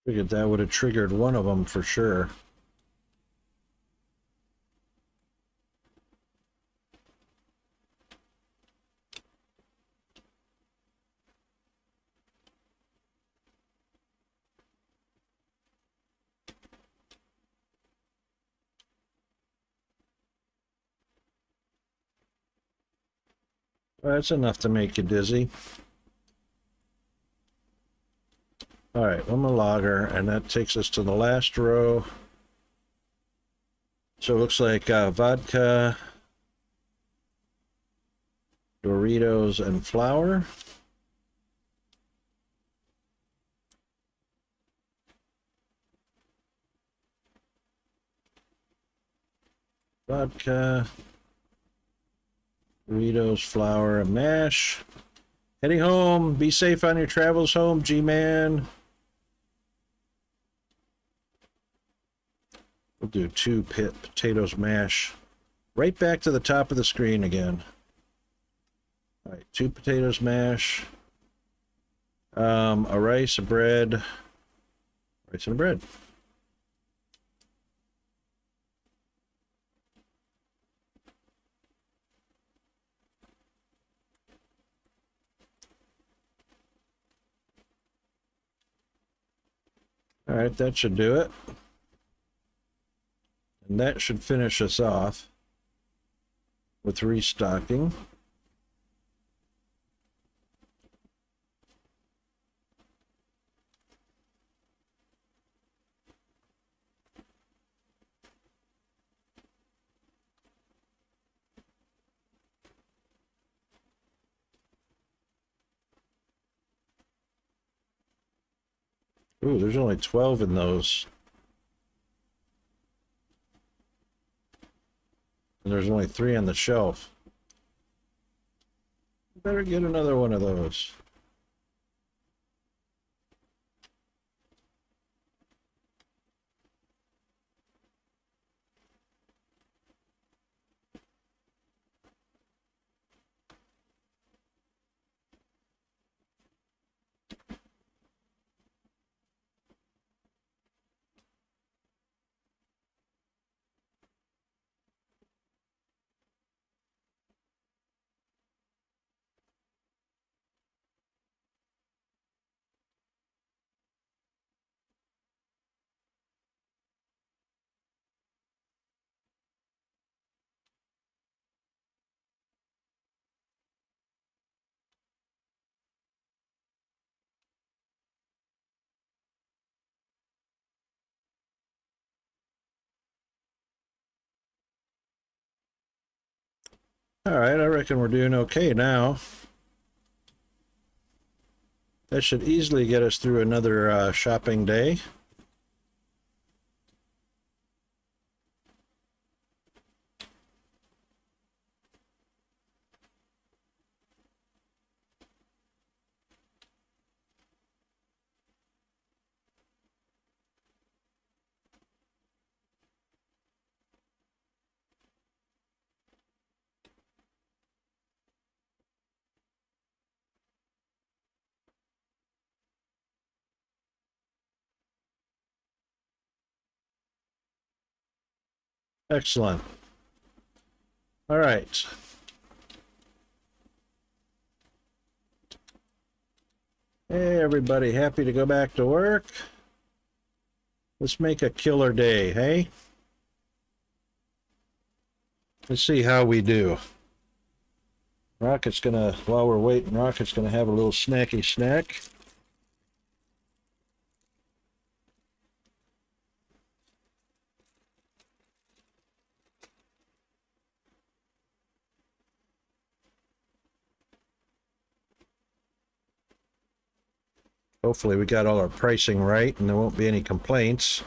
Figured that would have triggered one of them for sure. Well, that's enough to make you dizzy. All right, one more lager, and that takes us to the last row. So it looks like vodka, Doritos, and flour. Vodka, Doritos, flour, and mash. Heading home. Be safe on your travels home, G-Man. We'll do 2 potatoes mash. Right back to the top of the screen again. All right, 2 potatoes mash. A rice, a bread. Rice and bread. All right, that should do it. And that should finish us off with restocking. Ooh, there's only 12 in those. And there's only 3 on the shelf. Better get another one of those. All right, I reckon we're doing okay now. That should easily get us through another shopping day. Excellent. All right. Hey, everybody, happy to go back to work? Let's make a killer day, hey? Let's see how we do. Rocket's gonna, while we're waiting, Rocket's gonna have a little snacky snack. Hopefully we got all our pricing right and there won't be any complaints.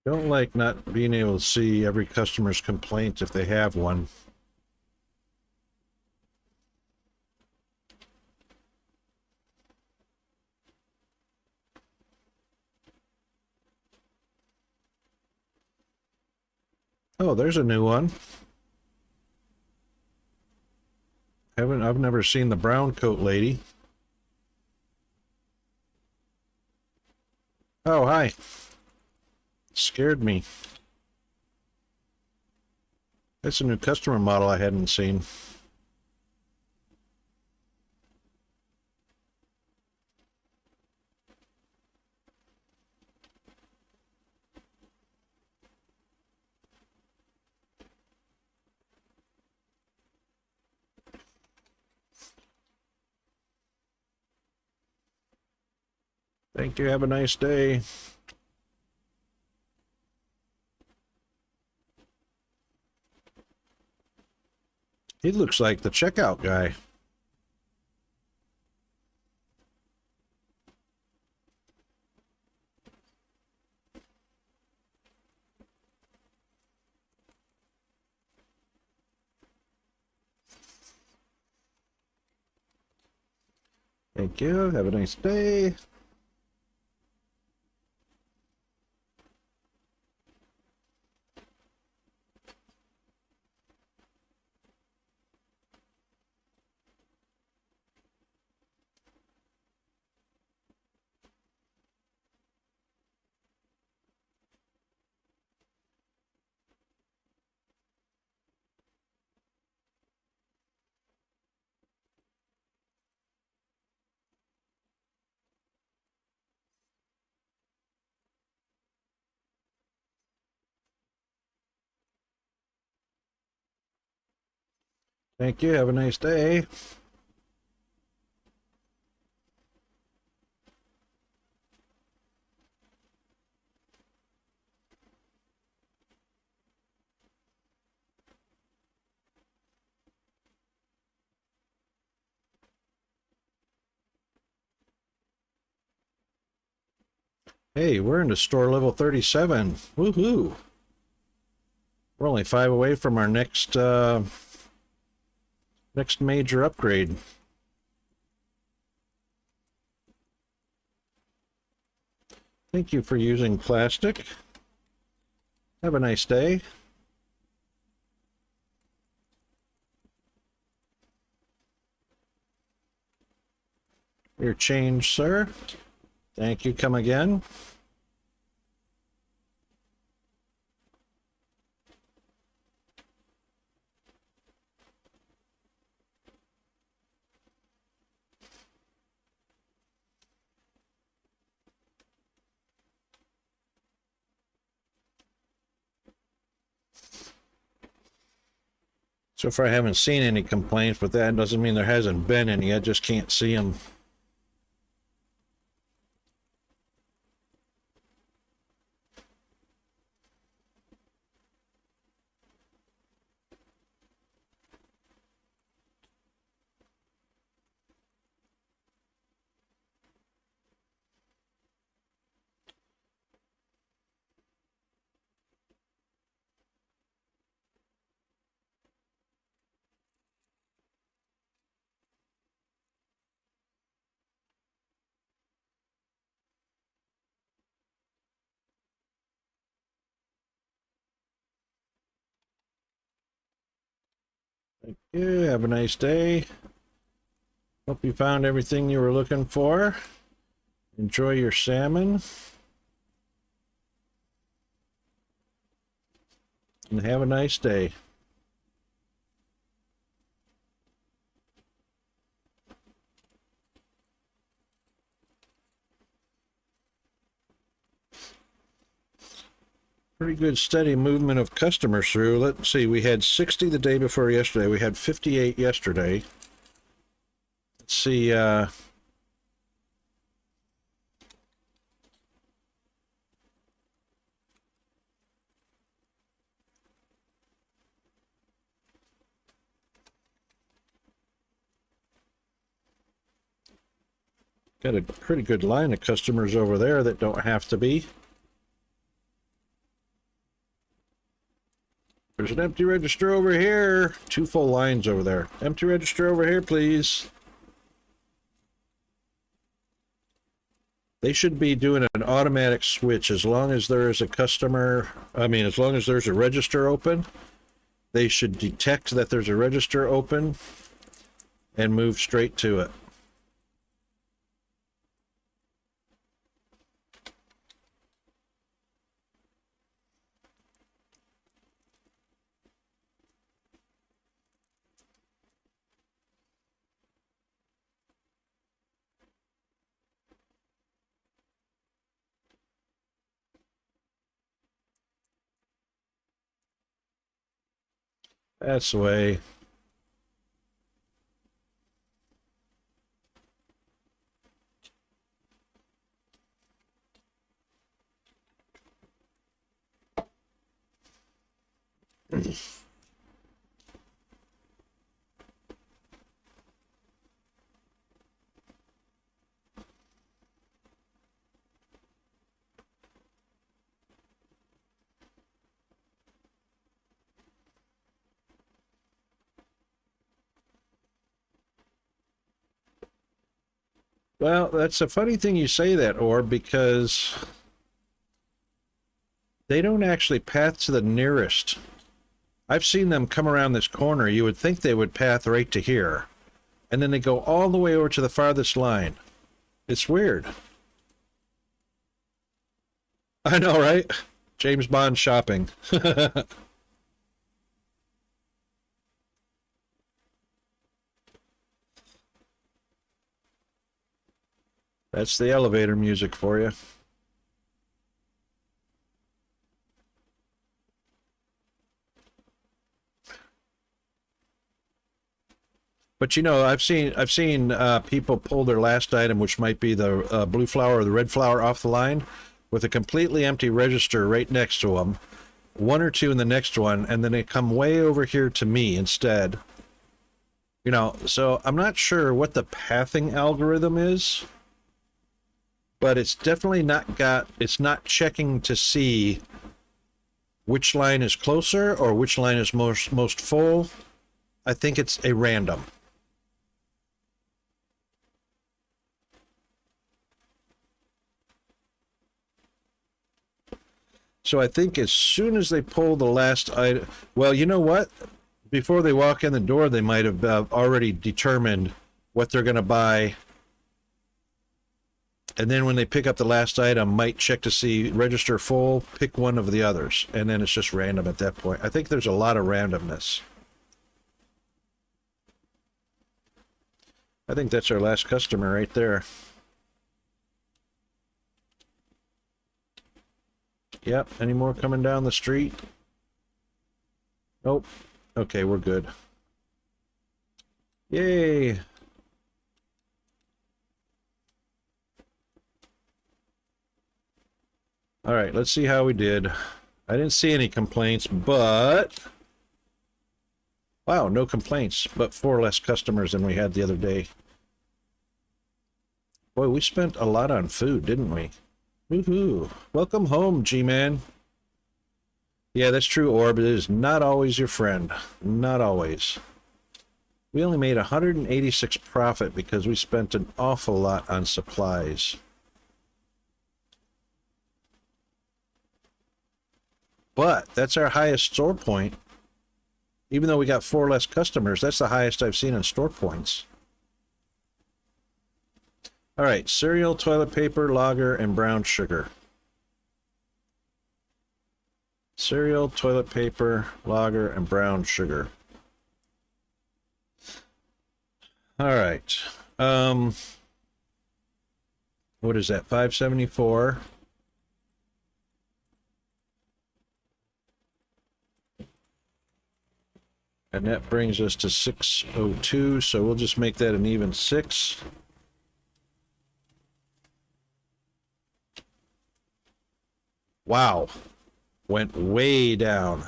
Don't like not being able to see every customer's complaint if they have one. Oh, there's a new one. I've never seen the brown coat lady. Oh, hi. Scared me. That's a new customer model I hadn't seen. Thank you. Have a nice day. He looks like the checkout guy. Thank you. Have a nice day. Thank you. Have a nice day. Hey, we're into store level 37. Woohoo! We're only 5 away from our next next major upgrade. Thank you for using plastic. Have a nice day. Your change, sir. Thank you. Come again. So far, I haven't seen any complaints, but that doesn't mean there hasn't been any. I just can't see them. Thank you. Have a nice day. Hope you found everything you were looking for. Enjoy your salmon. And have a nice day. Pretty good steady movement of customers through. Let's see, we had 60 the day before yesterday. We had 58 yesterday. Let's see, got a pretty good line of customers over there that don't have to be. There's an empty register over here. 2 full lines over there. Empty register over here, please. They should be doing an automatic switch as long as there is a customer, as long as there's a register open, they should detect that there's a register open and move straight to it. That's the way. Well, that's a funny thing you say that, Orb, because they don't actually path to the nearest. I've seen them come around this corner. You would think they would path right to here. And then they go all the way over to the farthest line. It's weird. I know, right? James Bond shopping. That's the elevator music for you. But you know, I've seen people pull their last item, which might be the blue flower or the red flower, off the line with a completely empty register right next to them, 1 or 2 in the next one, and then they come way over here to me instead. You know, so I'm not sure what the pathing algorithm is, but it's definitely it's not checking to see which line is closer or which line is most full. I think it's a random. So I think as soon as they pull the last item, well, you know what? Before they walk in the door, they might have already determined what they're going to buy. And then when they pick up the last item, might check to see register full, pick one of the others. And then it's just random at that point. I think there's a lot of randomness. I think that's our last customer right there. Yep, any more coming down the street? Nope. Okay, we're good. Yay! All right, let's see how we did. I didn't see any complaints, but wow, no complaints, but 4 less customers than we had the other day. Boy, we spent a lot on food, didn't we? Woohoo! Welcome home, G-Man. Yeah, that's true, Orb. It is not always your friend. Not always. We only made 186 profit because we spent an awful lot on supplies. But that's our highest store point. Even though we got 4 less customers, that's the highest I've seen in store points. All right, cereal, toilet paper, lager, and brown sugar. Cereal, toilet paper, lager, and brown sugar. All right. What is that? 574. And that brings us to 602, so we'll just make that an even 6. Wow. Went way down.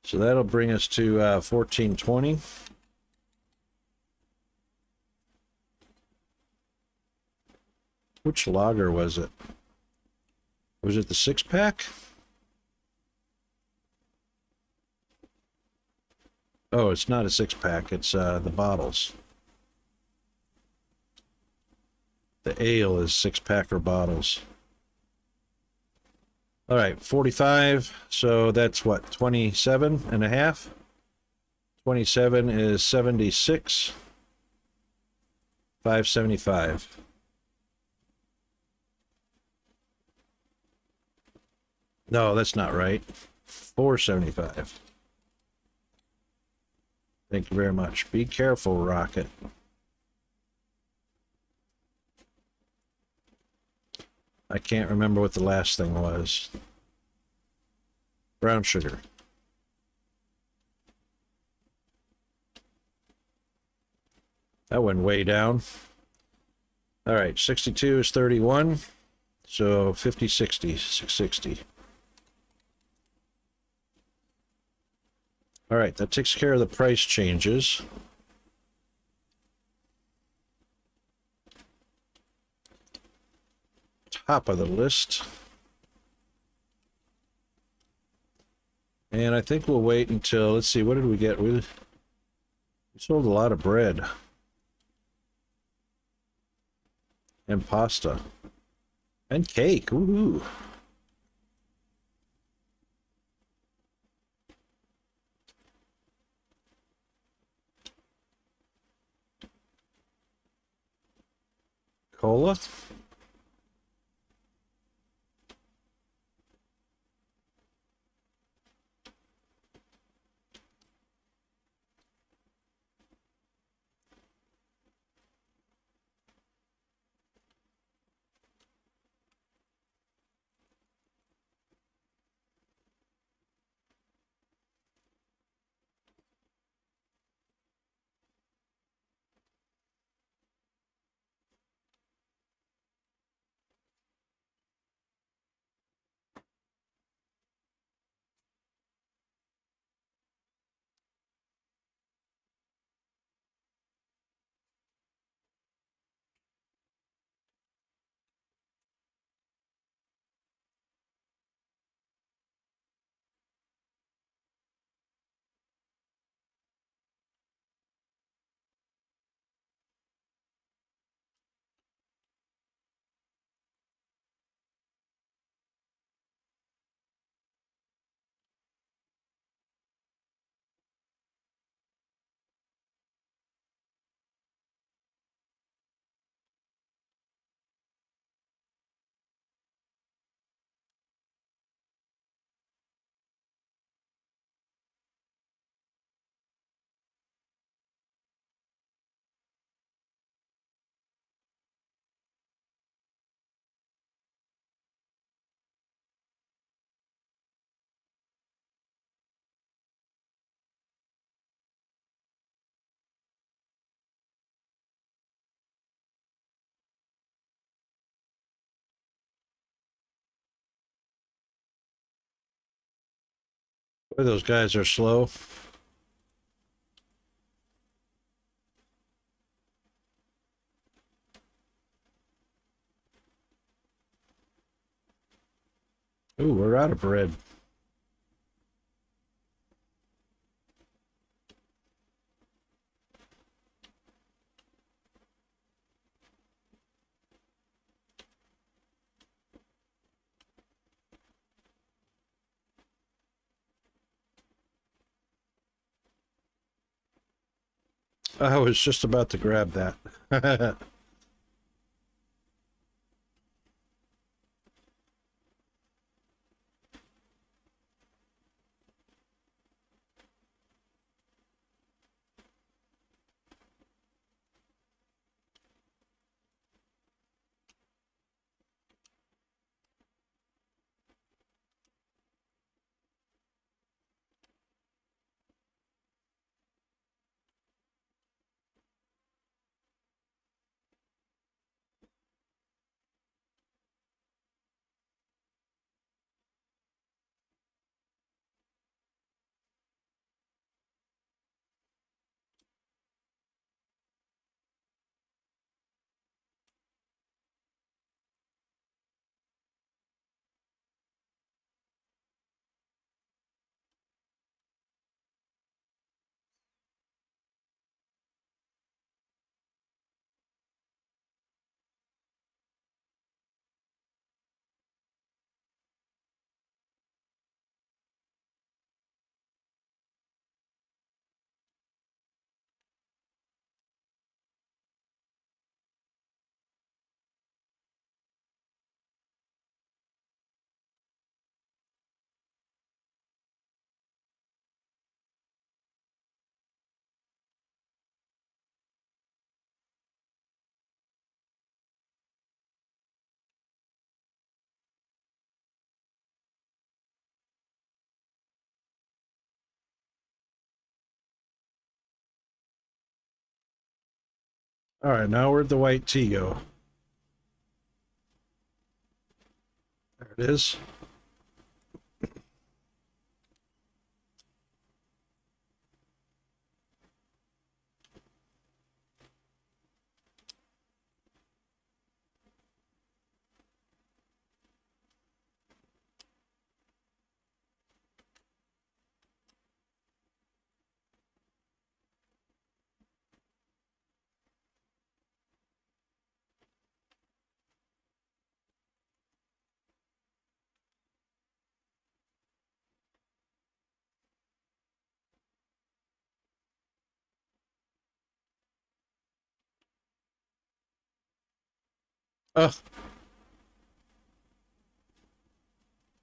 So that'll bring us to 1420. Which lager was it? Was it the 6-pack? Oh, it's not a 6-pack. It's the bottles. The ale is 6-packer bottles. All right, 45. So that's what, 27 and a half? 27 is 76. 575. No, that's not right. 475. Thank you very much. Be careful, Rocket. I can't remember what the last thing was. Brown sugar. That went way down. All right, 62 is 31. So 50, 60, 660. All right, that takes care of the price changes. Top of the list. And I think we'll wait until, let's see, what did we get? We sold a lot of bread. And pasta. And cake, woohoo. Cola. Boy, those guys are slow. Ooh, we're out of bread. I was just about to grab that. All right, now where'd the white tea go? There it is. Oh,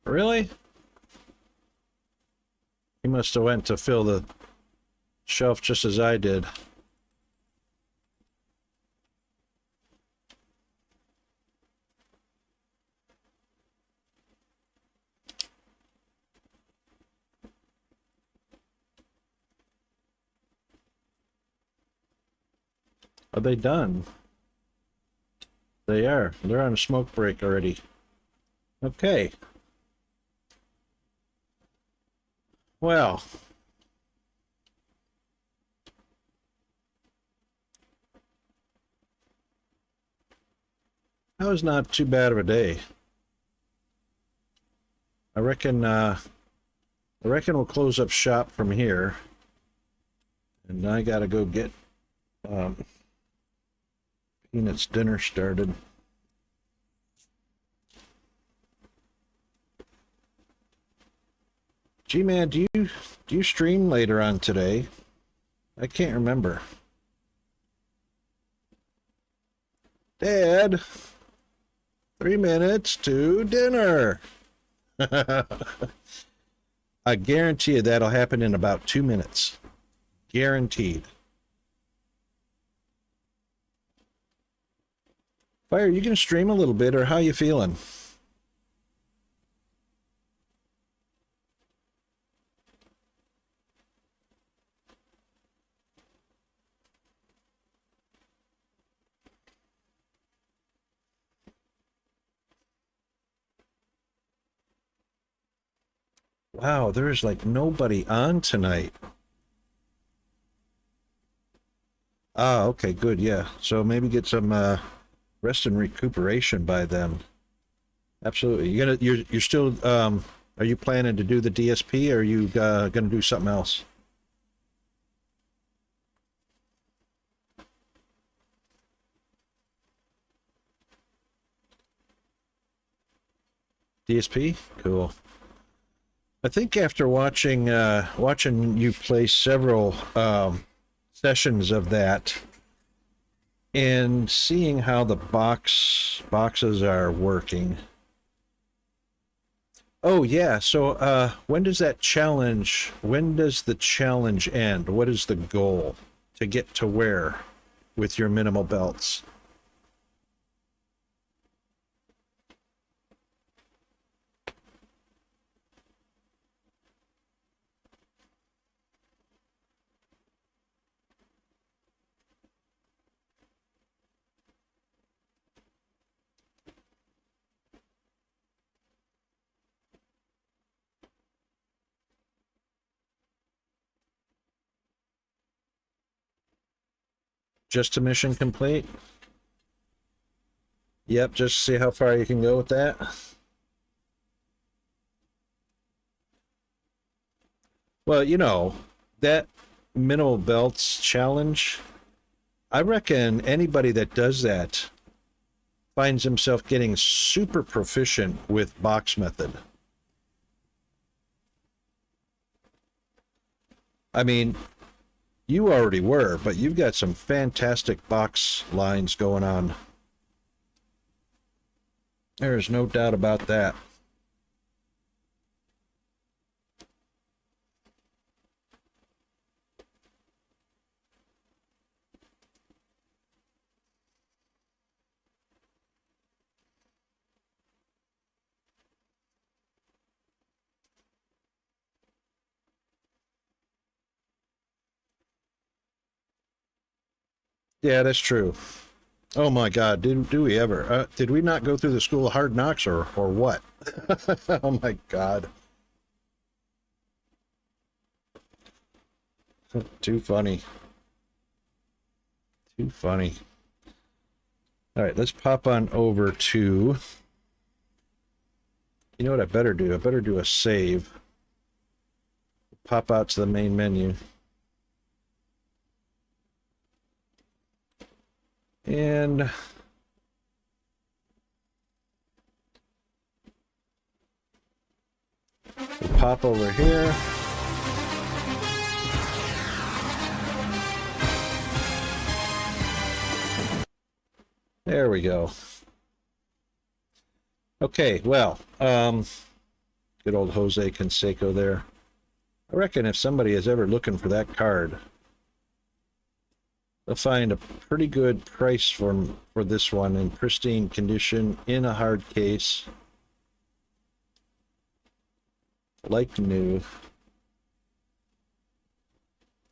really? He must have went to fill the shelf just as I did. Are they done? They are. They're on a smoke break already. Okay. Well, that was not too bad of a day. I reckon we'll close up shop from here. And I gotta go get Peanut's dinner started. G-Man, do you stream later on today? I can't remember. Dad, 3 minutes to dinner. I guarantee you that'll happen in about 2 minutes. Guaranteed. Fire, you can stream a little bit, or how you feeling? Wow, there's like nobody on tonight. Ah, okay, good, yeah. So maybe get some rest and recuperation by then. Absolutely. You're still are you planning to do the DSP, or are you gonna do something else? DSP? Cool. I think after watching you play several sessions of that and seeing how the boxes are working. Oh yeah, so when does the challenge end? What is the goal to get to where with your minimal belts? Just to mission complete? Yep, just see how far you can go with that. Well, that minimal belts challenge, I reckon anybody that does that finds himself getting super proficient with box method. I mean, you already were, but you've got some fantastic box lines going on. There's no doubt about that. Yeah, that's true. Oh my God, do we ever? Did we not go through the school of hard knocks, or what? Oh my God. Too funny. Too funny. All right, let's pop on over to, you know what I better do? I better do a save. Pop out to the main menu. And pop over here. There we go. Okay, well, good old Jose Canseco there. I reckon if somebody is ever looking for that card, they'll find a pretty good price for this one in pristine condition, in a hard case, like new.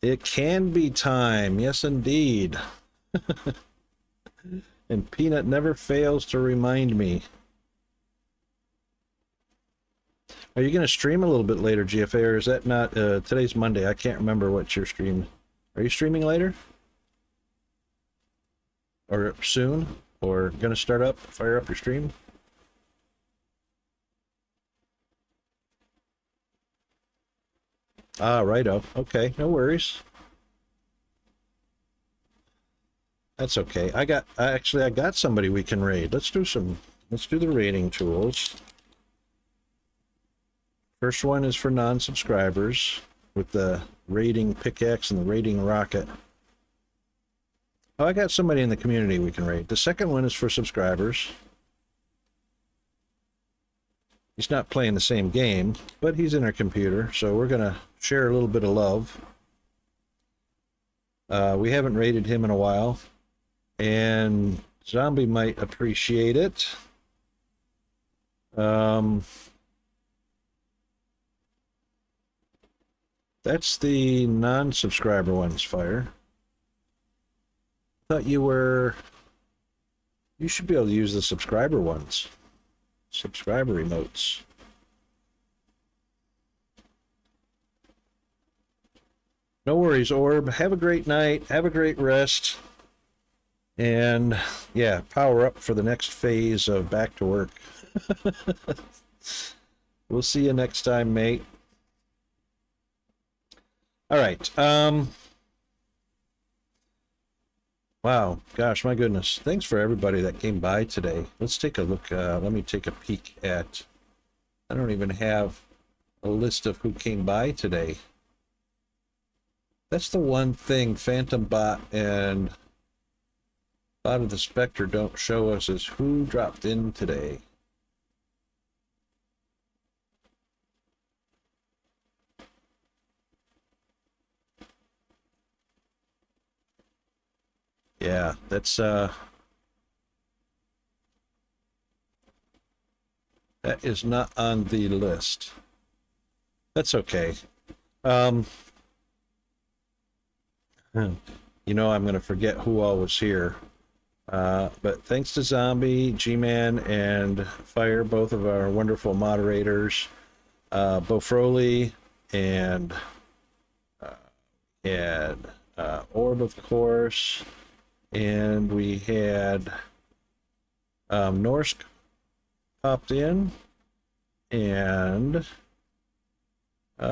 It can be time, yes indeed. And Peanut never fails to remind me. Are you going to stream a little bit later, GFA, or is that not? Today's Monday. I can't remember what your stream. Are you streaming later? Or soon? Or going to fire up your stream? Ah, righto. Okay, no worries. That's okay. I got somebody we can raid. Let's do the raiding tools. First one is for non-subscribers with the raiding pickaxe and the raiding rocket. Oh, I got somebody in the community we can raid. The second one is for subscribers. He's not playing the same game, but he's in our computer, so we're gonna share a little bit of love. We haven't raided him in a while, and Zombie might appreciate it. That's the non-subscriber ones, Fire. Thought you should be able to use the subscriber ones. Subscriber emotes. No worries, Orb. Have a great night. Have a great rest. And yeah, power up for the next phase of back to work. We'll see you next time, mate. All right. Wow, gosh, my goodness. Thanks for everybody that came by today. Let's take a look. Let me take a peek at, I don't even have a list of who came by today. That's the one thing Phantom Bot and Bot of the Spectre don't show us, is who dropped in today. Yeah, that's that is not on the list. That's okay. You know, I'm going to forget who all was here. But thanks to Zombie, G-Man, and Fire, both of our wonderful moderators, Bo Froley, and Orb, of course, and we had Norsk popped in, and I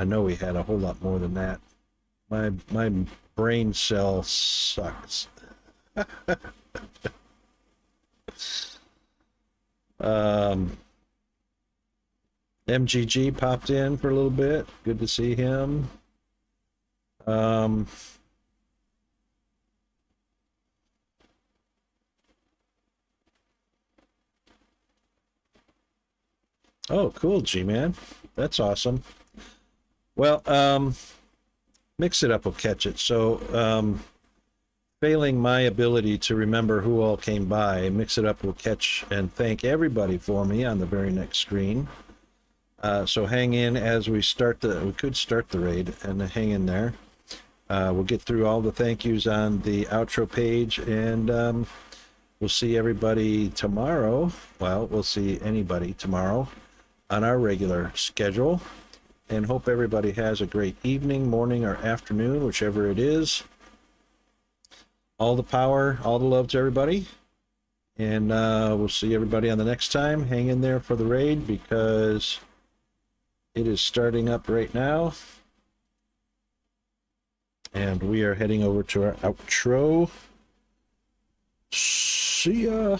know we had a whole lot more than that. My brain cell sucks. MGG popped in for a little bit. Good to see him. Oh, cool, G-Man. That's awesome. Well, Mix It Up will catch it. So, failing my ability to remember who all came by, Mix It Up will catch and thank everybody for me on the very next screen. So hang in as we start we could start the raid, and hang in there. We'll get through all the thank yous on the outro page, and we'll see everybody tomorrow. Well, we'll see anybody tomorrow on our regular schedule, and hope everybody has a great evening, morning, or afternoon, whichever it is. All the power, all the love to everybody, and we'll see everybody on the next time. Hang in there for the raid, because it is starting up right now, and we are heading over to our outro. See ya.